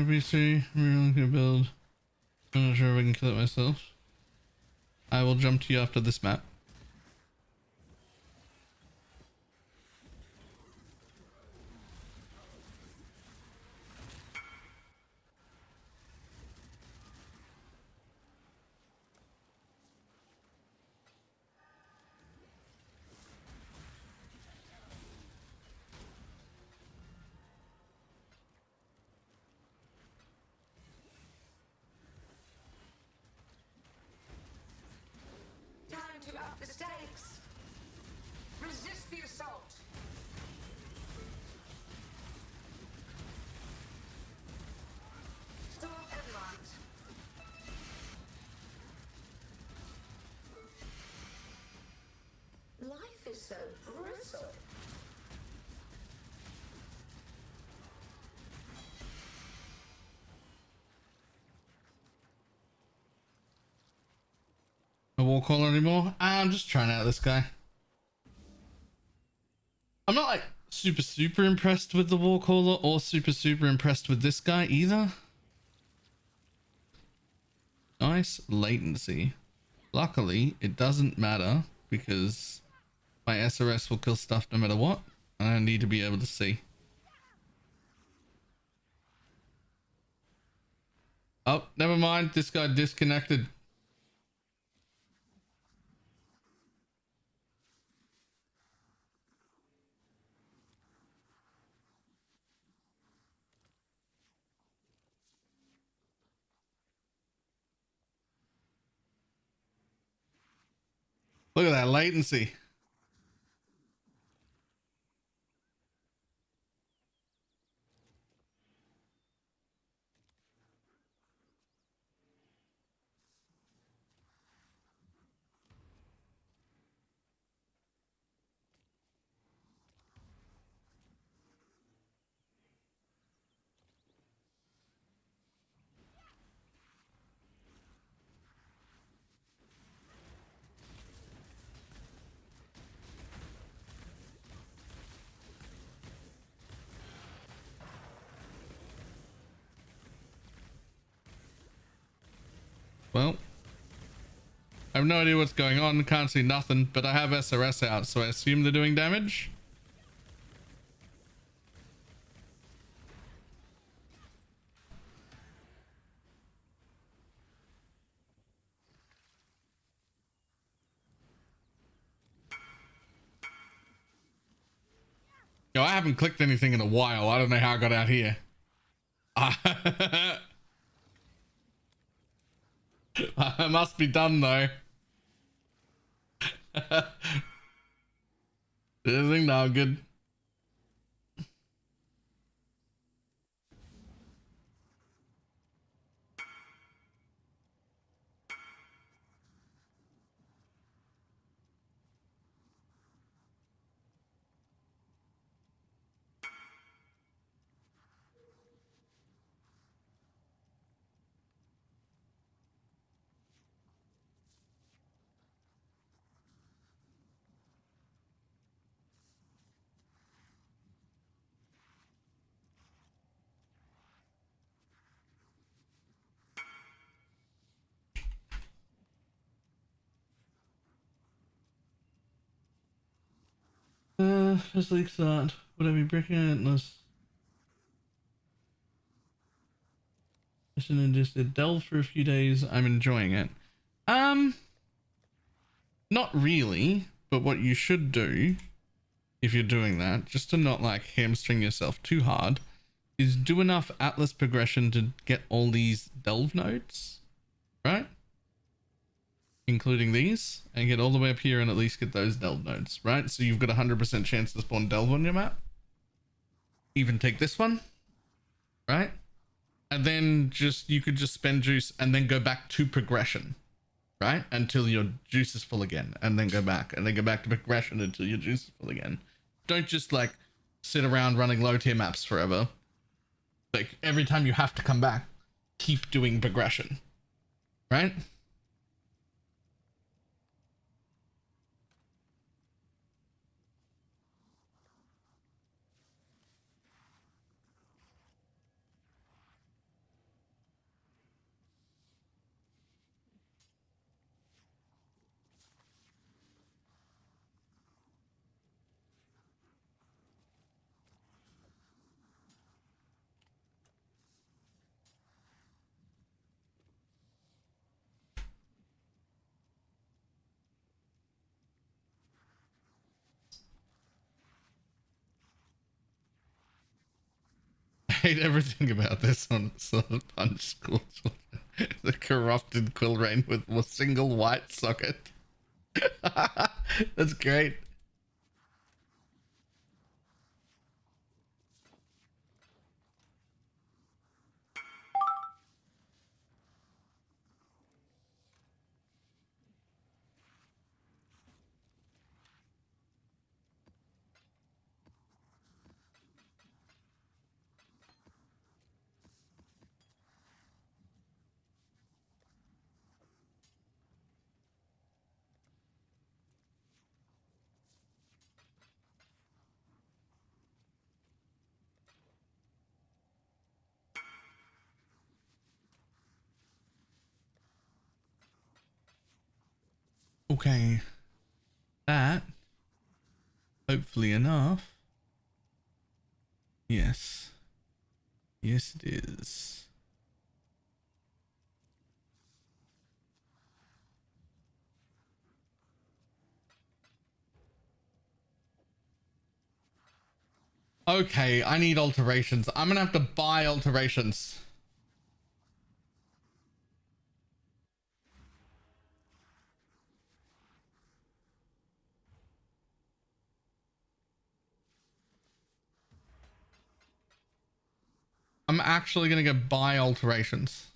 BC, I'm gonna build. I'm not sure if I can kill it myself. I will jump to you after this map. so bristle. No war caller anymore? I'm just trying out this guy. I'm not like super impressed with the war caller or super impressed with this guy either. Nice latency. Luckily, it doesn't matter because my SRS will kill stuff no matter what. And I need to be able to see. Oh, never mind. This guy disconnected. Look at that latency. Well, I have no idea what's going on. Can't see nothing, but I have SRS out, so I assume they're doing damage. Yo, I haven't clicked anything in a while. I don't know how I got out here. I must be done though. Anything? No, I'm good. First league start. Whatever you breaking antlers. Mission and just did delve for a few days. I'm enjoying it. Not really, but what you should do if you're doing that, just to not like hamstring yourself too hard, is do enough Atlas progression to get all these delve nodes, right? Including these, and get all the way up here and at least get those delve nodes, right? So you've got a 100% chance to spawn delve on your map. Even take this one, right? And then you could just spend juice and then go back to progression, right? Until your juice is full again, and then go back and then go back to progression until your juice is full again. Don't just like sit around running low tier maps forever. Like every time you have to come back, keep doing progression, right? I hate everything about this on Punch School. The corrupted quill rain with a single white socket. That's great. Okay. That. Hopefully enough. Yes. Yes, it is. Okay, I need alterations. I'm gonna have to buy alterations. I'm actually gonna go buy alterations.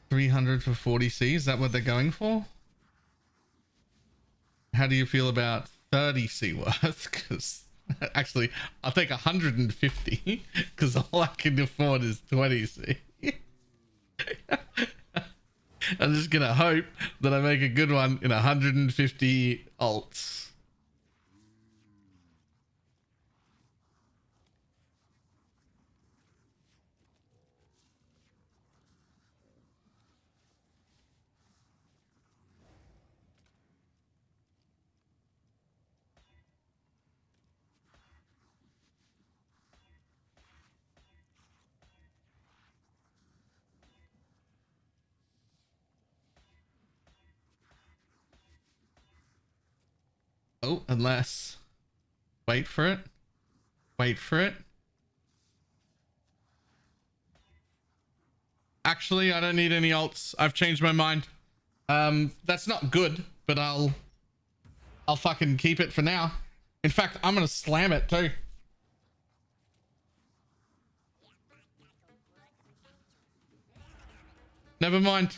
$300 for 40C. Is that what they're going for? How do you feel about 30C worth? Because actually, I'll take 150 because all I can afford is 20C. I'm just gonna hope that I make a good one in 150 alts. Oh, unless... Wait for it. Wait for it. Actually, I don't need any alts. I've changed my mind. That's not good, but I'll fucking keep it for now. In fact, I'm gonna slam it too. Never mind.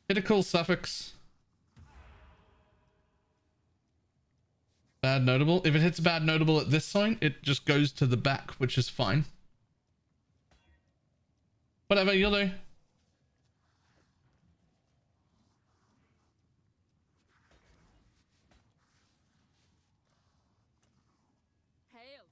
Hit a cool suffix. Bad notable. If it hits bad notable at this point, it just goes to the back, which is fine. Whatever, you'll do. Hail.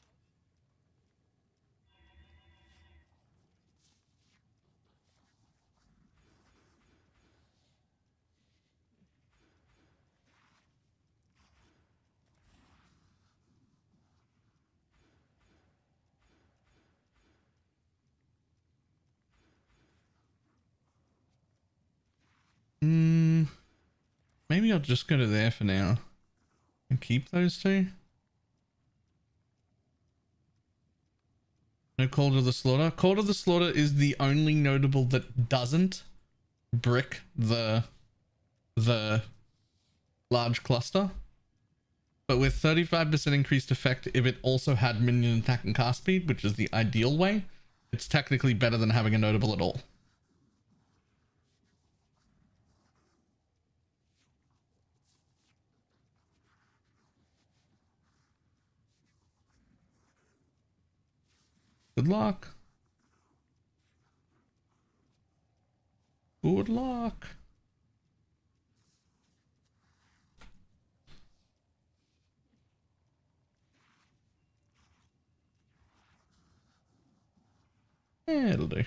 Maybe I'll just go to there for now and keep those two. No Call to the Slaughter. Call to the Slaughter is the only notable that doesn't brick the large cluster. But with 35% increased effect, if it also had minion attack and cast speed, which is the ideal way, it's technically better than having a notable at all. Good luck. Good luck. Yeah, it'll do.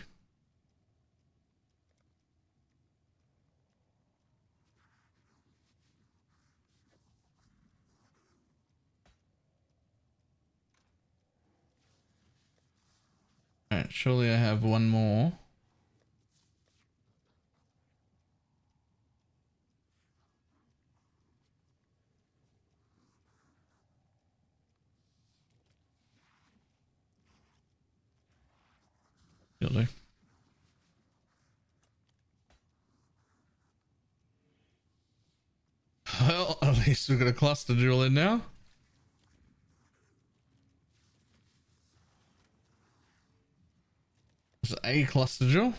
Alright, surely I have one more. You'll do. Well, at least we've got a cluster jewel in now. There's a cluster jewel.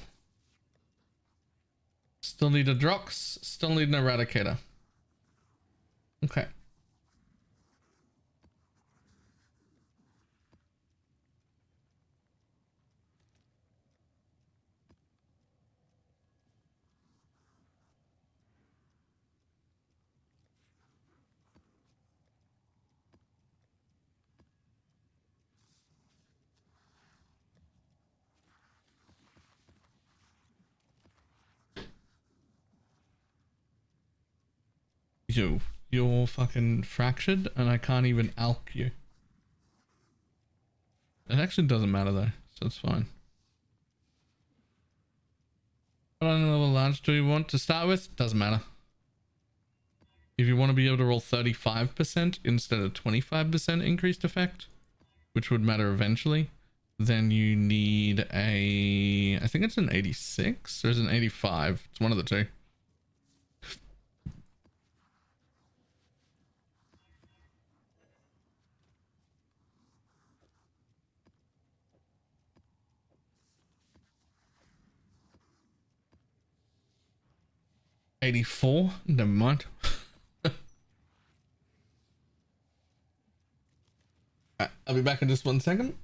Still need a Drox. Still need an Eradicator. Okay. You're fucking fractured and I can't even alk you. It actually doesn't matter though, so it's fine. What level large do you want to start with? Doesn't matter. If you want to be able to roll 35% instead of 25% increased effect, which would matter eventually, then you need a, I think it's an 86 or is it an 85? It's one of the two. $84? Never mind. I'll be back in just 1 second.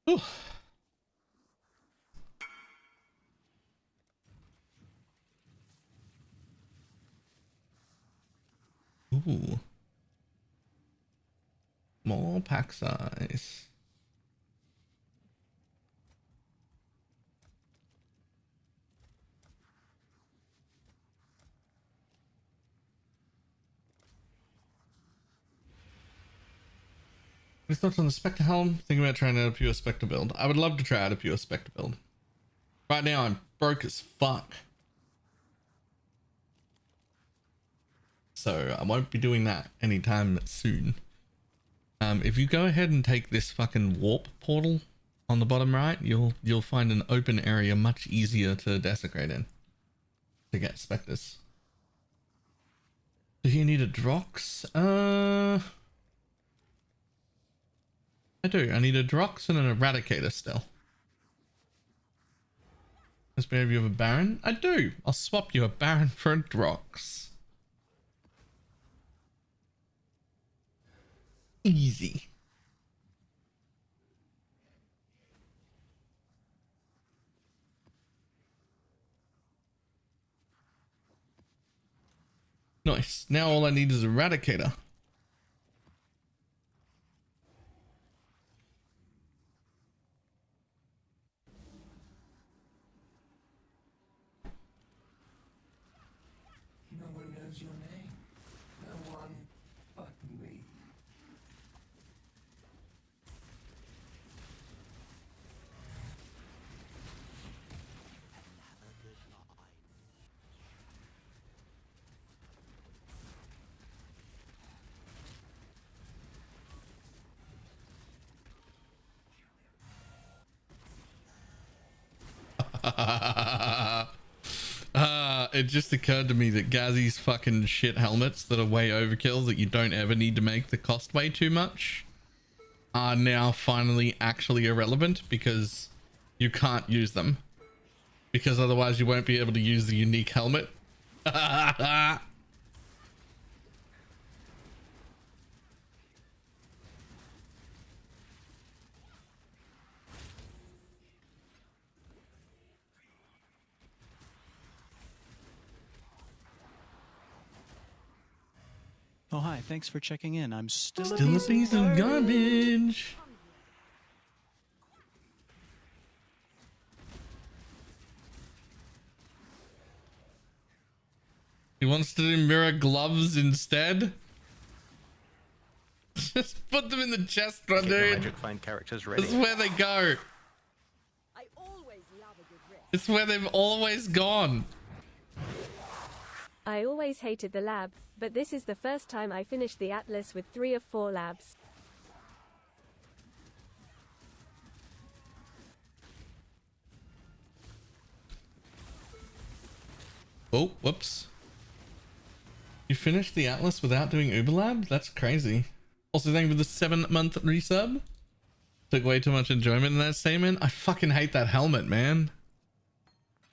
Ooh. Ooh. More pack size. Any thoughts on the Spectre helm? Thinking about trying out a pure Spectre build. I would love to try out a pure Spectre build. Right now I'm broke as fuck. So I won't be doing that anytime soon. If you go ahead and take this fucking warp portal on the bottom right, you'll find an open area much easier to desecrate in to get specters. Do you need a Drox? I do. I need a Drox and an Eradicator still. Does maybe you have a Baron? I do. I'll swap you a Baron for a Drox. Easy. Nice. Now all I need is Eradicator. No one knows your name. No one but me. It just occurred to me that Gazzy's fucking shit helmets that are way overkill that you don't ever need to make the cost way too much are now finally actually irrelevant because you can't use them. Because otherwise you won't be able to use the unique helmet. Oh, hi. Thanks for checking in. I'm still a piece of garbage. He wants to do mirror gloves instead. Just put them in the chest, dude. Magic find characters ready. This is where they go. I always love a good rest. It's where they've always gone. I always hated the lab, but this is the first time I finished the Atlas with 3 of 4 labs. Oh, whoops. You finished the Atlas without doing Uber Lab? That's crazy. Also, thank you for the 7-month resub. Took way too much enjoyment in that statement. I fucking hate that helmet, man.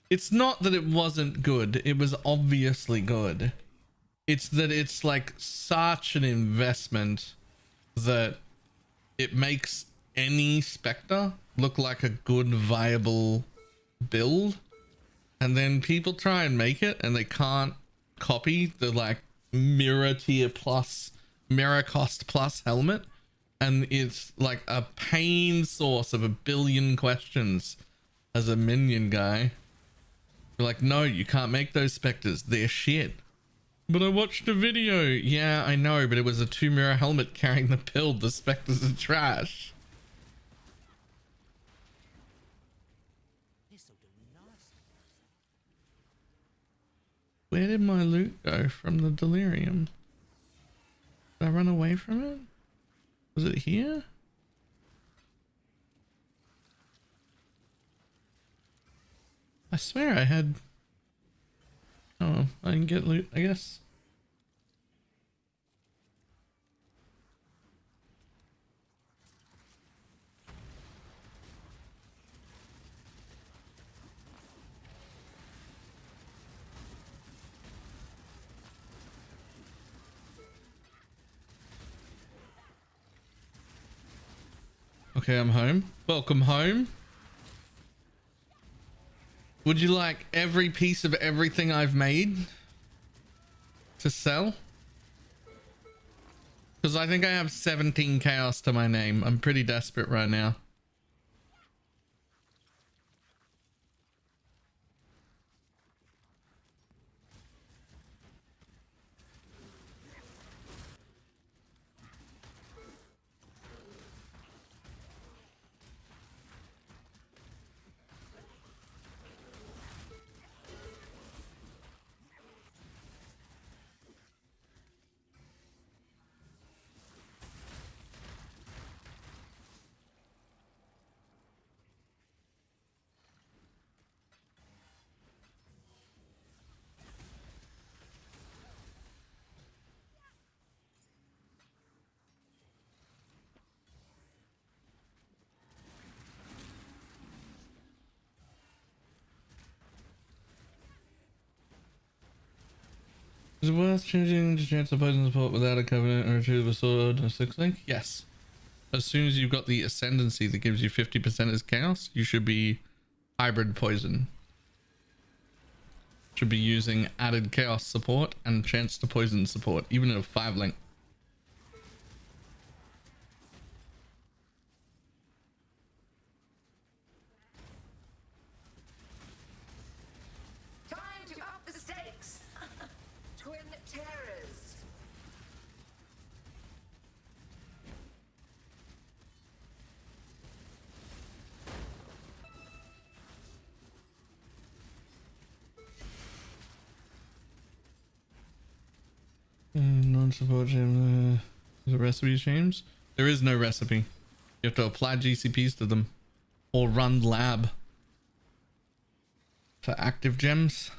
It's not that it wasn't good. It was obviously good. It's that it's like such an investment that it makes any Spectre look like a good, viable build. And then people try and make it and they can't copy the like mirror tier plus, mirror cost plus helmet. And it's like a pain source of a billion questions as a minion guy. You're like, no, you can't make those Specters. They're shit. But I watched a video. Yeah, I know, but it was a 2 mirror helmet carrying the build. The Specters are trash. Where did my loot go from the delirium? Did I run away from it? Was it here? I swear I had... Oh, I can get loot, I guess. Okay, I'm home. Welcome home. Would you like every piece of everything I've made to sell? Because I think I have 17 chaos to my name. I'm pretty desperate right now. Is it worth changing to chance of poison support without a covenant or retrieve a sword and a 6-link? Yes. As soon as you've got the ascendancy that gives you 50% as chaos, you should be hybrid poison. Should be using added chaos support and chance to poison support, even at a 5-link. Time to up the stakes. Twin terrors. Non-support gem. Is it recipes, James? There is no recipe. You have to apply GCPs to them or run lab for active gems.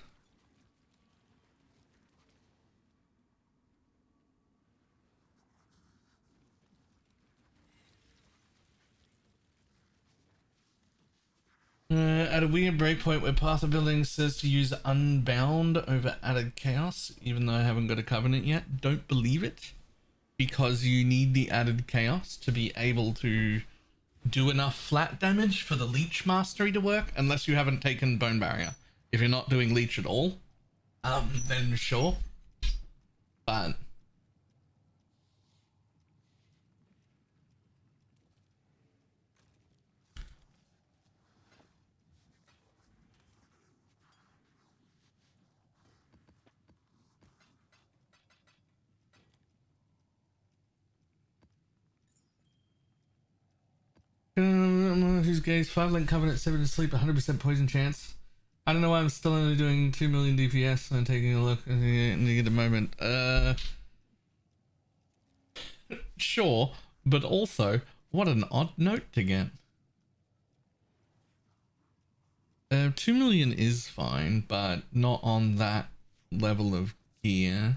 At a weird breakpoint where Path of Building says to use Unbound over added chaos, even though I haven't got a covenant yet. Don't believe it, because you need the added chaos to be able to do enough flat damage for the leech mastery to work, unless you haven't taken Bone Barrier. If you're not doing leech at all, then sure. But who's gaze 5-link covenant 7 to sleep 100% poison chance. I don't know why I'm still only doing 2 million DPS and taking a look at the moment. Sure, but also what an odd note to get. 2 million is fine, but not on that level of gear.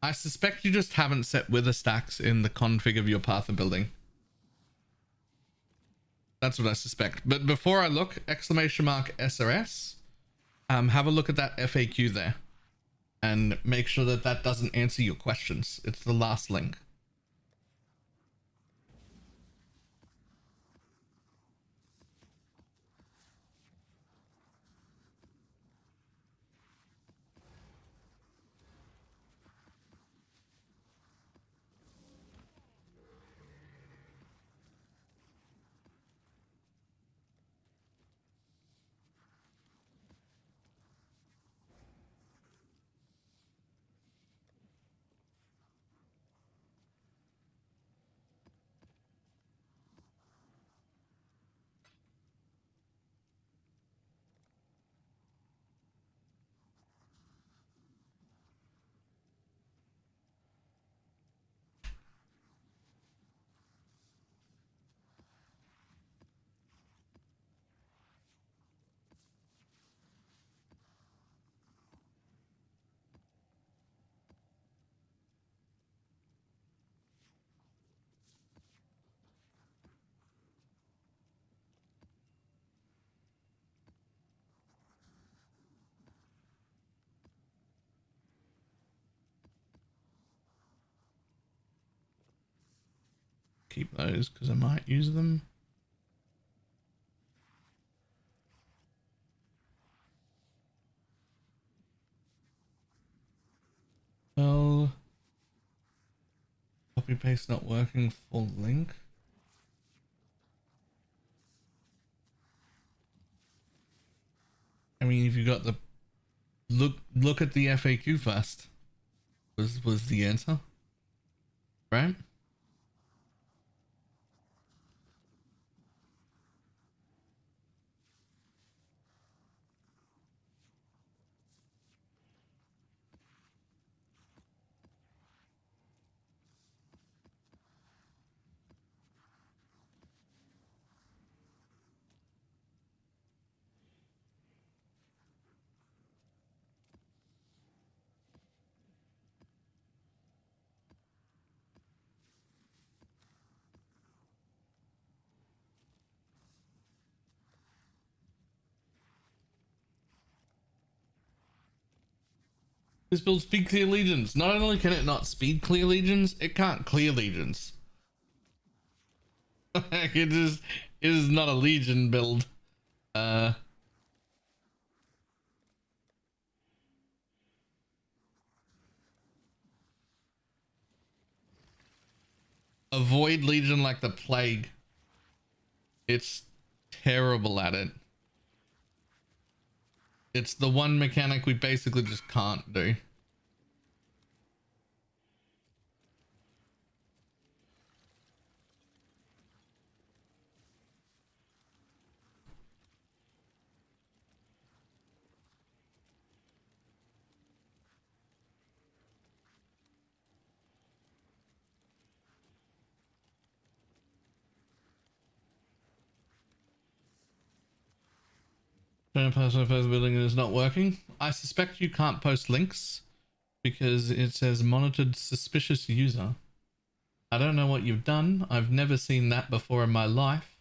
I suspect you just haven't set wither stacks in the config of your path of building. That's what I suspect. But before I look, !SRS, have a look at that FAQ there and make sure that that doesn't answer your questions. It's the last link. keep those because I might use them. Well, copy paste not working. Full link. I mean, if you got the look at the FAQ first. Was the answer, right? This build speed clear legions. Not only can it not speed clear legions, it can't clear legions. it is not a legion build. Avoid legion like the plague. It's terrible at it. It's the one mechanic we basically just can't do. Trying to post my first building and it's not working. I suspect you can't post links because it says monitored suspicious user. I don't know what you've done. I've never seen that before in my life.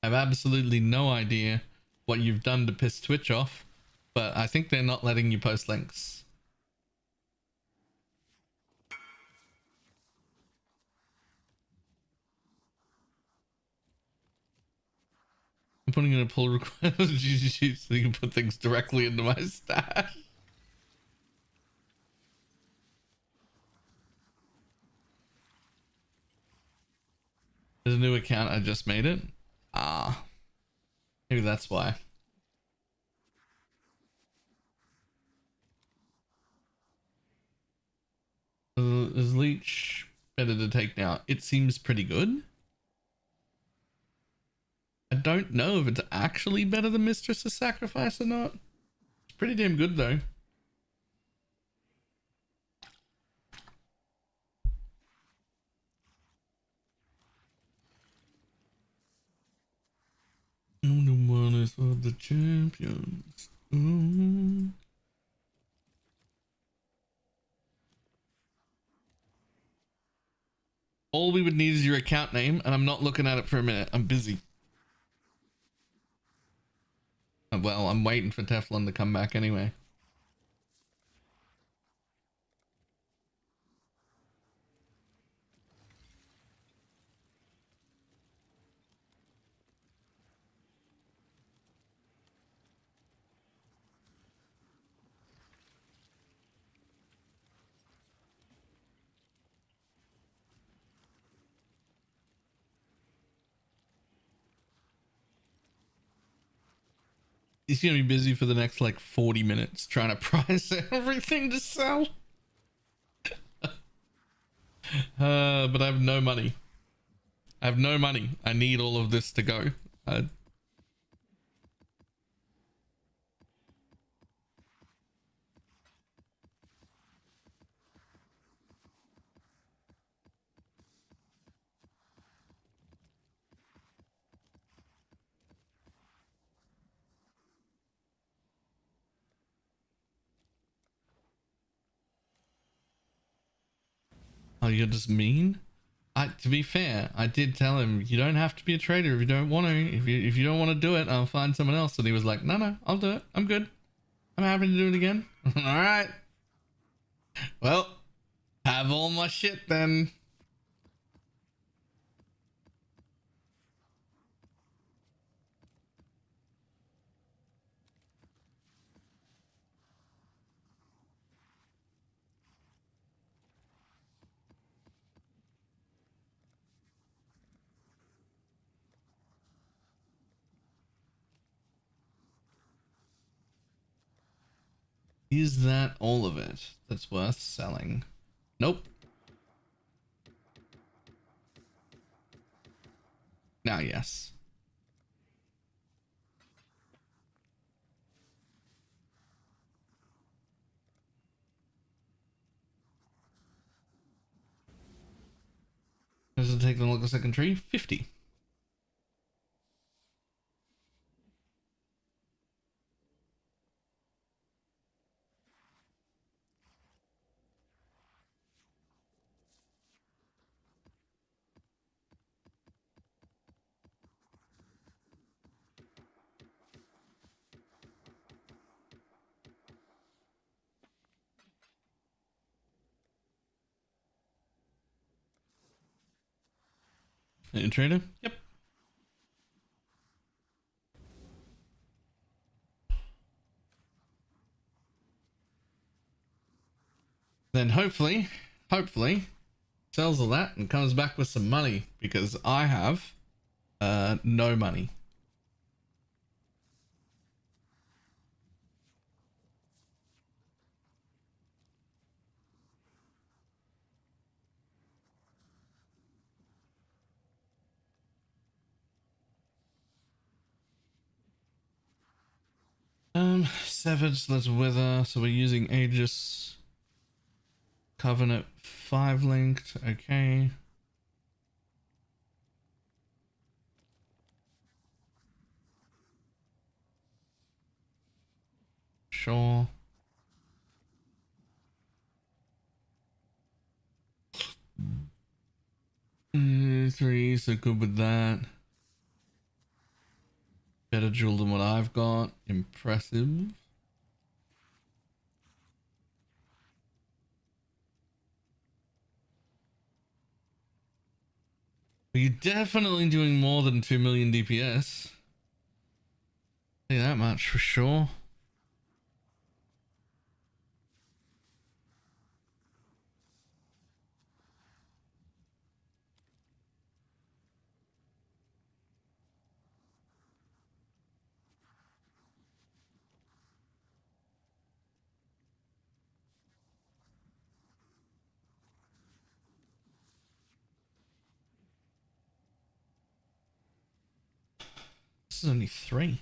I have absolutely no idea what you've done to piss Twitch off, but I think they're not letting you post links. I'm putting in a pull request so you can put things directly into my stash. There's a new account. I just made it. Ah, maybe that's why. Is leech better to take now? It seems pretty good. I don't know if it's actually better than Mistress of Sacrifice or not. It's pretty damn good though. I'm the one is for the champions. Ooh. All we would need is your account name, and I'm not looking at it for a minute. I'm busy. Well, I'm waiting for Teflon to come back anyway. He's gonna be busy for the next like 40 minutes trying to price everything to sell. But I have no money. I have no money. I need all of this to go. Oh, you're just mean? To be fair, I did tell him you don't have to be a trader if you don't want to. If you don't want to do it, I'll find someone else. And he was like, no, I'll do it. I'm good. I'm happy to do it again. All right. Well, have all my shit then. Is that all of it that's worth selling? Nope. Now, yes. Does it take them look a second tree? 50. Any trader? Yep. Then hopefully sells all that and comes back with some money, because I have no money. Savage, let's wither. So we're using Aegis. Covenant 5 linked. Okay. Sure. Three, so good with that. Better jewel than what I've got. Impressive. You're definitely doing more than 2 million DPS. Say that much for sure. This is only 3.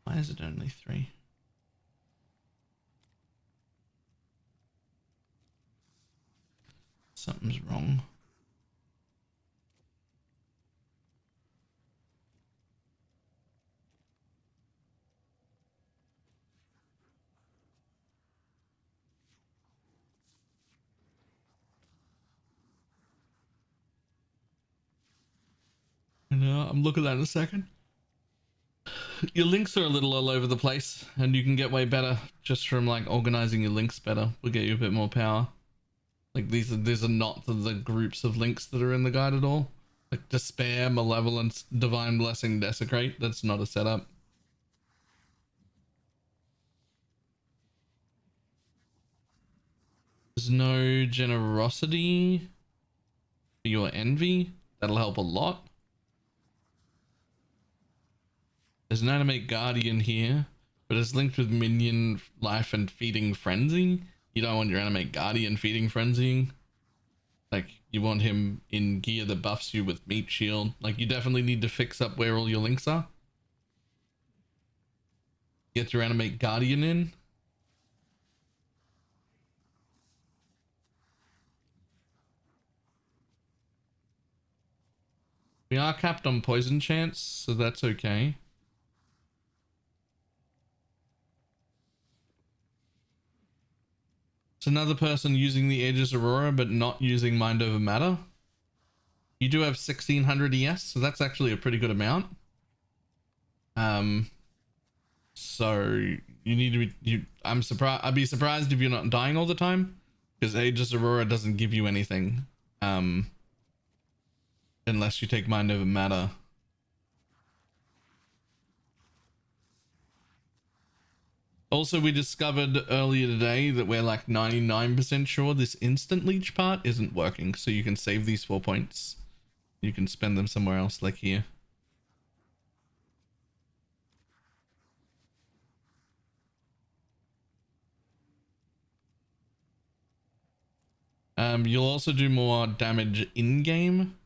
Why is it only 3? Something's wrong. I'm looking at that in a second. Your links are a little all over the place, and you can get way better just from like organizing your links better. Will get you a bit more power. Like these are not the groups of links that are in the guide at all. Like Despair, Malevolence, Divine Blessing, Desecrate. That's not a setup. There's no Generosity for your Envy. That'll help a lot. There's an Animate Guardian here, but it's linked with Minion Life and Feeding Frenzy. You don't want your Animate Guardian feeding frenzying. Like, you want him in gear that buffs you with Meat Shield. Like, you definitely need to fix up where all your links are. Get your Animate Guardian in. We are capped on poison chance, so that's okay. It's another person using the Aegis Aurora but not using Mind Over Matter. You do have 1600 ES, so that's actually a pretty good amount. So you need to be, I'd be surprised if you're not dying all the time, because Aegis Aurora doesn't give you anything unless you take Mind Over Matter. Also, we discovered earlier today that we're like 99% sure this instant leech part isn't working, so you can save these 4 points. You can spend them somewhere else, like here. 'Cause I know I'm looking at it in a second. You can get way better just from like organizing your links better. Will get you a bit more power. Like this is not a setup. You'll also do more damage in game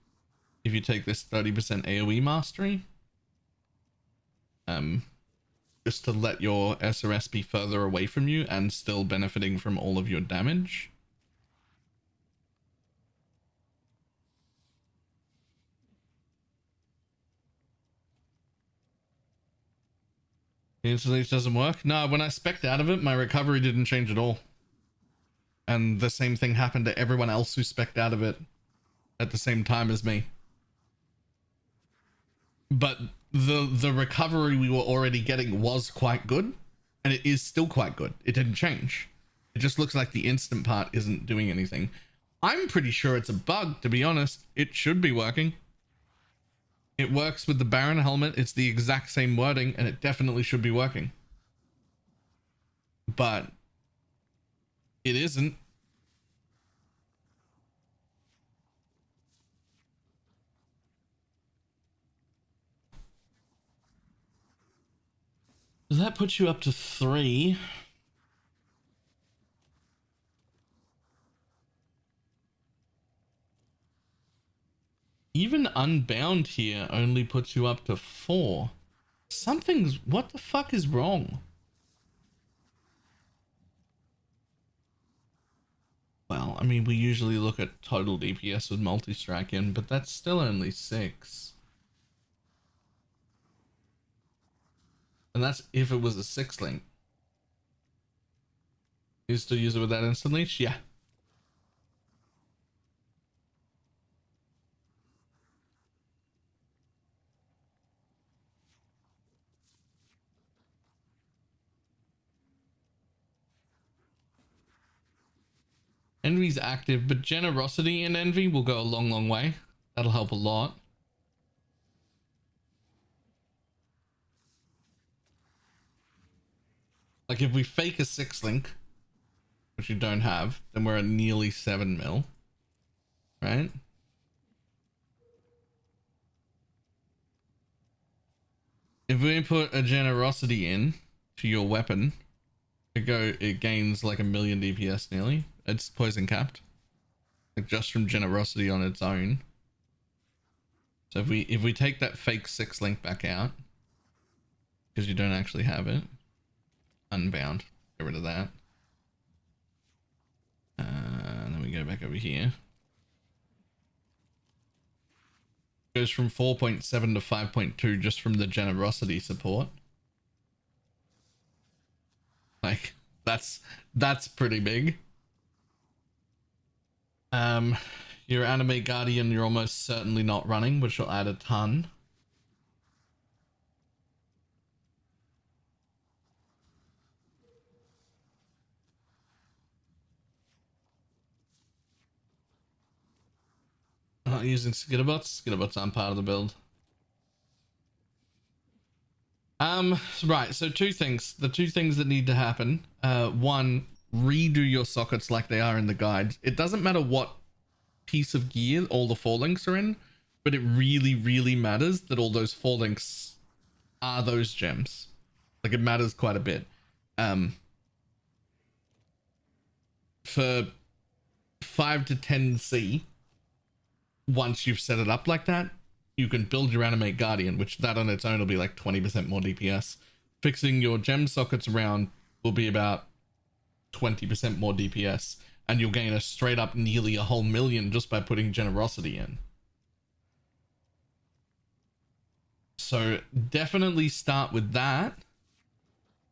if you take this 30% AoE mastery. Just to let your SRS be further away from you and still benefiting from all of your damage. Instantly it doesn't work. No, when I spec'd out of it, my recovery didn't change at all. And the same thing happened to everyone else who spec'd out of it at the same time as me. But the recovery we were already getting was quite good, and it is still quite good. It didn't change. It just looks like the instant part isn't doing anything. I'm pretty sure it's a bug, to be honest. It should be working. It works with the Baron helmet. It's the exact same wording, and it definitely should be working. But it isn't. Does that put you up to 3? Even Unbound here only puts you up to 4. What the fuck is wrong? Well, I mean, we usually look at total DPS with multi-strike in, but that's still only 6. And that's if it was a 6-link. You still use it with that instant leech? Yeah. Envy's active, but generosity in Envy will go a long, long way. That'll help a lot. Like if we fake a 6-link, which you don't have, then we're at nearly 7 mil, right? If we put a generosity in to your weapon, it gains like 1 million DPS nearly. It's poison capped, like just from generosity on its own. So if we take that fake 6-link back out, because you don't actually have it, Unbound, get rid of that. And then we go back over here. Goes from 4.7 to 5.2 just from the generosity support. Like that's pretty big. Your Animate Guardian you're almost certainly not running, which will add a ton. I'm not using skitterbots. Skitterbots aren't part of the build. Right, so two things. The two things that need to happen. One, redo your sockets like they are in the guide. It doesn't matter what piece of gear all the 4 links are in, but it really, really matters that all those 4 links are those gems. Like it matters quite a bit. For 5 to 10C, once you've set it up like that, you can build your Animate Guardian, which that on its own will be like 20% more DPS. Fixing your gem sockets around will be about 20% more DPS, and you'll gain a straight up nearly a whole million just by putting generosity in. So definitely start with that,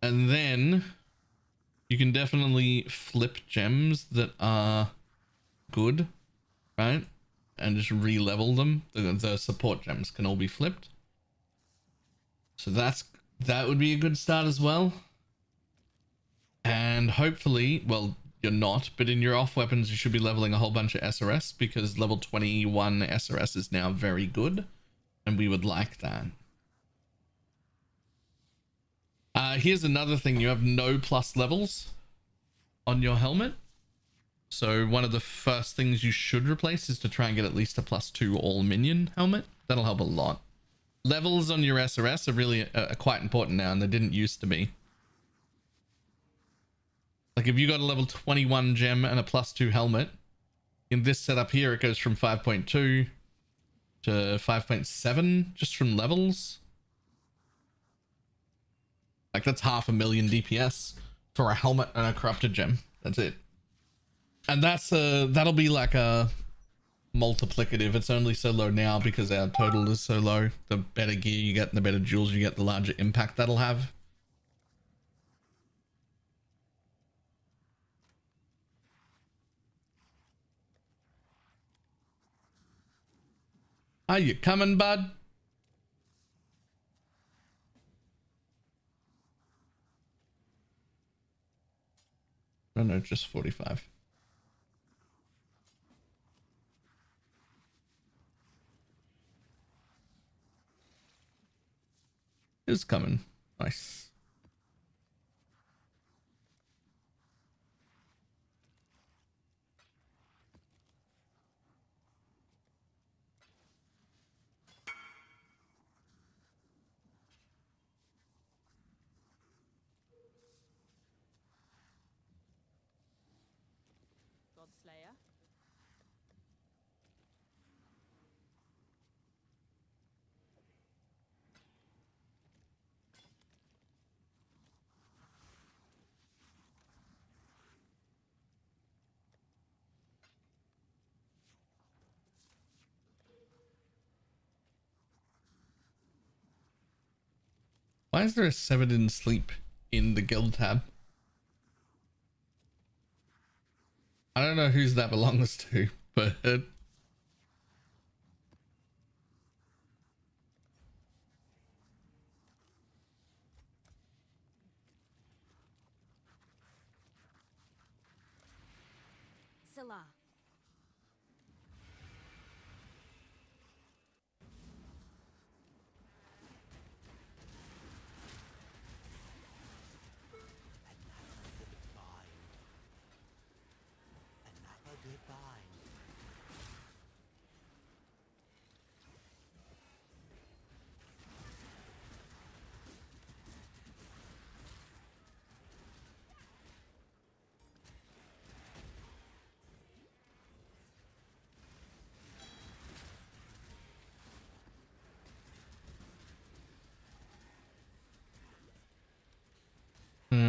and then you can definitely flip gems that are good, right? And just re-level them. The support gems can all be flipped. So that would be a good start as well. And hopefully, well, you're not, but in your off weapons, you should be leveling a whole bunch of SRS because level 21 SRS is now very good. And we would like that. Here's another thing. You have no plus levels on your helmet. So one of the first things you should replace is to try and get at least a +2 all minion helmet. That'll help a lot. Levels on your SRS are really quite important now, and they didn't used to be. Like if you got a level 21 gem and a +2 helmet, In this setup here, it goes from 5.2 to 5.7 just from levels. Like that's 500,000 DPS for a helmet and a corrupted gem. That's it. And that's that'll be like a multiplicative. It's only so low now because our total is so low. The better gear you get and the better jewels you get, the larger impact that'll have. Are you coming, bud? No, just 45. Is coming. Nice. Godslayer. Why is there a 7 in sleep in the guild tab? I don't know whose that belongs to, but Salah.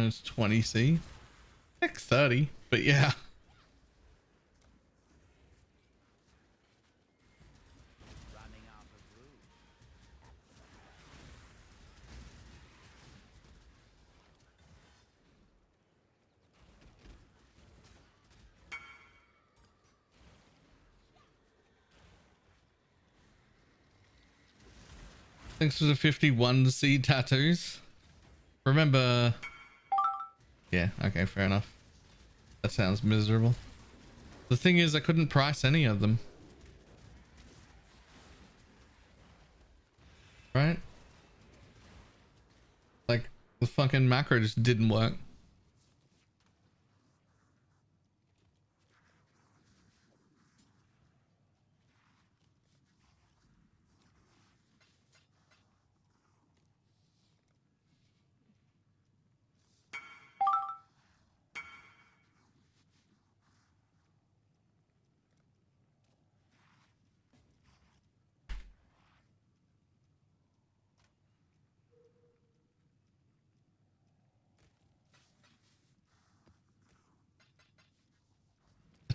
it's 20C. Like 30, but yeah. Thanks for the 51C tattoos. Remember... Yeah, okay, fair enough. That sounds miserable. The thing is, I couldn't price any of them. Right? Like, the fucking macro just didn't work.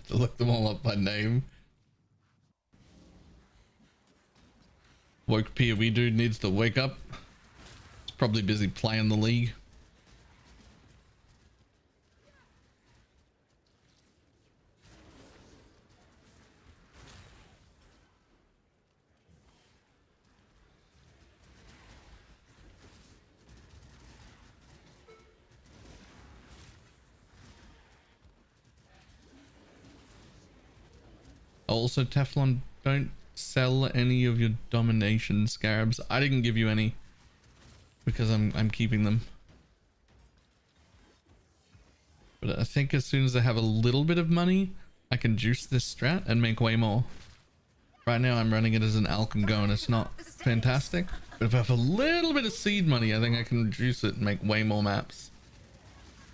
To look them all up by name. Woke PoE dude needs to wake up. He's probably busy playing the league. Also, Teflon, don't sell any of your domination scarabs. I didn't give you any because I'm keeping them. But I think as soon as I have a little bit of money, I can juice this strat and make way more. Right now I'm running it as an alch and go and it's not fantastic. But if I have a little bit of seed money, I think I can juice it and make way more maps.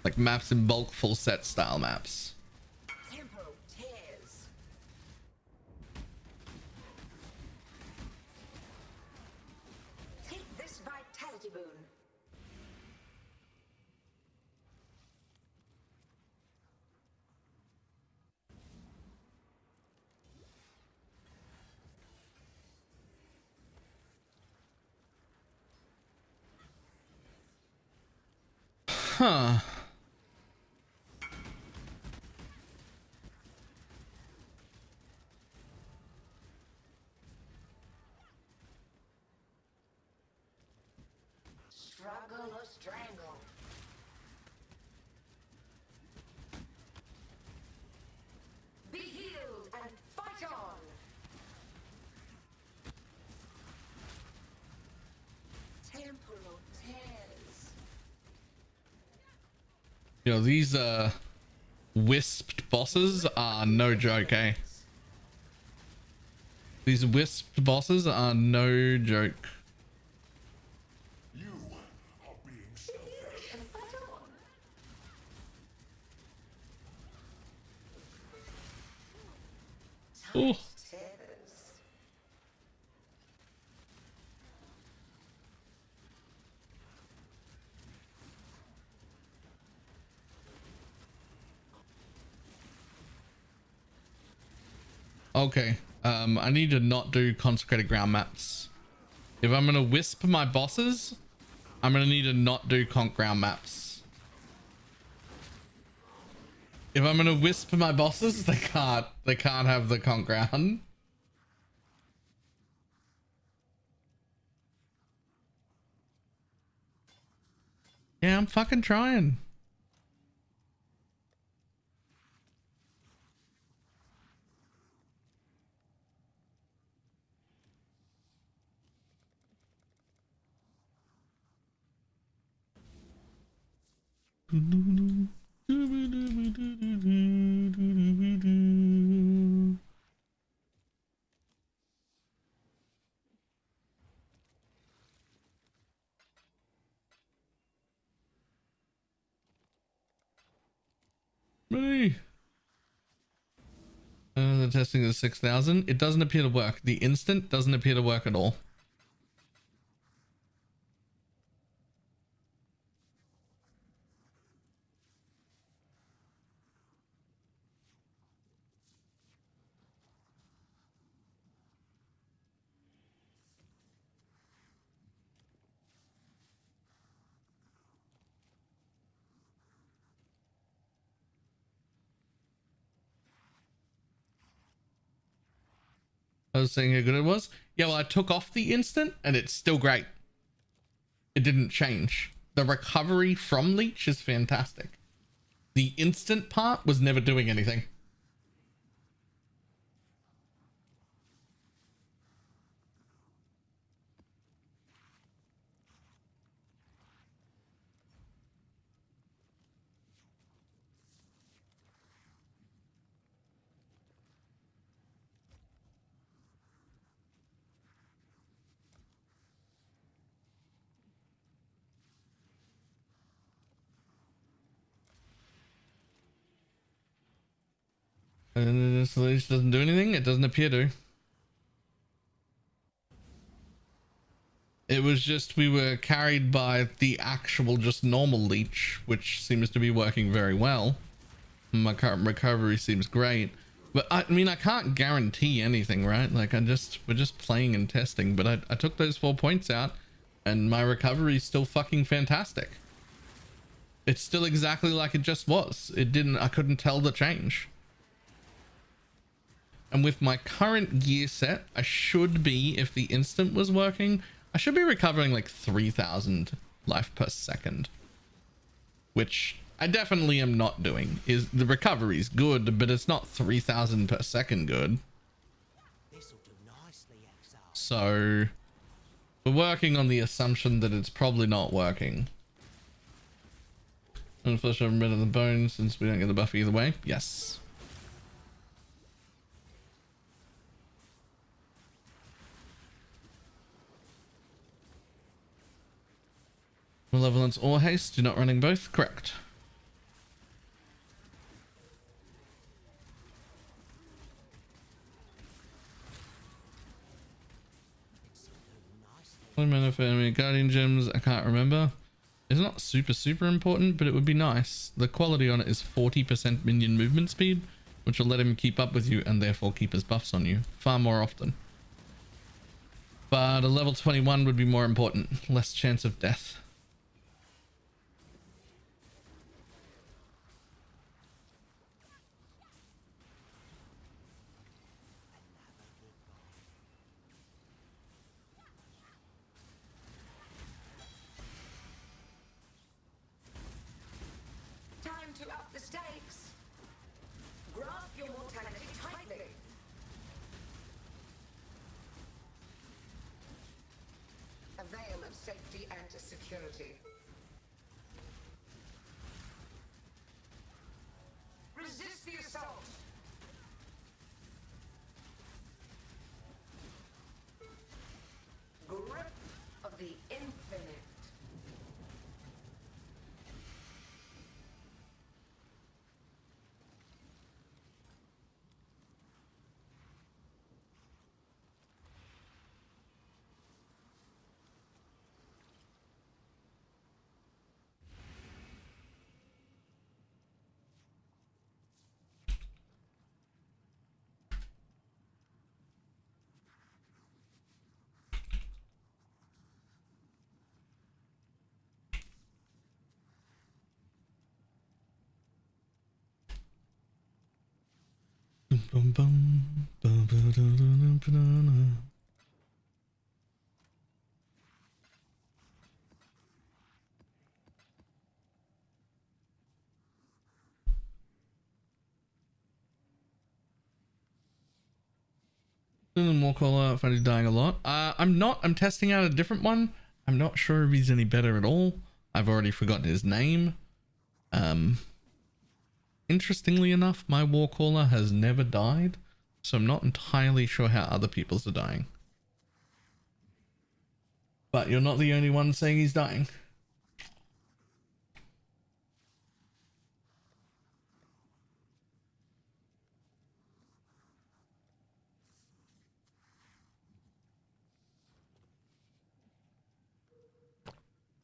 Like maps in bulk, full set style maps. Tempo tears. Huh. Struggle or strangle. Be healed and fight on. Temporal tears. Yo, these wisped bosses are no joke, eh? These wisped bosses are no joke. You are being selfish. And fight on. Ooh. Tears. Okay. I need to not do consecrated ground maps. If I'm gonna wisp my bosses, I'm gonna need to not do conk ground maps. If I'm gonna wisp my bosses, they can't have the conk ground. Yeah, I'm fucking trying. Ready? The testing is 6,000. It doesn't appear to work. The instant doesn't appear to work at all. I was saying how good it was. Yeah, well, I took off the instant and it's still great. It didn't change. The recovery from leech is fantastic. The instant part was never doing anything. And this leech doesn't do anything. It doesn't appear to. It was just we were carried by the actual just normal leech, which seems to be working very well. My current recovery seems great, but I mean I can't guarantee anything, right? Like we're just playing and testing. But I took those 4 points out, and my recovery is still fucking fantastic. It's still exactly like it just was. I couldn't tell the change. And with my current gear set, I should be, if the instant was working, I should be recovering like 3,000 life per second, which I definitely am not doing. The recovery is good, but it's not 3,000 per second good. So we're working on the assumption that it's probably not working. And flesh over better than bone, since we don't get the buff either way. Yes. Malevolence or haste, you're not running both? Correct. One mana for Animate Guardian gems, I can't remember. It's not super important, but it would be nice. The quality on it is 40% minion movement speed, which will let him keep up with you and therefore keep his buffs on you far more often. But a level 21 would be more important, less chance of death. stakes. Grasp your mortality tightly. A veil of safety and security. Resist the assault. Grip of the infinite. Bum, bum, bum, bum, dum, dum, dum, dum. More caller, find he's dying a lot. I'm testing out a different one. I'm not sure if he's any better at all. I've already forgotten his name. Interestingly enough, my warcaller has never died, so I'm not entirely sure how other people's are dying. But you're not the only one saying he's dying.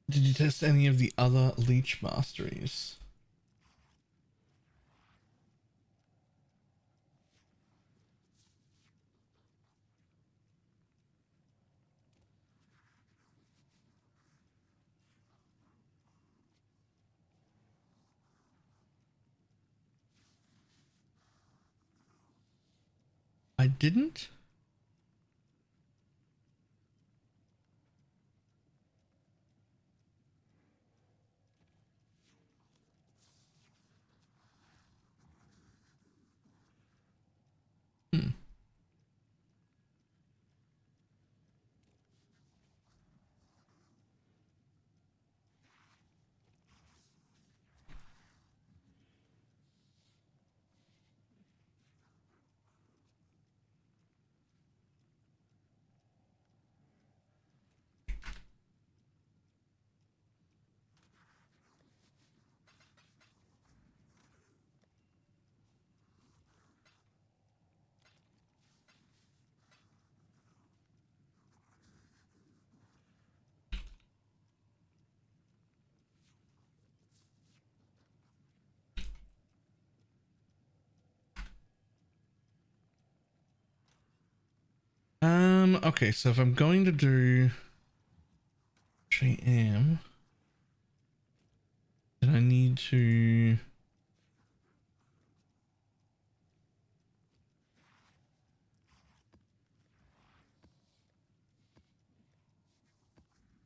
Did you test any of the other leech masteries? I didn't. Okay, so if I'm going to do JM, then I need to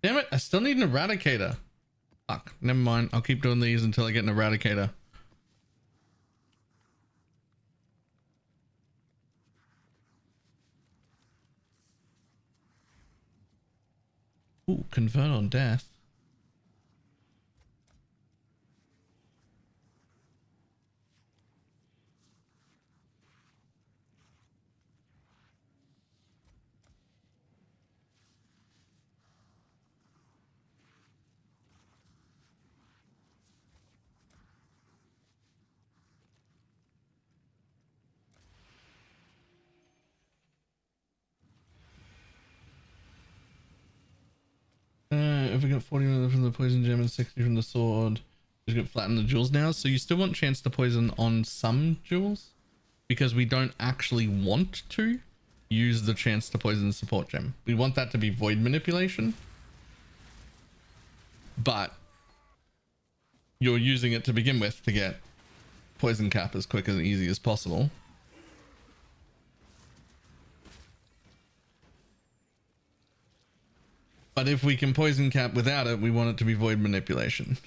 damn it, I still need an eradicator. Fuck, never mind. I'll keep doing these until I get an eradicator. Ooh, convert on death. If we get 40 minutes from the poison gem and 60 from the sword, just get flatten the jewels now. So you still want chance to poison on some jewels because we don't actually want to use the chance to poison support gem. We want that to be void manipulation, but you're using it to begin with to get poison cap as quick and easy as possible. But if we can poison cap without it, we want it to be void manipulation.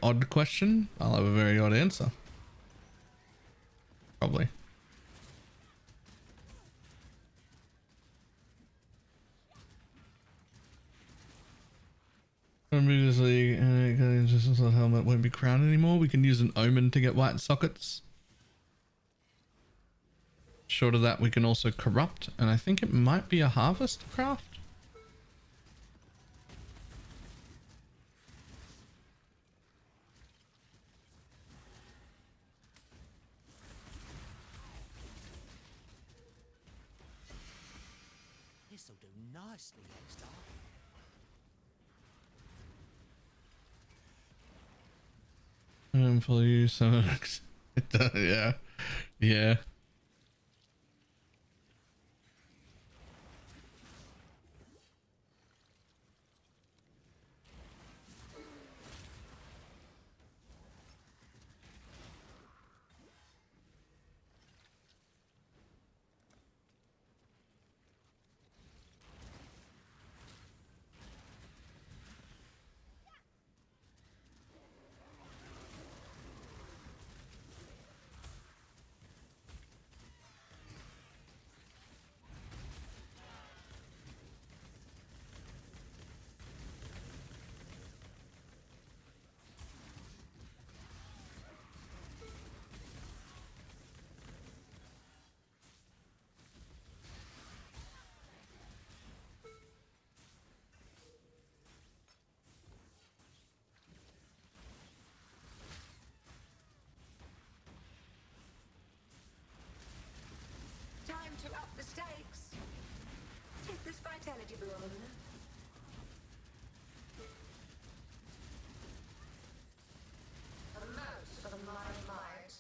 odd question, I'll have a very odd answer. Probably. Remove this league and the helmet won't be crowned anymore. We can use an omen to get white sockets. Short of that, we can also corrupt, and I think it might be a harvest craft. This'll do nicely next time. For you, so yeah, yeah. Time to up the stakes. Take this vitality balloon. A mouse of my might.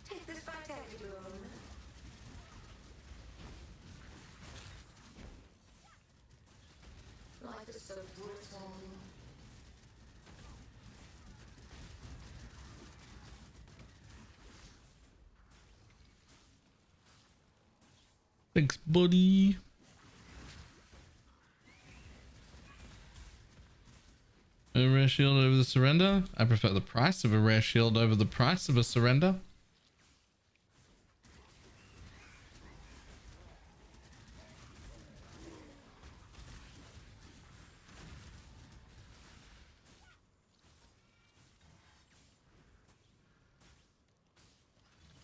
Take this vitality balloon. Life is so brutal. Thanks, buddy. A rare shield over the surrender. I prefer the price of a rare shield over the price of a surrender.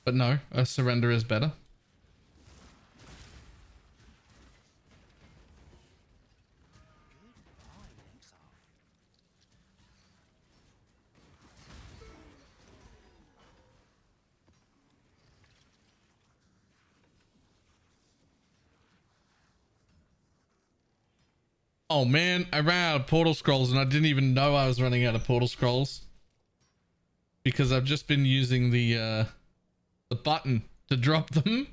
But no, a surrender is better. Oh man, I ran out of portal scrolls and I didn't even know I was running out of portal scrolls. Because I've just been using the button to drop them.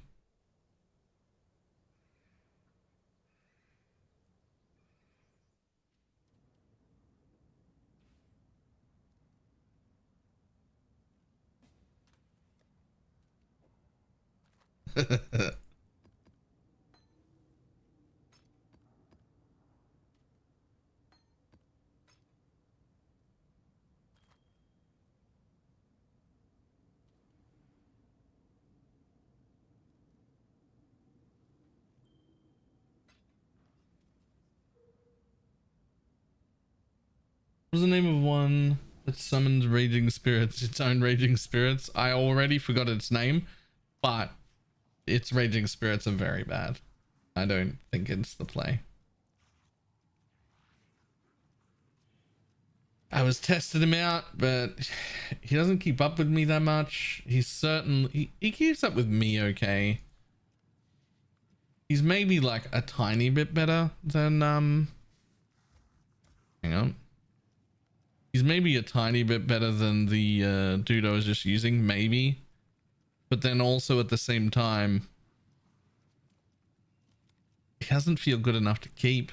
What was the name of one that summoned raging spirits? Its own raging spirits. I already forgot its name, but its raging spirits are very bad. I don't think it's the play. I was testing him out, but he doesn't keep up with me that much. He's certainly he keeps up with me okay. He's maybe like a tiny bit better than hang on. He's maybe a tiny bit better than the dude I was just using, maybe. But then also at the same time, he doesn't feel good enough to keep.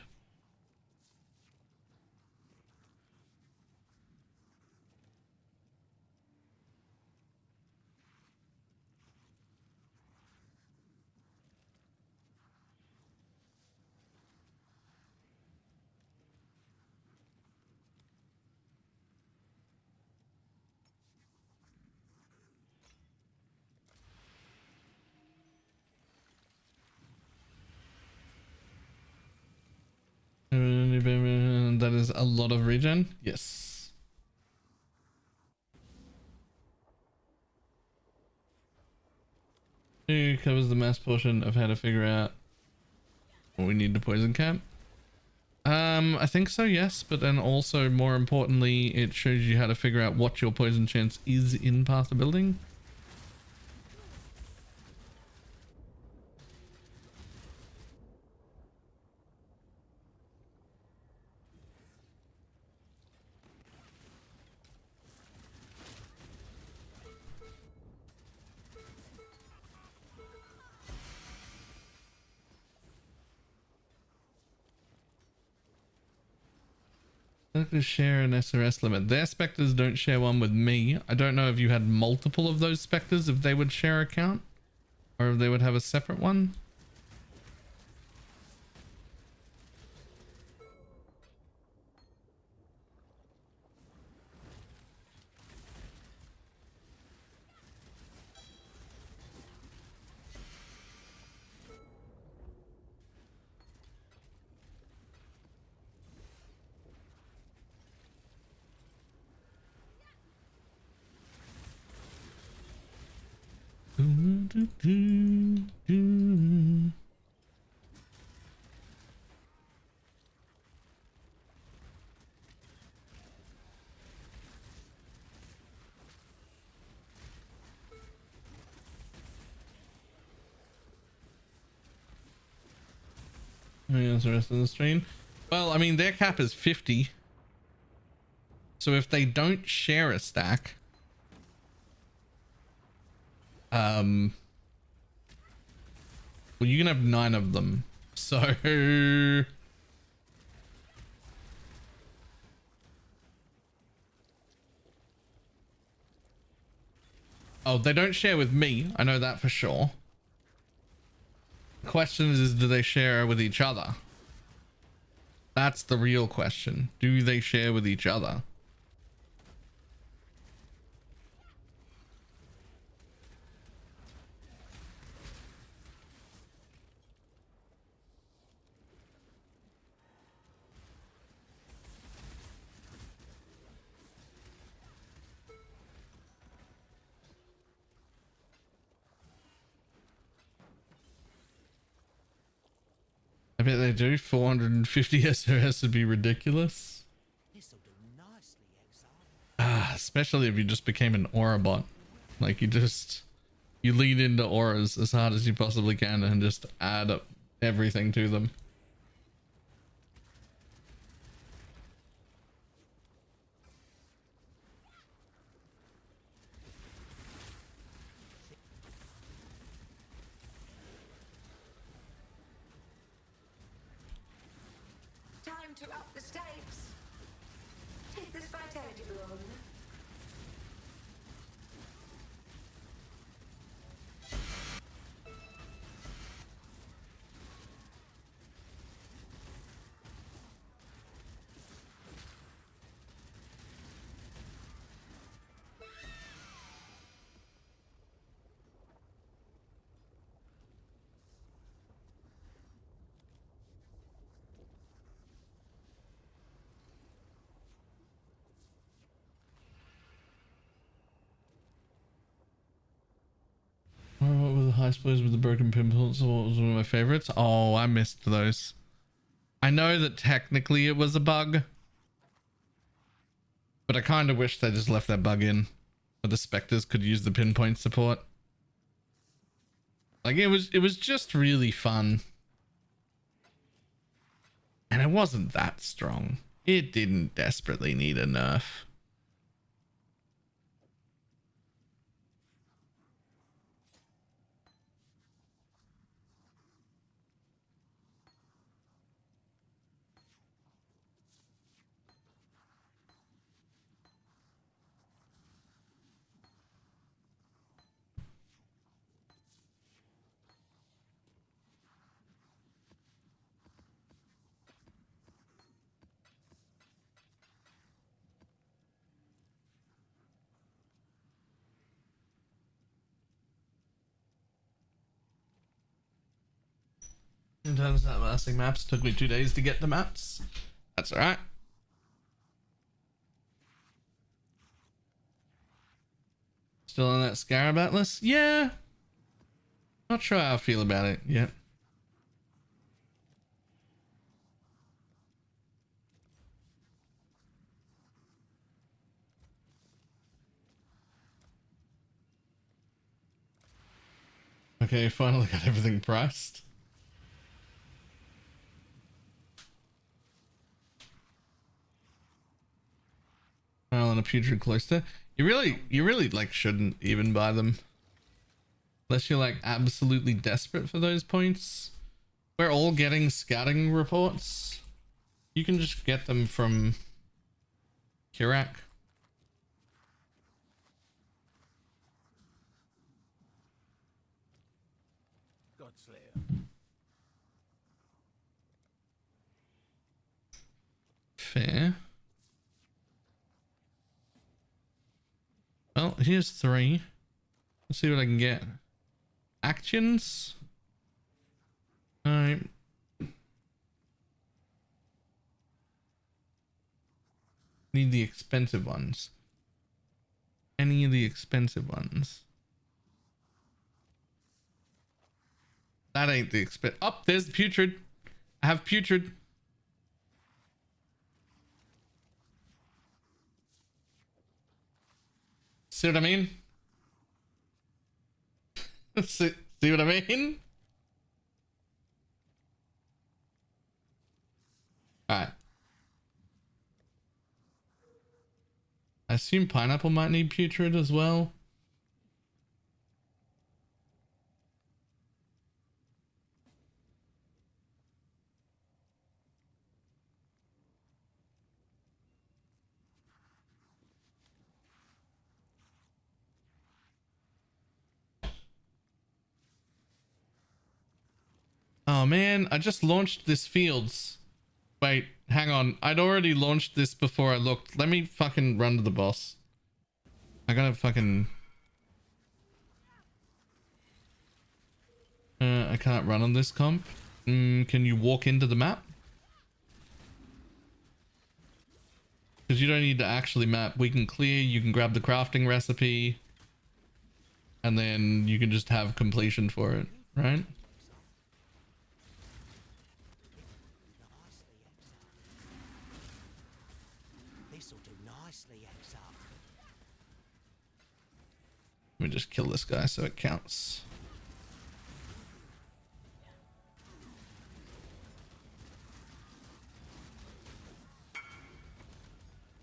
is a lot of regen. Yes. Who covers the mass portion of how to figure out what we need to poison camp? I think so, yes, but then also more importantly, it shows you how to figure out what your poison chance is in past the building. To share an SRS limit. Their specters don't share one with me. I don't know if you had multiple of those specters, if they would share a count or if they would have a separate one. That's the rest of the stream. Well, I mean, their cap is 50. So if they don't share a stack, well, you can have 9 of them. So oh, they don't share with me. I know that for sure. The question is do they share with each other? That's the real question. Do they share with each other? I bet they do. 450 SRS would be ridiculous. Especially if you just became an aura bot. Like you lead into auras as hard as you possibly can and just add up everything to them. Time to up the stakes. Take this vitality balloon. What were the high splays with the broken pimples? What was one of my favorites? Oh, I missed those. I know that technically it was a bug, but I kind of wish they just left that bug in, but the specters could use the pinpoint support. Like it was just really fun, and it wasn't that strong. It didn't desperately need a nerf. Sometimes that massing maps took me 2 days to get the maps. That's all right. Still on that Scarab Atlas? Yeah. Not sure how I feel about it yet. Okay, finally got everything priced. Well, and a putrid cloister. You really like shouldn't even buy them. Unless you're like absolutely desperate for those points. We're all getting scouting reports. You can just get them from Kirak. Godslayer. Fair. Well, here's 3. Let's see what I can get. Actions. Alright. Need the expensive ones. Any of the expensive ones. That ain't the Oh, there's the putrid. I have putrid. See what I mean? see what I mean? Alright. I assume pineapple might need putrid as well. Oh man, I just launched this fields. Wait, hang on. I'd already launched this before I looked. Let me fucking run to the boss. I gotta fucking... I can't run on this comp. Can you walk into the map? Because you don't need to actually map. We can clear, you can grab the crafting recipe. And then you can just have completion for it, right? Let me just kill this guy so it counts.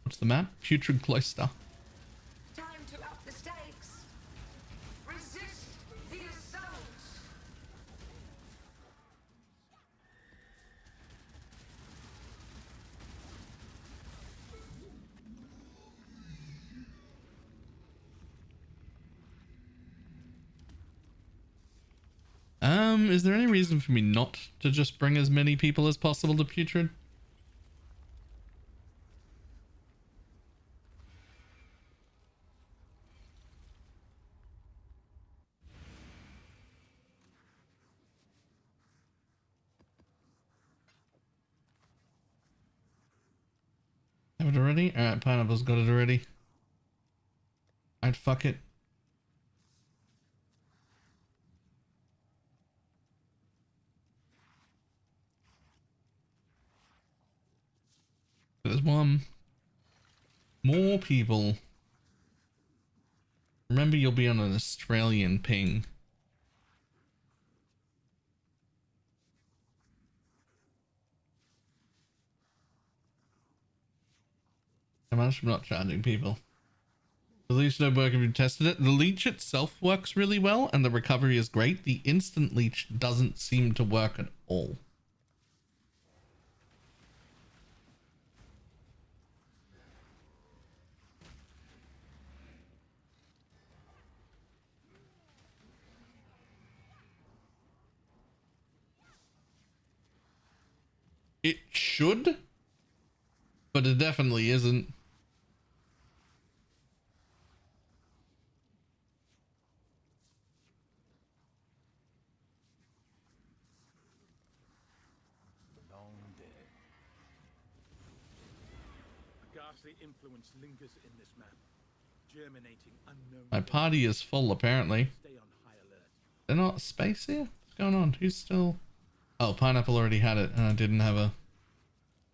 What's the map? Putrid Cloister. Time to up the stakes. Resist the assault. Is there any reason for me not to just bring as many people as possible to Putrid? Have it already? Alright, Pineapple's got it already. I'd fuck it. There's one. More people. Remember, you'll be on an Australian ping. How much? I'm not charging people. The leech don't work if you tested it. The leech itself works really well and the recovery is great. The instant leech doesn't seem to work at all. It should, but it definitely isn't. Long day. A ghastly influence lingers in this man. My party is full, apparently. They're not space here? What's going on? Who's still... Oh, Pineapple already had it, and I didn't have a...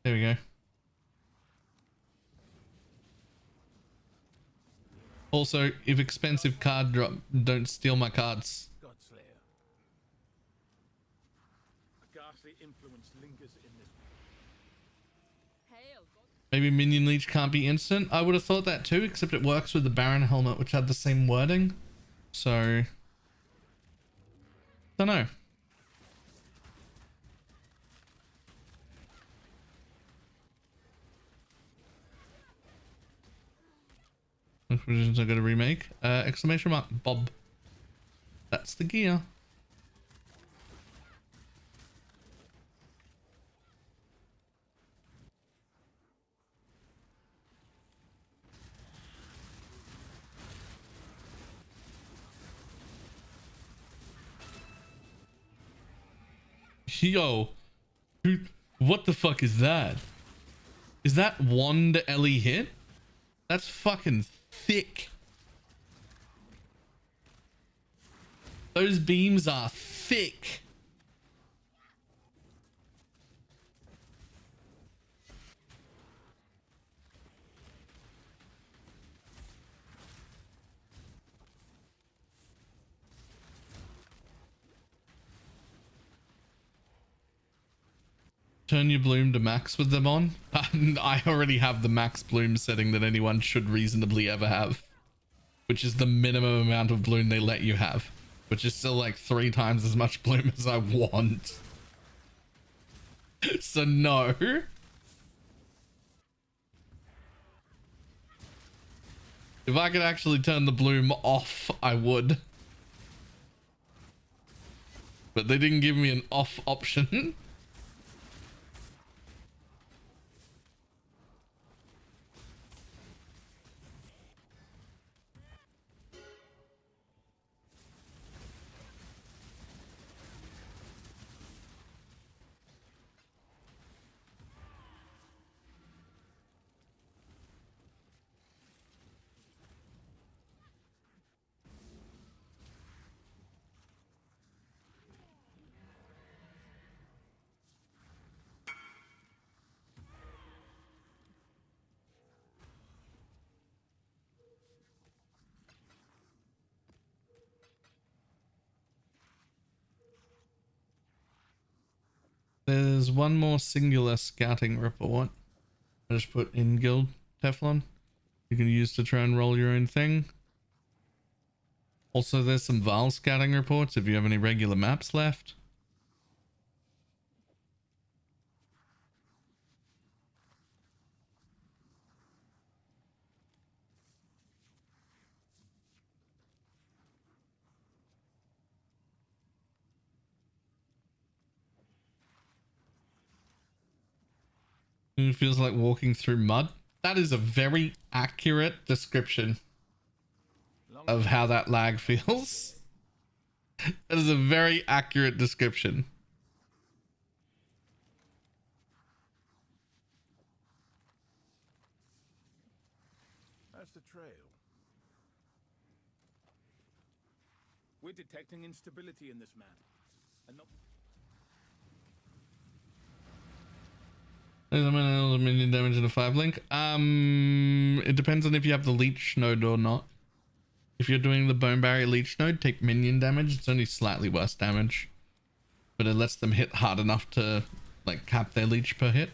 There we go. Also, if expensive card drop, don't steal my cards. Maybe Minion Leech can't be instant. I would have thought that too, except it works with the Baron helmet, which had the same wording. So, don't know. Conclusions are going to remake. Exclamation mark, Bob. That's the gear. Yo, what the fuck is that? Is that wand Ellie hit? That's fucking thick. Those beams are thick. Turn your bloom to max with them on. I already have the max bloom setting that anyone should reasonably ever have, which is the minimum amount of bloom they let you have, which is still like 3 times as much bloom as I want. So no. If I could actually turn the bloom off, I would. But they didn't give me an off option. There's one more singular scouting report. I just put in guild Teflon. You can use to try and roll your own thing. Also, there's some Val scouting reports if you have any regular maps left. It feels like walking through mud. That is a very accurate description of how that lag feels. That is a very accurate description. That's the trail. We're detecting instability in this map. And not... There's a minion damage in a 5 link. It depends on if you have the leech node or not. If you're doing the bone barrier leech node, take minion damage. It's only slightly worse damage, but it lets them hit hard enough to like cap their leech per hit,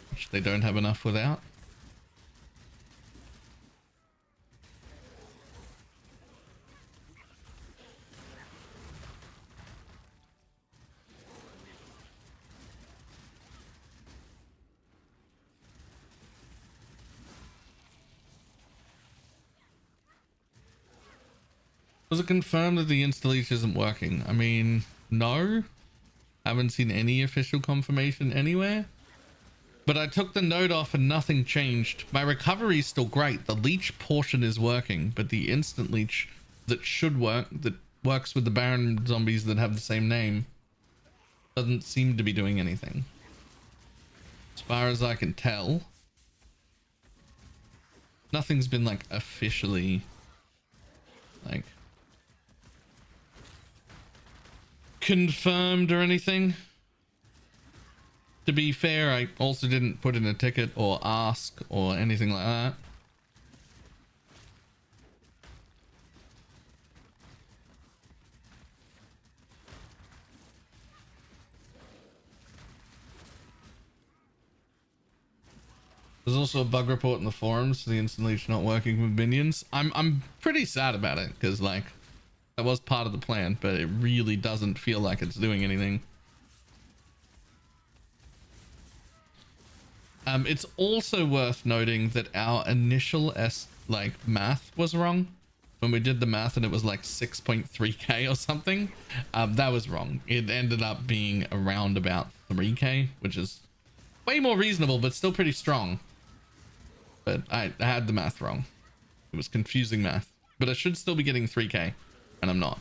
which they don't have enough without. Was it confirmed that the insta-leech isn't working? I mean, no. Haven't seen any official confirmation anywhere. But I took the node off and nothing changed. My recovery is still great. The leech portion is working, but the instant leech that should work, that works with the Baron zombies that have the same name, doesn't seem to be doing anything. As far as I can tell. Nothing's been like officially like confirmed or anything. To be fair, I also didn't put in a ticket or ask or anything like that. There's also a bug report in the forums, the instant leech not working with minions. I'm pretty sad about it because like that was part of the plan, but it really doesn't feel like it's doing anything. It's also worth noting that our initial math was wrong. When we did the math and it was like 6.3k or something, that was wrong. It ended up being around about 3k, which is way more reasonable, but still pretty strong. But I had the math wrong. It was confusing math, but I should still be getting 3k, and I'm not.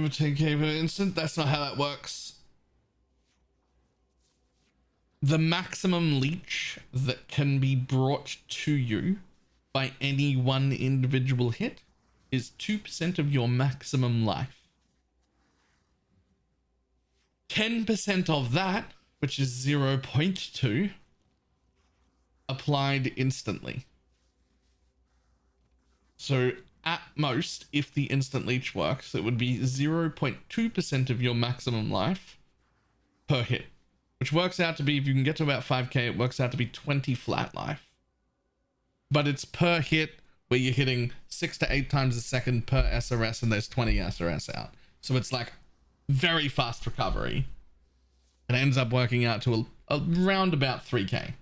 Take per instant. That's not how that works. The maximum leech that can be brought to you by any one individual hit is 2% of your maximum life. 10% of that, which is 0.2, applied instantly. So at most, if the instant leech works, it would be 0.2% of your maximum life per hit, which works out to be, if you can get to about 5k, it works out to be 20 flat life. But it's per hit where you're hitting 6 to 8 times a second per SRS, and there's 20 SRS out. So it's like very fast recovery. It ends up working out to around about 3k,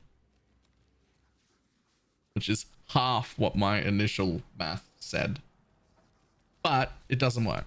which is half what my initial math said, but it doesn't work.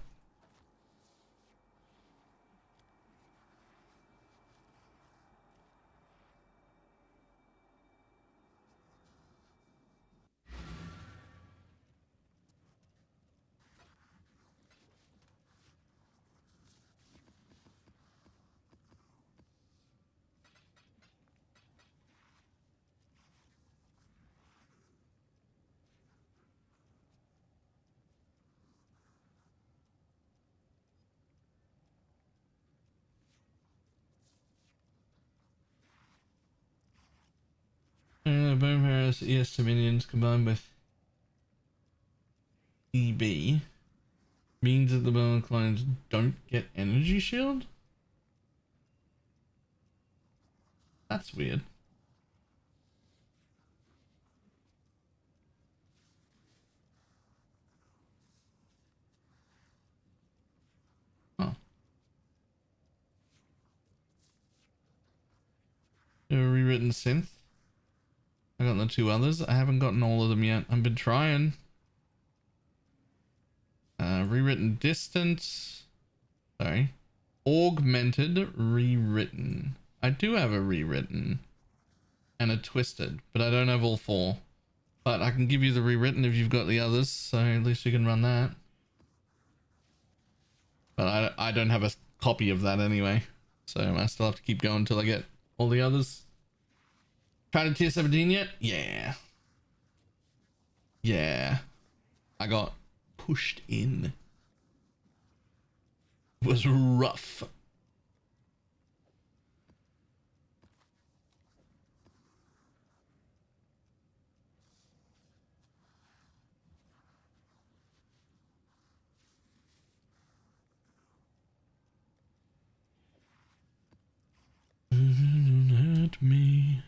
Bone Paris ES to minions combined with EB means that the bone clients don't get energy shield? That's weird. Oh. A rewritten synth. I got the 2 others. I haven't gotten all of them yet. I've been trying. Rewritten distance. Sorry. Augmented rewritten. I do have a rewritten and a twisted, but I don't have all 4. But I can give you the rewritten if you've got the others, so at least you can run that. But I don't have a copy of that anyway, so I still have to keep going until I get all the others. Tried a tier 17 yet? Yeah. Yeah. I got pushed in. It was rough. Don't hurt me.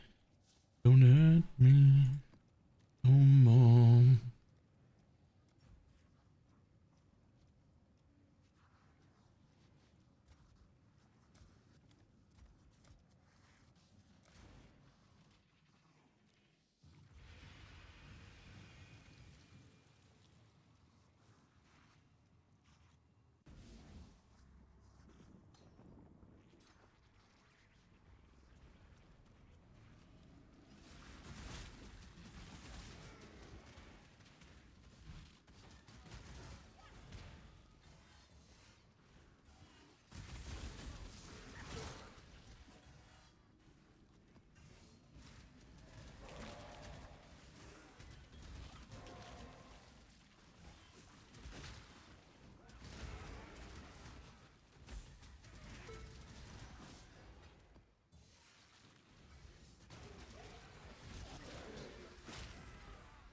Don't hurt me no more.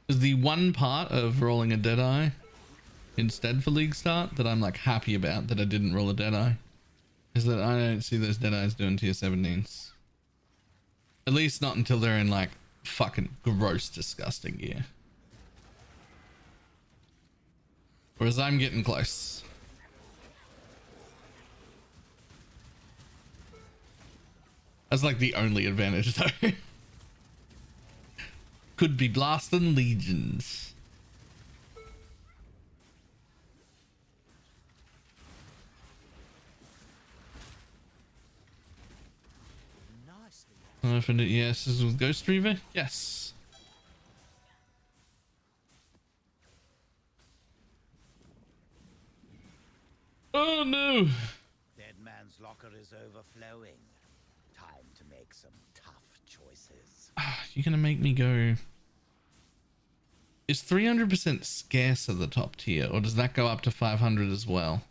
is the one part of rolling a Deadeye instead for League Start that I'm like happy about that I didn't roll a Deadeye. Is that I don't see those Deadeyes doing tier 17s. At least not until they're in like fucking gross, disgusting gear. Whereas I'm getting close. That's like the only advantage though. Could be blasting legions. Yes, this is with Ghost Reaver. Yes. Oh no. Dead man's locker is overflowing. Time to make some tough choices. You're gonna make me go. Is 300% scarce at the top tier, or does that go up to 500 as well?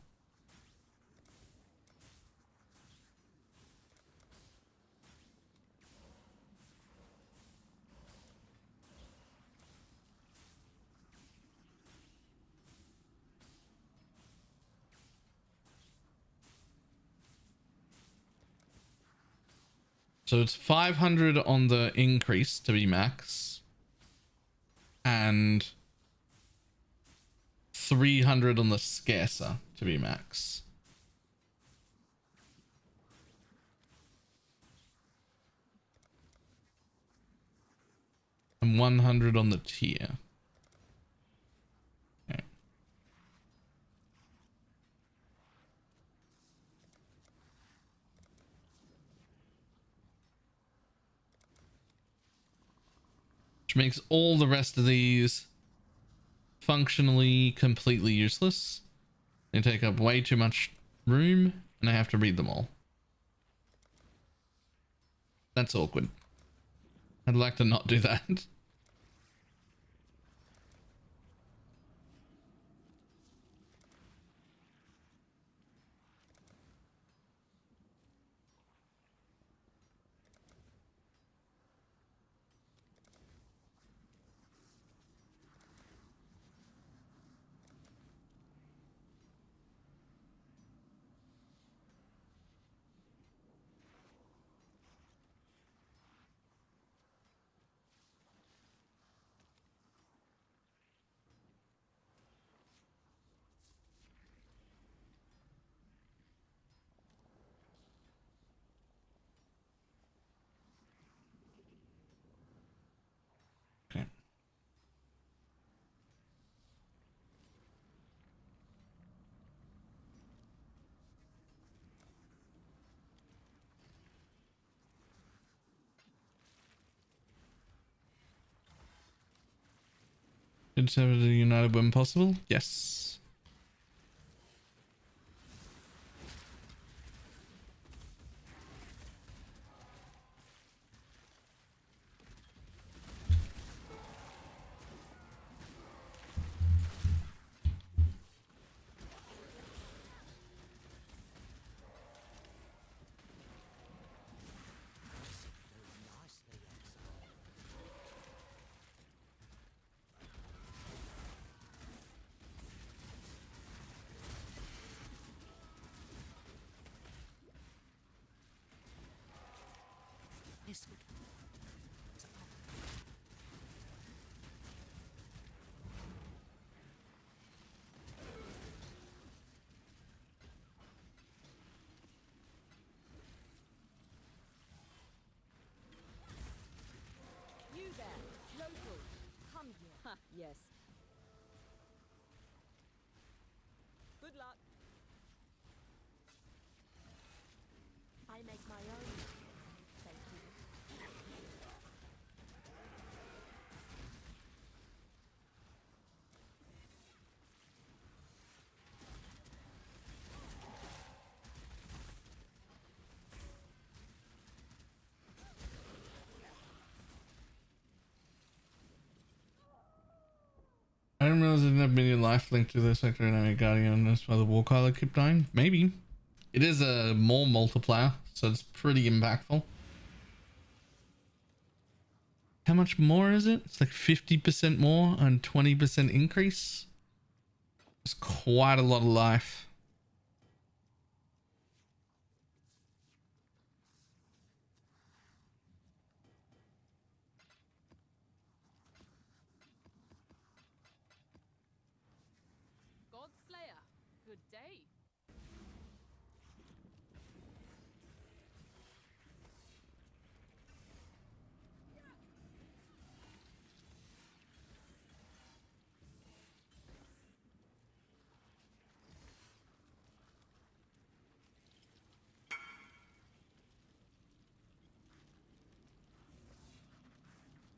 So it's 500 on the increase to be max and 300 on the scarcer to be max. And 100 on the tier. Okay. Which makes all the rest of these functionally completely useless. They take up way too much room and I have to read them all. That's awkward. I'd like to not do that. Did serve the United when possible? Yes. You there, local. Come here. Ha, yes. Good luck. I make my own. Thank you. I didn't realize I didn't have minion life linked to the Spectre and Animate Guardian. That's why the war color kept dying. Maybe. It is a more multiplier, so it's pretty impactful. How much more is it? It's like 50% more and 20% increase. It's quite a lot of life. God Slayer, good day.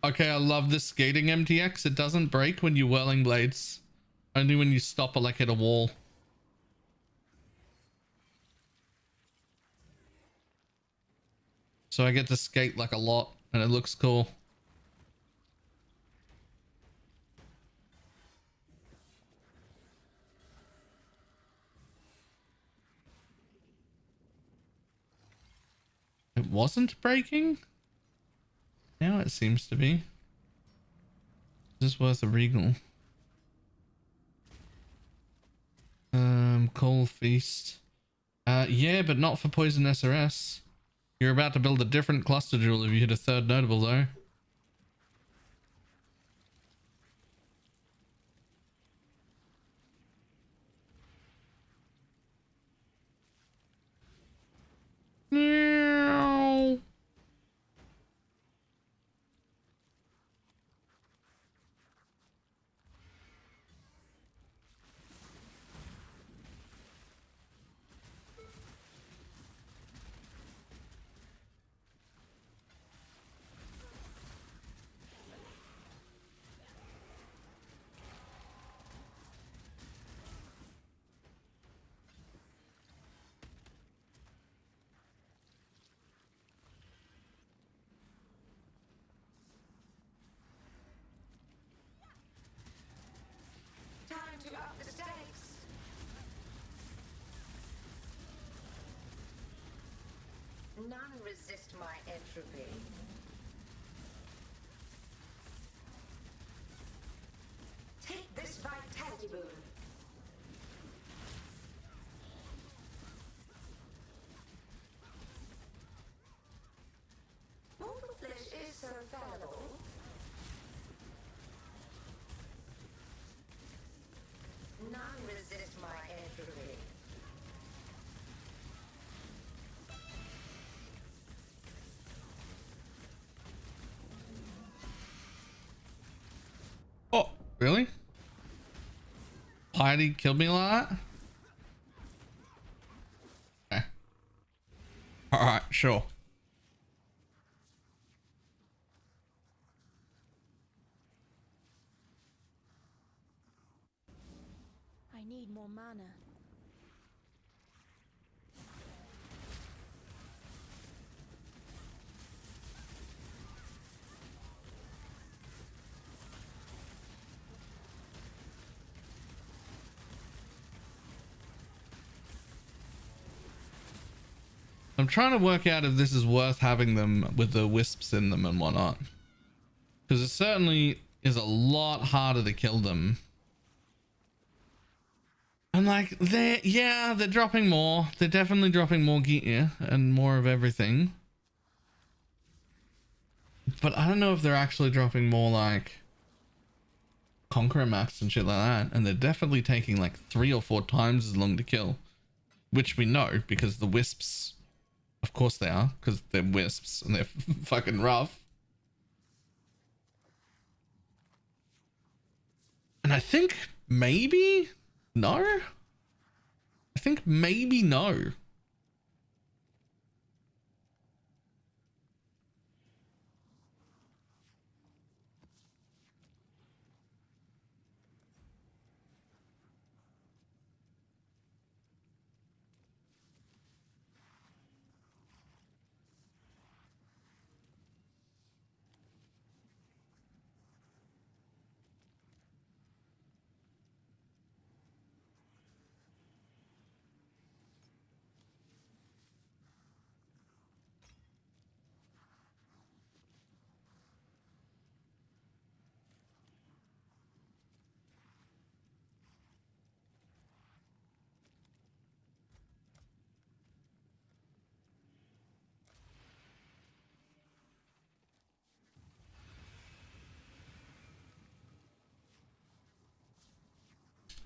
Okay, I love this skating MTX. It doesn't break when you're whirling blades. Only when you stop or like hit a wall. So I get to skate like a lot and it looks cool. It wasn't breaking? Now it seems to be. Is this worth a regal? Coal feast. Yeah, but not for poison SRS. You're about to build a different cluster jewel if you hit a third notable though. No. Time to up the stakes. None resist my entropy. Take this vitality boon. Mortal flesh is so fallible. None resist my entropy. Oh, really? Piety killed me like that? Okay. Alright, sure. I need more mana. I'm trying to work out if this is worth having them with the wisps in them and whatnot. Because it certainly is a lot harder to kill them. And like, they're dropping more. They're definitely dropping more gear and more of everything. But I don't know if they're actually dropping more like Conqueror maps and shit like that. And they're definitely taking like 3 or 4 times as long to kill. Which we know because the wisps, of course they are, because they're wisps and they're fucking rough. And I think maybe no. I think maybe no.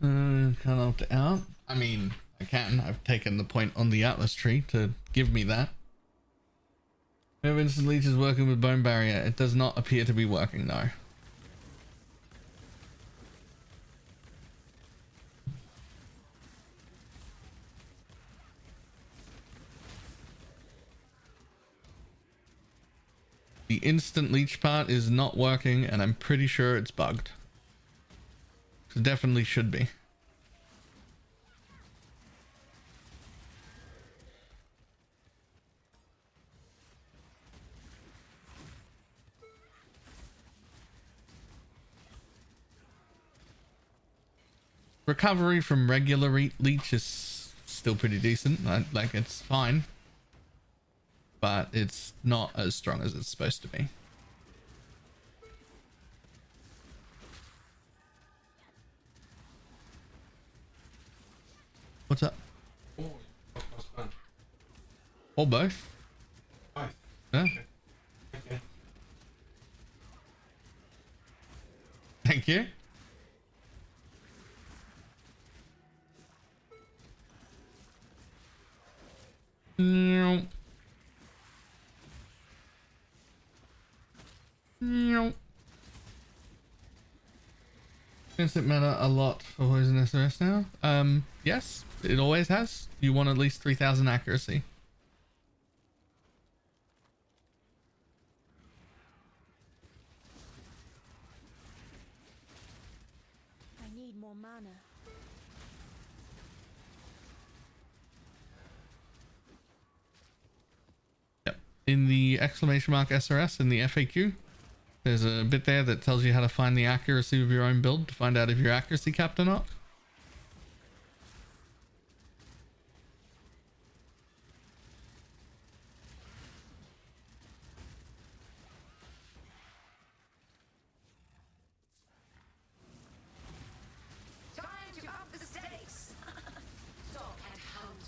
Can't opt out. I mean, I can. I've taken the point on the Atlas tree to give me that. If instant leech is working with bone barrier, it does not appear to be working, no. The instant leech part is not working, and I'm pretty sure it's bugged. It definitely should be. Recovery from regular leech is still pretty decent. Like, it's fine. But it's not as strong as it's supposed to be. What's up? Or both? Both. Yeah. Okay. Thank you. No. No. Does it matter a lot for poison SRS now? Yes, it always has. You want at least 3000 accuracy. I need more mana. Yep. In the exclamation mark SRS in the FAQ, there's a bit there that tells you how to find the accuracy of your own build to find out if you're accuracy capped or not. Time to up the stakes. Stalk and hunt.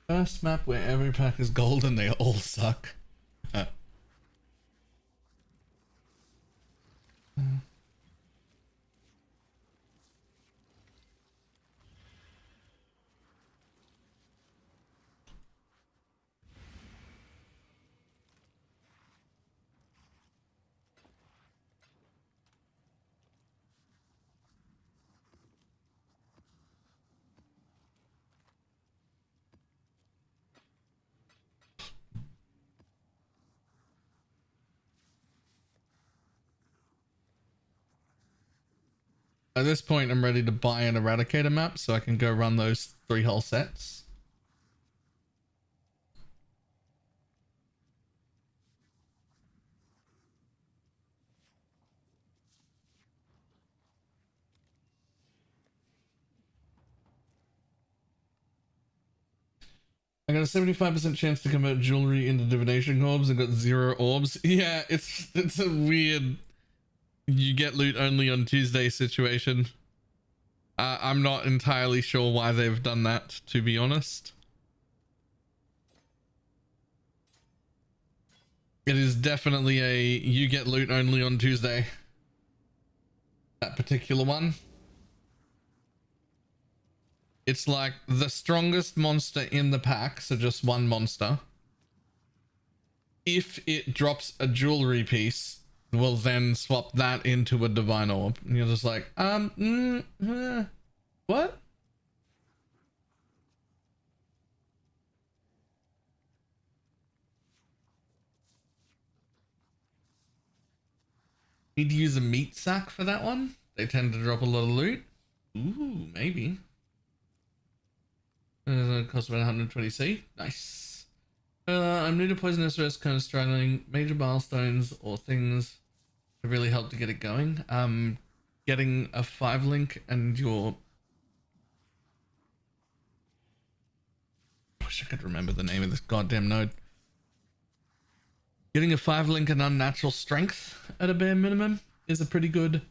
First map where every pack is gold and they all suck. At this point, I'm ready to buy an Eradicator map so I can go run those 3 whole sets. I got a 75% chance to convert jewelry into divination orbs and got 0 orbs. Yeah, it's a weird... You get loot only on Tuesday situation. I'm not entirely sure why they've done that, to be honest. It is definitely a you get loot only on Tuesday. That particular one. It's like the strongest monster in the pack, so just one monster. If it drops a jewelry piece, we'll then swap that into a divine orb. And you're just like, what? Need to use a meat sack for that one? They tend to drop a lot of loot. Ooh, maybe. It costs about 120C. Nice. I'm new to Poison SRS, kind of struggling. Major milestones or things to really help to get it going. Getting a 5 link and your... Wish I could remember the name of this goddamn node. Getting a 5 link and unnatural strength at a bare minimum is a pretty good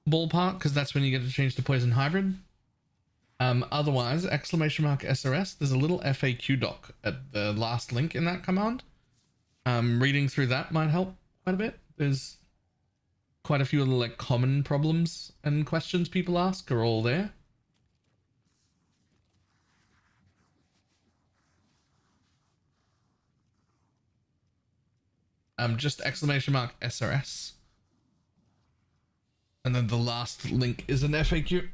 ballpark, because that's when you get to change to Poison Hybrid. Otherwise, !SRS, there's a little FAQ doc at the last link in that command. Reading through that might help quite a bit. There's quite a few of the like common problems and questions people ask are all there. Just !SRS. And then the last link is an FAQ.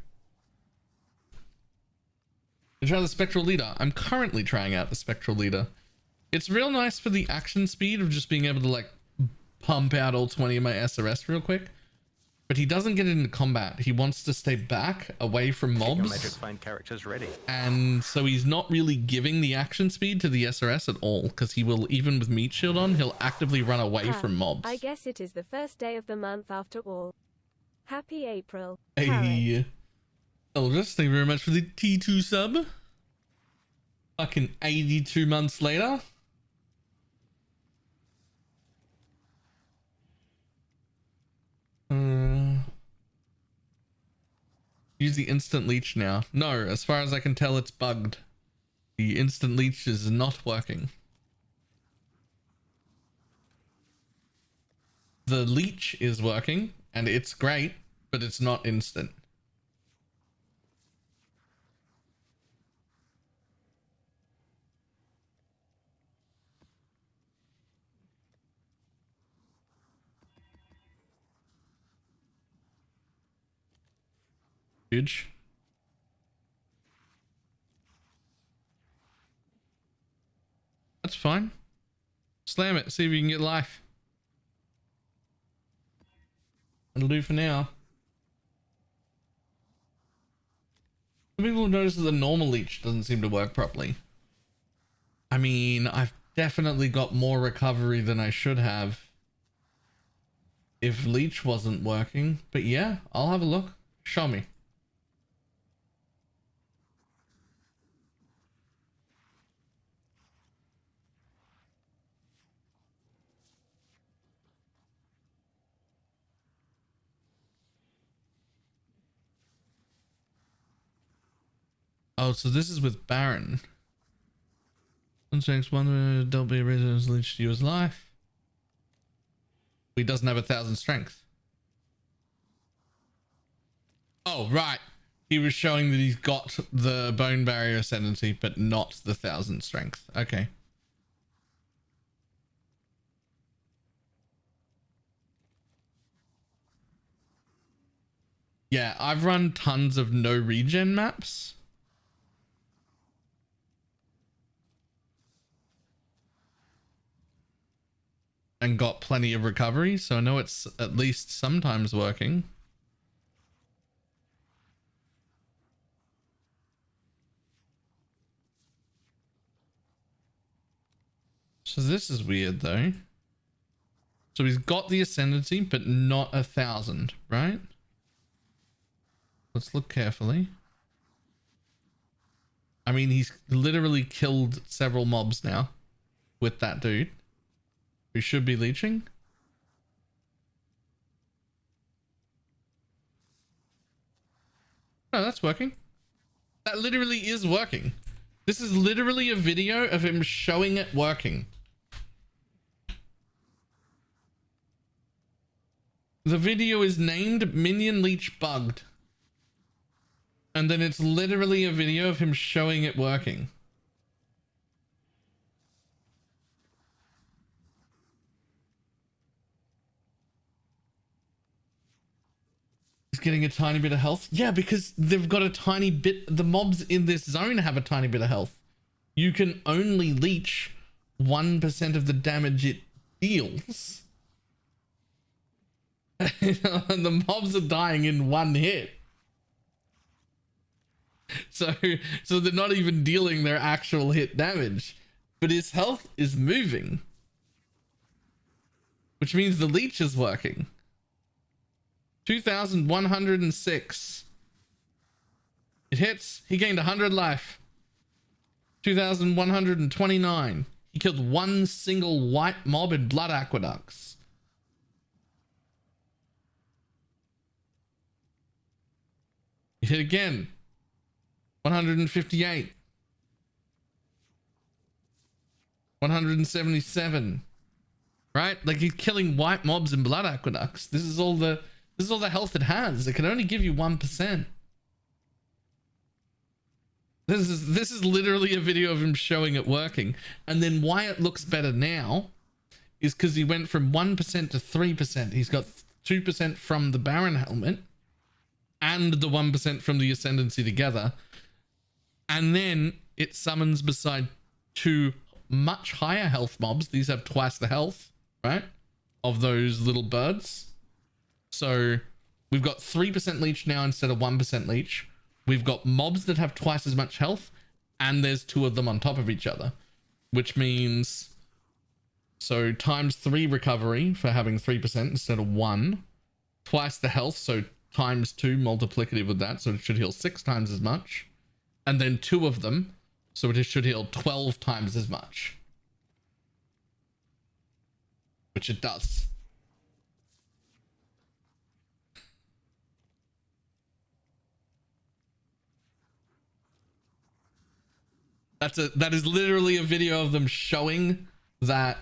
You try the Spectral Leader. I'm currently trying out the Spectral Leader. It's real nice for the action speed of just being able to like pump out all 20 of my SRS real quick. But he doesn't get into combat. He wants to stay back, away from mobs. Get your magic find characters ready. And so he's not really giving the action speed to the SRS at all, because he will, even with meat shield on, he'll actively run away from mobs. I guess it is the first day of the month after all. Happy April. Hey. Eldris, thank you very much for the T2 sub. Fucking 82 months later. Use the instant leech now. No, as far as I can tell, it's bugged. The instant leech is not working. The leech is working, and it's great, but it's not instant. Huge. That's fine. Slam it, see if you can get life. That'll do for now. Some people have noticed that the normal leech doesn't seem to work properly. I mean, I've definitely got more recovery than I should have if leech wasn't working. But yeah, I'll have a look. Show me. Oh, so this is with Baron. One don't be a resident leech to use life. He doesn't have 1,000 strength. Oh, right. He was showing that he's got the bone barrier ascendancy, but not the 1,000 strength. Okay. Yeah, I've run tons of no regen maps. And got plenty of recovery, so I know it's at least sometimes working. So this is weird though. So he's got the ascendancy, but not 1,000, right? Let's look carefully. I mean, he's literally killed several mobs now with that dude. We should be leeching. Oh, that's working. That literally is working. This is literally a video of him showing it working. The video is named Minion Leech Bugged. And then it's literally a video of him showing it working. He's getting a tiny bit of health. Yeah, because they've got a tiny bit. The mobs in this zone have a tiny bit of health. You can only leech 1% of the damage it deals. And the mobs are dying in one hit. So they're not even dealing their actual hit damage. but his health is moving, which means the leech is working. 2,106. It hits. He gained 100 life. 2,129. He killed one single white mob in Blood Aqueducts. He hit again. 158. 177. Right? Like he's killing white mobs in Blood Aqueducts. This is all the health it has. It can only give you 1%. This is literally a video of him showing it working. And then why it looks better now is because he went from 1% to 3%. He's got 2% from the Baron helmet and the 1% from the Ascendancy together. And then it summons beside two much higher health mobs. These have twice the health, right? Of those little birds. So we've got 3% leech now instead of 1% leech. We've got mobs that have twice as much health, and there's two of them on top of each other, which means so times 3 recovery for having 3% instead of 1, twice the health, so times 2 multiplicative with that, so it should heal 6 times as much, and then 2 of them, so it should heal 12 times as much, which it does. That is literally a video of them showing that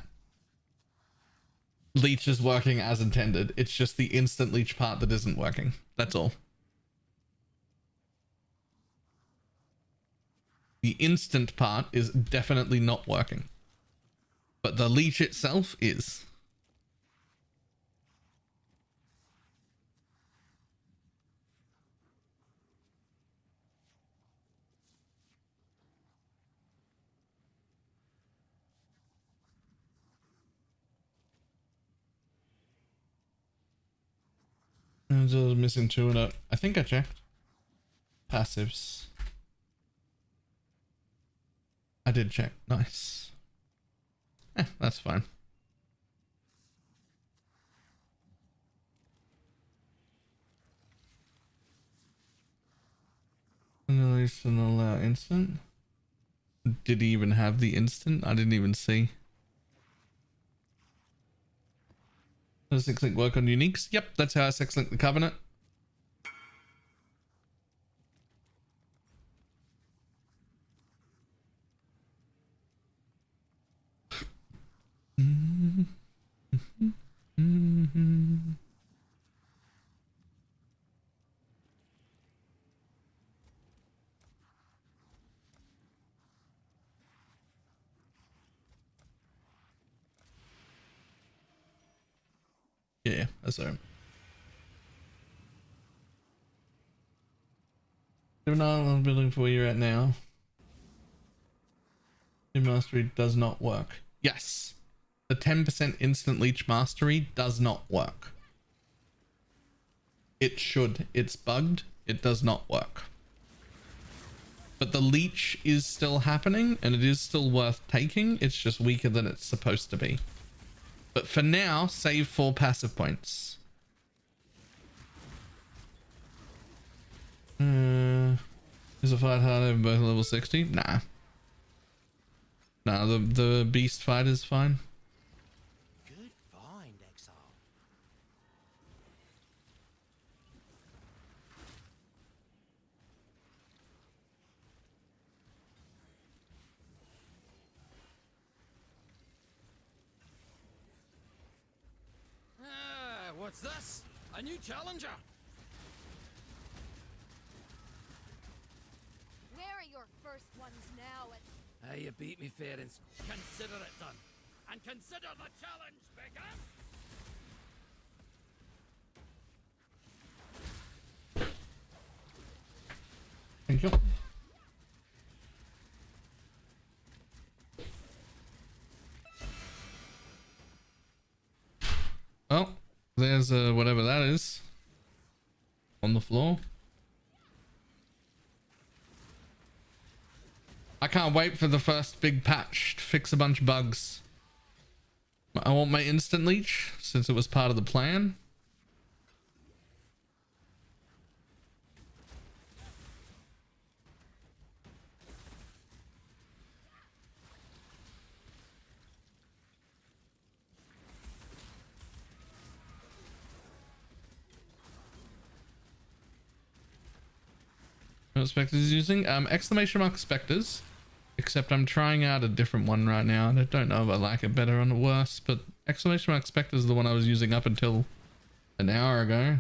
leech is working as intended. It's just the instant leech part that isn't working. That's all. The instant part is definitely not working, but the leech itself is. I was missing 2 and I think I checked. Passives. I did check. Nice. That's fine. Release and allow instant. Did he even have the instant? I didn't even see. Does 6-link work on uniques? Yep, that's how I 6-link the Covenant. Yeah, that's all right. I'm building for where you're at now. Your mastery does not work. Yes. The 10% instant leech mastery does not work. It should. It's bugged. It does not work. But the leech is still happening and it is still worth taking. It's just weaker than it's supposed to be. But for now, save 4 passive points. Is a fight harder in both level 60? Nah. Nah, the beast fight is fine. Good find, Exile. What's this? A new challenger? Where are your first ones now? Hey, you beat me, fair and consider it done. And consider the challenge bigger. Thank you. Well, there's whatever that is on the floor. I can't wait for the first big patch to fix a bunch of bugs. I want my instant leech since it was part of the plan. What Specters is using? Exclamation mark Specters. Except I'm trying out a different one right now, and I don't know if I like it better or worse, but exclamation mark Specters is the one I was using up until an hour ago.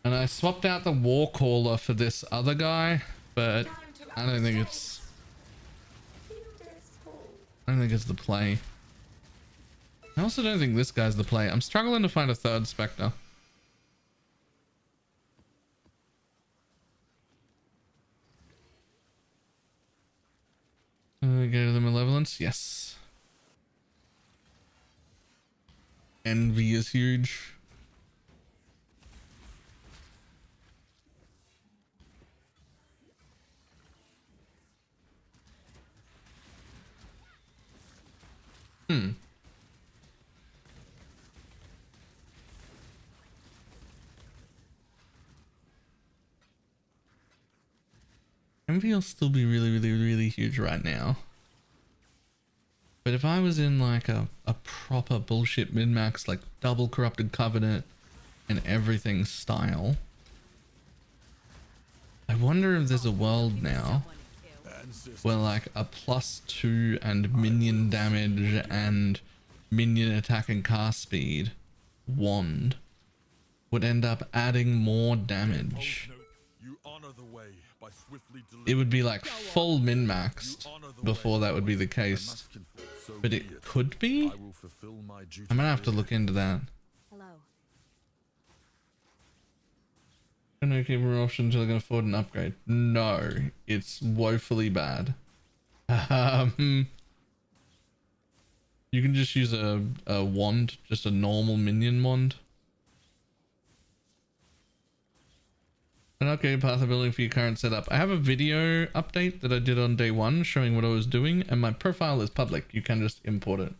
And I swapped out the war caller for this other guy, but I don't think it's the play. I also don't think this guy's the play. I'm struggling to find a third Spectre. Go to the malevolence. Yes. Envy is huge. Envy will still be really huge right now. But if I was in like a proper bullshit min-max, like double corrupted covenant and everything style, I wonder if there's a world now where like a +2 and minion damage and minion attack and cast speed wand would end up adding more damage. It would be like full min-maxed before that would be the case. But it could be? I'm gonna have to look into that. Hello. Can I keep an option until I can afford an upgrade? No, it's woefully bad. You can just use a wand, just a normal minion wand. An upgrade path ability for your current setup. I have a video update that I did on day 1 showing what I was doing, and my profile is public. You can just import it.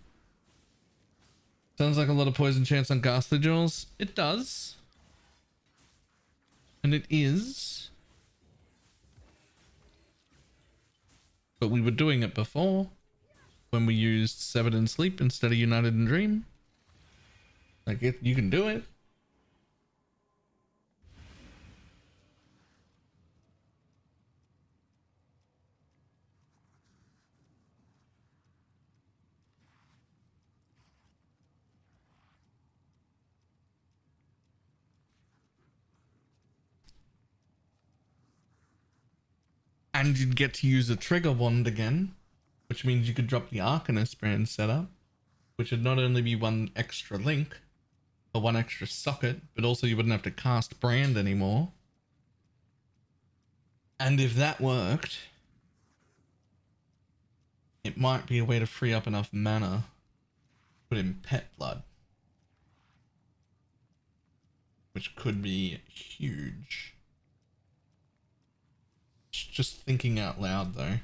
Sounds like a lot of poison chance on ghastly jewels. It does. And it is. But we were doing it before when we used Severed in Sleep instead of United in Dream. Like, you can do it. And you'd get to use a trigger wand again, which means you could drop the Arcanist brand setup, which would not only be 1 extra link or 1 extra socket, but also you wouldn't have to cast brand anymore. And if that worked, it might be a way to free up enough mana to put in pet blood, which could be huge. Just thinking out loud though.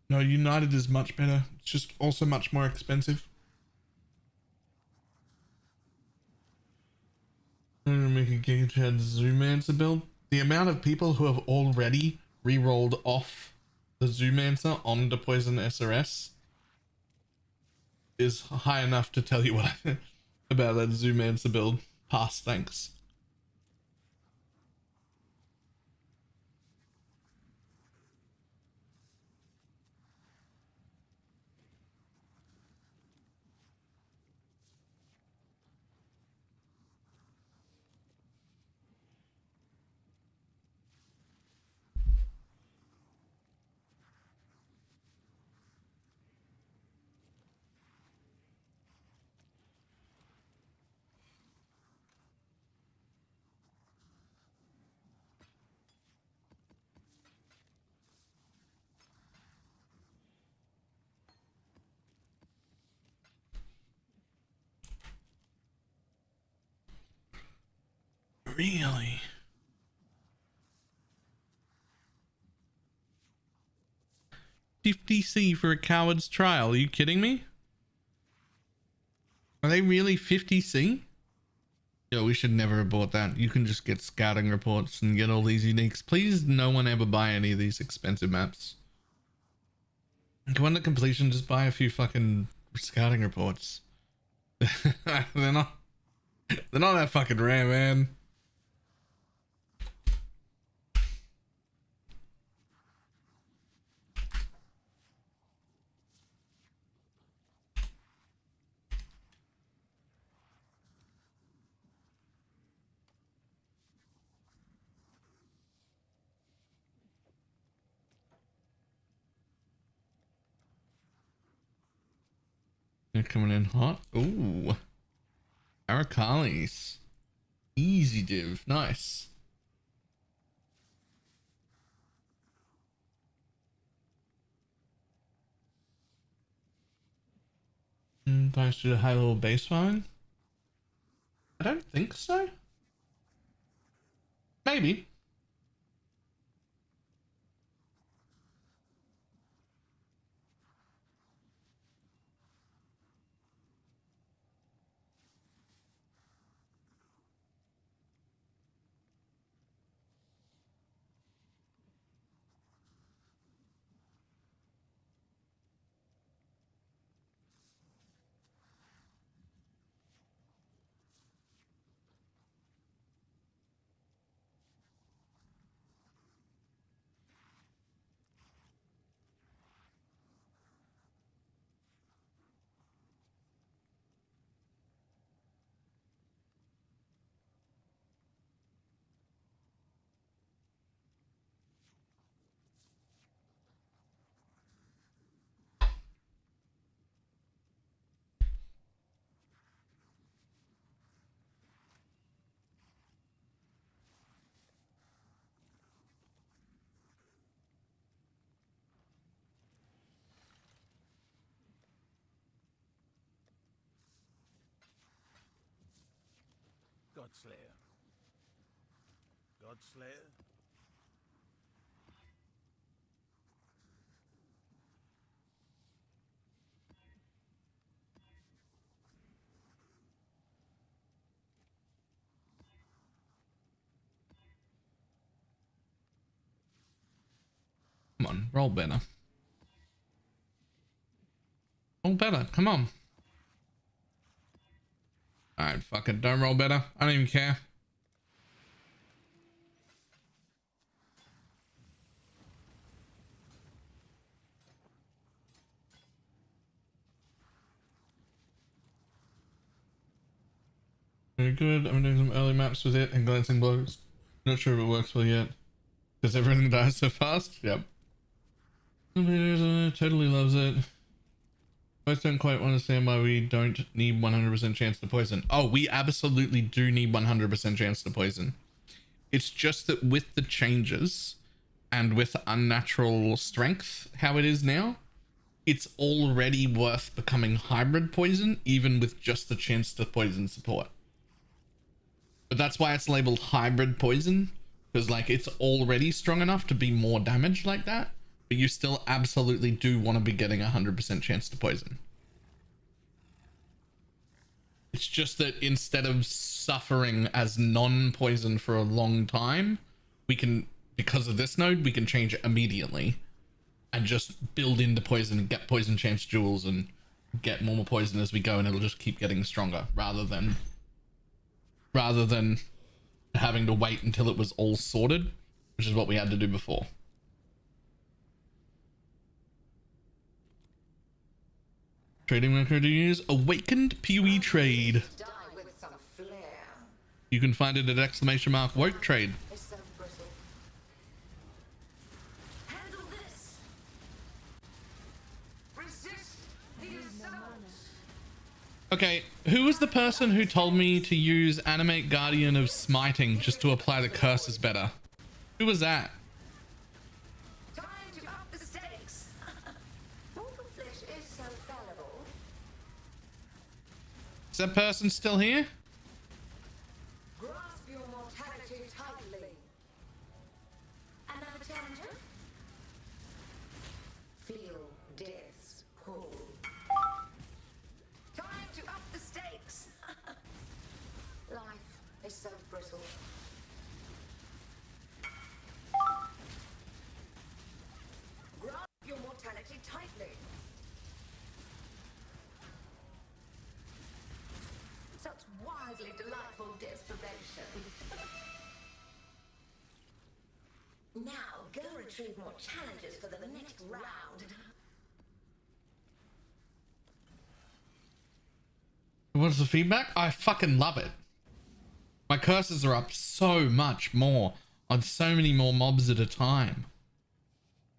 No, United is much better. It's just also much more expensive. I'm gonna make a Giga Chad Zoomancer build. The amount of people who have already re-rolled off the Zoomancer onto Poison SRS is high enough to tell you what I think about that Zoomancer build. Pass, thanks. Really? $50C for a coward's trial. Are you kidding me? Are they really 50C? Yo, we should never have bought that. You can just get scouting reports and get all these uniques. Please, no one ever buy any of these expensive maps. Go on to completion, just buy a few fucking scouting reports. They're not that fucking rare, man. They're coming in hot. Ooh. Arakalis. Easy div. Nice. Thanks to the high level baseline? I don't think so. Maybe. Godslayer. Godslayer? Come on, roll better. Roll better, come on. Alright, fuck it, don't roll better. I don't even care. Very good. I'm doing some early maps with it and glancing blows. Not sure if it works well yet. Because everything dies so fast? Yep. Totally loves it. I just don't quite understand why we don't need 100% chance to poison. Oh, we absolutely do need 100% chance to poison. It's just that with the changes and with unnatural strength, how it is now, it's already worth becoming hybrid poison, even with just the chance to poison support. But that's why it's labeled hybrid poison, because like it's already strong enough to be more damage like that, but you still absolutely do want to be getting 100% chance to poison. It's just that instead of suffering as non-poison for a long time, we can, because of this node, we can change it immediately and just build into poison and get poison chance jewels and get more poison as we go, and it'll just keep getting stronger rather than having to wait until it was all sorted, which is what we had to do before. Trading macro to use Awakened PoE Trade. You can find it at ! Woke Trade. Okay, who was the person who told me to use Animate Guardian of Smiting just to apply the curses better? Who was that? Time to up the stakes. Mortal flesh is so fallible. Is that person still here? Grasp your mortality. Now, go retrieve more challenges for the next round. What's the feedback? I fucking love it. My curses are up so much more on so many more mobs at a time.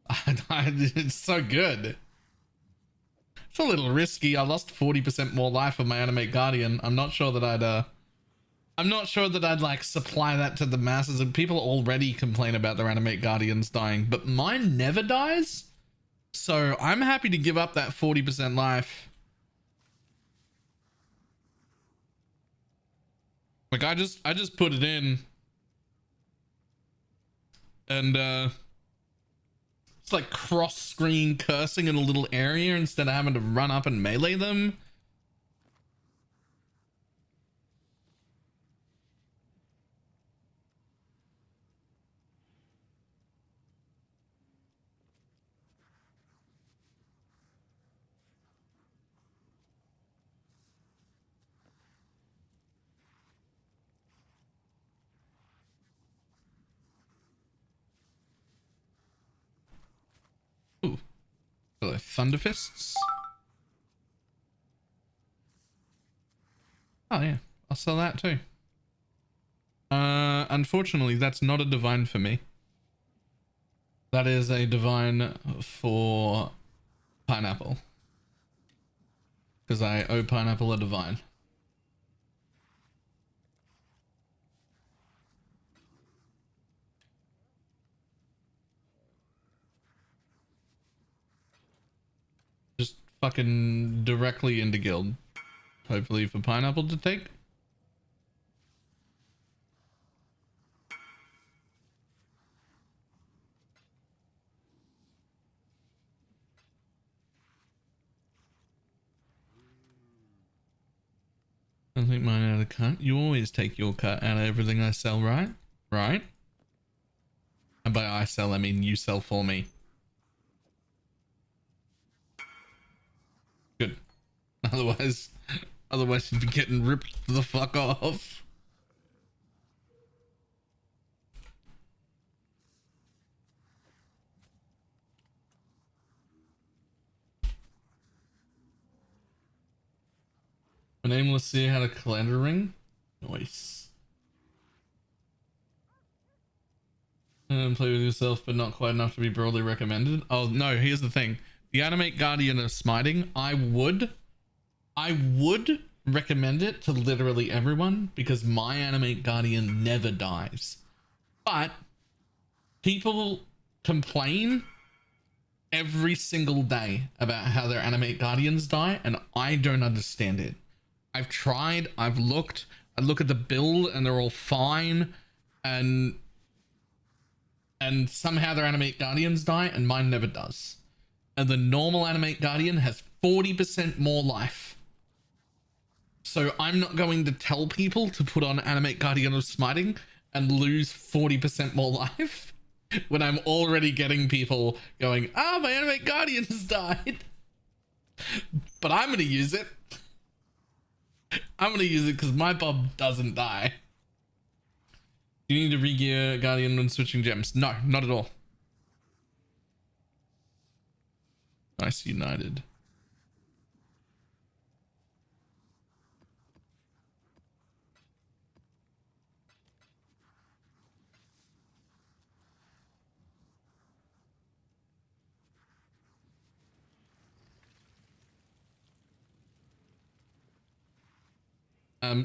It's so good. It's a little risky. I lost 40% more life of my Animate Guardian. I'm not sure that I'd like supply that to the masses, and people already complain about their Animate Guardians dying, but mine never dies. So I'm happy to give up that 40% life. Like I just put it in, and it's like cross screen cursing in a little area instead of having to run up and melee them. Ooh, Thunder Fists. Oh yeah, I'll sell that too. Unfortunately, that's not a divine for me. That is a divine for Pineapple, because I owe Pineapple a divine. Just fucking directly into guild. Hopefully for Pineapple to take. I think mine out of cut. You always take your cut out of everything I sell, right? Right? And by I sell, I mean you sell for me. Good. Otherwise you'd be getting ripped the fuck off. A nameless seer had a calendar ring. Nice. And play with yourself, but not quite enough to be broadly recommended. Oh no, here's the thing. The Animate Guardian of Smiting, I would recommend it to literally everyone, because my Animate Guardian never dies. But people complain every single day about how their Animate Guardians die, and I don't understand it. I've tried, I've looked, I look at the build and they're all fine, and somehow their Animate Guardians die and mine never does. And the normal Animate Guardian has 40% more life. So I'm not going to tell people to put on Animate Guardian of Smiting and lose 40% more life when I'm already getting people going, ah, my Animate Guardians died. But I'm going to use it. I'm going to use it because my Bob doesn't die. Do you need to re-gear Guardian when switching gems? No, not at all. Nice United.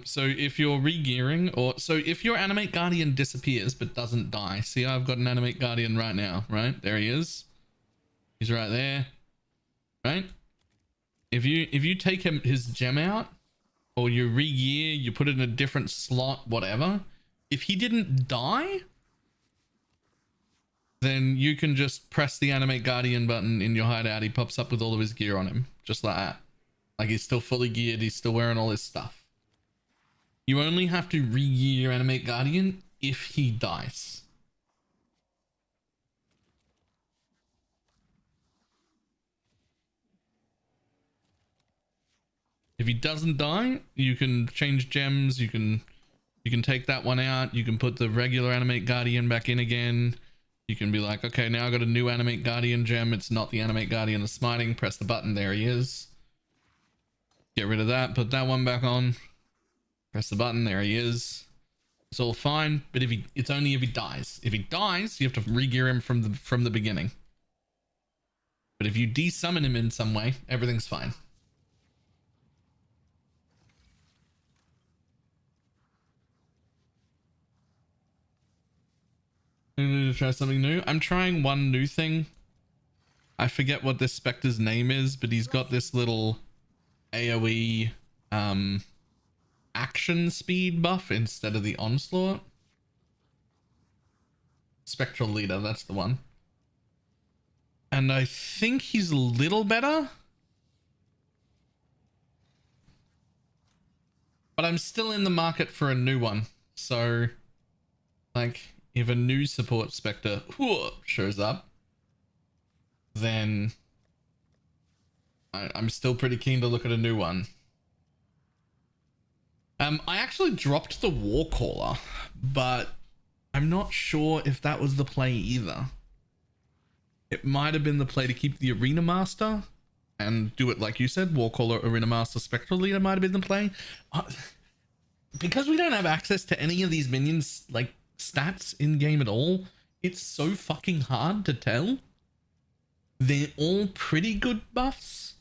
So if you're re-gearing, or so if your Animate Guardian disappears but doesn't die, see, I've got an Animate Guardian right now, right? There he is. He's right there, right? If you take his gem out, or you re-gear, you put it in a different slot, whatever. If he didn't die, then you can just press the Animate Guardian button in your hideout. He pops up with all of his gear on him, just like that. Like he's still fully geared. He's still wearing all his stuff. You only have to re-gear your Animate Guardian if he dies. If he doesn't die, you can change gems. You can take that one out. You can put the regular Animate Guardian back in again. You can be like, okay, now I got a new Animate Guardian gem. It's not the Animate Guardian of Smiting. Press the button. There he is. Get rid of that. Put that one back on. Press the button. There he is. It's all fine. But it's only if he dies. If he dies, you have to re-gear him from the beginning. But if you desummon him in some way, everything's fine. I'm going to try something new. I'm trying one new thing. I forget what this Specter's name is, but he's got this little AoE action speed buff instead of the onslaught. Spectral leader, that's the one. And I think he's a little better. But I'm still in the market for a new one. So, like, if a new support Spectre shows up, then I'm still pretty keen to look at a new one. I actually dropped the Warcaller, but I'm not sure if that was the play either. It might have been the play to keep the Arena Master and do it like you said, Warcaller, Arena Master, Spectral Leader might have been the play. Because we don't have access to any of these minions, like, stats in game at all, it's so fucking hard to tell. They're all pretty good buffs.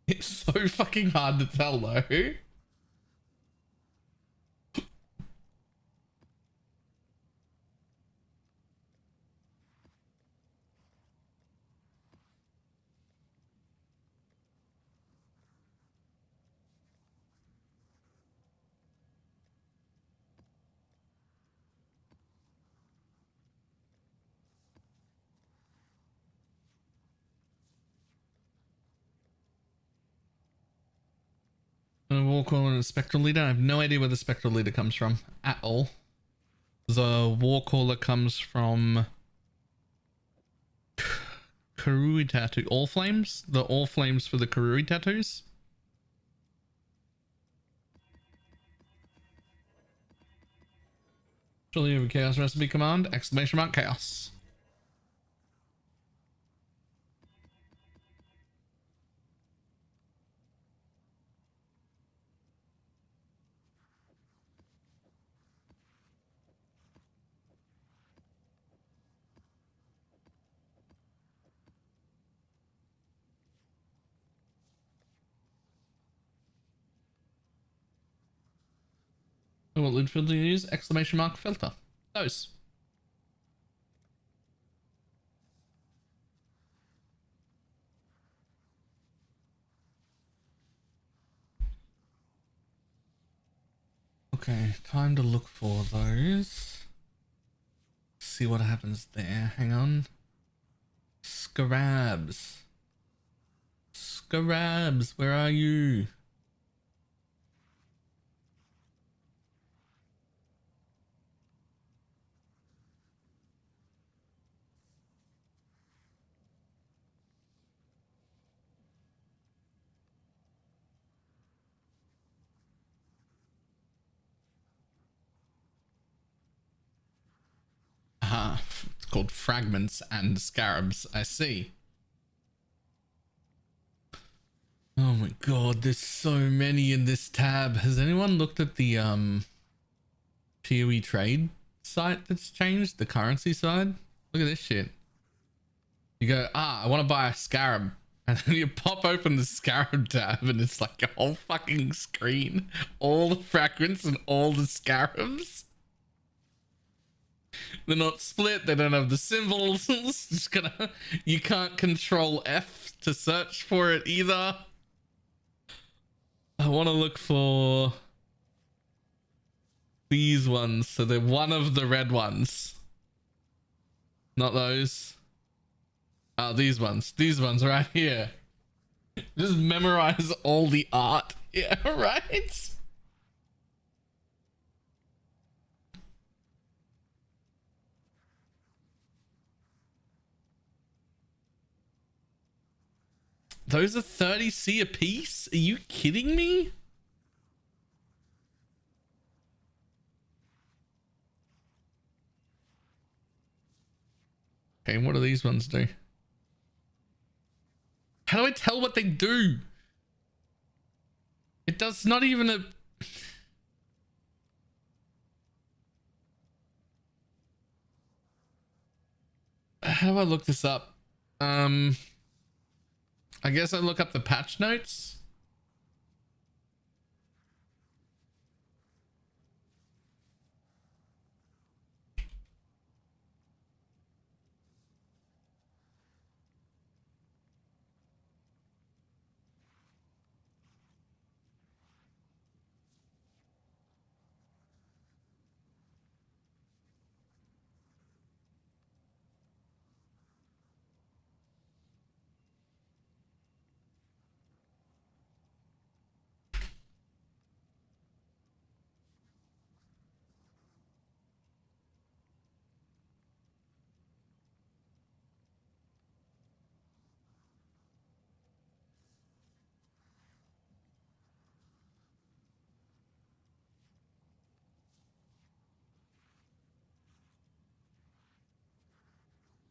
It's so fucking hard to tell though. A Warcaller and a Spectral Leader. I have no idea where the Spectral Leader comes from at all. The Warcaller comes from Karui Tattoo. All Flames? The All Flames for the Karui tattoos? Surely you have a Chaos Recipe command! Exclamation mark Chaos. What loot filter do you use? Exclamation mark filter. Those. Okay, time to look for those. See what happens there. Hang on. Scarabs. Scarabs, where are you? Ah, it's called fragments and scarabs. I see. Oh my god, there's so many in this tab. Has anyone looked at the PoE trade site that's changed? The currency side? Look at this shit. You go, I want to buy a scarab. And then you pop open the scarab tab and it's like a whole fucking screen. All the fragments and all the scarabs. They're not split. They don't have the symbols. Just gonna, you can't control F to search for it either. I want to look for these ones. So they're one of the red ones. Not those. Oh, these ones. These ones right here. Just memorize all the art. Yeah, right? Those are 30C a piece? Are you kidding me? Okay, what do these ones do? How do I tell what they do? It does not even a... How do I look this up? I guess I look up the patch notes.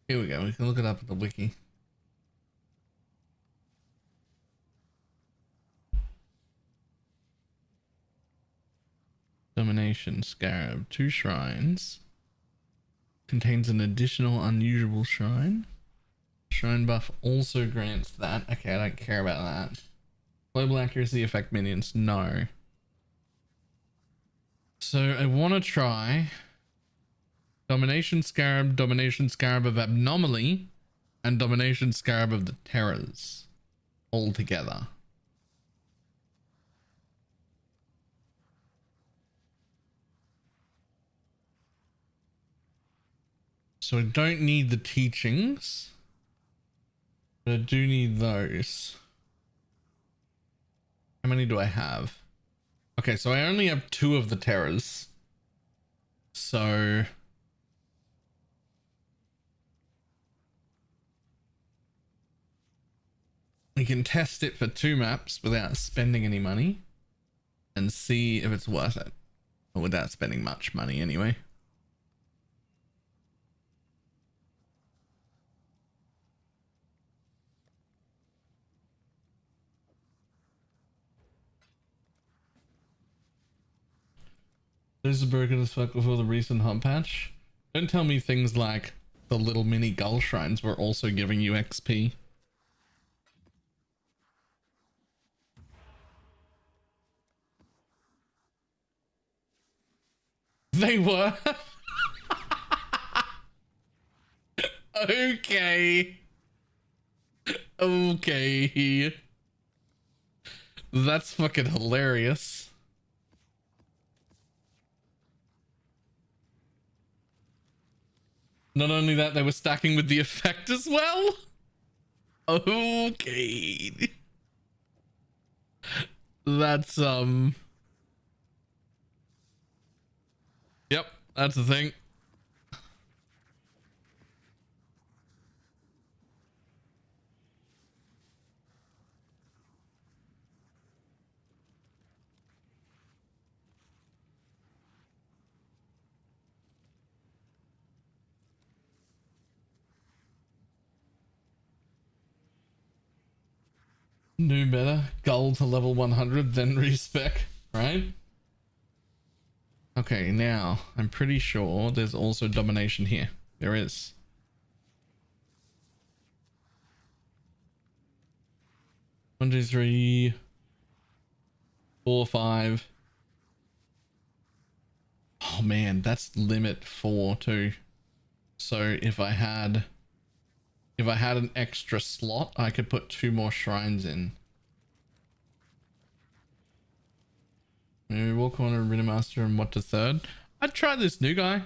Here we go. We can look it up at the wiki. Domination Scarab. 2 shrines. Contains an additional unusual shrine. Shrine buff also grants that. Okay, I don't care about that. Global accuracy affect minions. No. So I want to try Domination Scarab of Abnormally, and Domination Scarab of the Terrors all together. So I don't need the teachings, but I do need those. How many do I have? Okay, so I only have 2 of the Terrors. So we can test it for 2 maps without spending any money and see if it's worth it. Or without spending much money anyway. This is broken as fuck before the recent hump patch. Don't tell me things like the little mini gull shrines were also giving you XP. They were. Okay. Okay. That's fucking hilarious. Not only that, they were stacking with the effect as well. Okay. That's Yep, that's the thing. New meta, gold to level 100, then respec, right? Okay, now I'm pretty sure there's also domination here. There is. One, two, three, 4, 5. Oh man, that's limit 4 too. So if I had an extra slot, I could put 2 more shrines in. Maybe walk on a Rhythm Master and what to 3rd? I'd try this new guy.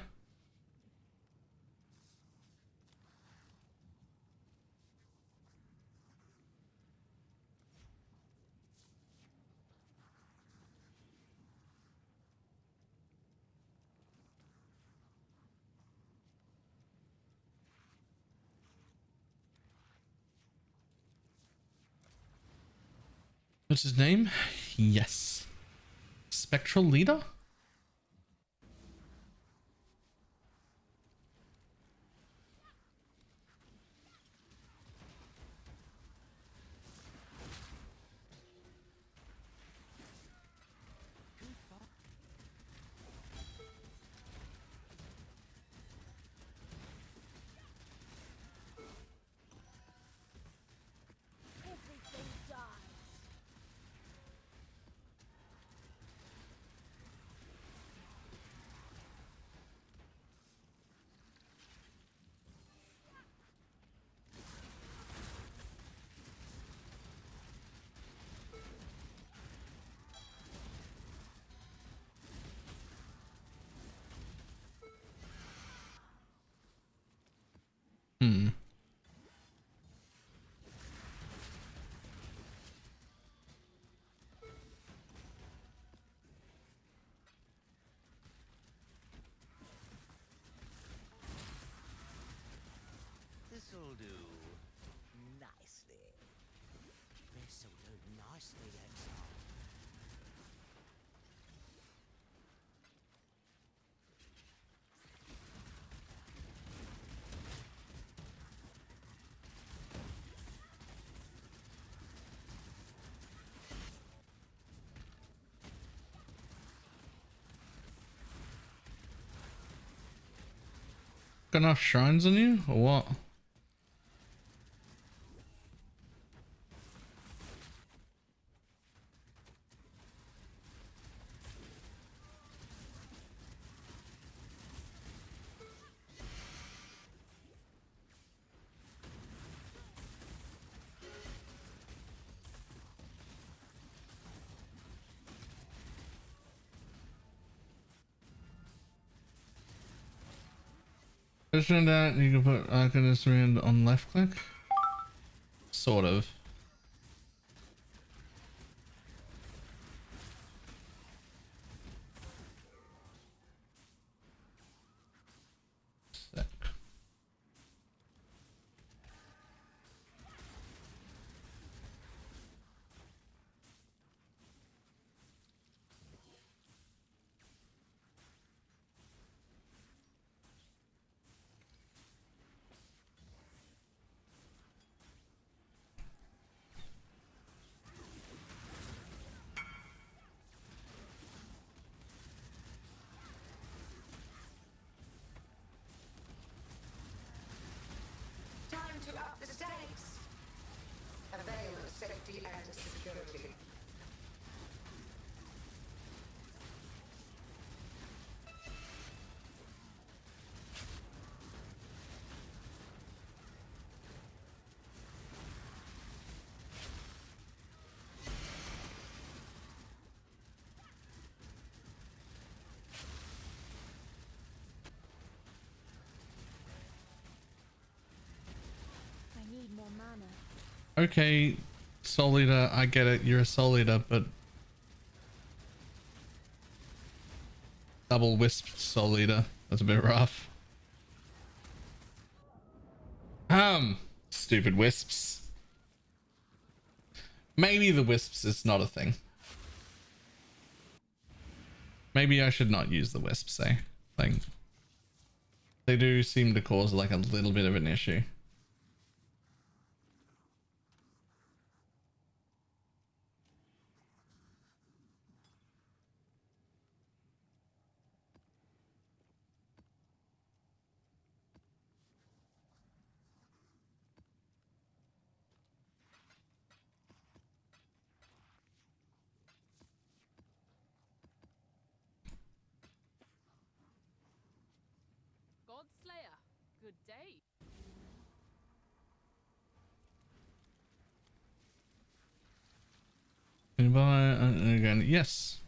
What's his name? Yes. Spectral Leader? Got enough shrines on you or what? Just turned out you can put Arcanist around on left click. Sort of. Sec. Time to up the stakes. A veil of safety and security. I need more mana. Okay, Soul Eater, I get it. You're a Soul Eater, but double wisp Soul Eater. That's a bit rough. Stupid wisps. Maybe the wisps is not a thing. Maybe I should not use the wisps, eh? Like, they do seem to cause like a little bit of an issue. God Slayer, good day. Can you buy again? Yes.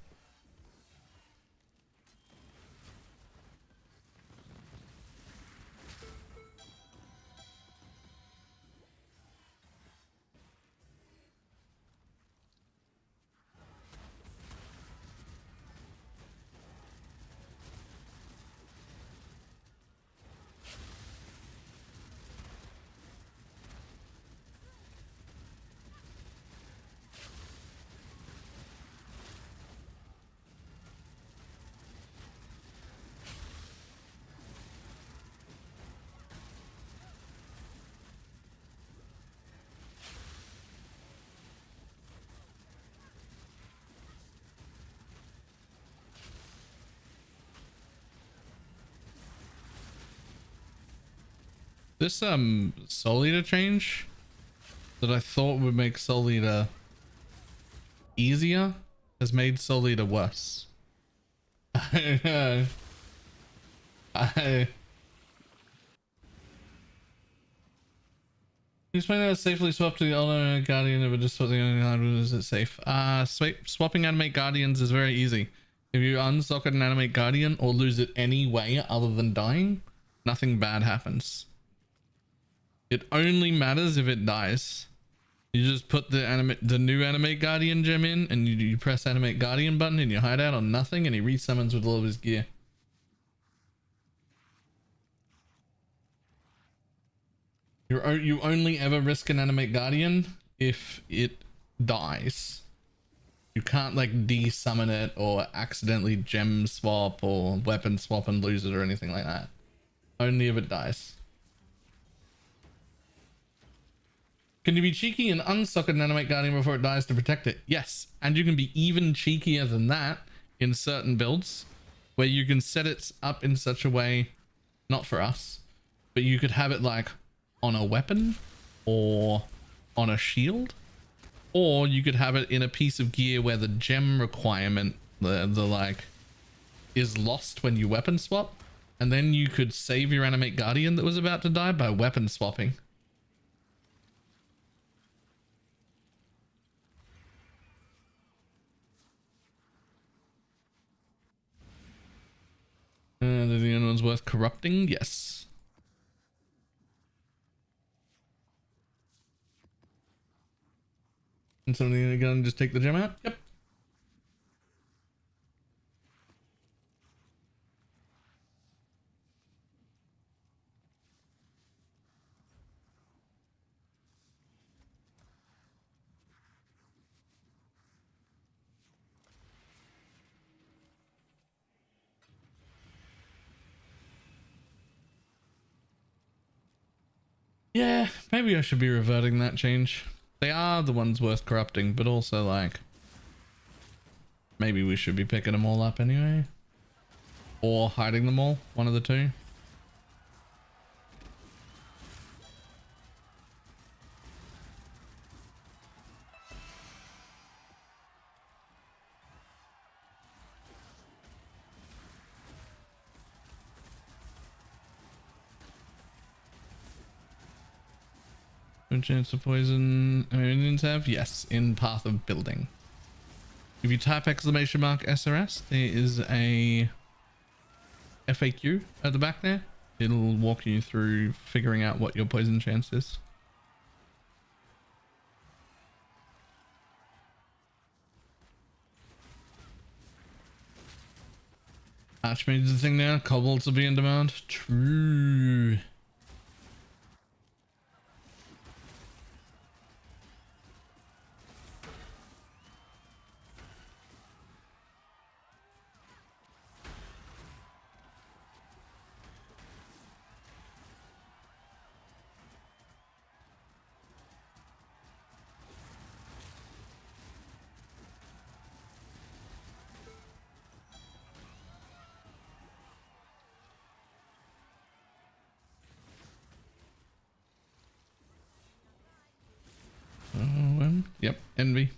This Soul Eater change that I thought would make Soul Eater easier has made Soul Eater worse. I know. Can you explain how to safely swap to the Animate Guardian if it just swap the only is it safe? Swapping Animate Guardians is very easy. If you unsocket an Animate Guardian or lose it any way other than dying, nothing bad happens. It only matters if it dies. You just put the new Animate Guardian gem in and you press Animate Guardian button in your hideout on nothing and he resummons with all of his gear. You only ever risk an Animate Guardian if it dies. You can't like de-summon it or accidentally gem swap or weapon swap and lose it or anything like that. Only if it dies. Can you be cheeky and unsocket an Animate Guardian before it dies to protect it? Yes, and you can be even cheekier than that in certain builds where you can set it up in such a way, not for us, but you could have it like on a weapon or on a shield, or you could have it in a piece of gear where the gem requirement, the like, is lost when you weapon swap, and then you could save your Animate Guardian that was about to die by weapon swapping. Do the other one's worth corrupting? Yes. And something gonna just take the gem out? Yep. Yeah, maybe I should be reverting that change. They are the ones worth corrupting, but also like, maybe we should be picking them all up anyway. Or hiding them all, one of the two. No chance of poison Americans have? Yes, in Path of Building. If you type !SRS, there is a FAQ at the back there. It'll walk you through figuring out what your poison chance is. Archmage is the thing now. Kobolds will be in demand. True. Yep, envy.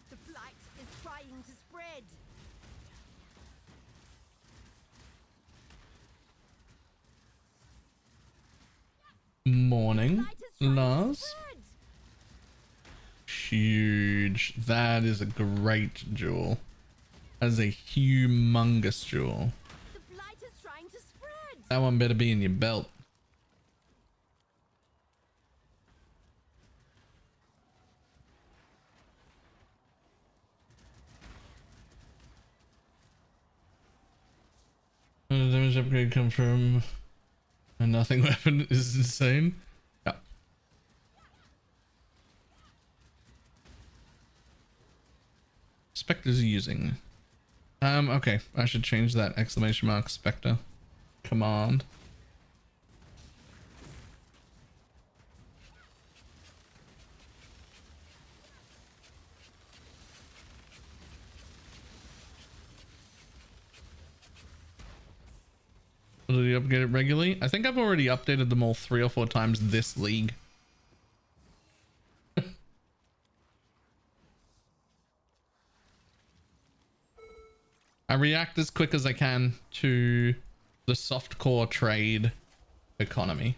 The blight is trying to spread. Morning, Lars. Huge. That is a great jewel. That is a humongous jewel. The blight is trying to spread. That one better be in your belt. Where did the damage upgrade come from? A nothing weapon is insane. Yeah. Specters using. Okay, I should change that exclamation mark Spectre command. Did you update it regularly? I think I've already updated them all 3 or 4 times this league. I react as quick as I can to the softcore trade economy.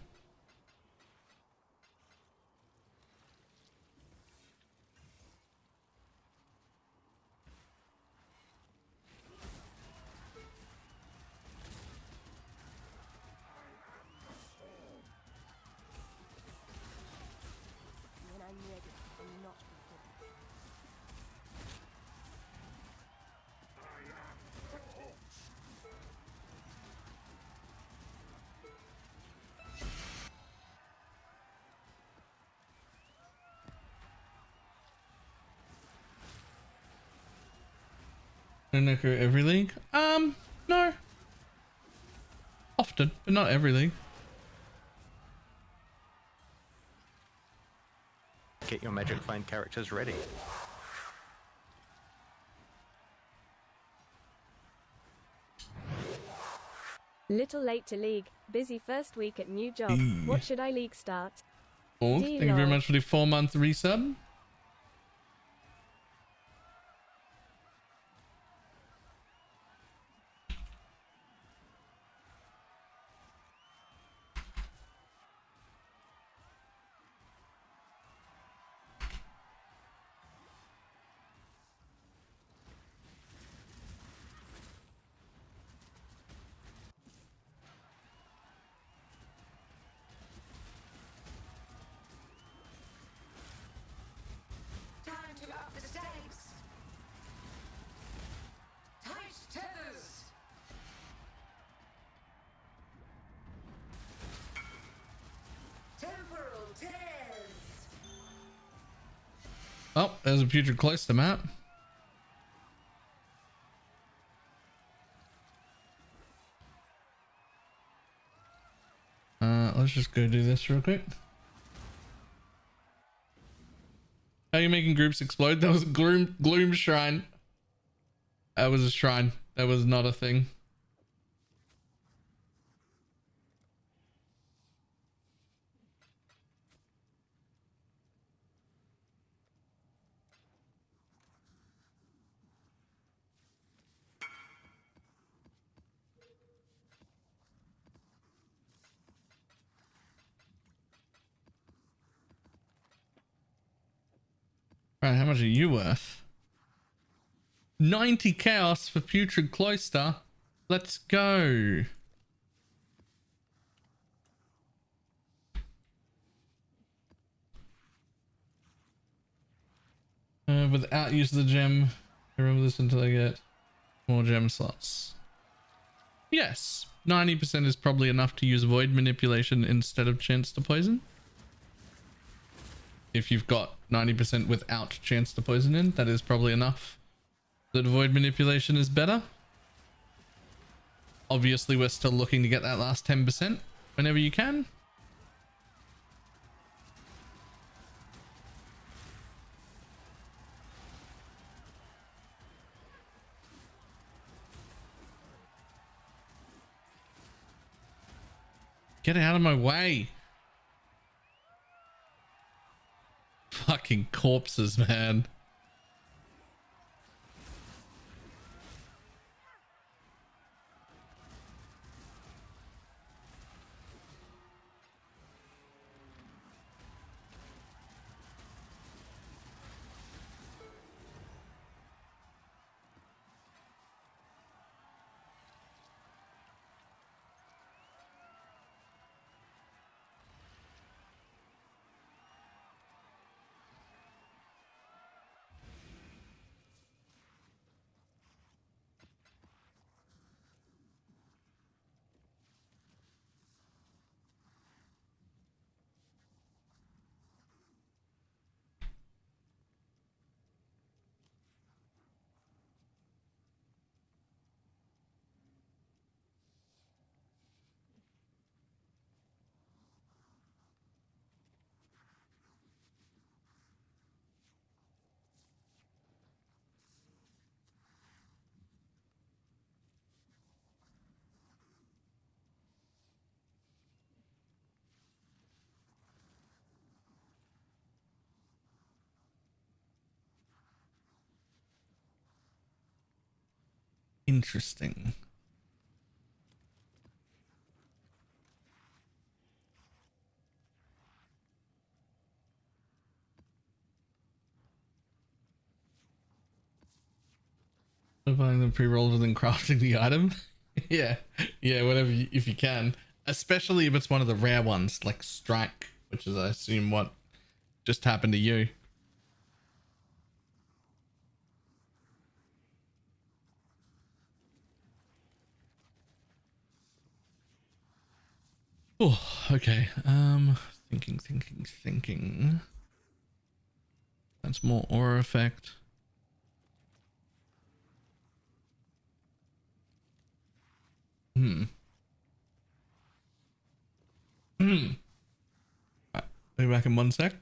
When I'm ready, I'm not before. Don't occur every league? No. Often, but not every league. Get your magic find characters ready. Little late to league. Busy first week at new job. What should I league start? Oh, thank you very much for the 4-month resub. Time to up the stakes. Tight tethers. Temporal tears. Oh, there's a putrid cloister map. Let's just go do this real quick. How are you making groups explode? That was a gloom shrine. That was a shrine. That was not a thing. Right, how much are you worth? 90 chaos for putrid cloister. Let's go. Without use of the gem, I remember this until I get more gem slots. Yes, 90% is probably enough to use void manipulation instead of chance to poison. If you've got 90% without chance to poison in, that is probably enough. That void manipulation is better. Obviously, we're still looking to get that last 10% whenever you can. Get out of my way. Fucking corpses, man. Interesting. Buying the pre-rolls and then crafting the item. Yeah, whatever, if you can, especially if it's one of the rare ones like strike, which is I assume what just happened to you. Oh, okay. Thinking. That's more aura effect. Be back in 1 sec.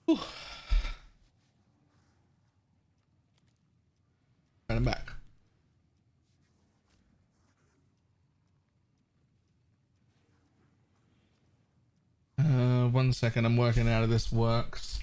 Whew. And I'm back. One second, I'm working out of this works.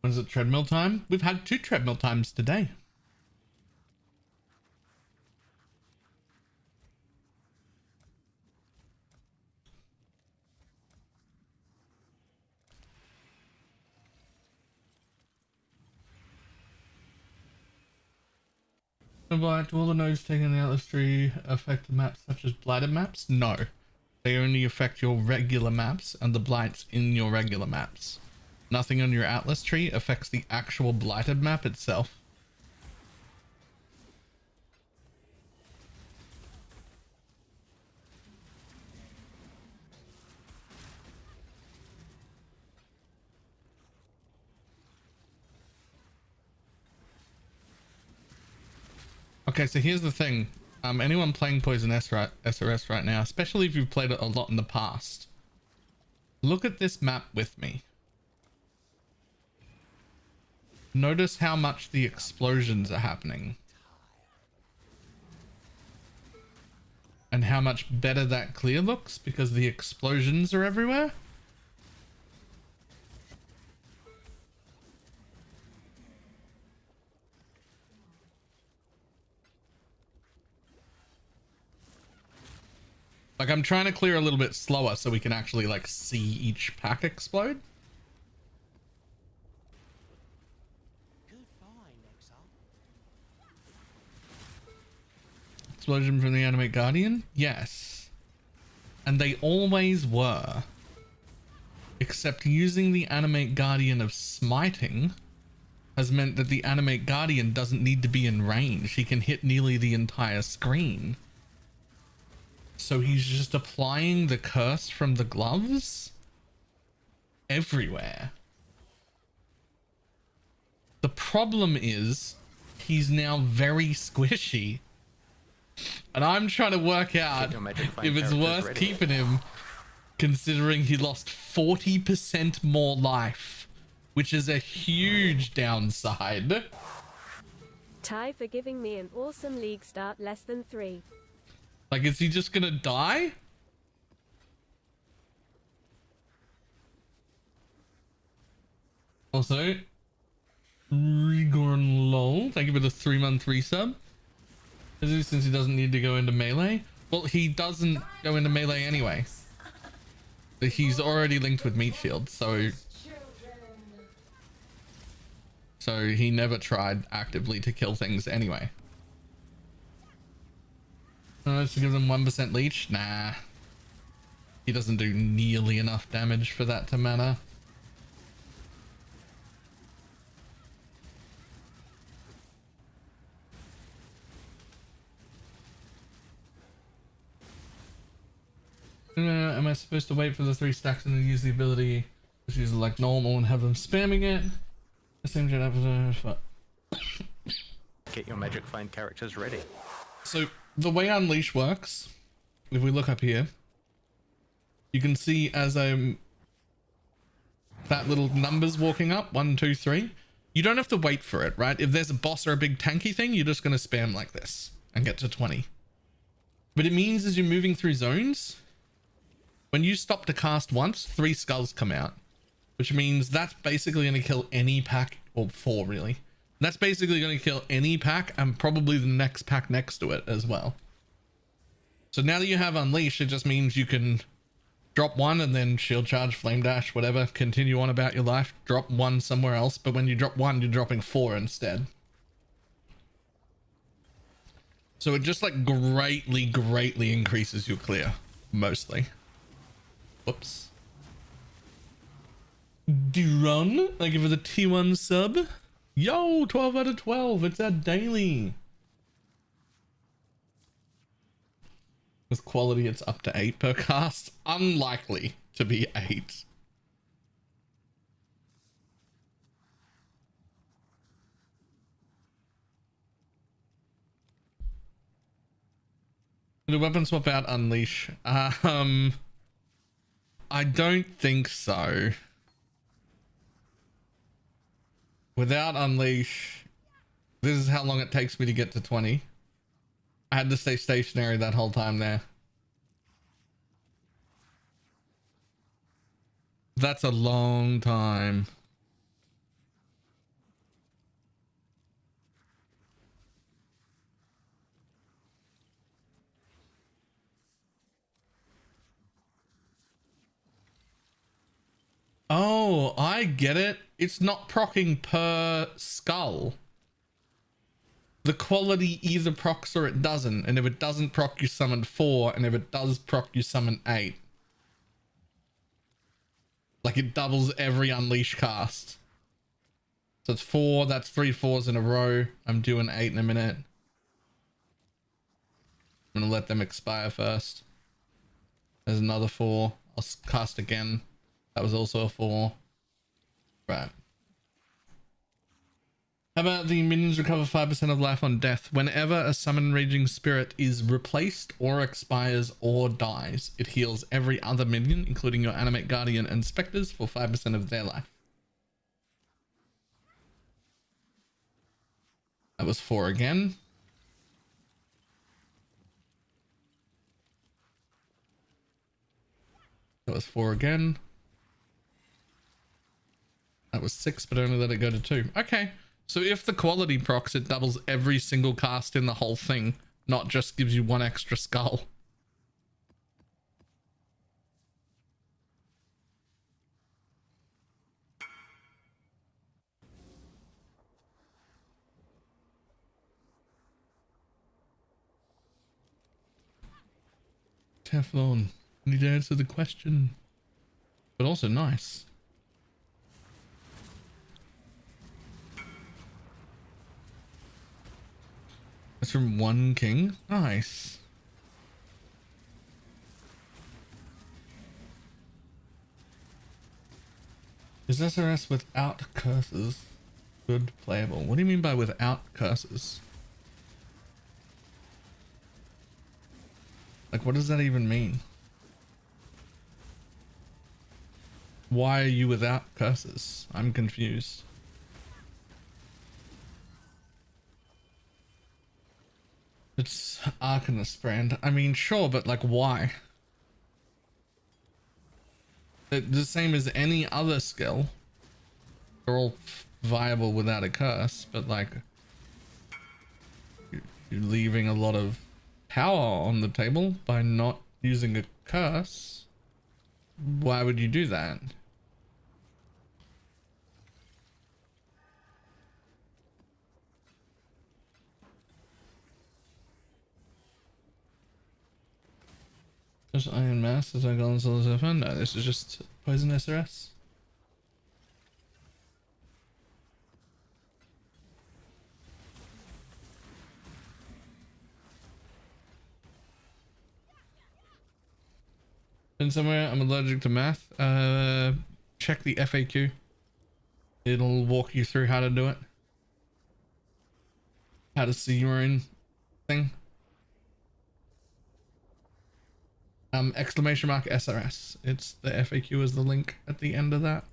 When's it treadmill time? We've had 2 treadmill times today. But do all the nodes taken in the Atlas tree affect the maps such as blighted maps? No. They only affect your regular maps and the blights in your regular maps. Nothing on your Atlas tree affects the actual blighted map itself. Okay, so here's the thing. Anyone playing Poison SRS right now, especially if you've played it a lot in the past, look at this map with me. Notice how much the explosions are happening. And how much better that clear looks because the explosions are everywhere. Like, I'm trying to clear a little bit slower so we can actually like see each pack explode. Explosion from the Animate Guardian? Yes. And they always were. Except using the Animate Guardian of smiting has meant that the Animate Guardian doesn't need to be in range. He can hit nearly the entire screen. So he's just applying the curse from the gloves everywhere. The problem is he's now very squishy. And I'm trying to work out if it's worth keeping him, considering he lost 40% more life, which is a huge downside. Ty for giving me an awesome league start less than 3. Like, is he just gonna die? Also, Rigorn Lol, thank you for the 3-month resub. Since he doesn't need to go into melee. Well, he doesn't go into melee anyway. He's already linked with Meat Shield, so he never tried actively to kill things anyway. Let's give them 1% leech. Nah, he doesn't do nearly enough damage for that to matter. Am I supposed to wait for the 3 stacks and then use the ability, which is like normal, and have them spamming it? The same jet episode. Get your magic find characters ready. So the way Unleash works, if we look up here, you can see as that little numbers walking up, 1, 2, 3. You don't have to wait for it, right? If there's a boss or a big tanky thing, you're just going to spam like this and get to 20. But it means as you're moving through zones, when you stop to cast once, 3 skulls come out, which means that's basically going to kill any pack, or 4 really. That's basically going to kill any pack and probably the next pack next to it as well. So now that you have Unleash, it just means you can drop 1 and then shield charge, flame dash, whatever, continue on about your life, drop 1 somewhere else. But when you drop 1, you're dropping 4 instead. So it just like greatly increases your clear, mostly. Whoops. Duron, thank you for the T1 sub. Yo, 12 out of 12. It's our daily. With quality, it's up to 8 per cast. Unlikely to be 8. Did a weapon swap out Unleash? I don't think so. Without Unleash, this is how long it takes me to get to 20. I had to stay stationary that whole time there. That's a long time. Oh, I get it. It's not proccing per skull. The quality either procs or it doesn't. And if it doesn't proc, you summon 4. And if it does proc, you summon 8. Like it doubles every Unleash cast. So it's 4. That's 3 4s in a row. I'm doing 8 in a minute. I'm going to let them expire first. There's another 4. I'll cast again. That was also a 4. Right. How about the minions recover 5% of life on death? Whenever a summon raging spirit is replaced or expires or dies, it heals every other minion, including your Animate Guardian and Specters, for 5% of their life. That was 4 again. That was 4 again. That was 6, but only let it go to 2. Okay. So if the quality procs, it doubles every single cast in the whole thing, not just gives you 1 extra skull. Teflon, I need to answer the question. But also nice. That's from One King. Nice. Is SRS without curses good playable? What do you mean by without curses? Like, what does that even mean? Why are you without curses? I'm confused. It's Arcanist brand. I mean, sure, but like, why? The same as any other skill. They're all viable without a curse, but like, you're leaving a lot of power on the table by not using a curse. Why would you do that? Just Iron Mass as I go on Solo Surfer? No, this is just Poison SRS. Been somewhere, I'm allergic to math. Check the FAQ. It'll walk you through how to do it. How to see your own thing. Exclamation mark SRS. It's the FAQ is the link at the end of that.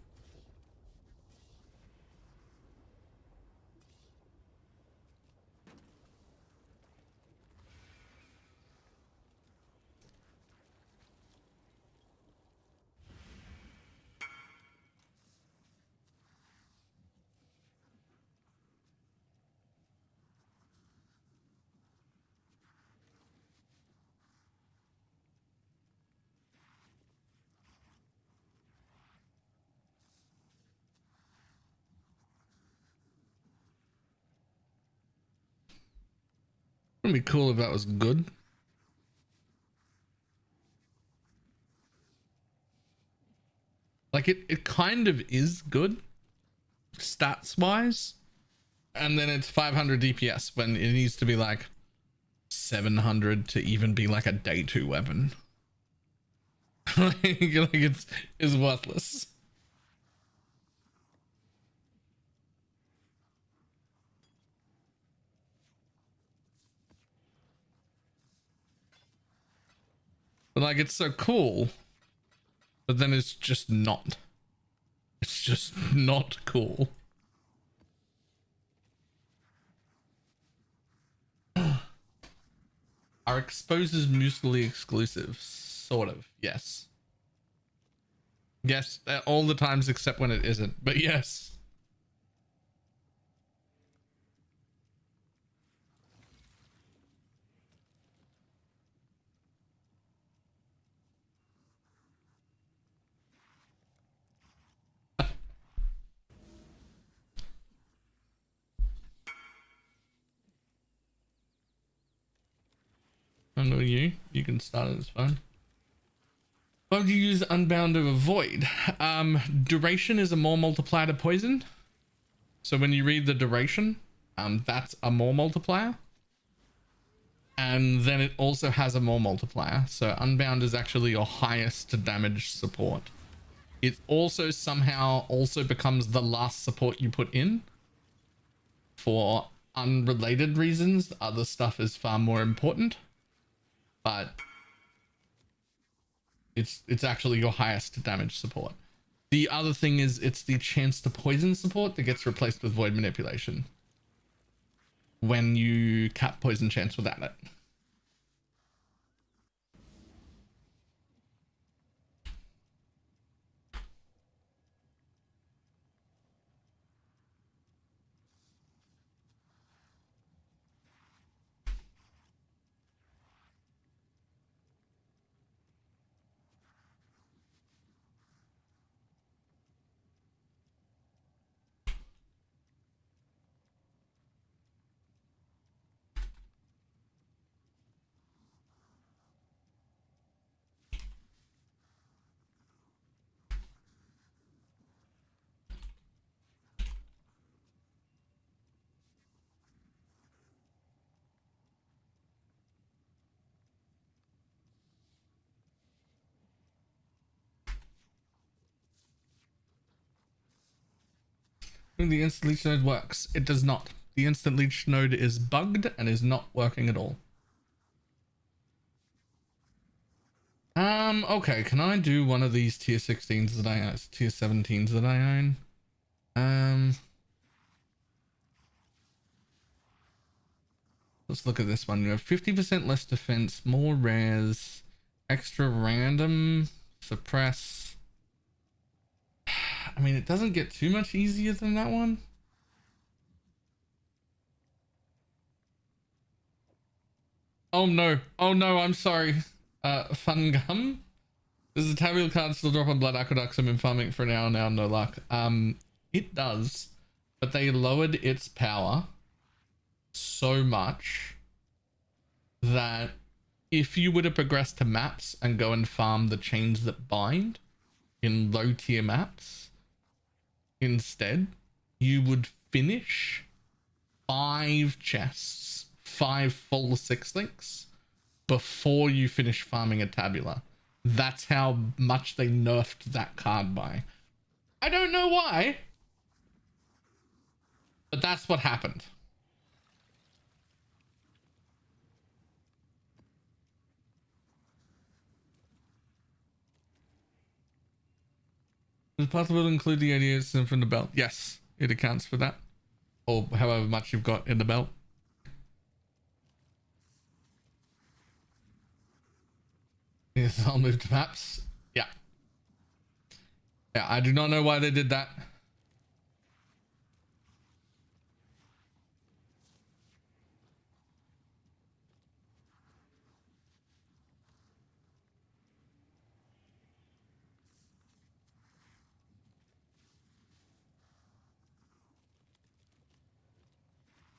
Wouldn't be cool if that was good. Like it kind of is good stats wise, and then it's 500 DPS when it needs to be like 700 to even be like a day 2 weapon. like it's worthless. But like it's so cool, but then it's just not. It's just not cool. Are exposers mutually exclusive? Sort of, yes. Yes, all the times except when it isn't, but yes. I know you can start it, it's fine. Why would you use Unbound over Void? Duration is a more multiplier to poison. So when you read the duration, that's a more multiplier. And then it also has a more multiplier. So Unbound is actually your highest damage support. It also somehow also becomes the last support you put in. For unrelated reasons, other stuff is far more important. But it's actually your highest damage support. The other thing is it's the chance to poison support that gets replaced with void manipulation when you cap poison chance without it. The instant leech node works. It does not. The instant leech node is bugged and is not working at all. Okay, can I do one of these tier 16s that I own, tier 17s that I own? Let's look at this one. You have 50% less defense, more rares, extra random, suppress. I mean, it doesn't get too much easier than that one. Oh no, I'm sorry. Fun gum. Does the tabular card still drop on blood aqueducts? I've been farming for an hour now, no luck. It does, but they lowered its power so much that if you were to progress to maps and go and farm the chains that bind in low tier maps, instead, you would finish 5 chests, 5 full 6 links before you finish farming a tabula. That's how much they nerfed that card by. I don't know why, but that's what happened. Is it possible to include the 88 from the belt? Yes, it accounts for that. Or however much you've got in the belt. Yes, I'll move to maps. Yeah. Yeah, I do not know why they did that.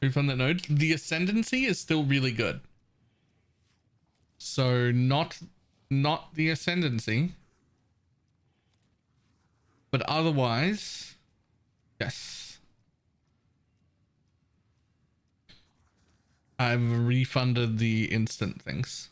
Refund that node. The ascendancy is still really good. So not the ascendancy, but otherwise, yes. I've refunded the instant things.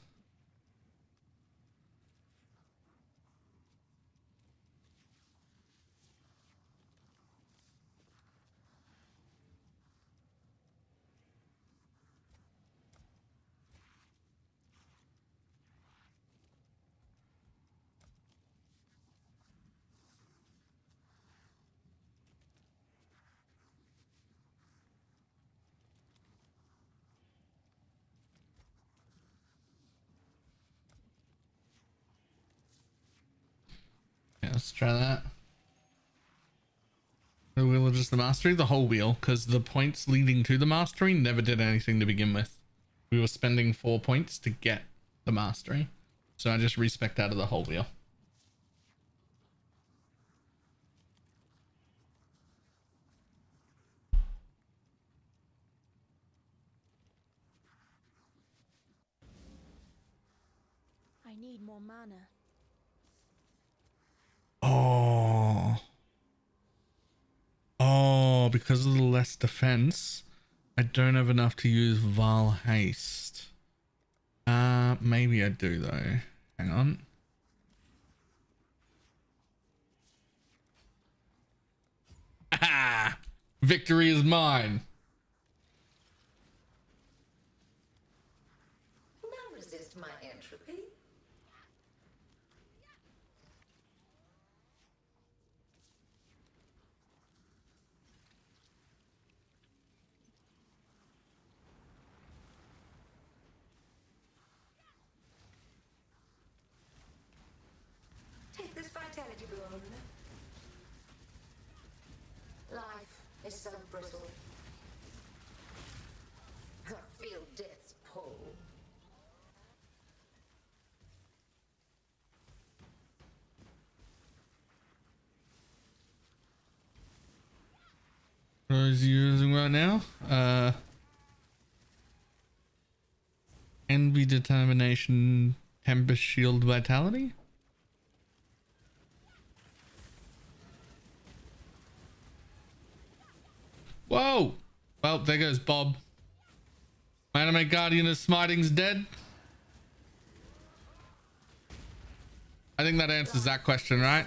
Yeah, let's try that. The wheel of just the mastery, the whole wheel, because the points leading to the mastery never did anything to begin with. We were spending 4 points to get the mastery, so I just respect out of the whole wheel. I need more mana. Oh, because of the less defense, I don't have enough to use Val Haste. Maybe I do though. Hang on. Ah, victory is mine. Now resist my entropy. Take this vitality boon. Life is so brittle. I feel death's pull. What is he using right now? Envy, determination, tempest, shield, vitality. Whoa! Well, there goes Bob. My Animate Guardian of Smiting's dead. I think that answers that question, right?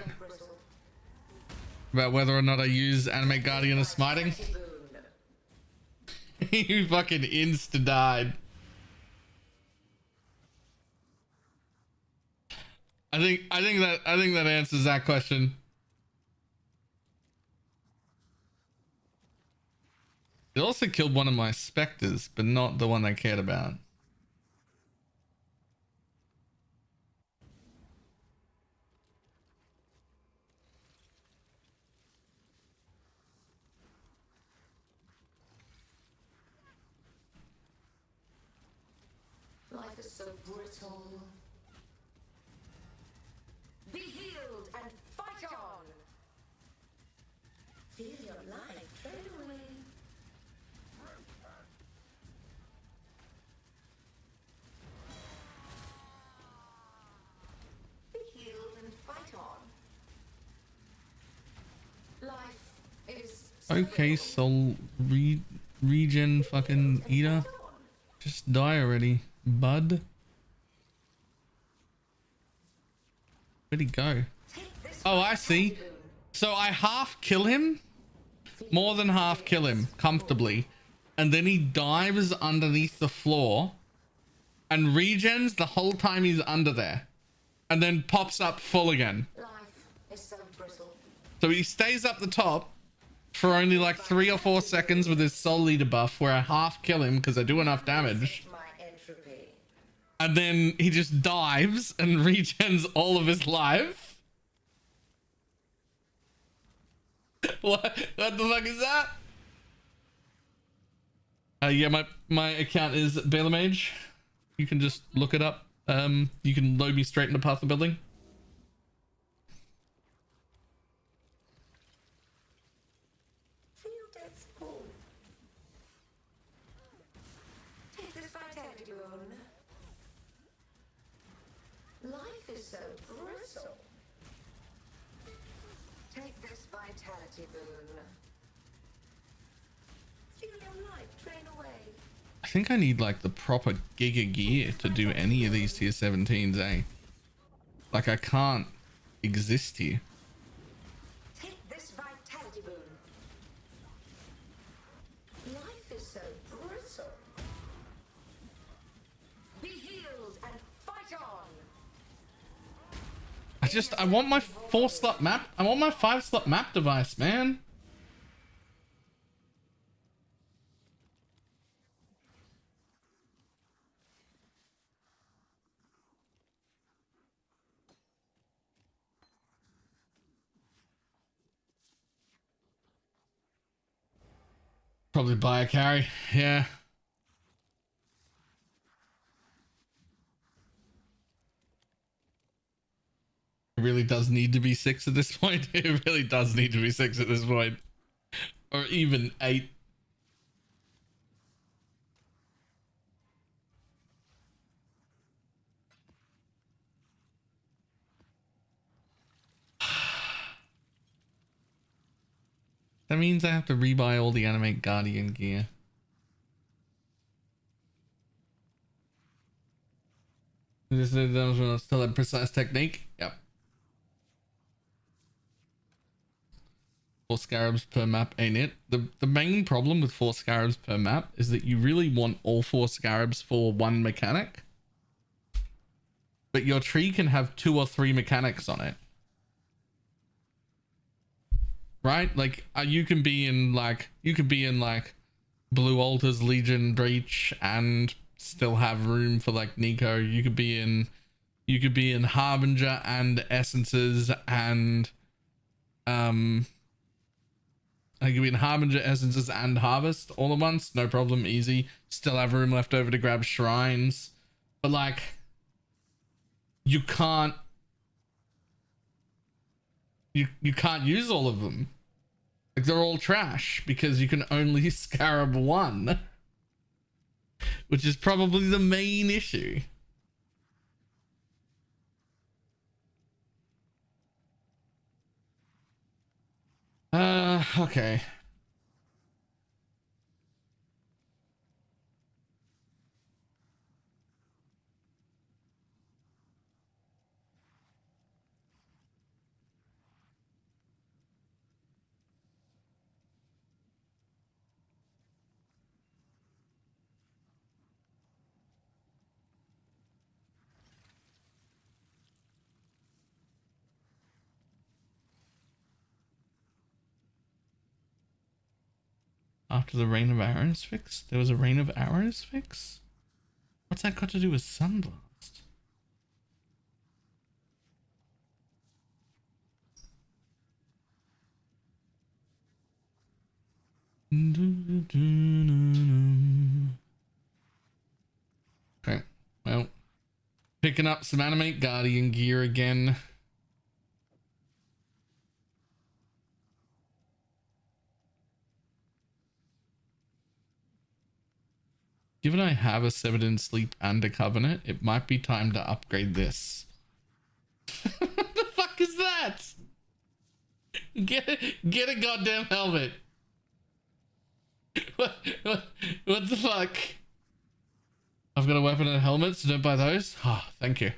About whether or not I use Animate Guardian of Smiting. You fucking insta died. I think that answers that question. It also killed one of my specters, but not the one I cared about. Life is so brittle. Be healed and fight on. Feel your life fade away. Be healed and fight on. Life is Okay, soul regen fucking eater. Just die already, bud. Where'd he go? Oh, I see. So I half kill him, more than half kill him comfortably, and then he dives underneath the floor and regens the whole time he's under there, and then pops up full again. life is so brittle. So he stays up the top for only like 3 or 4 seconds with his soul leader buff, where I half kill him because I do enough damage, My entropy. and then he just dives and regens all of his life. What the fuck is that? Yeah, my account is BalorMage. You can just look it up. You can load me straight into Path of Building. Feel death's pull. is so brittle. Take this vitality boon. Feel your life drain away. I think I need like the proper giga gear to do any of these tier 17s, eh? Like I can't exist here. Take this vitality boon. Life is so brittle. Be healed and fight on. I want my 4-slot map. I want my 5-slot map device, man. Probably buy a carry. Yeah. It really does need to be 6 at this point. It really does need to be 6 at this point. Or even 8. That means I have to rebuy all the Animate Guardian gear. This is still a precise technique. Yep. 4 scarabs per map ain't it? The main problem with 4 scarabs per map is that you really want all 4 scarabs for one mechanic. But your tree can have 2 or 3 mechanics on it. Right? Like you can be in like Blue Altars, Legion, Breach, and still have room for like Nico. You could be in Harbinger and Essences and I could be in Harbinger, Essences, and Harvest all at once. No problem, easy. Still have room left over to grab shrines. But like you can't use all of them. Like they're all trash because you can only scarab 1, which is probably the main issue. Okay. After the Reign of Arrows fix? There was a Reign of Arrows fix? What's that got to do with Sunblast? Okay, well, picking up some Animate Guardian gear again. Given I have a 7 in sleep and a covenant, it might be time to upgrade this. What the fuck is that? Get a goddamn helmet. What the fuck? I've got a weapon and a helmet, so don't buy those. Ah, oh, thank you.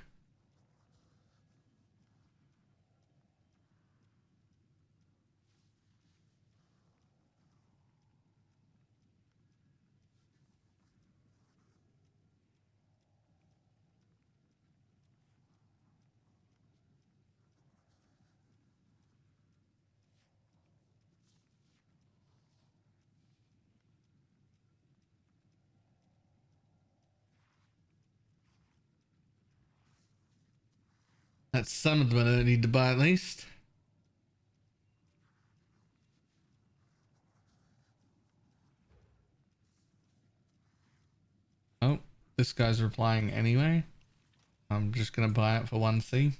That's some of them I need to buy at least. Oh, this guy's replying anyway. I'm just gonna buy it for 1C.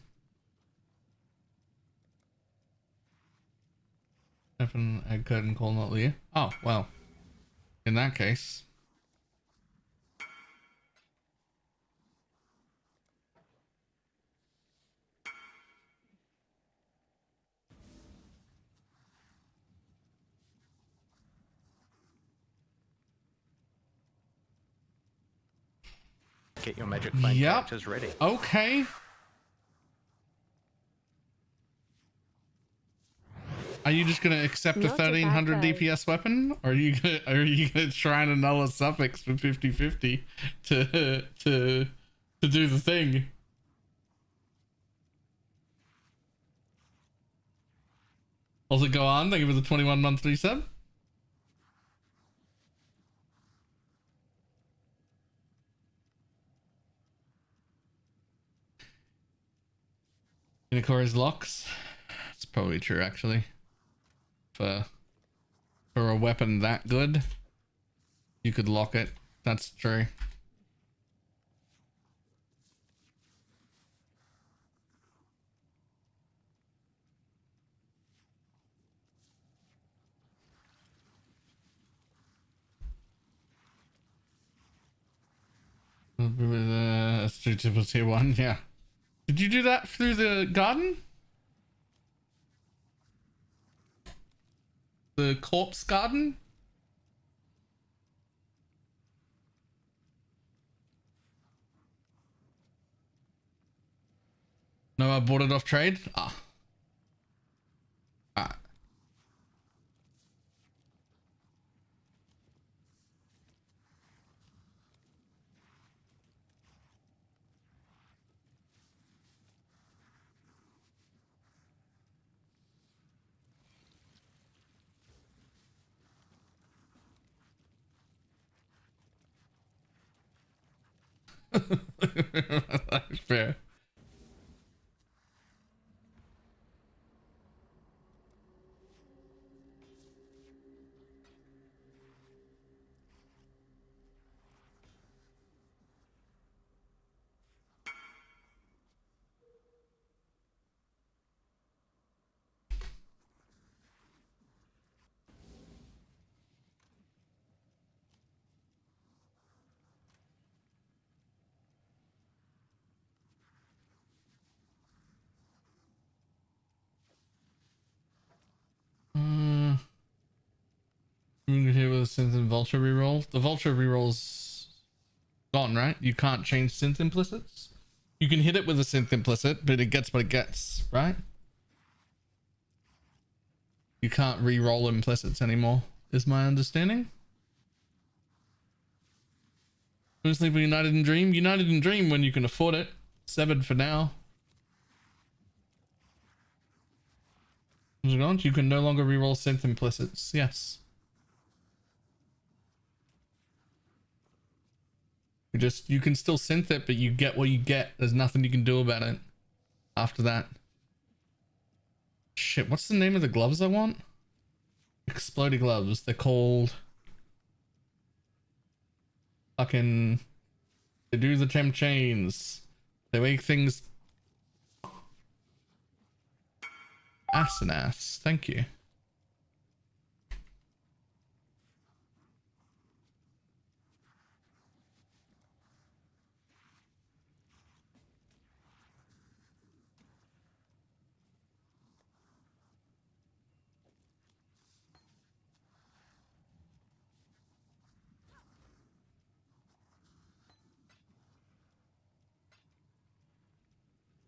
Open a curtain call, not Leah. Oh, well. In that case. Get your magic find Yep. characters ready. Okay. Are you just gonna accept a Not a bad 1300 bow. DPS weapon, or are you gonna try and annul a suffix for 50/50 to do the thing? Also, go on. Thank you for the 21-month resub. Unicor's locks. It's probably true, actually. For a weapon that good, you could lock it. That's true. It's through triple tier 1, yeah. Did you do that through the garden? The corpse garden? No, I bought it off trade. Ah. Ah. That's fair. You can hit with a synth and vulture reroll. The vulture reroll's gone, right? You can't change synth implicits. You can hit it with a synth implicit, but it gets what it gets, right? You can't re-roll implicits anymore, is my understanding. Mostly for United in Dream. United in Dream when you can afford it. Severed for now. You can no longer re-roll synth implicits. Yes. You can still synth it, but you get what you get. There's nothing you can do about it after that. Shit, what's the name of the gloves I want? Exploding gloves. They're called fucking, they do the temp chains. They make things ass and ass. Thank you.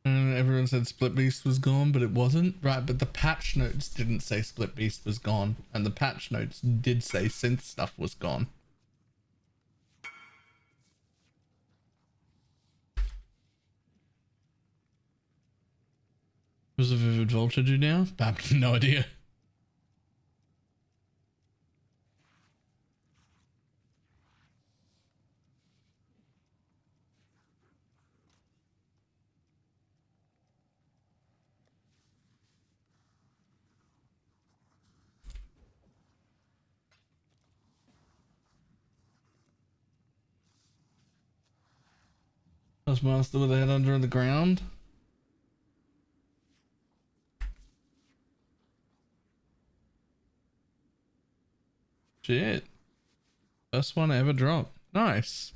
And everyone said Split Beast was gone, but it wasn't. Right, but the patch notes didn't say Split Beast was gone. And the patch notes did say synth stuff was gone. What does a Vivid Vulture do now? I have no idea. Master with a head under the ground. Shit. First one ever dropped. Nice.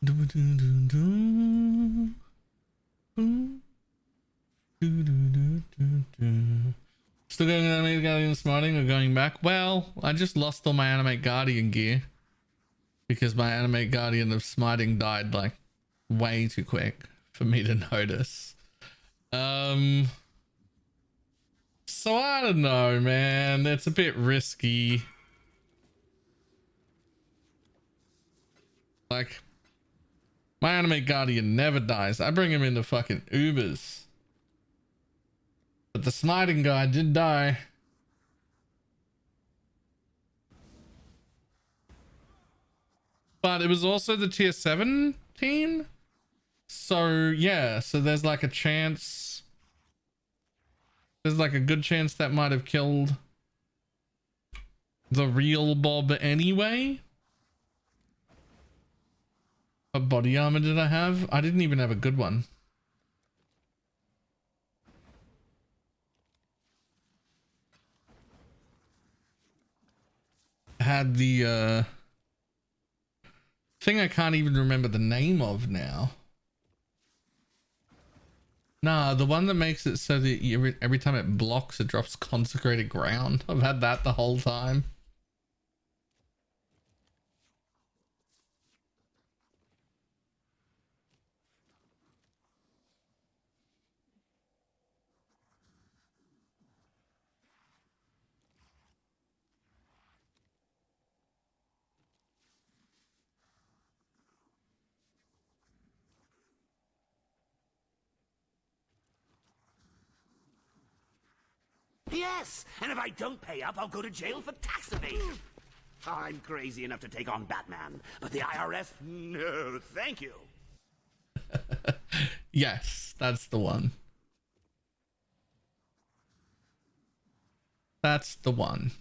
Still going Animate Guardian smarting or going back? Well, I just lost all my Animate Guardian gear because my Animate Guardian of smiting died like way too quick for me to notice. So I don't know, man. It's a bit risky. Like, my Animate Guardian never dies. I bring him into fucking Ubers. But the smiting guy did die. But it was also the tier 17. So yeah, so there's like a chance. There's like a good chance that might have killed the real Bob anyway. What body armor did I have? I didn't even have a good one. I had the thing I can't even remember the name of now. Nah, the one that makes it so that every time it blocks, it drops consecrated ground. I've had that the whole time. Yes, and if I don't pay up, I'll go to jail for tax evasion. I'm crazy enough to take on Batman, but the IRS, no, thank you. Yes, that's the one. That's the one.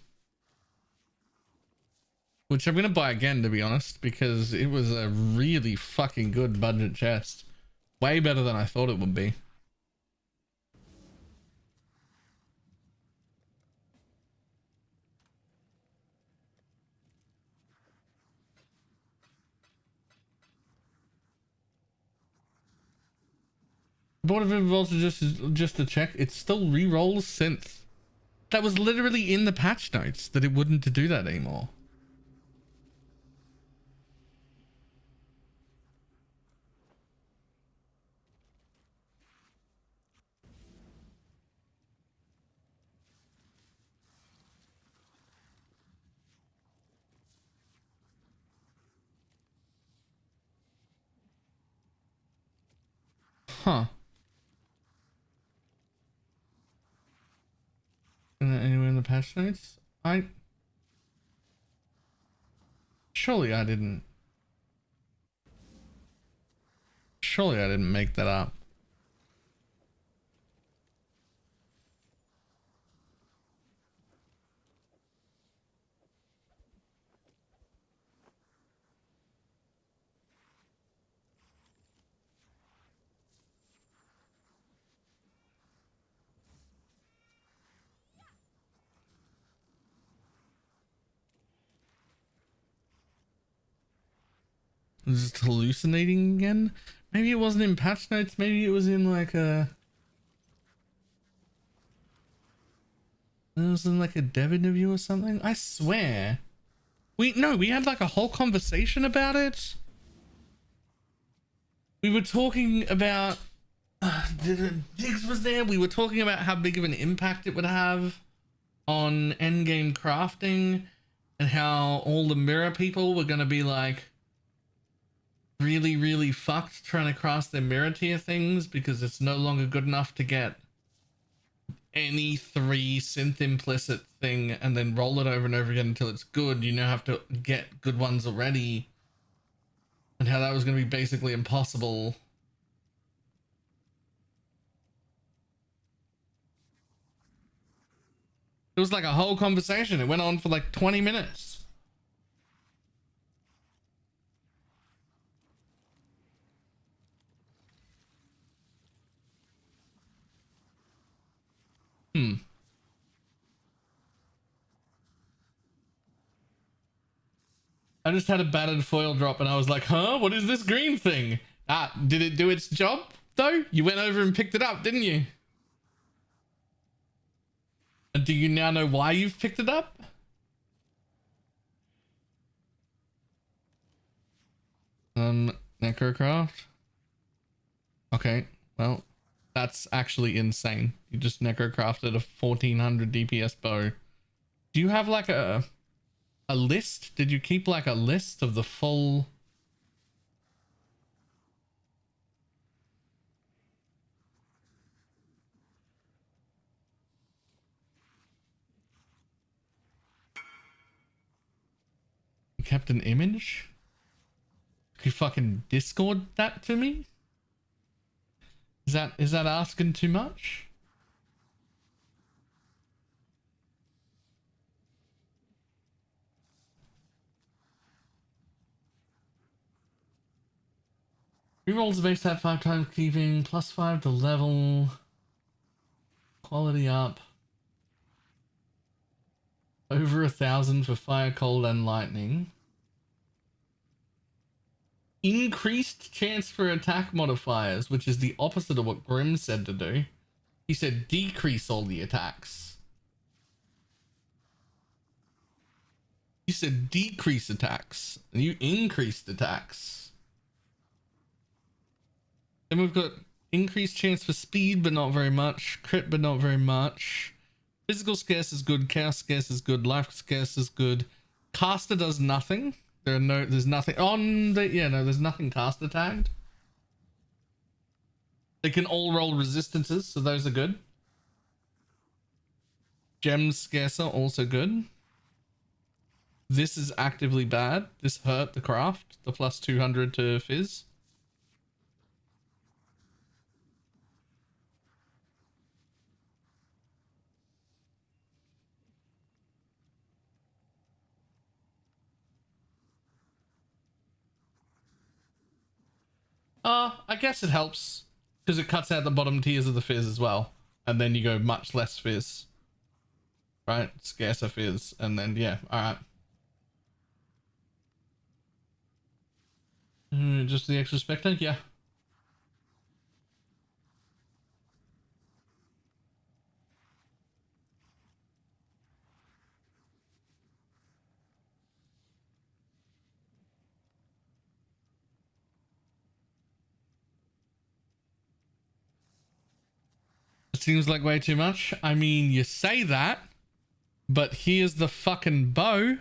Which I'm going to buy again, to be honest, because it was a really fucking good budget chest. Way better than I thought it would be. Bought a Vivid Voltage just to check. It still re-rolls synth. That was literally in the patch notes that it wouldn't do that anymore. Huh. Anywhere in the patch notes? Surely I didn't make that up. Just hallucinating again? Maybe it wasn't in patch notes, maybe it was in like a... It was in like a dev interview or something? I swear. We had like a whole conversation about it. We were talking about... Diggs was there. We were talking about how big of an impact it would have on endgame crafting and how all the mirror people were going to be like really, really fucked trying to craft their mirror tier things because it's no longer good enough to get any 3 synth implicit thing and then roll it over and over again until it's good. You now have to get good ones already, and how that was going to be basically impossible. It was like a whole conversation. It went on for like 20 minutes. I just had a battered foil drop and I was like, huh? What is this green thing? Ah, did it do its job though? You went over and picked it up, didn't you? And do you now know why you've picked it up? Necrocraft. Okay, well, that's actually insane. You just necrocrafted a 1400 DPS bow. Do you have like a list? Did you keep like a list of the full... You kept an image? Could you fucking Discord that to me? Is that asking too much? Rerolls the base stat 5 times, keeping +5 to level. Quality up. Over 1,000 for fire, cold, and lightning. Increased chance for attack modifiers, which is the opposite of what Grim said to do. He said decrease all the attacks. You said decrease attacks, and you increased attacks. Then we've got increased chance for speed, but not very much. Crit, but not very much. Physical scarce is good. Chaos scarce is good. Life scarce is good. Caster does nothing. There's nothing on the, yeah, no, there's nothing caster tagged. They can all roll resistances, so those are good. Gems scarcer, also good. This is actively bad. This hurt the craft, the plus 200 to fizz. I guess it helps because it cuts out the bottom tiers of the fizz as well, and then you go much less fizz, right? Scarcer fizz, and then yeah, all right. Just the extra Spectre, yeah. Seems like way too much. I mean, you say that, but here's the fucking bow.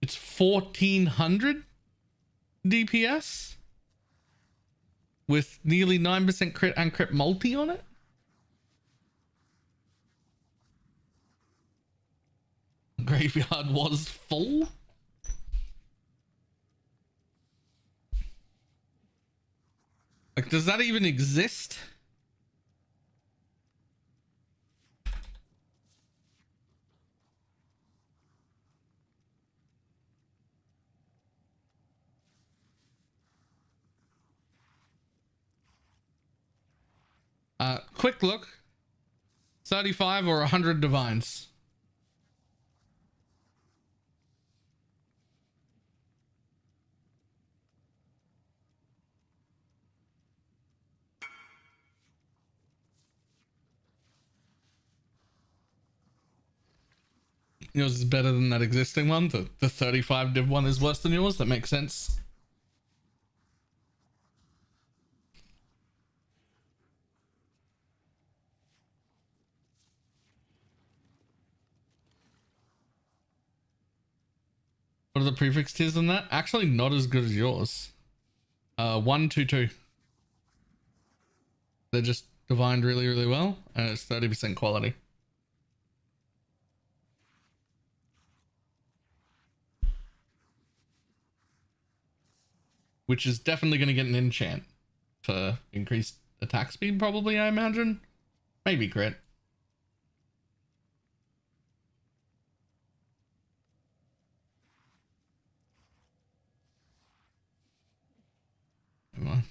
It's 1400 DPS with nearly 9% crit and crit multi on it. Graveyard was full. Like, does that even exist? Quick look. 35 or 100 divines. Yours is better than that existing one. The 35 div one is worse than yours. That makes sense. What are the prefix tiers on that? Actually, not as good as yours. 1, 2, 2. They're just divined really, really well, and it's 30% quality. Which is definitely going to get an enchant for increased attack speed, probably, I imagine. Maybe crit. Come on.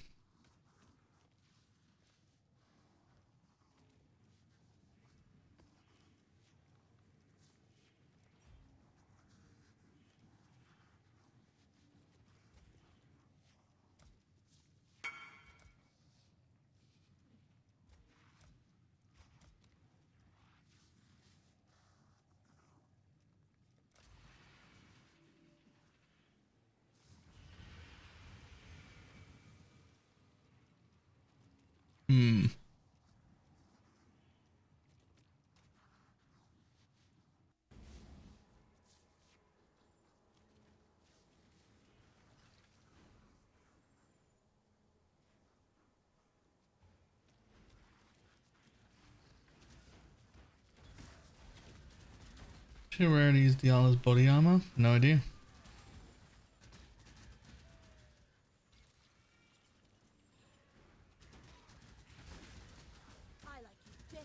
Two rarities, Diala's body armor. No idea. I like you better.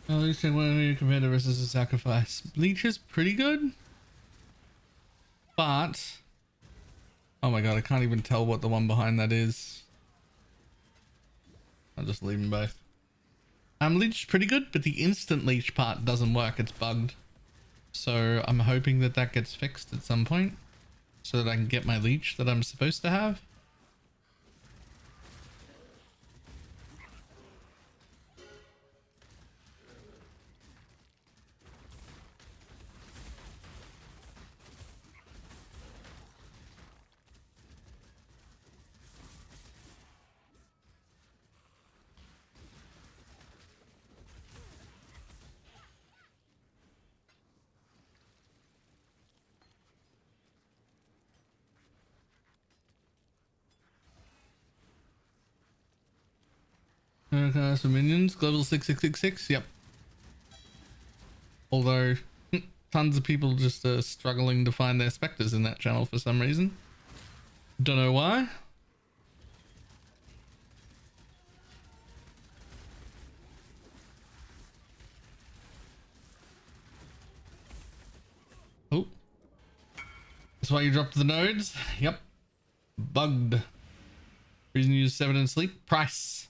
At least I want to compare to versus a sacrifice. Leech is pretty good, but oh my god, I can't even tell what the one behind that is. I'll just leave them both. Leech is pretty good, but the instant leech part doesn't work. It's bugged. So I'm hoping that that gets fixed at some point so that I can get my leech that I'm supposed to have. Some minions, global 6666, yep. Although tons of people just struggling to find their specters in that channel for some reason. Don't know why. Oh, that's why you dropped the nodes. Yep, bugged. Reason to use 7 in sleep. Price.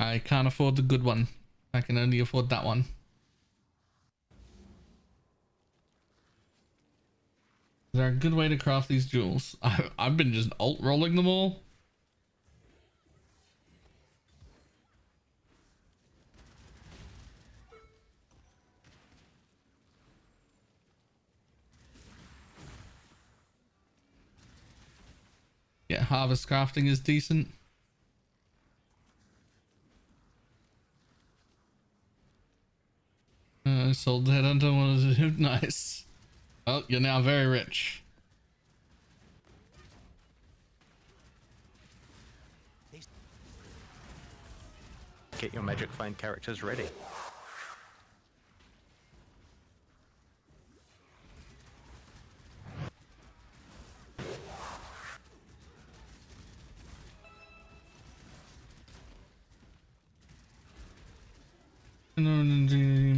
I can't afford the good one. I can only afford that one. Is there a good way to craft these jewels? I've been just alt rolling them all. Yeah, harvest crafting is decent. I sold the headhunter one to nice. Well, you're now very rich. Get your magic find characters ready.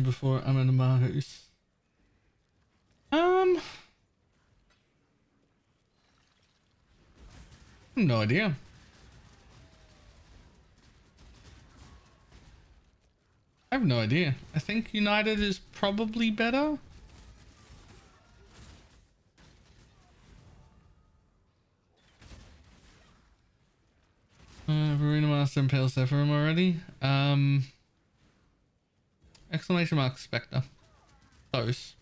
Before I'm in the Mahus. No idea. I have no idea. I think United is probably better. Verena Master and Pale Sephirim already. Exclamation mark Spectre. Close.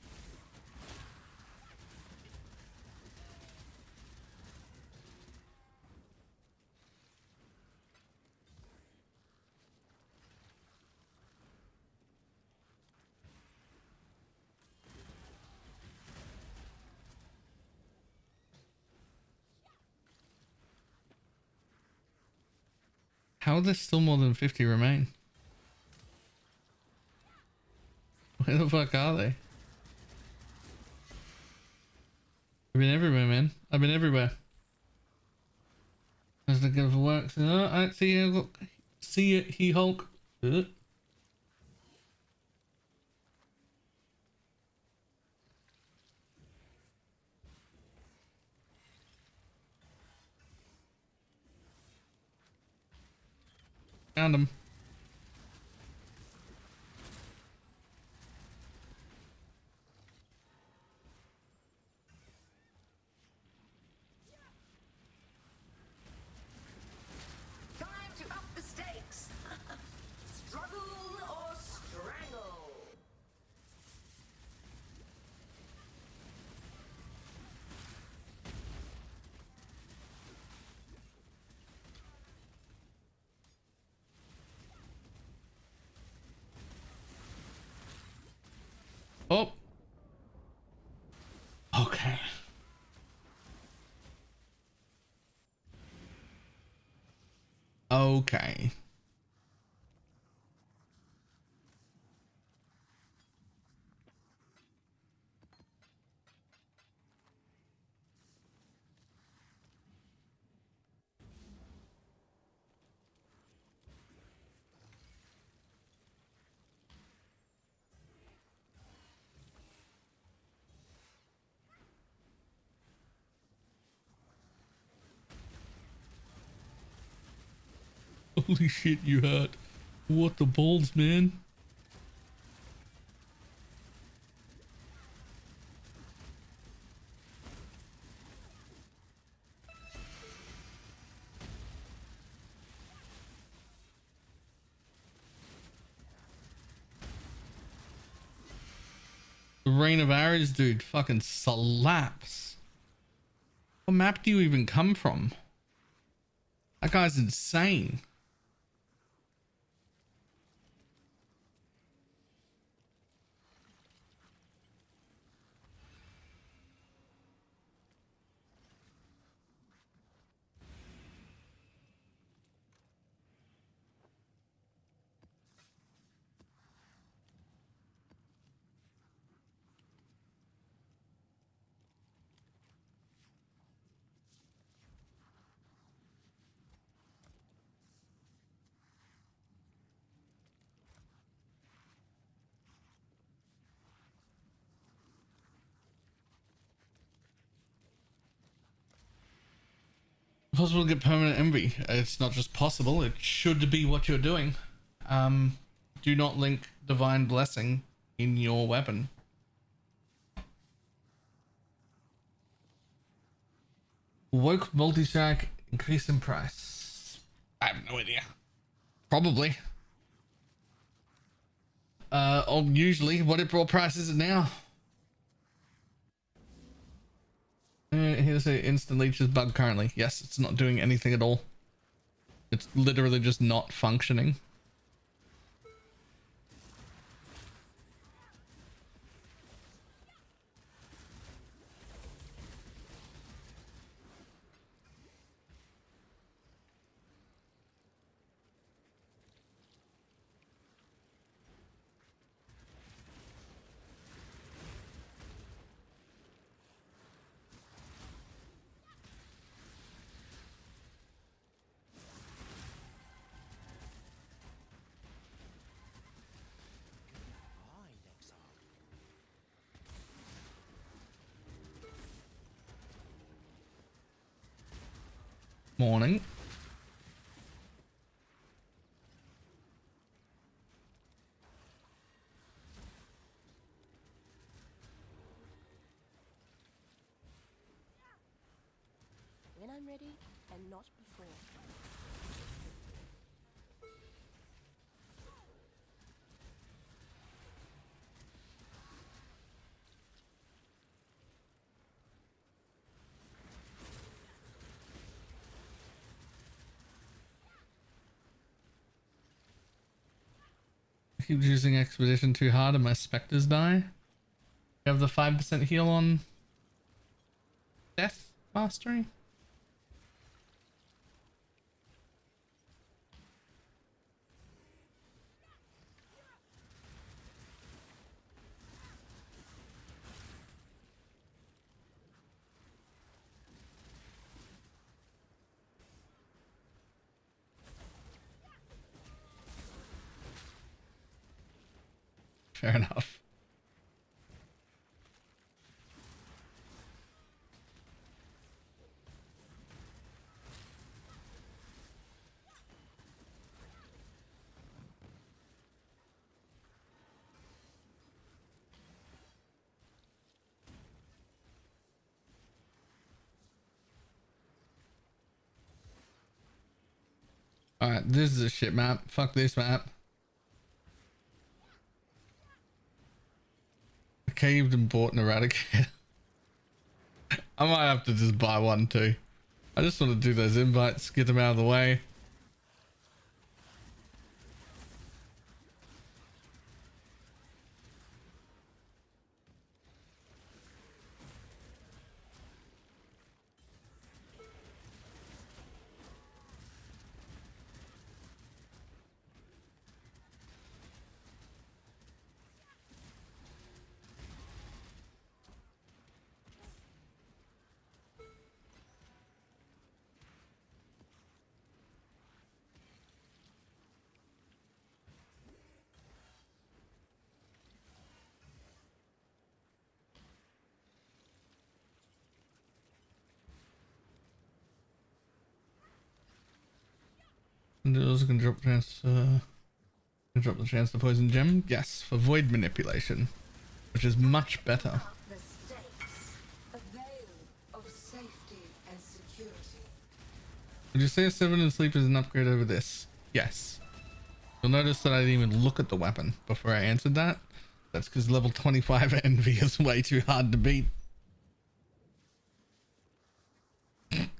How are there still more than 50 remain? Where the fuck are they? I've been everywhere, man. I've been everywhere. As the good for work. So, I see you. Look, see it. He Hulk. Found him. Time to up the stakes. Struggle or strangle. Okay. Holy shit, you hurt. What the balls, man? The Rain of Arrows, dude, fucking slaps. What map do you even come from? That guy's insane. Possible to get permanent envy. It's not just possible, it should be what you're doing. Do not link divine blessing in your weapon. Woke multi-stack increase in price. I have no idea. Probably. Usually, what price is it now? Here's a instant leech is bugged currently. Yes, it's not doing anything at all. It's literally just not functioning. Morning. When I'm ready, and not before. I keep using expedition too hard and my specters die. You have the 5% heal on death mastery. Fair enough. Alright, this is a shit map. Fuck this map. I caved and bought an eradicator. I might have to just buy one too. I just want to do those invites, get them out of the way. And it also can drop the chance to poison gem. Yes, for void manipulation, which is much better. The stakes. A veil of safety and security. Would you say a 7 in sleep is an upgrade over this? Yes. You'll notice that I didn't even look at the weapon before I answered that. That's because level 25 envy is way too hard to beat.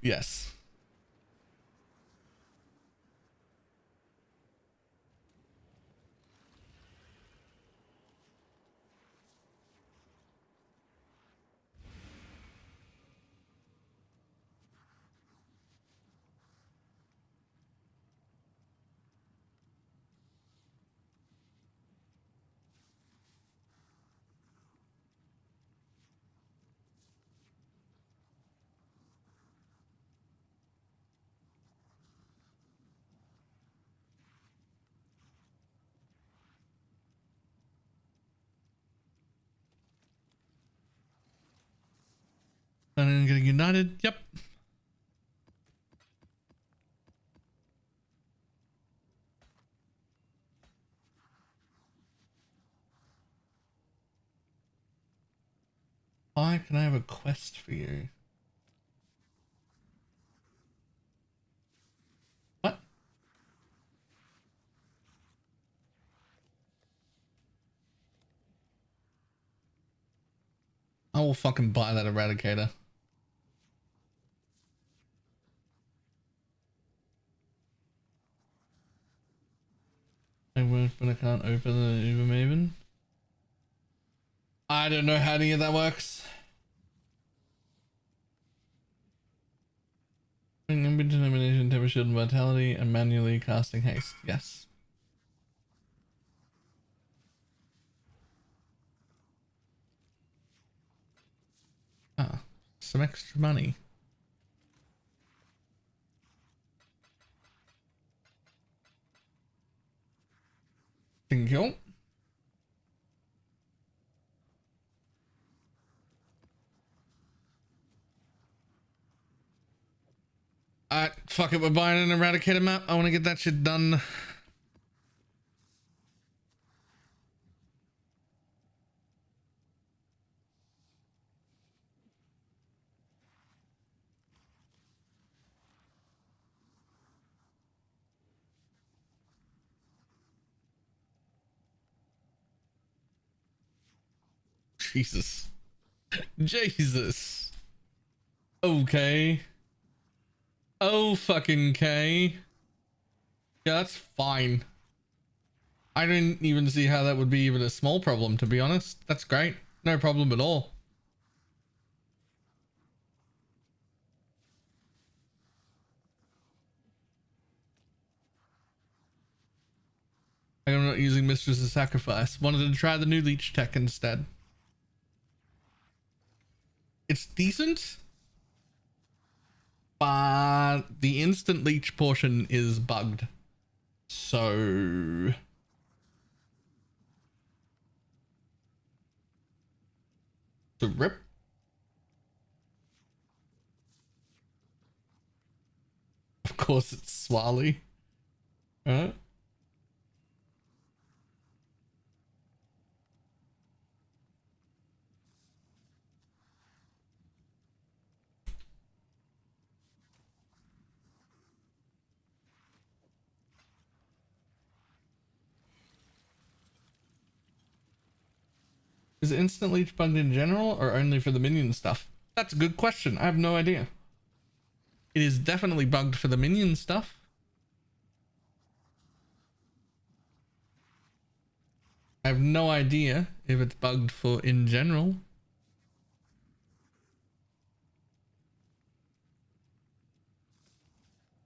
Yes. And then getting united. Yep. Why can I have a quest for you? What? I will fucking buy that eradicator. But I can't open the Uber Maven. I don't know how any of that works. Determination, temper shield, and vitality, and manually casting haste. Yes. Ah, some extra money. Thank you. Alright, fuck it, we're buying an eradicator map. I want to get that shit done. Jesus. Jesus. Okay. Oh fucking K. Yeah, that's fine. I didn't even see how that would be even a small problem, to be honest. That's great. No problem at all. I'm not using Mistress of Sacrifice. Wanted to try the new leech tech instead. It's decent, but the instant leech portion is bugged. So the rip. Of course it's Swally. Right? Is instant leech bugged in general or only for the minion stuff? That's a good question. I have no idea. It is definitely bugged for the minion stuff. I have no idea if it's bugged for in general.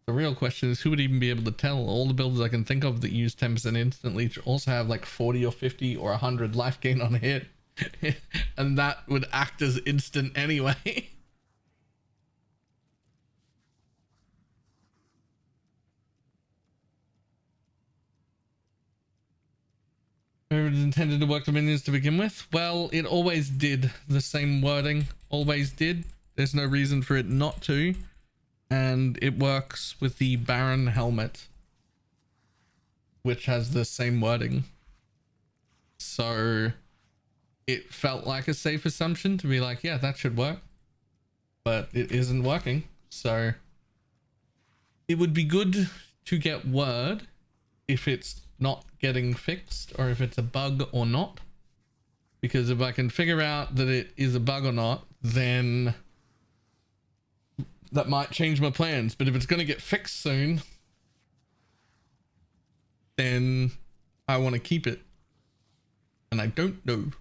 The real question is who would even be able to tell? All the builders I can think of that use 10% instant leech also have like 40 or 50 or 100 life gain on a hit. And that would act as instant anyway. It was intended to work the minions to begin with. Well, it always did. The same wording always did. There's no reason for it not to. And it works with the Baron helmet which has the same wording. So it felt like a safe assumption to be like, yeah, that should work, but it isn't working. So it would be good to get word if it's not getting fixed or if it's a bug or not, because if I can figure out that it is a bug or not, then that might change my plans. But if it's going to get fixed soon, then I want to keep it, and I don't know.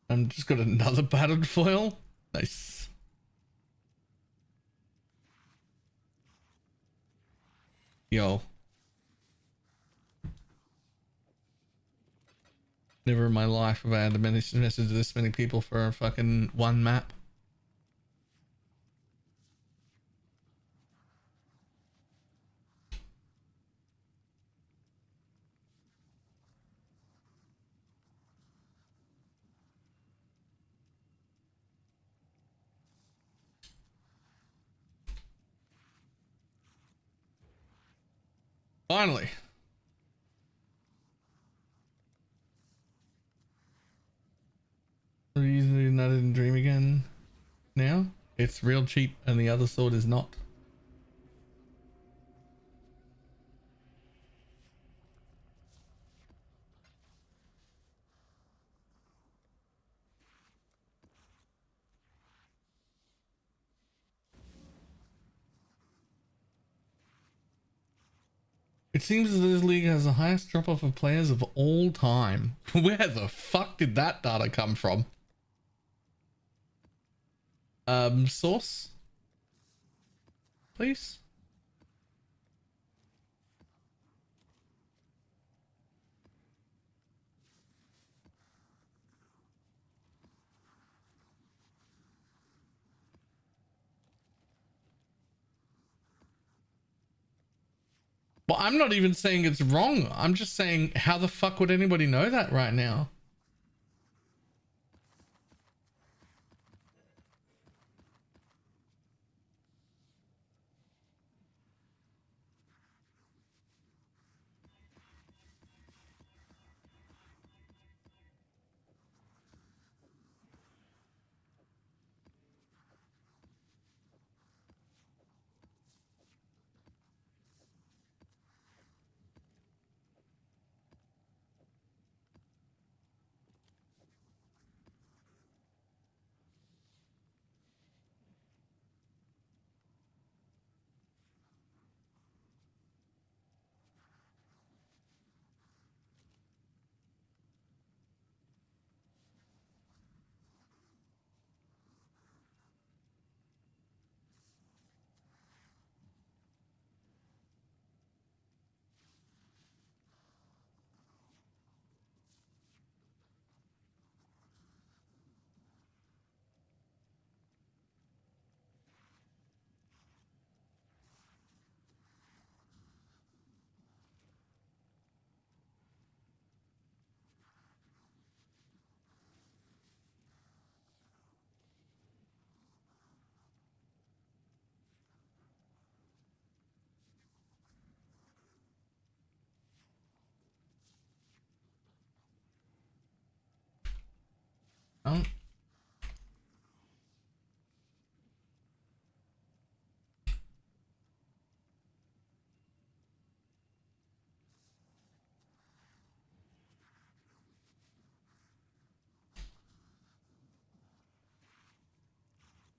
I'm just got another battered foil. Nice. Yo. Never in my life have I had to message this many people for a fucking one map. Finally. Reason I didn't dream again. Now it's real cheap and the other sword is not. It seems that this league has the highest drop-off of players of all time. Where the fuck did that data come from? Source? Please? Well, I'm not even saying it's wrong. I'm just saying, how the fuck would anybody know that right now? Oh.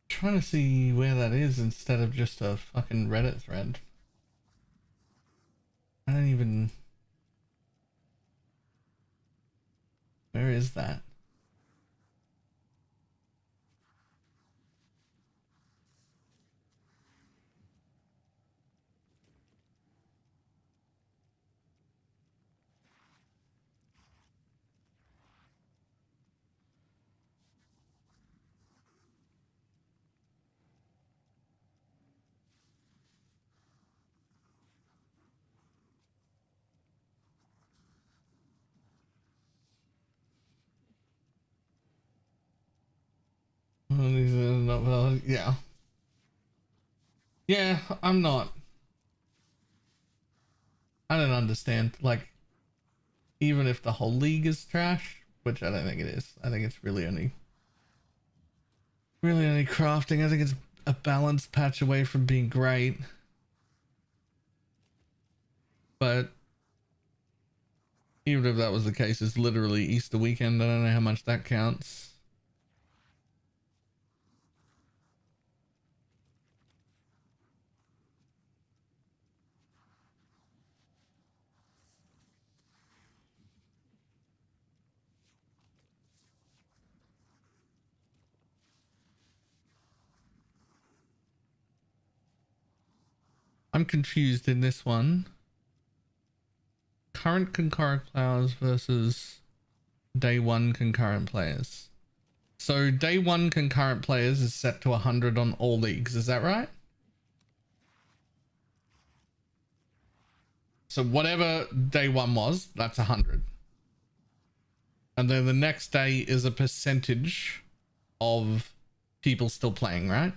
Trying to see where that is instead of just a fucking Reddit thread. I don't even... Where is that? well, yeah. Yeah, I'm not. I don't understand. Like, even if the whole league is trash, which I don't think it is. I think it's really only crafting. I think it's a balanced patch away from being great. But even if that was the case, it's literally Easter weekend. I don't know how much that counts. I'm confused in this one. Current concurrent players versus day one concurrent players. So day one concurrent players is set to 100 on all leagues. Is that right? So whatever day one was, that's 100. And then the next day is a percentage of people still playing, right?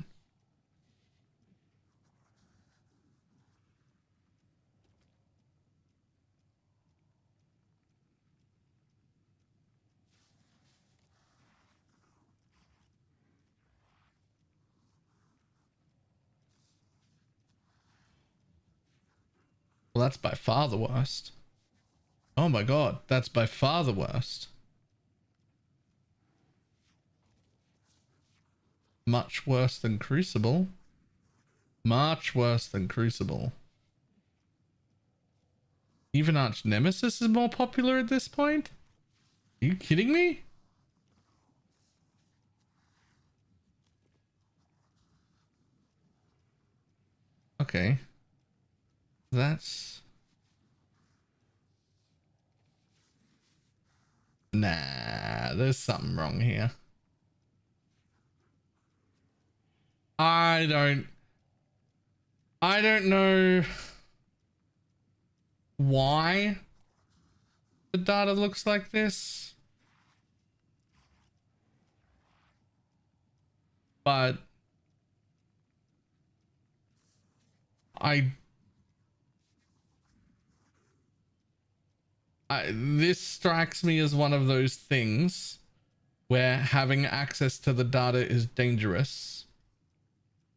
Well, that's by far the worst. Oh my god, that's by far the worst. Much worse than Crucible. Much worse than Crucible. Even Arch Nemesis is more popular at this point? Are you kidding me? Okay. That's... Nah, there's something wrong here. I don't know why the data looks like this, but this strikes me as one of those things where having access to the data is dangerous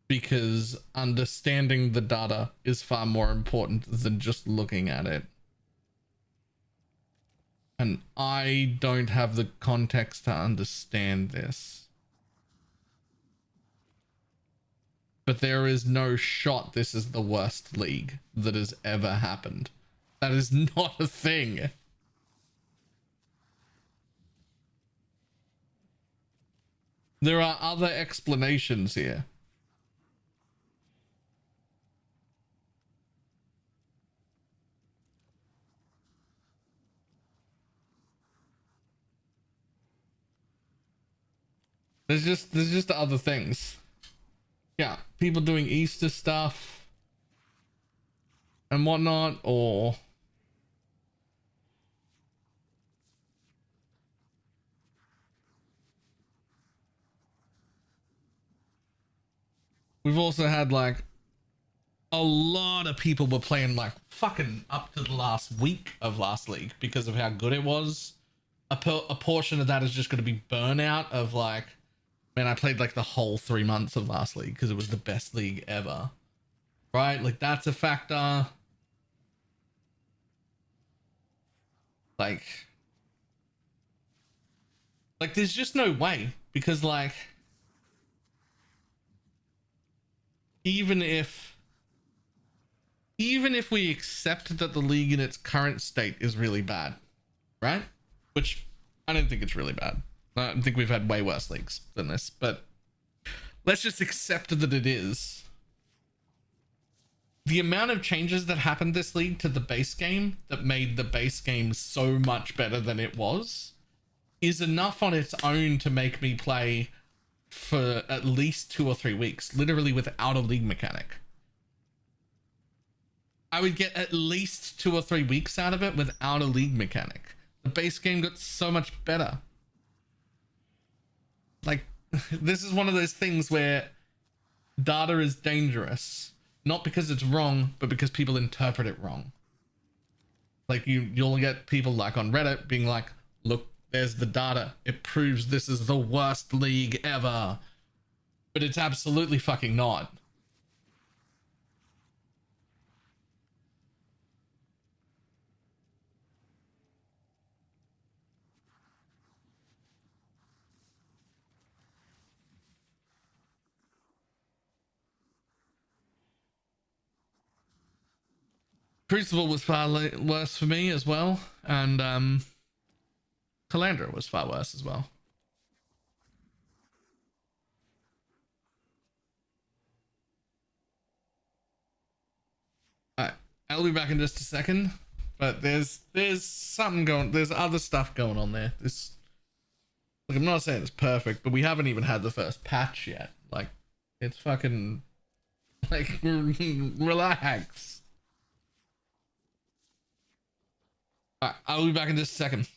because understanding the data is far more important than just looking at it. And I don't have the context to understand this. But there is no shot this is the worst league that has ever happened. That is not a thing. There are other explanations here. There's just other things. Yeah, people doing Easter stuff and whatnot, or we've also had like a lot of people were playing like fucking up to the last week of last league because of how good it was. A portion of that is just going to be burnout of like, man, I played like the whole 3 months of last league because it was the best league ever, right? Like that's a factor. Like there's just no way, because like even if we accept that the league in its current state is really bad, right? Which I don't think it's really bad. I think we've had way worse leagues than this, but let's just accept that it is. The amount of changes that happened this league to the base game that made the base game so much better than it was is enough on its own to make me play for at least 2 or 3 weeks, literally without a league mechanic. I would get at least 2 or 3 weeks out of it without a league mechanic. The base game got so much better. Like, this is one of those things where data is dangerous, not because it's wrong, but because people interpret it wrong. Like you'll get people like on Reddit being like, look, there's the data. It proves this is the worst league ever. But it's absolutely fucking not. Crucible was far worse for me as well, and Calandra was far worse as well. Alright, I'll be back in just a second, but there's something going, there's other stuff going on there. This, like, I'm not saying it's perfect, but we haven't even had the first patch yet. Like, it's fucking, like, relax. Alright, I'll be back in just a second.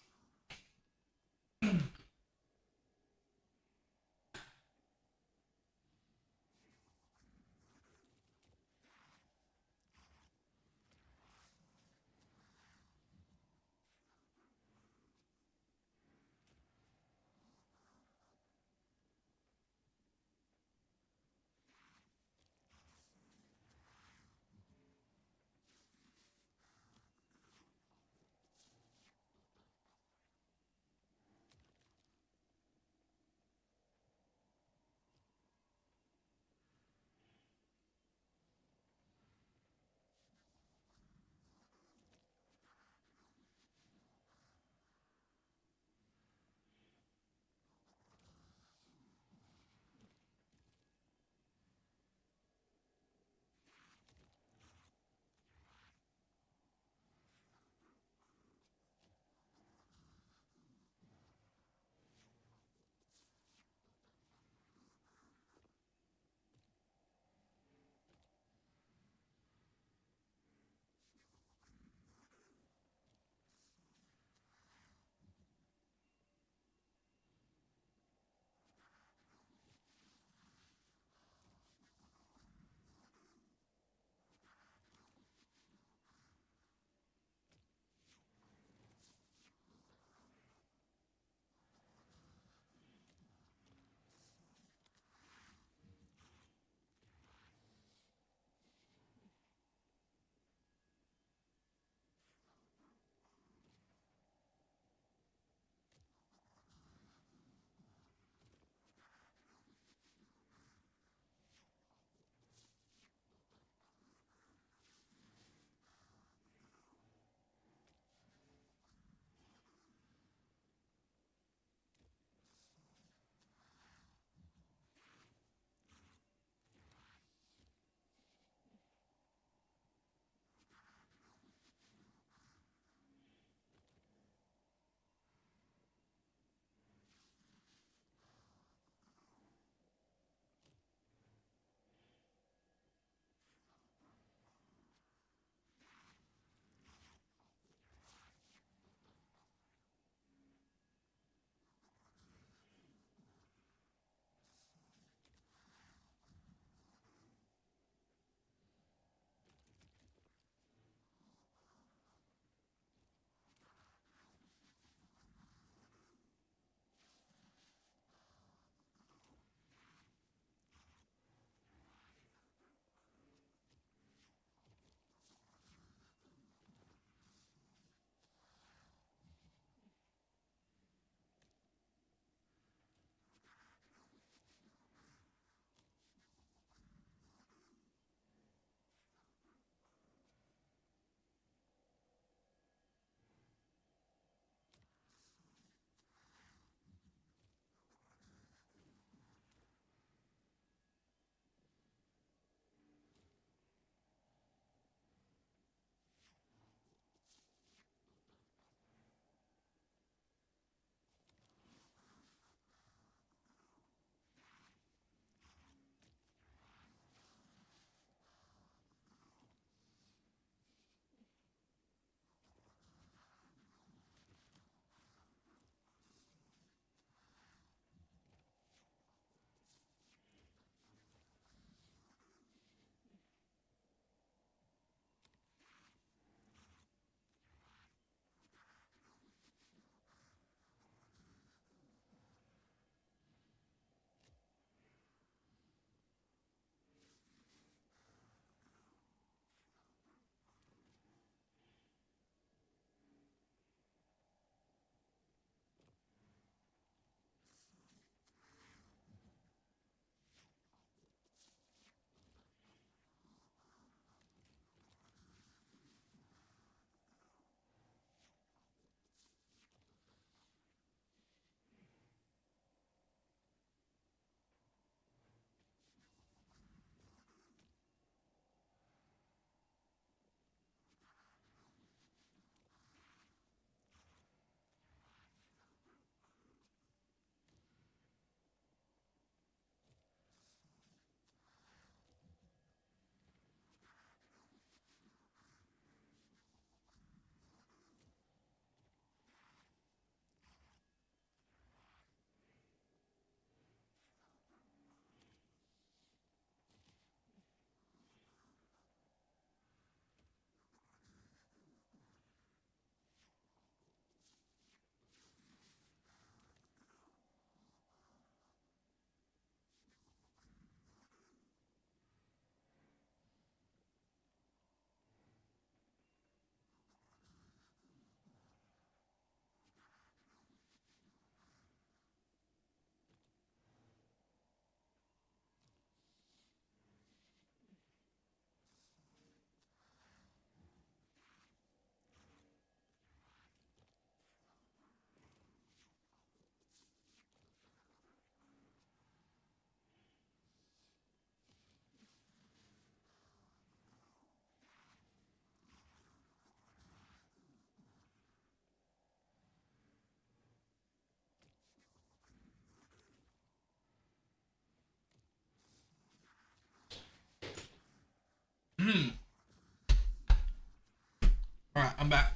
Alright, I'm back.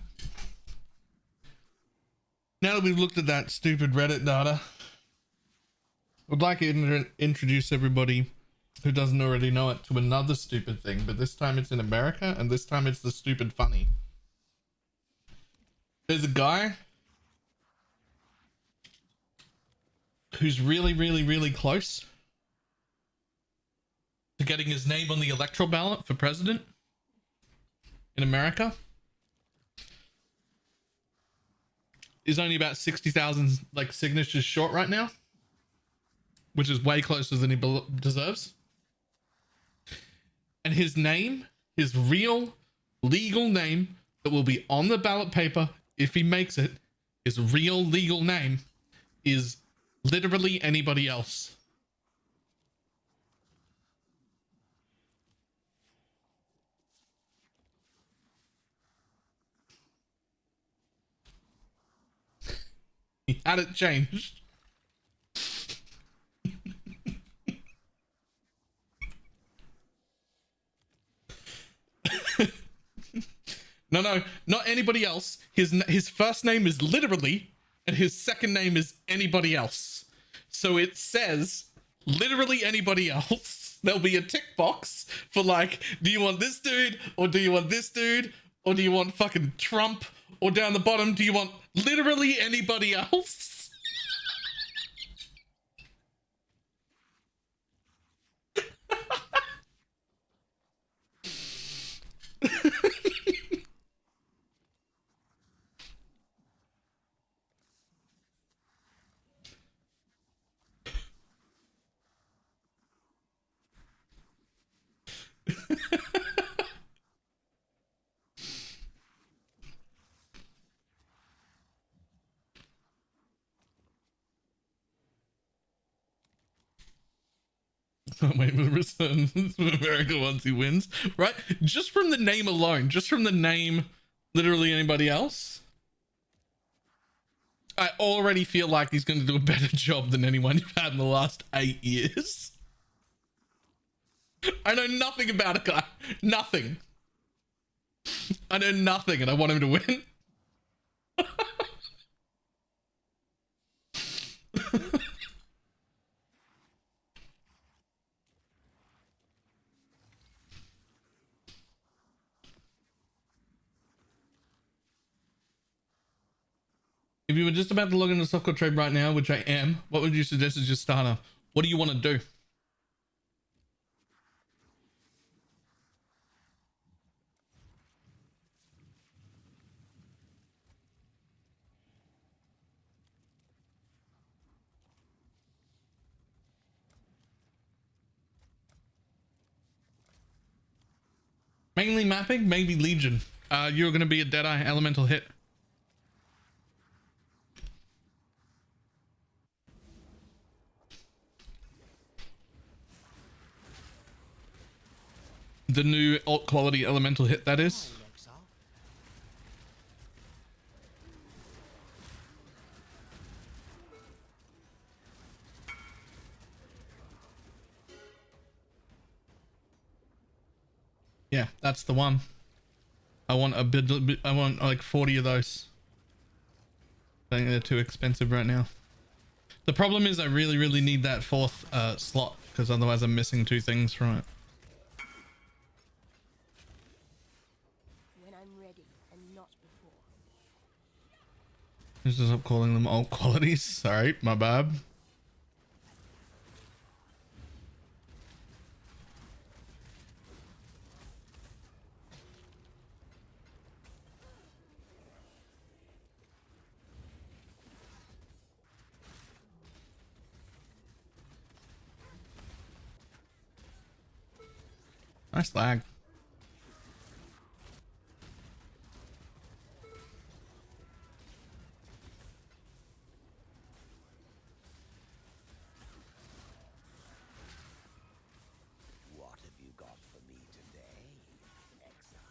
Now that we've looked at that stupid Reddit data, I'd like to introduce everybody who doesn't already know it to another stupid thing, but this time it's in America, and this time it's the stupid funny. There's a guy who's really, really, really close to getting his name on the electoral ballot for president in America. Is only about 60,000 like signatures short right now, which is way closer than he deserves. And his name, his real legal name that will be on the ballot paper if he makes it, his real legal name is literally anybody else. He had it changed. No, not anybody else. His first name is literally, and his second name is anybody else. So it says literally anybody else. There'll be a tick box for like, do you want this dude, or do you want this dude, or do you want fucking Trump, or down the bottom, do you want literally anybody else? Wait for the return from America once he wins, right? Just from the name alone, just from the name, literally anybody else, I already feel like he's going to do a better job than anyone you've had in the last 8 years. I know nothing about a guy. Nothing. I know nothing, and I want him to win. If you were just about to log into softcore trade right now, which I am, what would you suggest as your starter? What do you want to do? Mainly mapping, maybe Legion. You're going to be a Deadeye elemental hit. The new alt quality elemental hit, that is. Yeah, that's the one. I want a bit, I want like 40 of those. I think they're too expensive right now. The problem is I really, really need that fourth slot, because otherwise I'm missing 2 things from it. When I'm ready and not before. Just stop calling them alt qualities. Sorry, my bad. Nice lag. What have you got for me today, exile?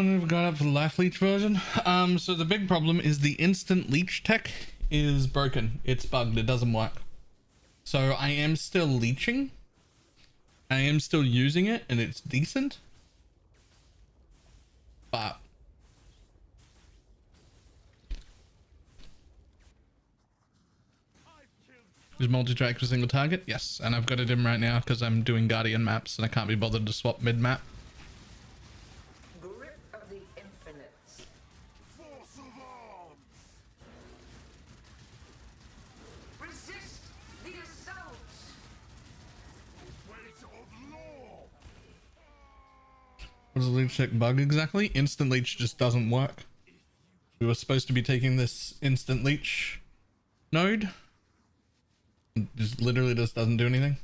never got up for the life leech version. So the big problem is the instant leech tech is broken. It's bugged. It doesn't work. So I am still leeching. I am still using it, and it's decent. But is multi-track for single target? Yes, and I've got it in right now because I'm doing Guardian maps and I can't be bothered to swap mid-map. Grip of the infinite. Force of arms! Resist the assault. Weight of law! What does the leech tech bug exactly? Instant leech just doesn't work. We were supposed to be taking this instant leech node. It just literally just doesn't do anything.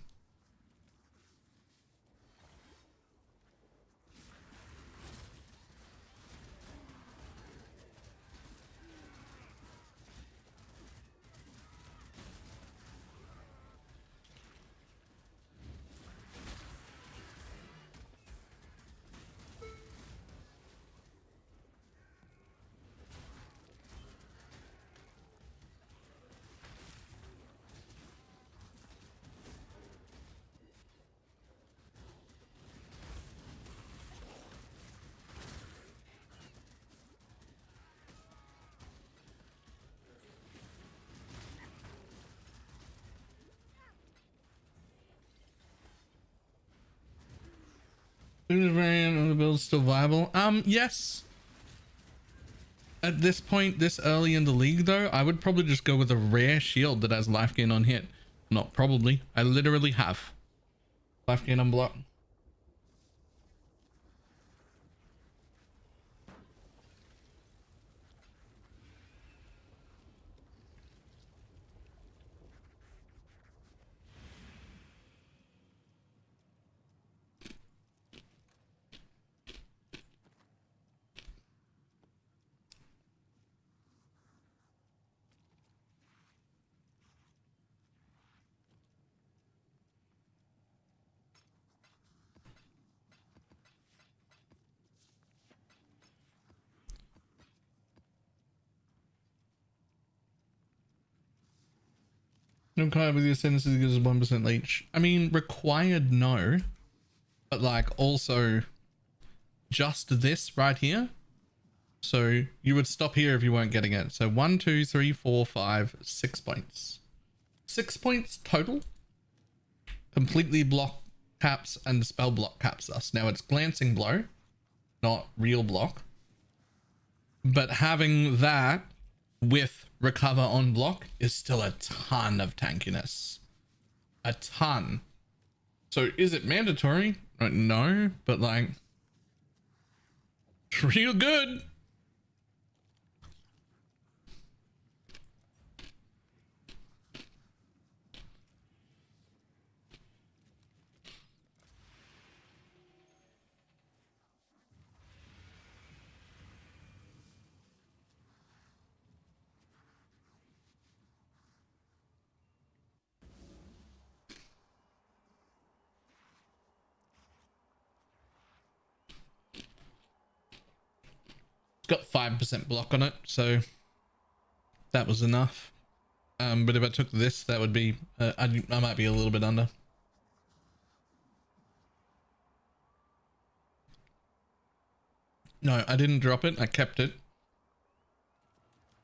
Is variant of the build still viable? Yes. At this point, this early in the league though, I would probably just go with a rare shield that has life gain on hit. Not probably. I literally have life gain on block. No card with the ascendancy gives us 1% leech. I mean, required no, but like also just this right here. So you would stop here if you weren't getting it. So 1, 2, 3, 4, 5, 6 points. 6 points total. Completely block caps and spell block caps us. Now it's glancing blow, not real block. But having that with recover on block is still a ton of tankiness. A ton. So is it mandatory? No, but like it's real good. Got 5% block on it, so that was enough. But if I took this, that would be I might be a little bit under. No, I didn't drop it. I kept it.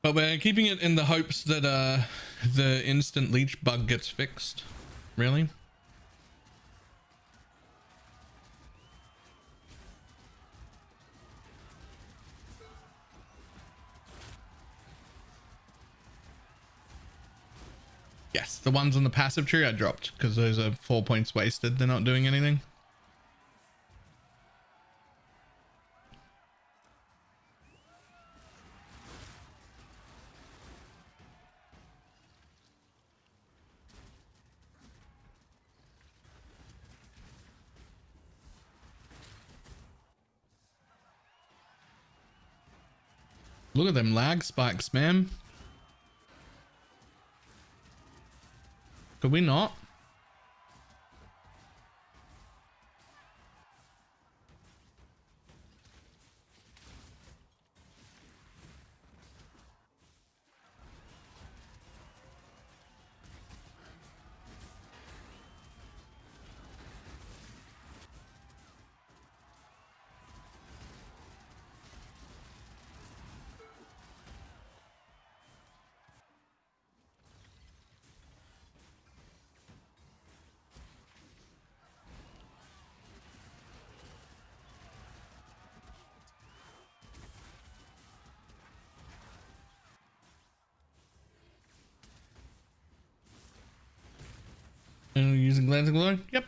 But we're keeping it in the hopes that the instant leech bug gets fixed. Really? Yes, the ones on the passive tree I dropped because those are 4 points wasted. They're not doing anything. Look at them lag spikes, man. Could we not? And we're using glancing glory? Yep.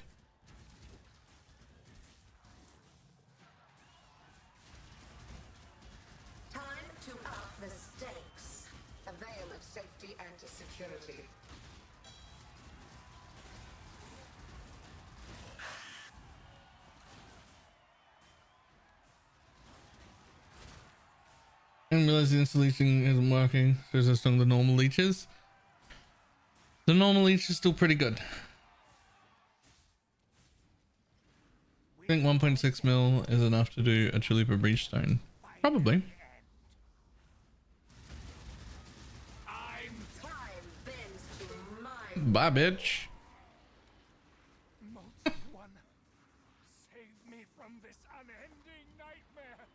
Time to up the stakes. A veil of safety and security. I didn't realize the installation isn't working. So it's just on the normal leeches. The normal leech is still pretty good. I think 1.6 mil is enough to do a Chalupa Breachstone. Probably. Time bends to my Bye, bitch. Molten One, save me from this unending nightmare.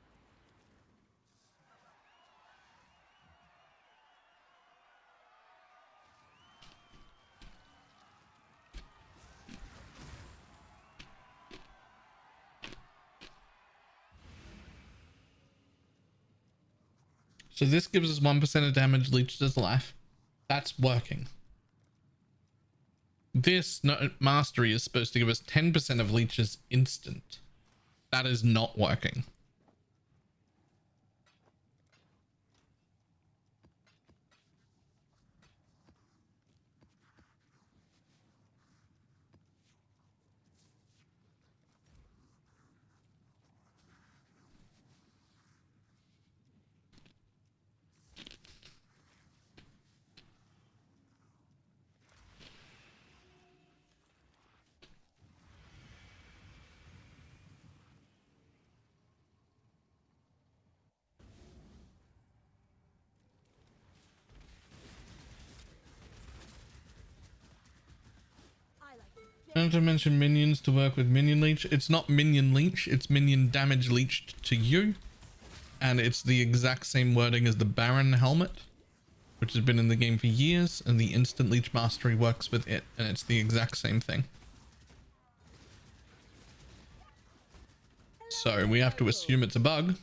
So this gives us 1% of damage leached as life. That's working. This mastery is supposed to give us 10% of leeches instant. That is not working. Not to mention minions to work with minion leech. It's not minion leech, it's minion damage leached to you. And it's the exact same wording as the Baron helmet, which has been in the game for years, and the instant leech mastery works with it, and it's the exact same thing. So we have to assume it's a bug.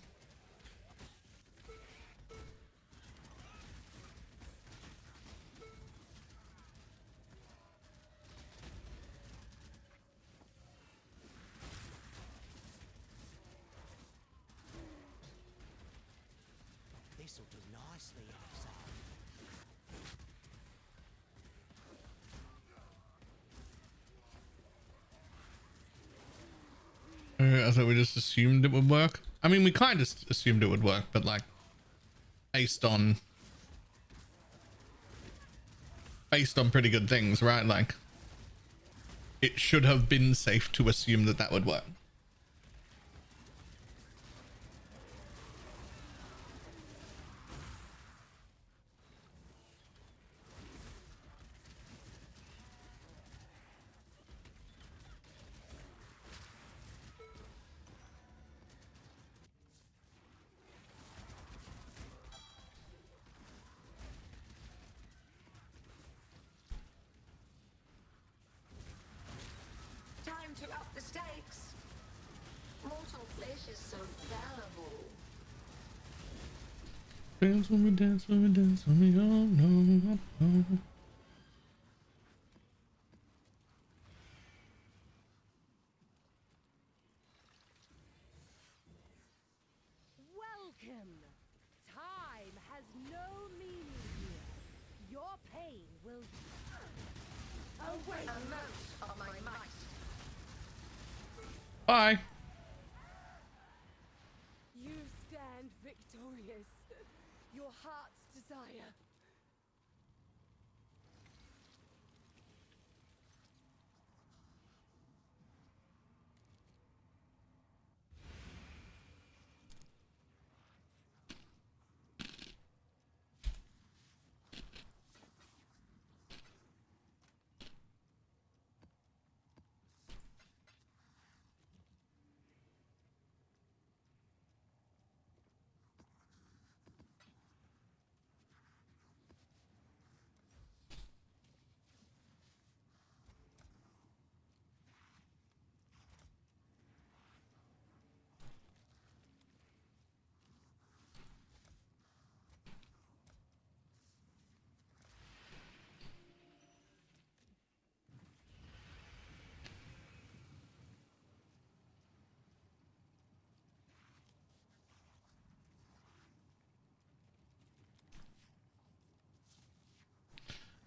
This'll do nicely outside. I thought we just assumed it would work. I mean, we kind of assumed it would work, but like based on pretty good things, right? Like it should have been safe to assume that that would work. time to up the stakes. Mortal flesh is so valuable. Dance with me, dance with me, dance with me, oh no, oh. Welcome. Time has no meaning here. Your pain will away. A note of my might. Bye. You stand victorious. Your heart's desire.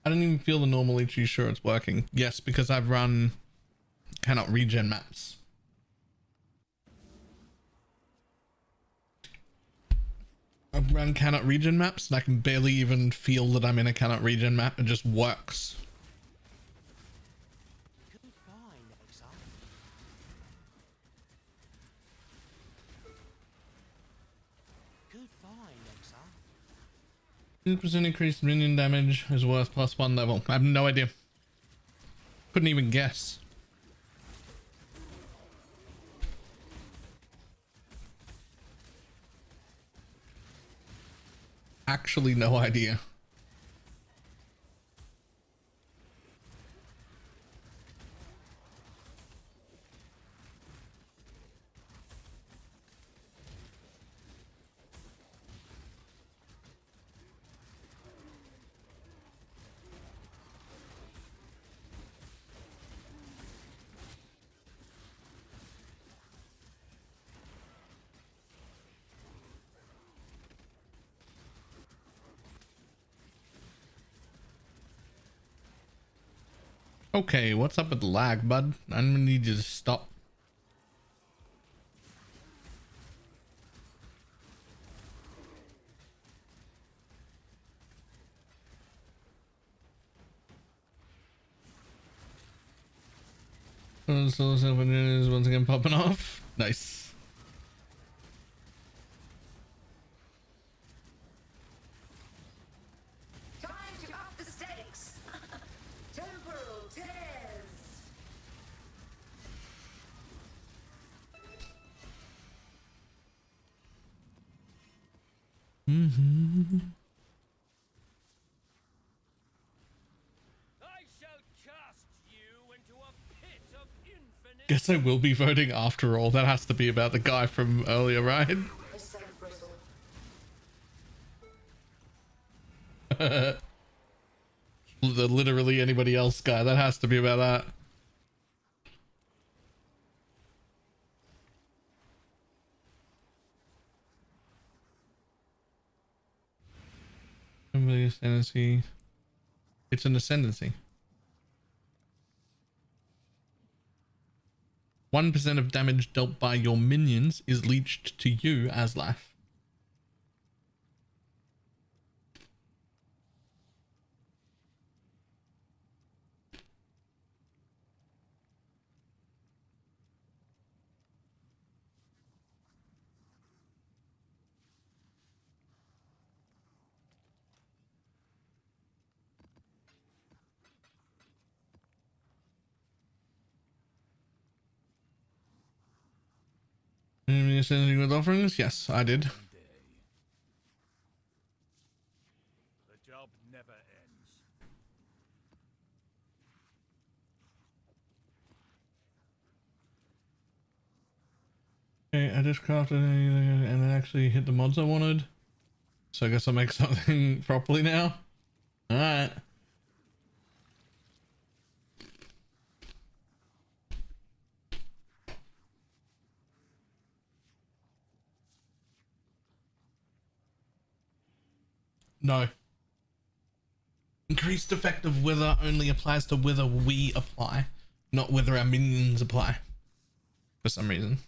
I don't even feel the normally too sure it's working. Yes, because I've run cannot regen maps. I've run cannot regen maps and I can barely even feel that I'm in a cannot regen map. It just works. Good find, exile. Good find, exile. 2% increased minion damage is worth +1 level. I have no idea. Couldn't even guess. Actually, no idea. Okay, what's up with the lag, bud? I'm gonna need you to stop. So is once again popping off. Nice. Time to up the stakes. Temporal tears. I shall cast you into a pit of infinite. Guess I will be voting after all. That has to be about the guy from earlier, right? A set of bristle. The literally anybody else guy. That has to be about that. Ascendancy. It's an ascendancy. 1% of damage dealt by your minions is leeched to you as life. Anything with offerings? Yes, I did. The job never ends. Okay, I just crafted and it actually hit the mods I wanted. So I guess I'll make something properly now. Alright. No. Increased effect of wither only applies to wither we apply, not wither our minions apply. For some reason.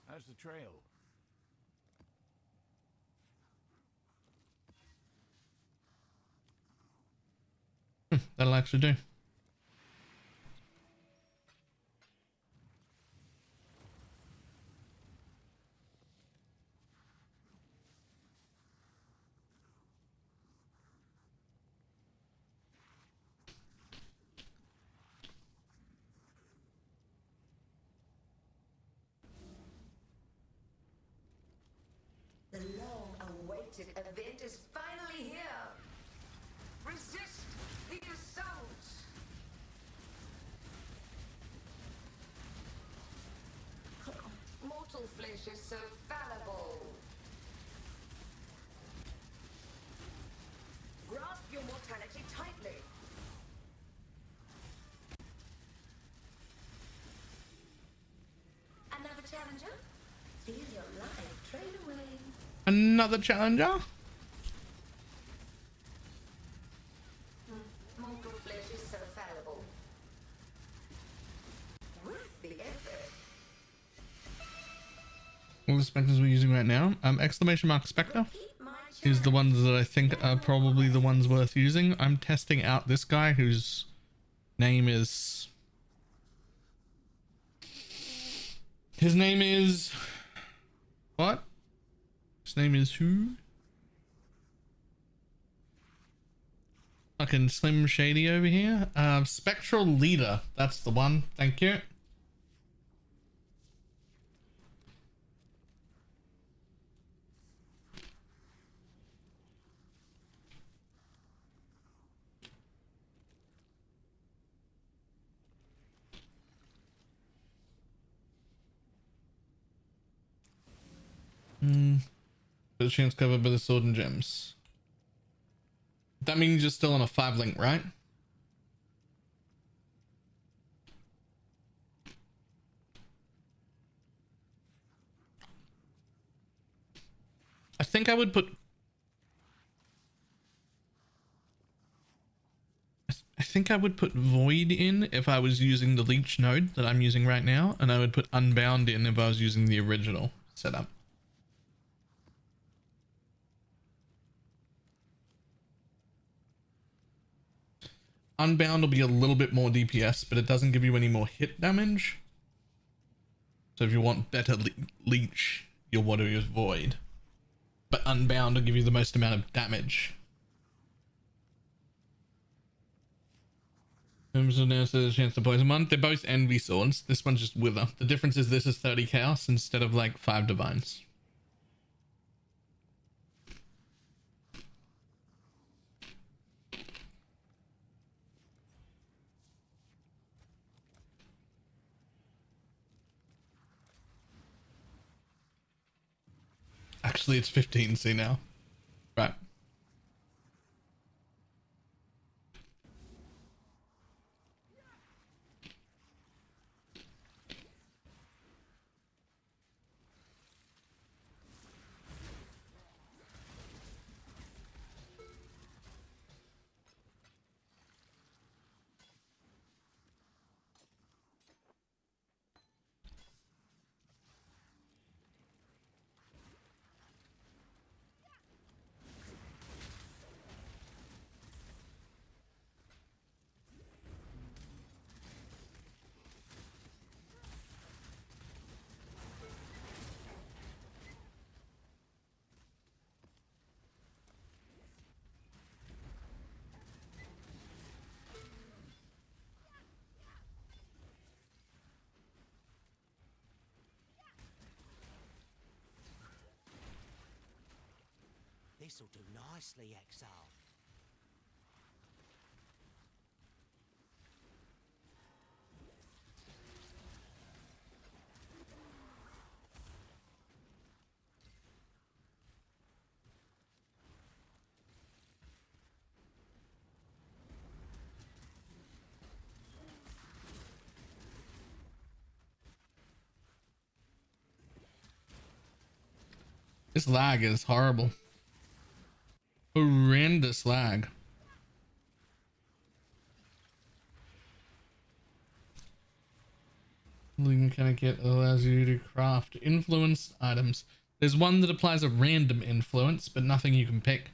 How's the trail? That'll actually do. The long-awaited event is finally here. Resist the assault. Mortal flesh is so fallible. Grasp your mortality tightly. Another challenger? Feel your life train away. Another challenger? flesh is so fallible. Worth the effort. All the specters we're using right now. Exclamation mark Spectre is the ones that I think are probably the ones worth using. I'm testing out this guy whose name is... His name is... What? His name is who? Fucking Slim Shady over here. Spectral Leader. That's the one. Thank you. The chance covered by the sword and gems. That means you're still on a 5-link, right? I think I would put... I think I would put Void in if I was using the Leech node that I'm using right now, and I would put Unbound in if I was using the original setup. Unbound will be a little bit more DPS, but it doesn't give you any more hit damage. So if you want better leech, you'll want to use Void. But Unbound will give you the most amount of damage. So now there's a chance to poison one. They're both envy swords. This one's just wither. The difference is this is 30 chaos instead of like 5 divines. Actually, it's 15C now. Right. This'll do nicely, Exile. This lag is horrible. Horrendous lag. Mechanic kit allows you to craft influence items. There's one that applies a random influence, but nothing you can pick.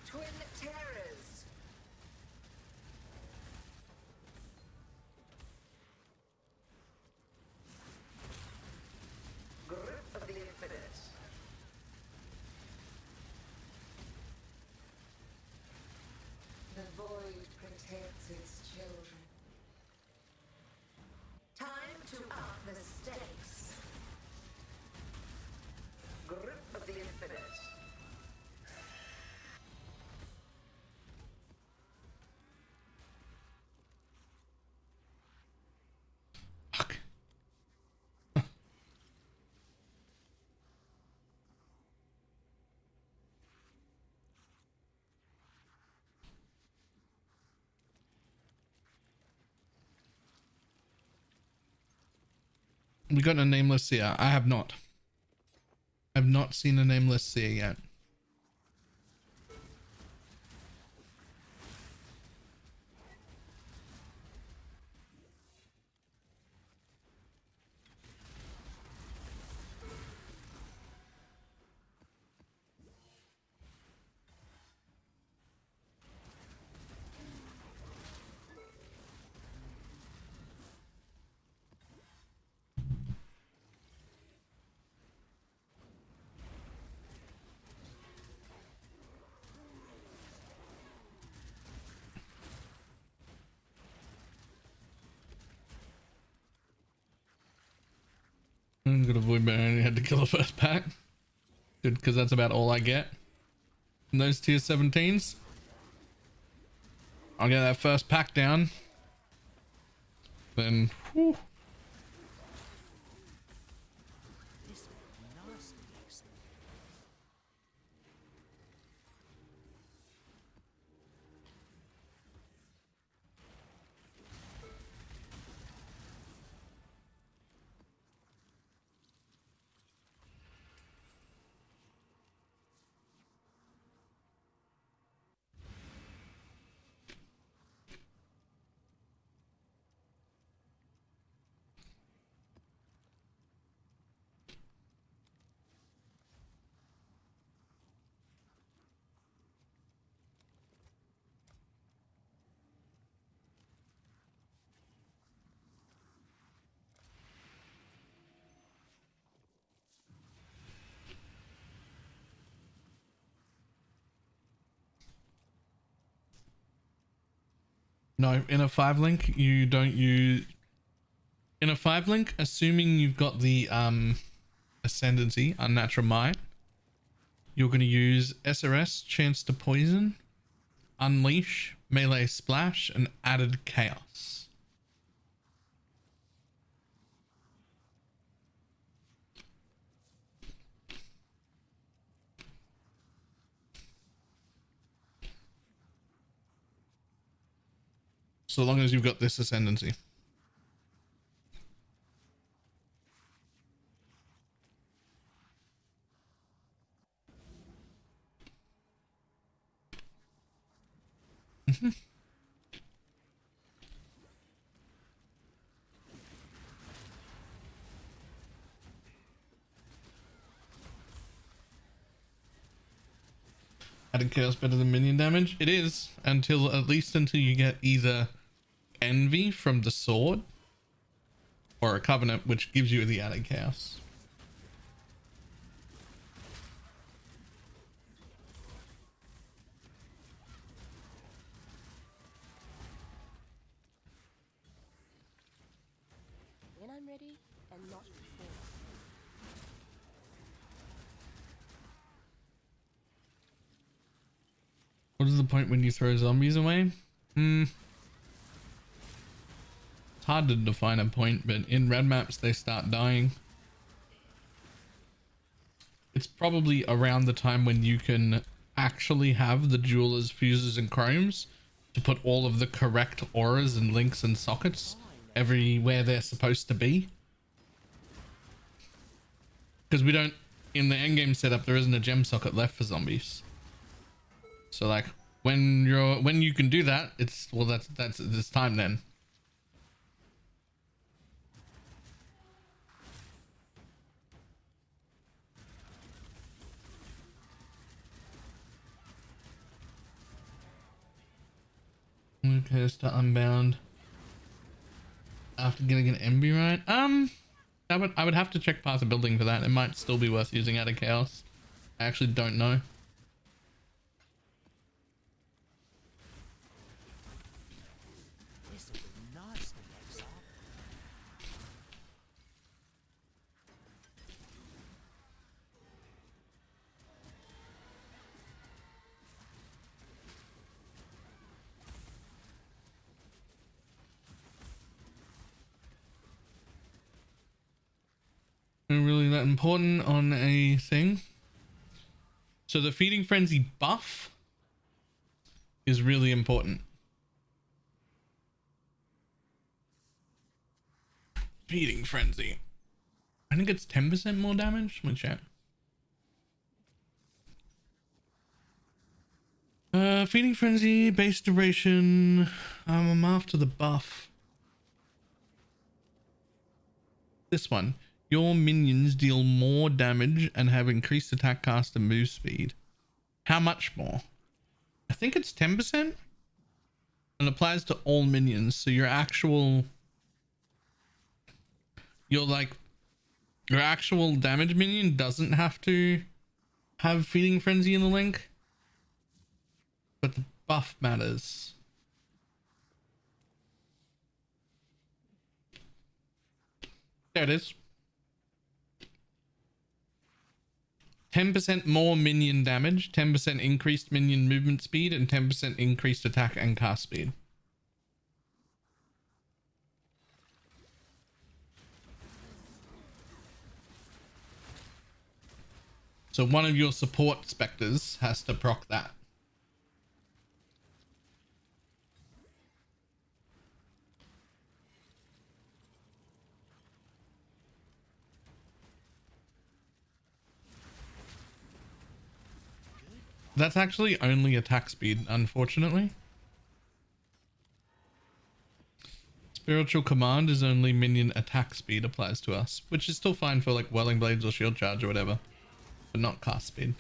Twin terrors. We got a nameless seer. I have not. I've not seen a nameless seer yet. I'm gonna avoid, but I only had to kill the first pack. Good, because that's about all I get in those tier 17s. I'll get that first pack down. Then, whew. No, in a 5-link, you don't use... In a 5-link, assuming you've got the Ascendancy, Unnatural Might, you're going to use SRS, Chance to Poison, Unleash, Melee Splash, and Added Chaos. So long as you've got this Ascendancy. Added chaos better than minion damage? It is, until at least until you get either envy from the sword or a covenant, which gives you the added chaos. When I'm ready, and not before. What is the point when you throw zombies away? It's hard to define a point, but in red maps they start dying. It's probably around the time when you can actually have the jewelers, fuses, and chromes to put all of the correct auras and links and sockets everywhere they're supposed to be. Because we don't, in the endgame setup, there isn't a gem socket left for zombies. So like when you can do that, it's, well, that's time then. Okay, let's start Unbound. After getting an MB right? I would have to check Path of Building for that. It might still be worth using out of Chaos. I actually don't know. This will be nasty, exile. Not really that important on a thing. So the Feeding Frenzy buff is really important. Feeding Frenzy. I think it's 10% more damage. Let me check. Feeding Frenzy, base duration. I'm after the buff. This one. Your minions deal more damage and have increased attack, cast, and move speed. How much more? I think it's 10%. And applies to all minions. So your actual damage minion doesn't have to have Feeding Frenzy in the link. But the buff matters. There it is. 10% more minion damage, 10% increased minion movement speed, and 10% increased attack and cast speed. So one of your support specters has to proc that. That's actually only attack speed, unfortunately. Spiritual Command is only minion attack speed applies to us, which is still fine for like Whirling Blades or Shield Charge or whatever, but not cast speed.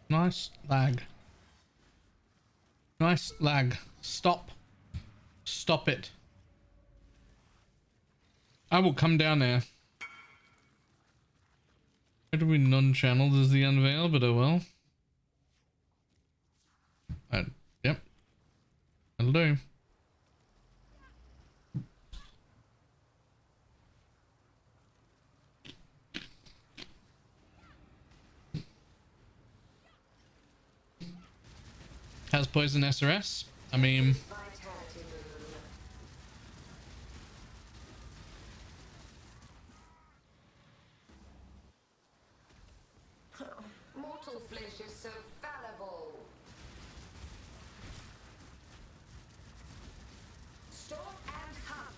Nice lag. Nice lag. Stop. Stop it. I will come down there. Why do we non-channeled as the unveil, but oh well. Yep. That'll do. How's Poison SRS? I mean, Mortal flesh is so fallible. Stop and hunt.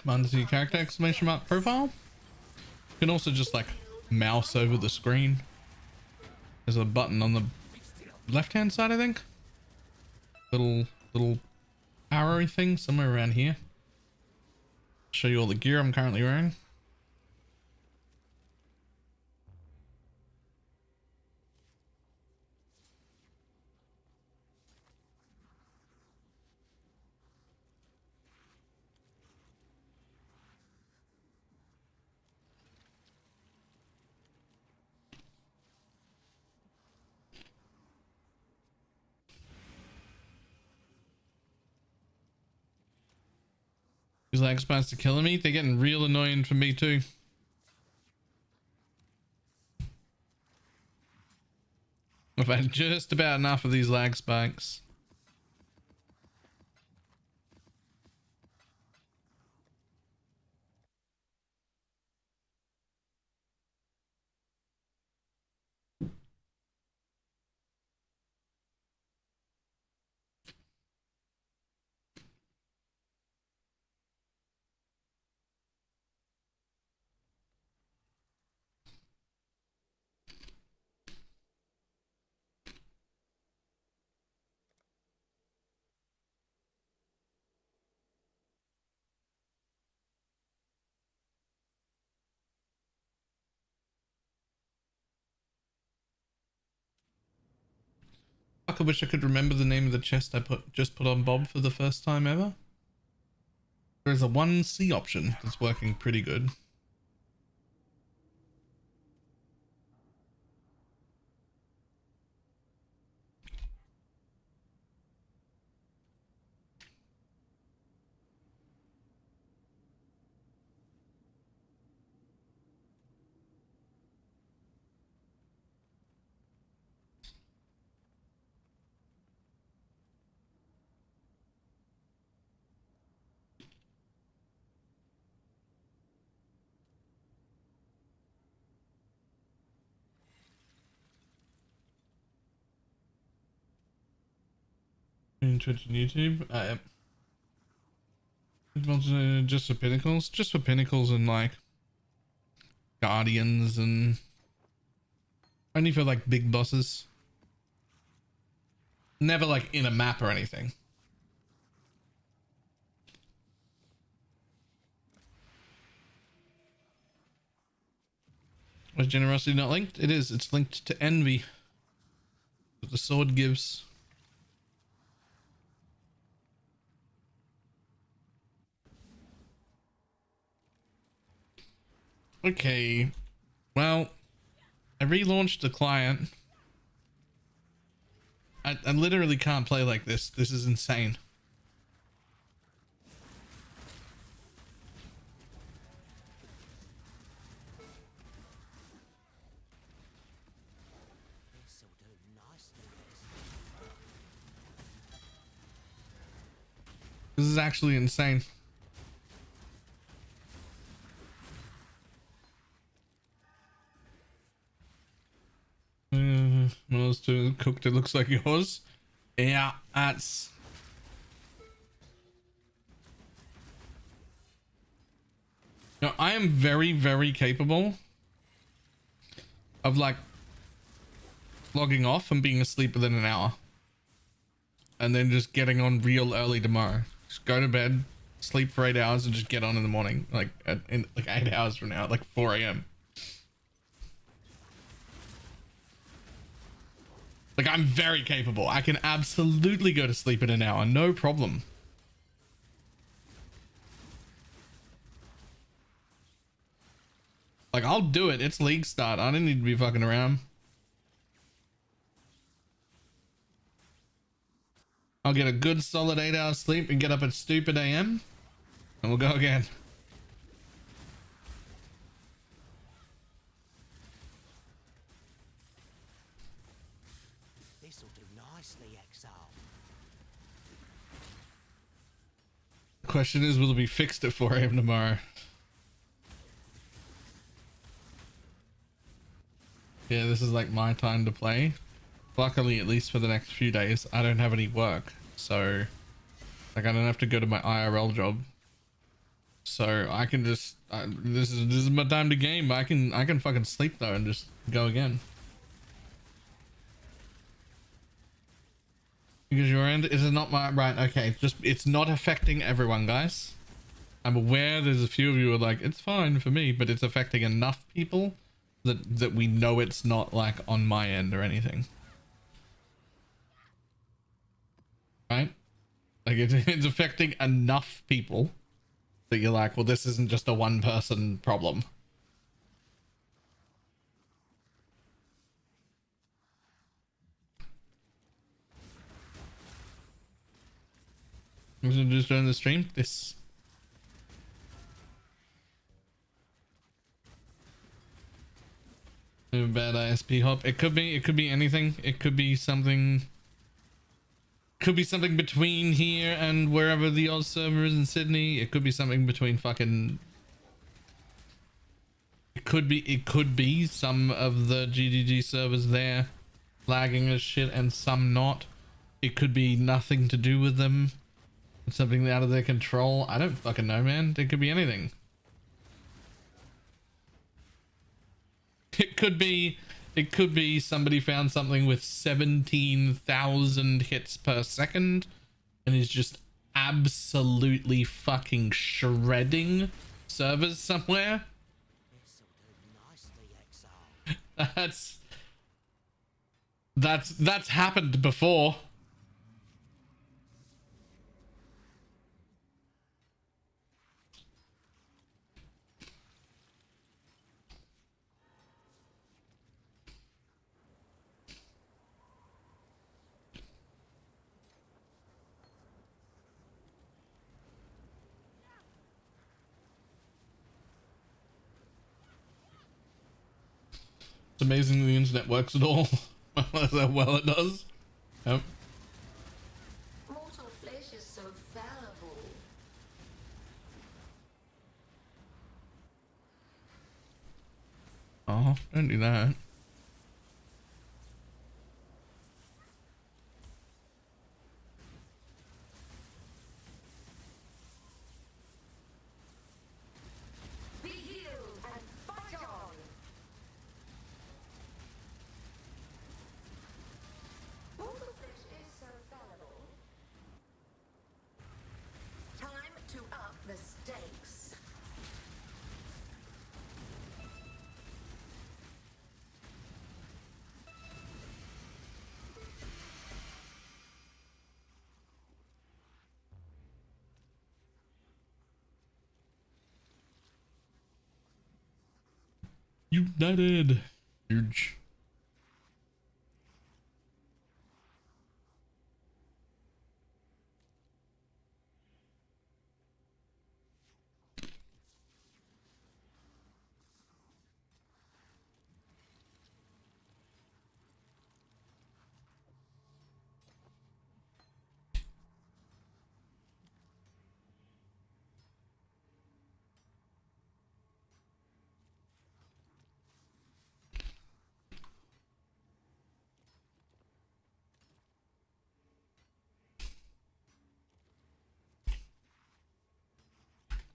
command to see character exclamation mark profile. You can also just like mouse over the screen. There's a button on the left hand side, I think. Little arrow thing somewhere around here. Show you all the gear I'm currently wearing. These lag spikes are killing me. They're getting real annoying for me too. I've had just about enough of these lag spikes. Fuck, I wish I could remember the name of the chest I just put on Bob for the first time ever. There's a 1C option that's working pretty good. In Twitch and YouTube. Just for pinnacles? Just for pinnacles and like guardians and only for like big bosses. Never like in a map or anything. Was generosity not linked? It is. It's linked to envy. What the sword gives. Okay. Well, I relaunched the client. I literally can't play like this. This is insane. This is actually insane. Most cooked, it looks like yours. Yeah, that's... You know, I am very, very capable of like logging off and being asleep within an hour. And then just getting on real early tomorrow. Just go to bed, sleep for 8 hours and just get on in the morning. Like in like 8 hours from now, like 4 a.m. Like, I'm very capable. I can absolutely go to sleep in an hour, no problem. Like, I'll do it. It's league start. I don't need to be fucking around. I'll get a good solid 8 hours sleep and get up at stupid AM. And we'll go again. Question is, will it be fixed at 4 a.m. tomorrow? Yeah, this is like my time to play. Luckily, at least for the next few days, I don't have any work. So, like, I don't have to go to my IRL job. So I can just, this is my time to game. I can fucking sleep though and just go again. Because your end is not my right. Okay, just it's not affecting everyone, guys. I'm aware there's a few of you who are like, it's fine for me, but it's affecting enough people that we know it's not like on my end or anything. Right? Like it's affecting enough people that you're like, well, this isn't just a one person problem. Just join the stream. This bad ISP hop. It could be anything. It could be something. Could be something between here and wherever the Oz server is in Sydney. It could be something between fucking. It could be some of the GGG servers there lagging as shit and some not. It could be nothing to do with them. Something out of their control. I don't fucking know, man. It could be anything. It could be somebody found something with 17,000 hits per second and is just absolutely fucking shredding servers somewhere. That's happened before. It's amazing the internet works at all. Well, it does. Yep. Mortal flesh is so fallible. Oh, don't do that. United. Huge.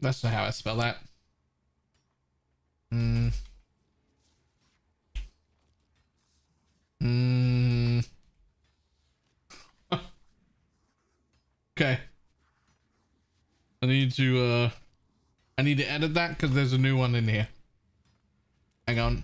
That's not how I spell that. Okay. I need to edit that because there's a new one in here. Hang on.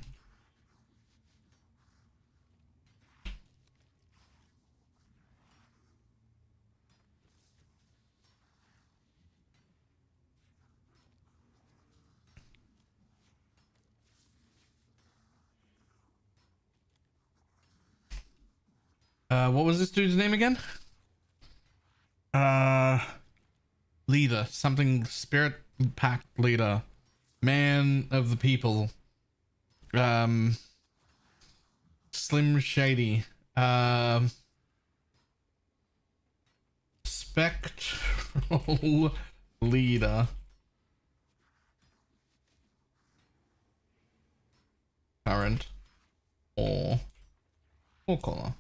What was this dude's name again? Leader, something spirit pact leader, man of the people, Slim Shady, spectral leader, current, or color.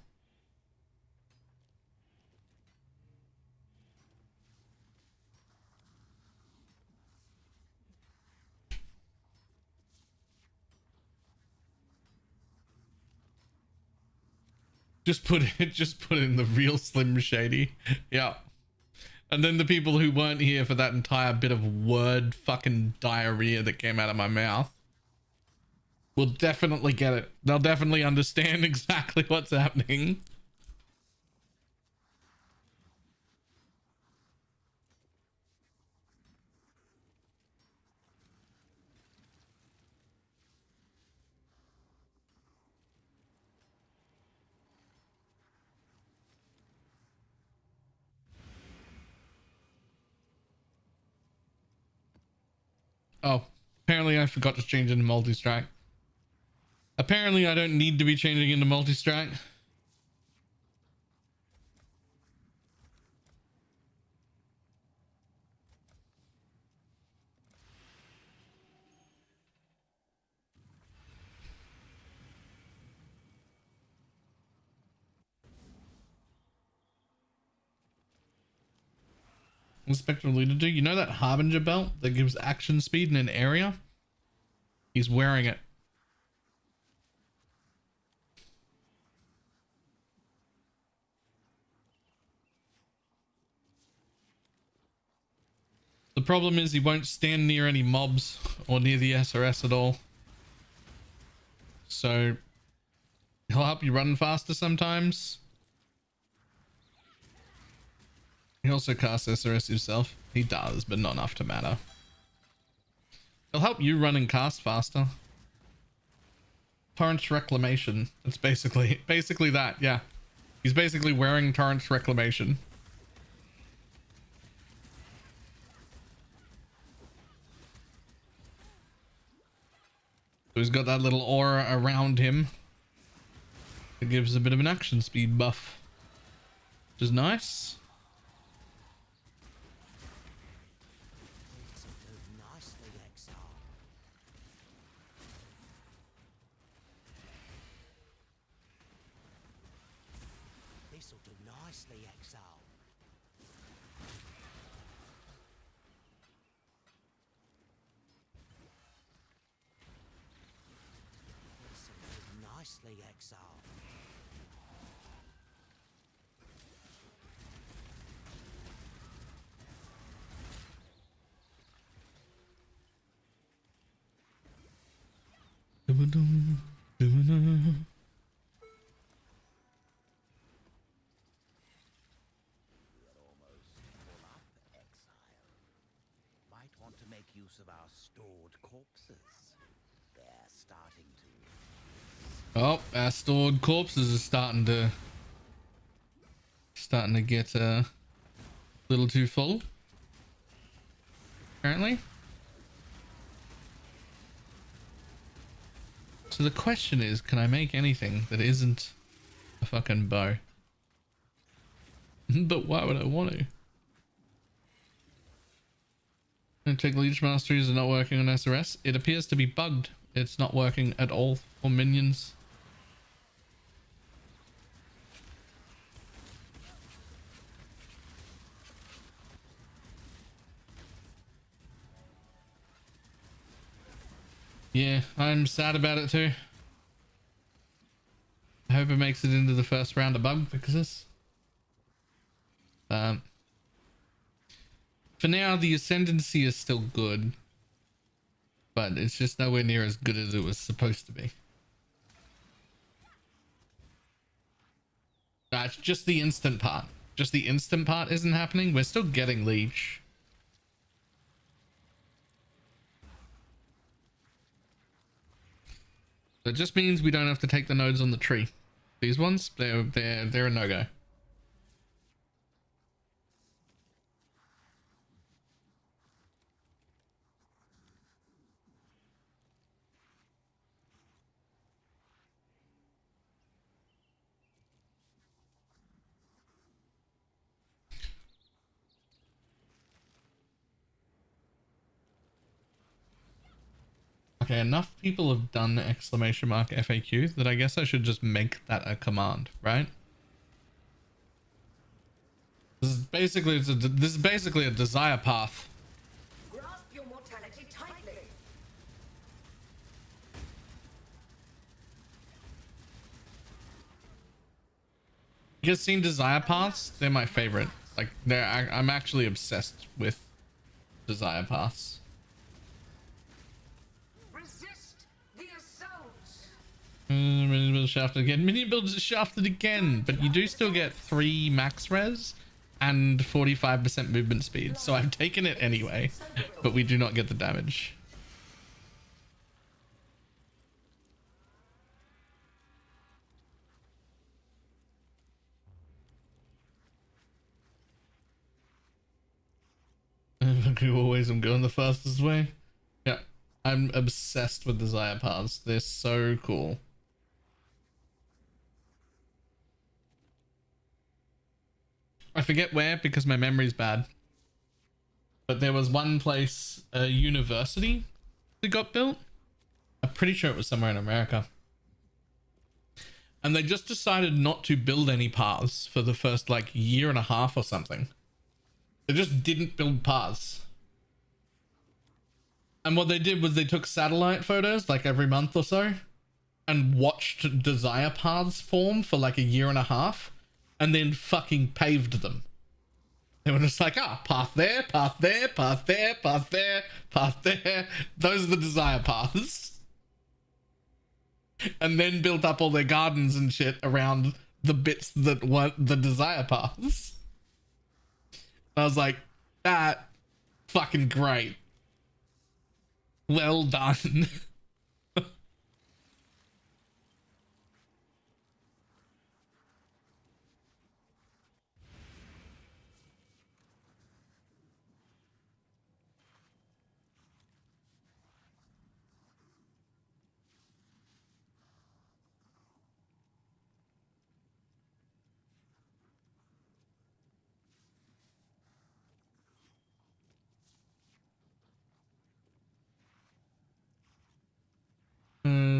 Just put in the real Slim Shady. Yeah. And then the people who weren't here for that entire bit of word fucking diarrhea that came out of my mouth will definitely get it. They'll definitely understand exactly what's happening. Oh, apparently I forgot to change into multi-strike. Apparently I don't need to be changing into multi-strike. What Spectre leader do? You know that Harbinger belt that gives action speed in an area? He's wearing it. The problem is he won't stand near any mobs or near the SRS at all. So he'll help you run faster sometimes. He also casts SRS himself. He does, but not enough to matter. He'll help you run and cast faster. Torrent's Reclamation. That's basically that, yeah. He's basically wearing Torrent's Reclamation. So he's got that little aura around him. It gives a bit of an action speed buff, which is nice. This'll do nicely, Exile. This'll do nicely, Exile. Might want to make use of our stored corpses. They're starting Oh, our stored corpses are starting to get a little too full, apparently. So the question is, can I make anything that isn't a fucking bow? But why would I want to? Take leech masteries are not working on SRS. It appears to be bugged. It's not working at all for minions. Yeah, I'm sad about it too. I hope it makes it into the first round of bug fixes. For now, the ascendancy is still good, but it's just nowhere near as good as it was supposed to be. It's just the instant part. Just the instant part isn't happening. We're still getting leech. That just means we don't have to take the nodes on the tree. These ones, they're a no-go. Okay, enough people have done !FAQ that I guess I should just make that a command, right? This is basically a desire path. Grasp your mortality tightly. You guys seen desire paths? They're my favorite. Like I'm actually obsessed with desire paths. Mini build shafted again. Mini builds are shafted again, but you do still get 3 max res and 45% movement speed. So I've taken it anyway, but we do not get the damage. Always I'm going the fastest way. Yeah, I'm obsessed with desire paths. They're so cool. I forget where because my memory's bad. But there was one place, a university that got built. I'm pretty sure it was somewhere in America. And they just decided not to build any paths for the first like year and a half or something. They just didn't build paths. And what they did was they took satellite photos like every month or so and watched desire paths form for like a year and a half and then fucking paved them. They were just like, path there, path there, path there, path there, path there. Those are the desire paths. And then built up all their gardens and shit around the bits that weren't the desire paths. And I was like, that fucking great. Well done.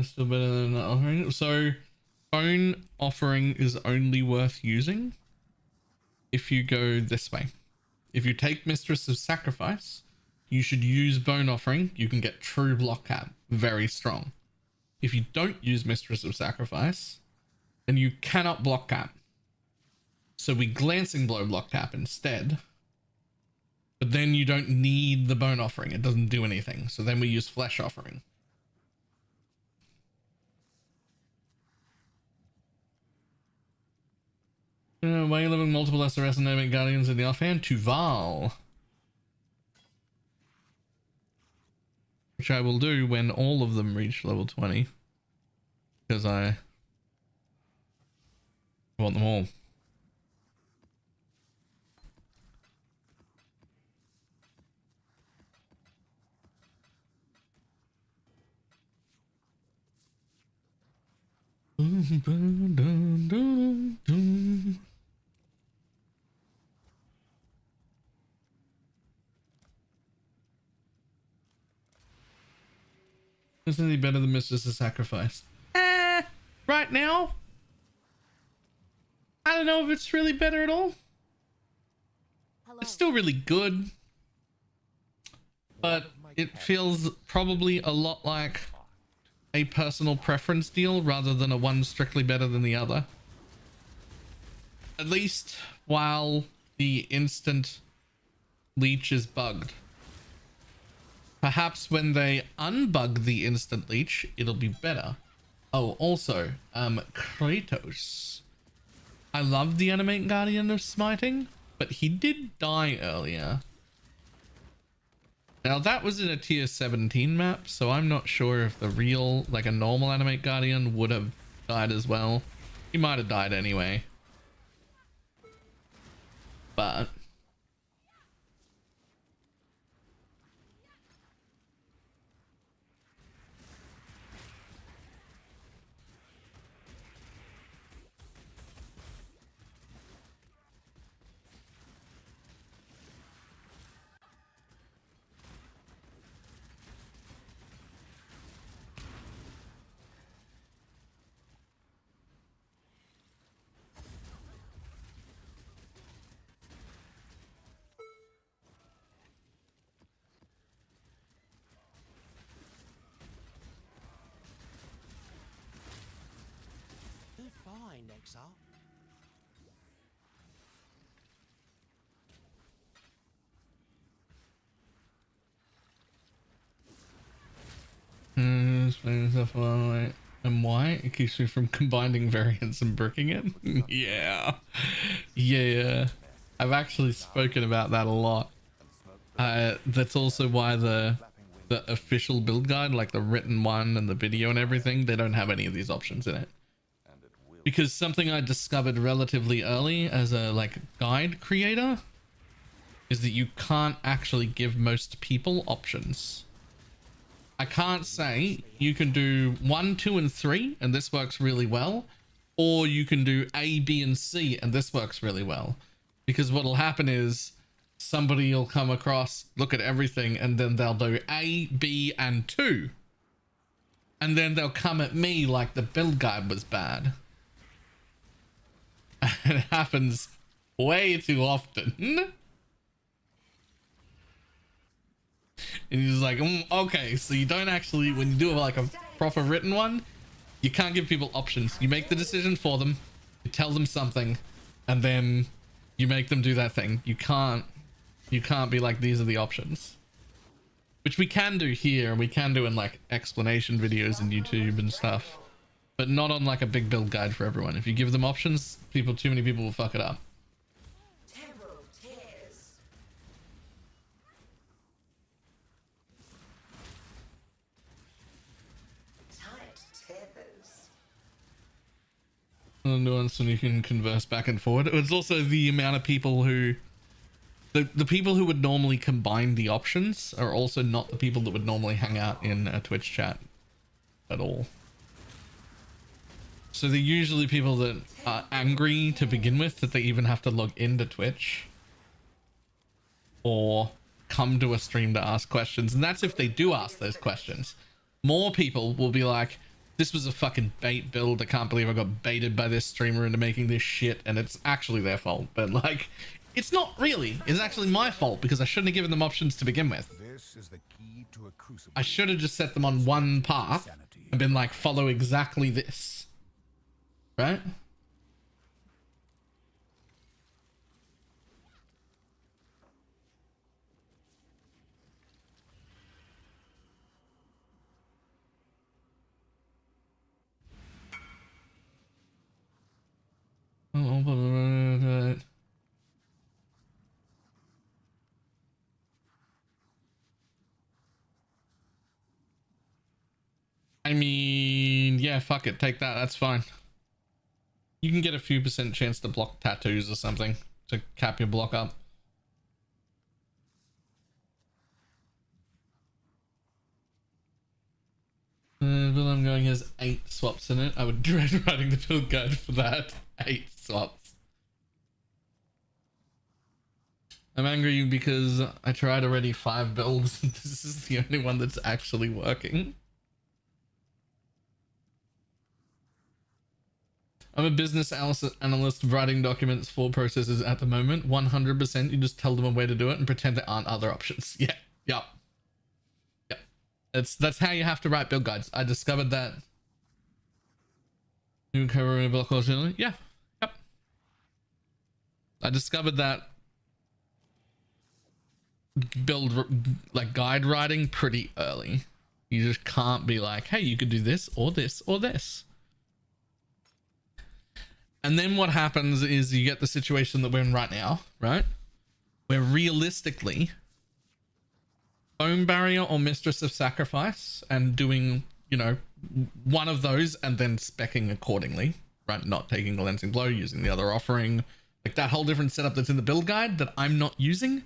Still better than not offering. So bone offering is only worth using if you go this way. If you take Mistress of Sacrifice, you should use bone offering. You can get true block cap, very strong. If you don't use Mistress of Sacrifice, then you cannot block cap. So we glancing blow block cap instead. But then you don't need the bone offering. It doesn't do anything. So then we use flesh offering. Why are you living multiple SRS and Animate Guardians in the offhand? To Val. Which I will do when all of them reach level 20. Because I I want them all. Isn't any better than Mistress of Sacrifice? Right now, I don't know if it's really better at all. It's still really good, but it feels probably a lot like a personal preference deal rather than a one strictly better than the other. At least while the instant leech is bugged. Perhaps when they unbug the instant leech, it'll be better. Oh, also, Kratos. I love the Animate Guardian of Smiting, but he did die earlier. Now that was in a tier 17 map, so I'm not sure if the real, like a normal Animate Guardian would have died as well. He might have died anyway. But Fine, exile. explaining stuff along the way. And why? It keeps me from combining variants and bricking it. Yeah. Yeah. I've actually spoken about that a lot. That's also why the official build guide, like the written one and the video and everything, they don't have any of these options in it. Because something I discovered relatively early as a like guide creator is that you can't actually give most people options. I can't say you can do 1, 2, and 3 and this works really well, or you can do A, B, and C and this works really well. Because what'll happen is somebody will come across, look at everything, and then they'll do A, B, and 2. And then they'll come at me like the build guide was bad. It happens way too often. And he's like, okay, so you don't actually, when you do like a proper written one, you can't give people options. You make the decision for them, you tell them something, and then you make them do that thing. You can't be like, these are the options. Which we can do here, and we can do in like explanation videos in YouTube and stuff. But not on like a big build guide for everyone. If you give them options, too many people will fuck it up. Temporal tears. Tight tethers. The nuance when you can converse back and forward. It's also the amount of people who... The people who would normally combine the options are also not the people that would normally hang out in a Twitch chat at all. So they're usually people that are angry to begin with that they even have to log into Twitch or come to a stream to ask questions. And that's if they do ask those questions. More people will be like, this was a fucking bait build. I can't believe I got baited by this streamer into making this shit. And it's actually their fault. But like, it's not really. It's actually my fault because I shouldn't have given them options to begin with. This is the key to a crucible. I should have just set them on one path and been like, follow exactly this. Right? I mean, yeah, fuck it. Take that. That's fine. You can get a few % chance to block tattoos or something to cap your block up. Build I'm going has 8 swaps in it. I would dread writing the build guide for that. 8 swaps. I'm angry because I tried already 5 builds and this is the only one that's actually working. I'm a business analyst writing documents for processes at the moment. 100%. You just tell them a way to do it and pretend there aren't other options. Yeah. Yep. Yep. That's how you have to write build guides. I discovered that. You cover a block originally? Yeah. Yep. I discovered that build like guide writing pretty early. You just can't be like, hey, you could do this or this or this. And then what happens is you get the situation that we're in right now, right? Where realistically, Foam Barrier or Mistress of Sacrifice and doing, you know, one of those and then speccing accordingly, right? Not taking the Lensing Blow, using the other offering, like that whole different setup that's in the build guide that I'm not using.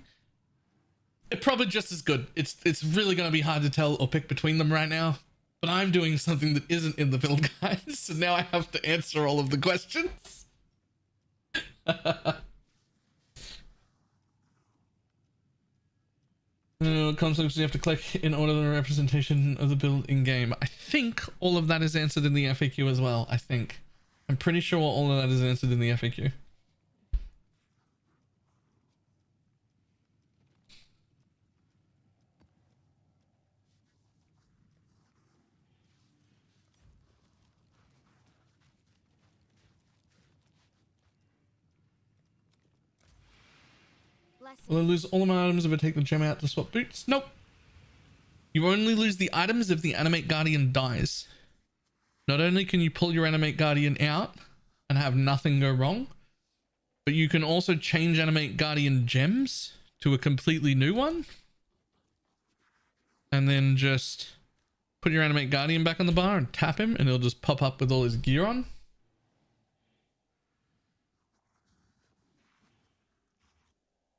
It's probably just as good. It's really going to be hard to tell or pick between them right now. But I'm doing something that isn't in the build guide, so now I have to answer all of the questions. Conflicts you have to click in order the representation of the build in game. I think all of that is answered in the FAQ as well. I'm pretty sure all of that is answered in the FAQ. Will I lose all of my items if I take the gem out to swap boots? Nope. You only lose the items if the Animate Guardian dies. Not only can you pull your Animate Guardian out and have nothing go wrong, but you can also change Animate Guardian gems to a completely new one. And then just put your Animate Guardian back on the bar and tap him and he'll just pop up with all his gear on.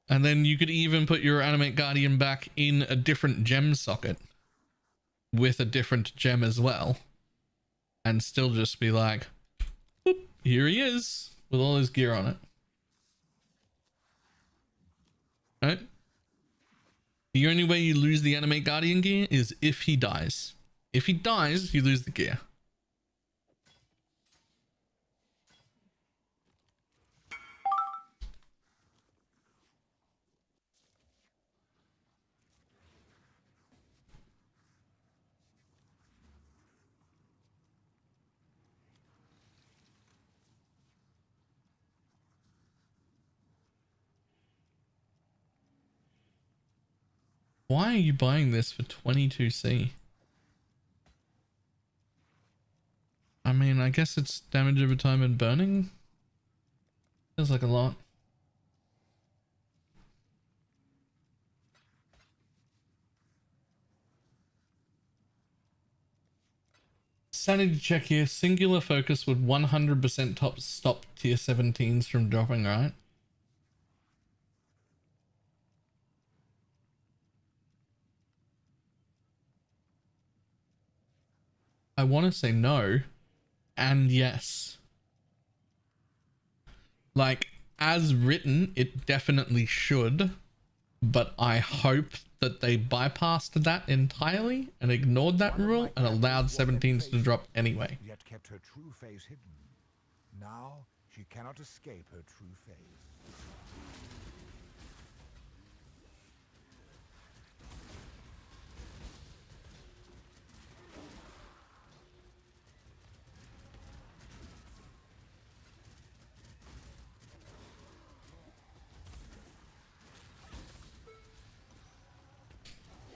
And then you could even put your Animate Guardian back in a different gem socket with a different gem as well. And still just be like, whoop, here he is with all his gear on it. Right? The only way you lose the Animate Guardian gear is if he dies. If he dies, you lose the gear. Why are you buying this for 22C? I mean, I guess it's damage over time and burning. Feels like a lot. Sanity check here. Singular focus would 100% stop tier 17s from dropping, right? I want to say no and yes. Like, as written, it definitely should, but I hope that they bypassed that entirely and ignored that rule and allowed 17s to drop anyway. Yet kept her true face hidden. Now she cannot escape her true face.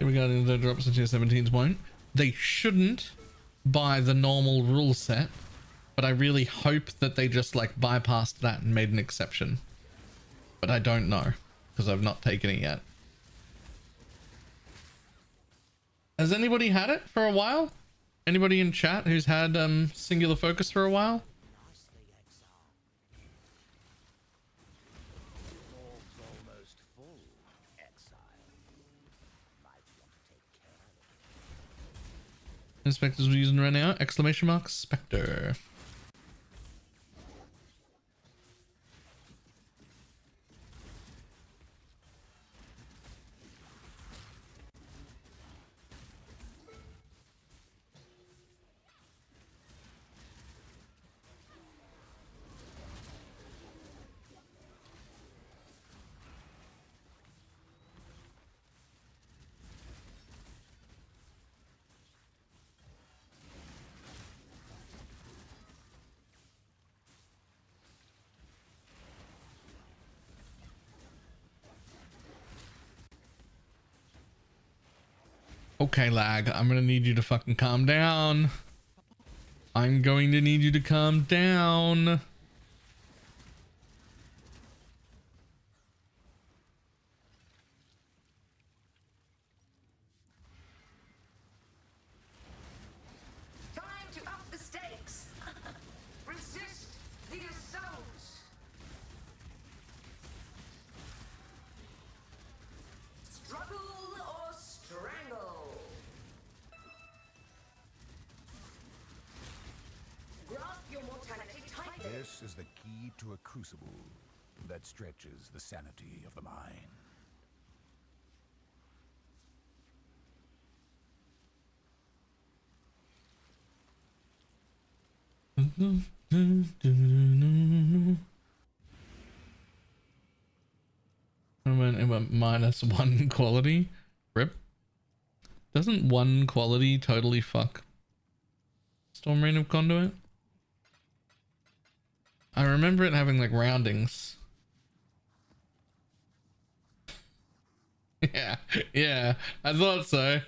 Regarding the drops of tier 17s won't. They shouldn't buy the normal rule set, but I really hope that they just like bypassed that and made an exception. But I don't know because I've not taken it yet. Has anybody had it for a while? Anybody in chat who's had singular focus for a while? Inspectors we're using right now, exclamation mark, Spectre. Okay, lag, I'm gonna need you to fucking calm down. I'm going to need you to calm down. Time to up the stakes. Resist the assault. Struggle or strangle. Grasp your mortality tightly. This is the key to a crucible that stretches the sanity of the mind. It went -1 quality. Rip. Doesn't 1 quality totally fuck Storm Reign of Conduit? I remember it having like roundings. Yeah, yeah, I thought so.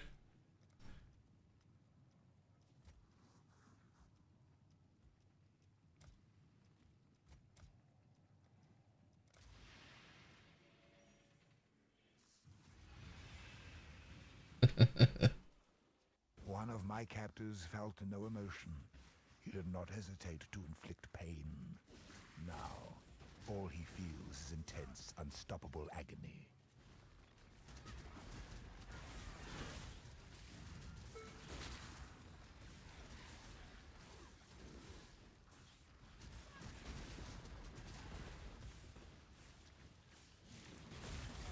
One of my captors felt no emotion. He did not hesitate to inflict pain. Now, all he feels is intense, unstoppable agony.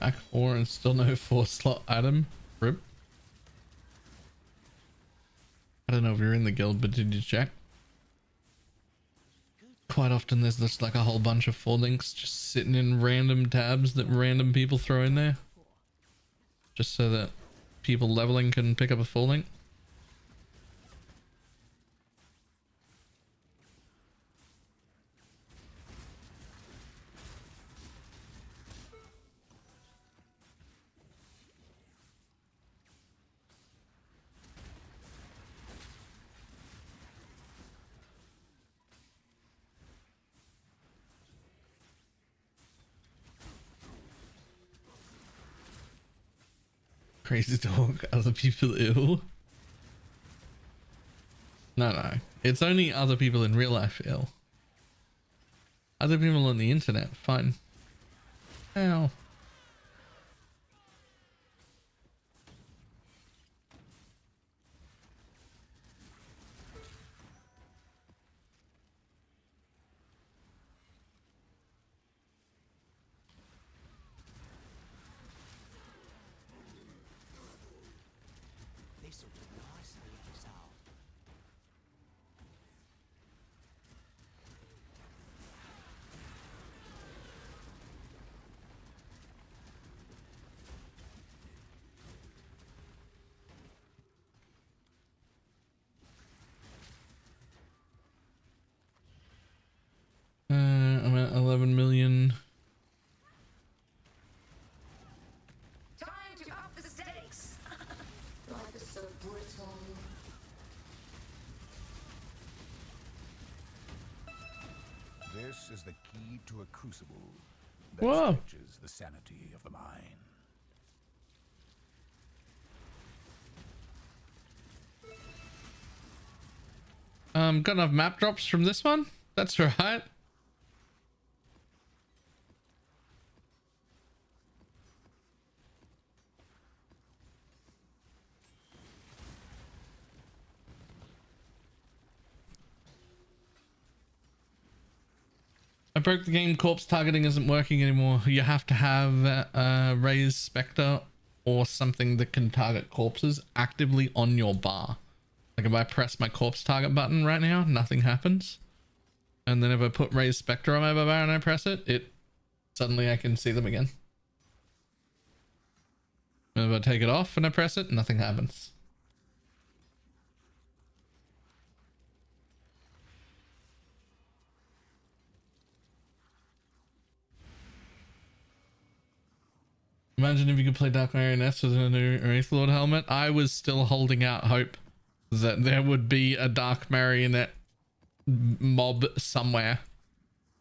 Back 4 and still no 4-slot item. Rip. I don't know if you're in the guild, but did you check? Quite often there's just like a whole bunch of 4 links just sitting in random tabs that random people throw in there. Just so that people leveling can pick up a 4 link. Crazy talk, other people ill. No, it's only other people in real life ill. Other people on the internet, fine. Ow. I'm at 11 million. Time to up the stakes. Life is so brittle. This is the key to a crucible that Whoa. stretches the sanity of the mind. Got enough map drops from this one? That's right. I broke the game. Corpse targeting isn't working anymore. You have to have raised Spectre or something that can target corpses actively on your bar. Like if I press my corpse target button right now, nothing happens. And then if I put raised Spectre on my bar and I press it, suddenly I can see them again. And if I take it off and I press it, nothing happens. Imagine if you could play Dark Marionettes with a new Wraith Lord helmet. I was still holding out hope that there would be a Dark Marionette mob somewhere.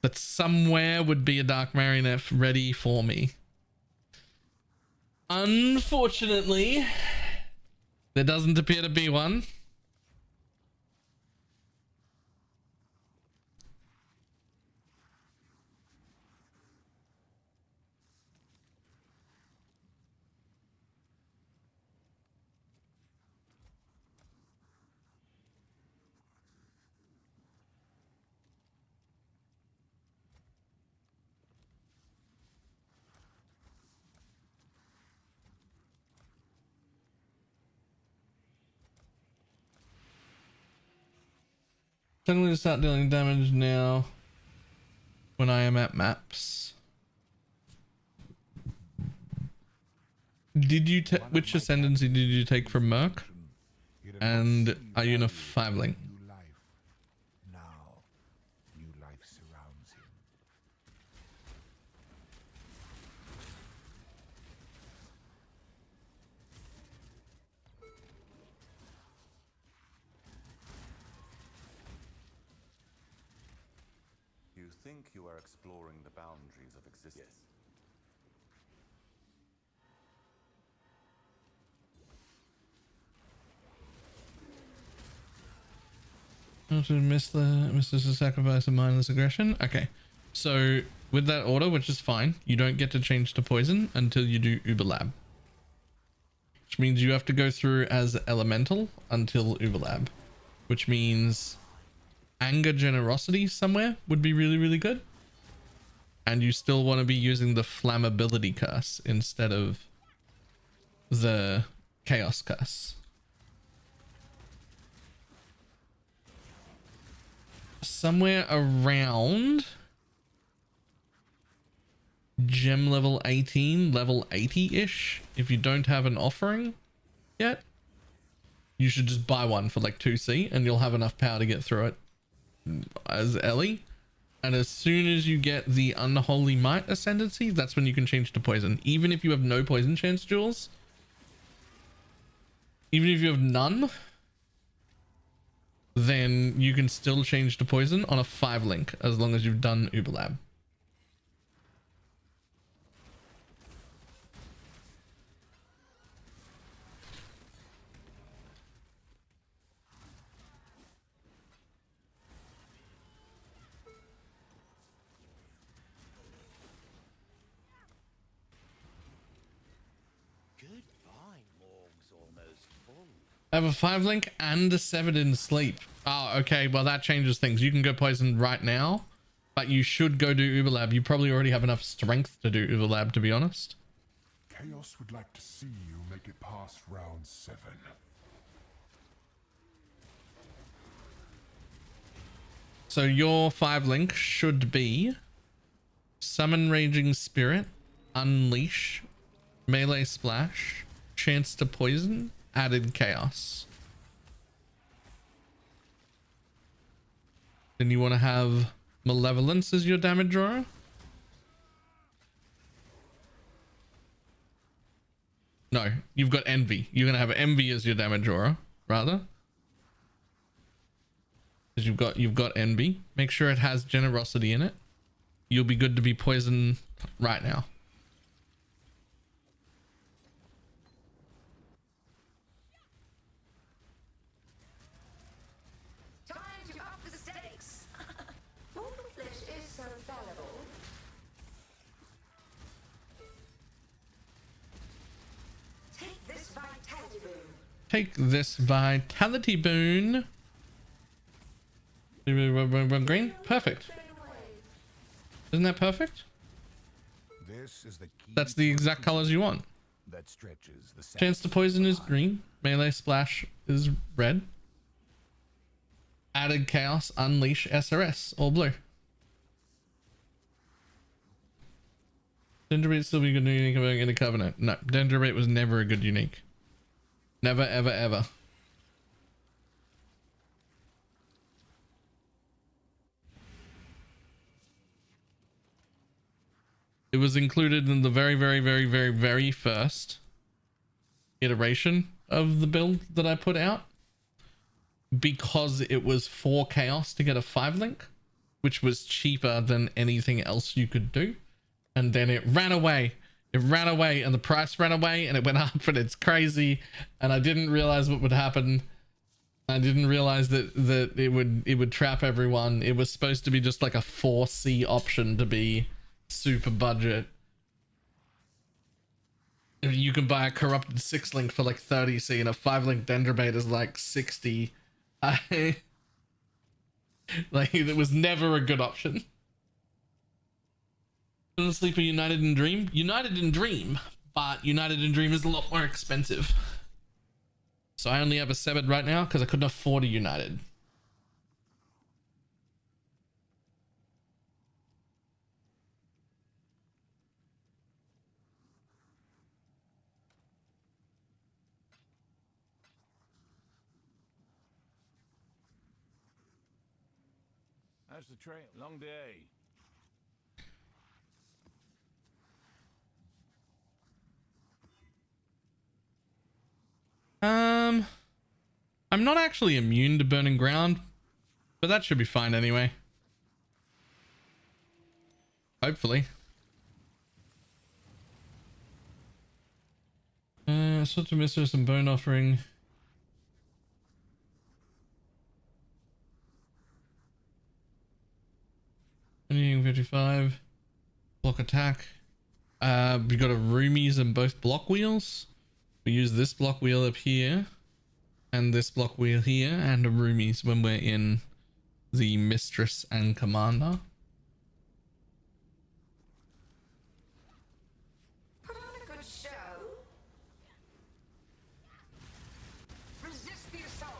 That somewhere would be a Dark Marionette ready for me. Unfortunately, there doesn't appear to be one. So I'm going to start dealing damage now when I am at maps. Did you take which ascendancy did you take from Merc? And are you in a 5-link? Now, new life surrounds him. You think you are exploring the boundaries of existence? Yes. To miss the sacrifice of mindless aggression. Okay, so with that order, which is fine, you don't get to change to poison until you do Uberlab, which means you have to go through as elemental until Uberlab, which means anger generosity somewhere would be really, really good. And you still want to be using the flammability curse instead of the chaos curse. Somewhere around gem level 18, level 80-ish, if you don't have an offering yet, you should just buy one for like 2C and you'll have enough power to get through it as Ellie. And as soon as you get the Unholy Might Ascendancy, that's when you can change to poison. Even if you have no poison chance, Jules, even if you have none, then you can still change to poison on a 5-link as long as you've done Uberlab. I have a 5-link and a 7 in sleep. Oh, okay. Well, that changes things. You can go poison right now, but you should go do Uberlab. You probably already have enough strength to do Uberlab, to be honest. Chaos would like to see you make it past round 7. So your 5-link should be Summon Raging Spirit, Unleash, Melee Splash, Chance to Poison, added Chaos. Then you want to have Malevolence as your damage drawer. No, you've got Envy. You're going to have Envy as your damage drawer, rather. Because you've got Envy. Make sure it has Generosity in it. You'll be good to be poisoned right now. Time to up the stakes. Mortal flesh is so fallible. Take this vitality boon. Take this vitality boon. Green, perfect. Isn't that perfect? This is the key. That's the exact colors you want. That stretches the Chance to poison is green. Melee splash is red. Added chaos, unleash, SRS, all blue. Dendrobate still be good unique in a covenant. No, Dendrobate was never a good unique. Never, ever, ever. It was included in the very, very, very, very, very first iteration of the build that I put out because it was 4 chaos to get a 5-link, which was cheaper than anything else you could do. And then it ran away. It ran away and the price ran away and it went up and it's crazy. And I didn't realize what would happen. I didn't realize that it would trap everyone. It was supposed to be just like a 4C option to be super budget. You can buy a corrupted 6-link for like 30C and a 5-link Dendrobate is like 60. Like it was never a good option. Sleeper United in Dream? United in Dream, but United in Dream is a lot more expensive. So I only have a Severed right now because I couldn't afford a United. How's the trail? Long day. I'm not actually immune to burning ground, but that should be fine anyway. Hopefully. Such a mistress and bone offering. Anything 55. Block attack. We got a roomies and both block wheels. We use this block wheel up here and this block wheel here and a roomies when we're in the mistress and commander. Put on a good show. Resist the assault.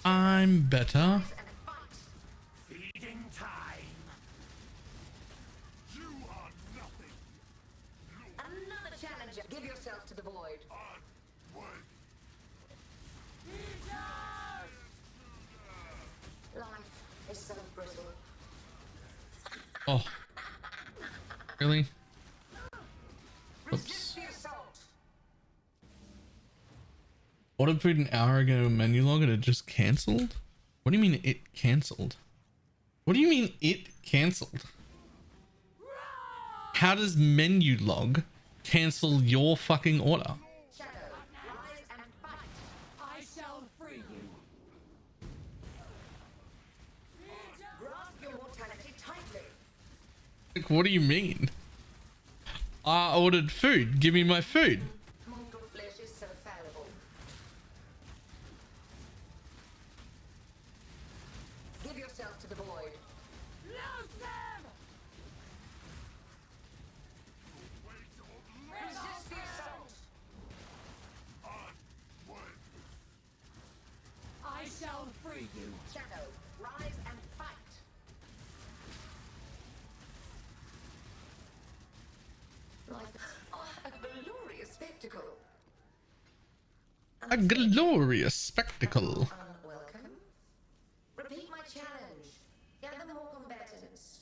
I'm better. Feeding time. You are nothing. Another challenger. Give yourself to the void. Life is so brittle. Oh. Really? Resist the assault. Ordered food an hour ago in menu log and it just cancelled? What do you mean it cancelled? What do you mean it cancelled? How does menu log cancel your fucking order? Shadow, rise and fight. I shall free you. Grasp your mortality tightly. Like, what do you mean? I ordered food. Give me my food. Mortal flesh is so fallible. Give yourself to the void. Lose them! Resist the assault. I shall free you. Shadow, rise and fight. A glorious spectacle. A glorious spectacle. Unwelcome. Repeat my challenge. Gather more combatants.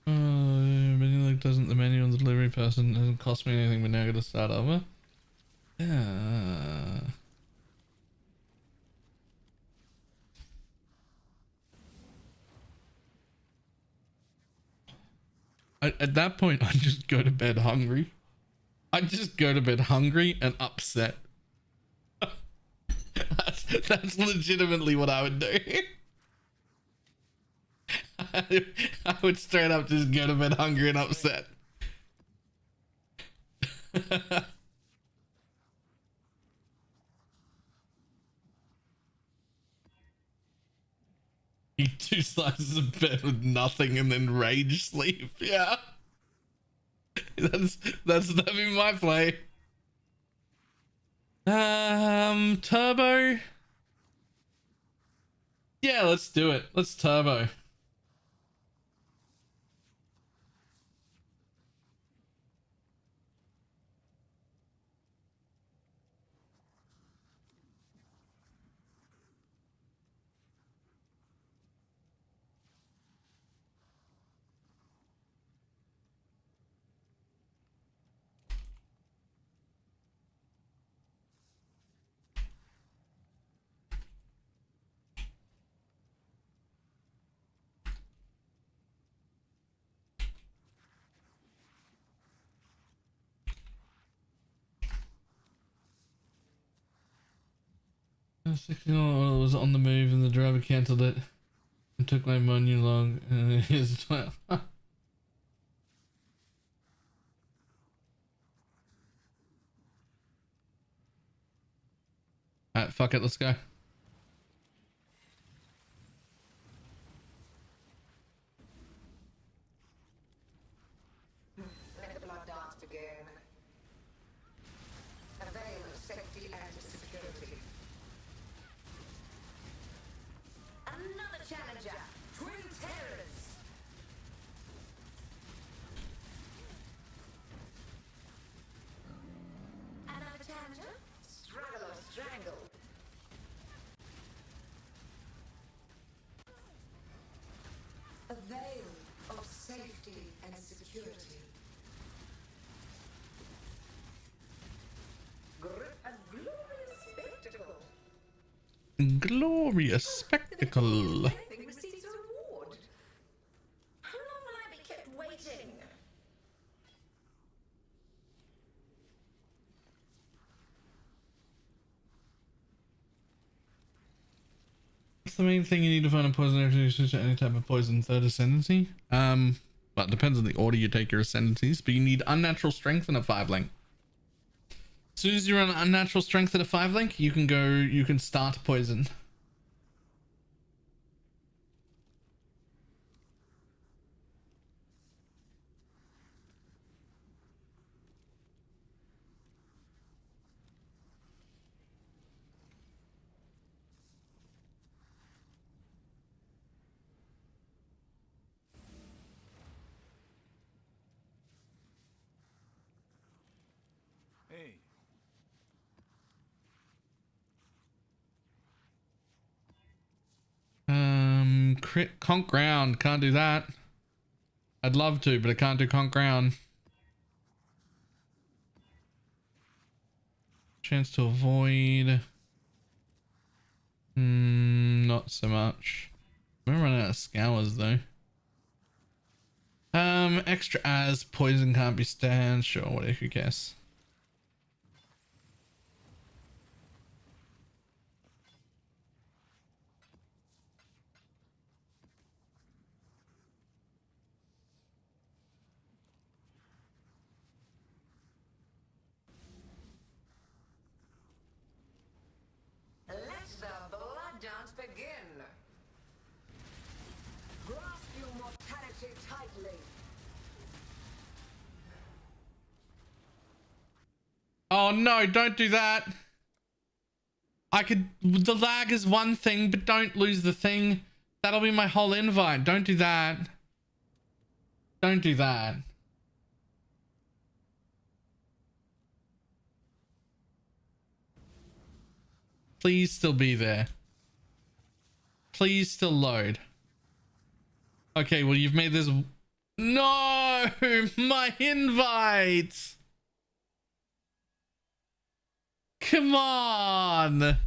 Menu like doesn't the menu on the delivery person doesn't cost me anything, but now I gotta start over. Yeah. At that point, I just go to bed hungry. I just go to bed hungry and upset. That's legitimately what I would do. I would straight up just go to bed hungry and upset. Eat 2 slices of bread with nothing and then rage sleep. Yeah. That'd be my play. Turbo. Yeah, let's do it. Let's turbo. $16 was on the move and the driver cancelled it and took my money along and here's 12. Alright, fuck it, let's go. Let the blood dance begin. A veil of safety and security. Another challenger. Twin terrors. Another challenger. Struggle or strangle. A veil of safety and security. Grip a glorious spectacle. Glorious spectacle. Anything receives a reward. How long will I be kept waiting? What's the main thing you need to find a poison after you switch to any type of poison? Third ascendancy? Well, it depends on the order you take your ascendancies, but you need unnatural strength and a 5-link. As soon as you run unnatural strength at a 5-link, you can start poison. Hey, Crit conk ground. Can't do that. I'd love to, but I can't do conk ground. Chance to avoid. Not so much. We're running out of scours though. Extra as poison can't be stand. Sure, what if you guess? Let the blood dance begin. Grasp your mortality tightly. Oh no, don't do that. The lag is one thing, but don't lose the thing. That'll be my whole invite. Don't do that. Don't do that. Please still be there. Please still load. Okay, well, you've made this. No, my invite. Come on.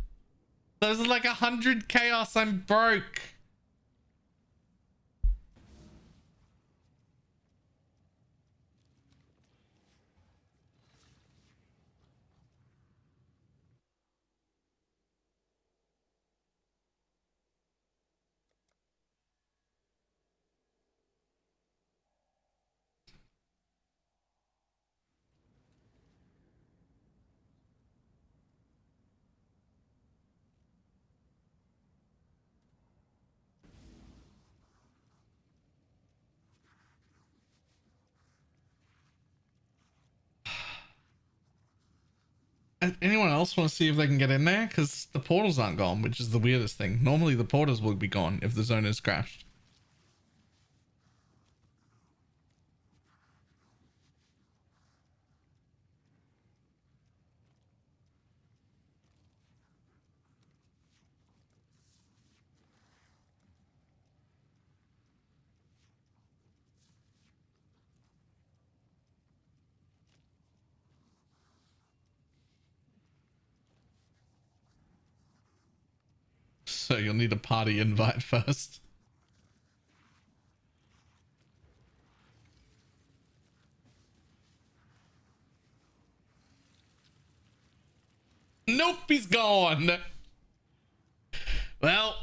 There's like 100 chaos. I'm broke. Anyone else want to see if they can get in there? Because the portals aren't gone, which is the weirdest thing. Normally the portals will be gone if the zone is crashed. So you'll need a party invite first. Nope, he's gone. Well,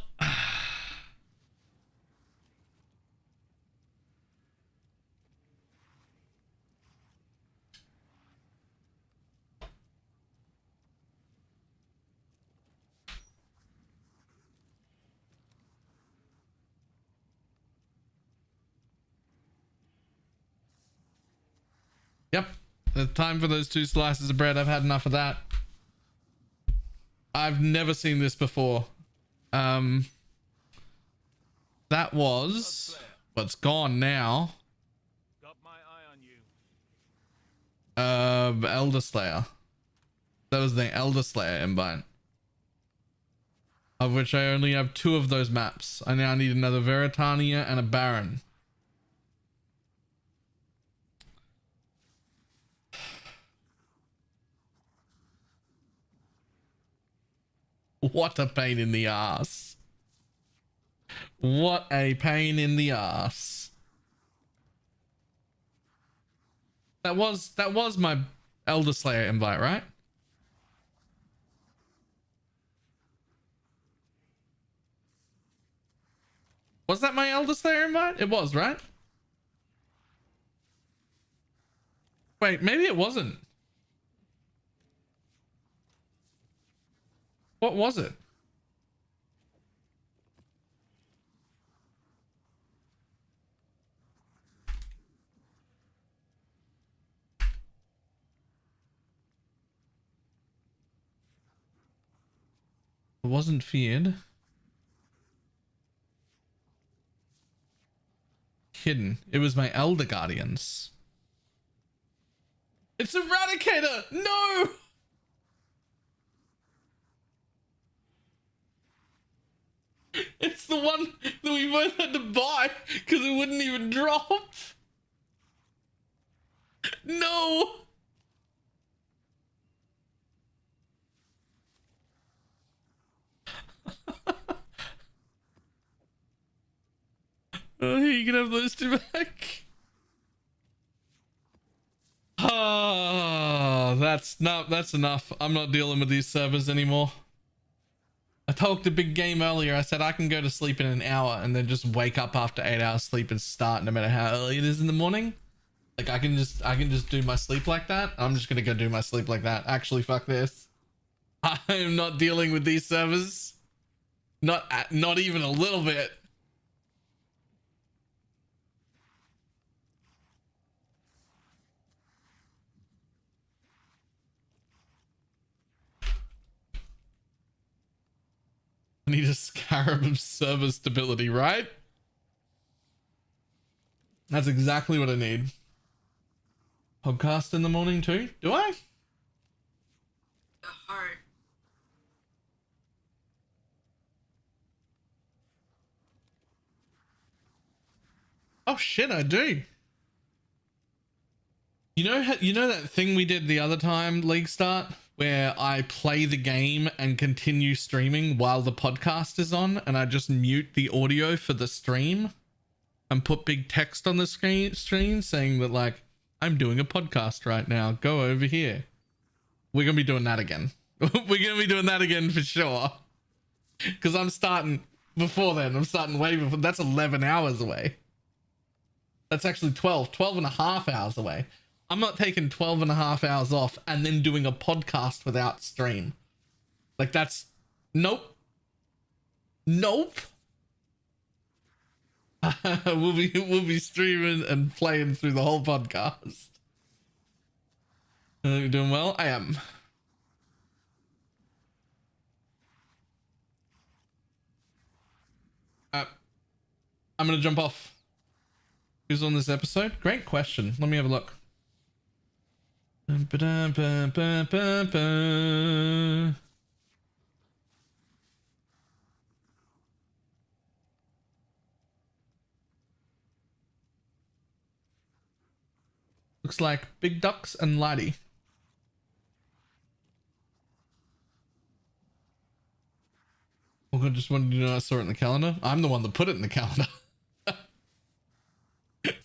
yep. The time for those 2 slices of bread. I've had enough of that. I've never seen this before. That was... Well, it's gone now. Got my eye on you. Elder Slayer. That was the Elder Slayer invite. Of which I only have 2 of those maps. I now need another Veritania and a Baron. What a pain in the ass. What a pain in the ass. That was my Elder Slayer invite, right? Was that my Elder Slayer invite? It was, right? Wait, maybe it wasn't. What was it? It wasn't feared. Hidden. It was my Elder Guardians. It's Eradicator! No! It's the one that we both had to buy because it wouldn't even drop. No! Oh, here, you can have those 2 back. Ah, that's enough. I'm not dealing with these servers anymore. I talked a big game earlier. I said I can go to sleep in an hour and then just wake up after 8 hours sleep and start no matter how early it is in the morning. Like I can just do my sleep like that. I'm just gonna go do my sleep like that. Actually, fuck this. I am not dealing with these servers. Not even a little bit. I need a scarab of server stability, right? That's exactly what I need. Podcast in the morning too? Do I? The heart. Oh shit, I do. You know that thing we did the other time, League Start, where I play the game and continue streaming while the podcast is on, and I just mute the audio for the stream and put big text on the screen saying that, like, I'm doing a podcast right now. Go over here. We're going to be doing that again. We're going to be doing that again for sure. Because I'm starting before then. I'm starting way before. That's 11 hours away. That's actually 12 and a half hours away. I'm not taking 12 and a half hours off and then doing a podcast without stream. Like that's nope. We'll be streaming and playing through the whole podcast. You doing well? I am. I'm gonna jump off. Who's on this episode? Great question. Let me have a look. Looks like Big Ducks and Lighty. I just wanted you to know I saw it in the calendar. I'm the one that put it in the calendar.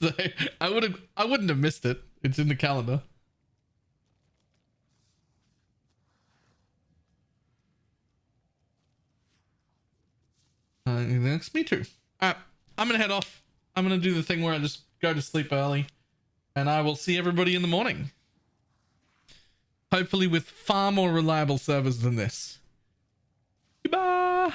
So I wouldn't have missed it. It's in the calendar. Thanks, me too. Alright, I'm gonna head off. I'm gonna do the thing where I just go to sleep early. And I will see everybody in the morning. Hopefully with far more reliable servers than this. Goodbye!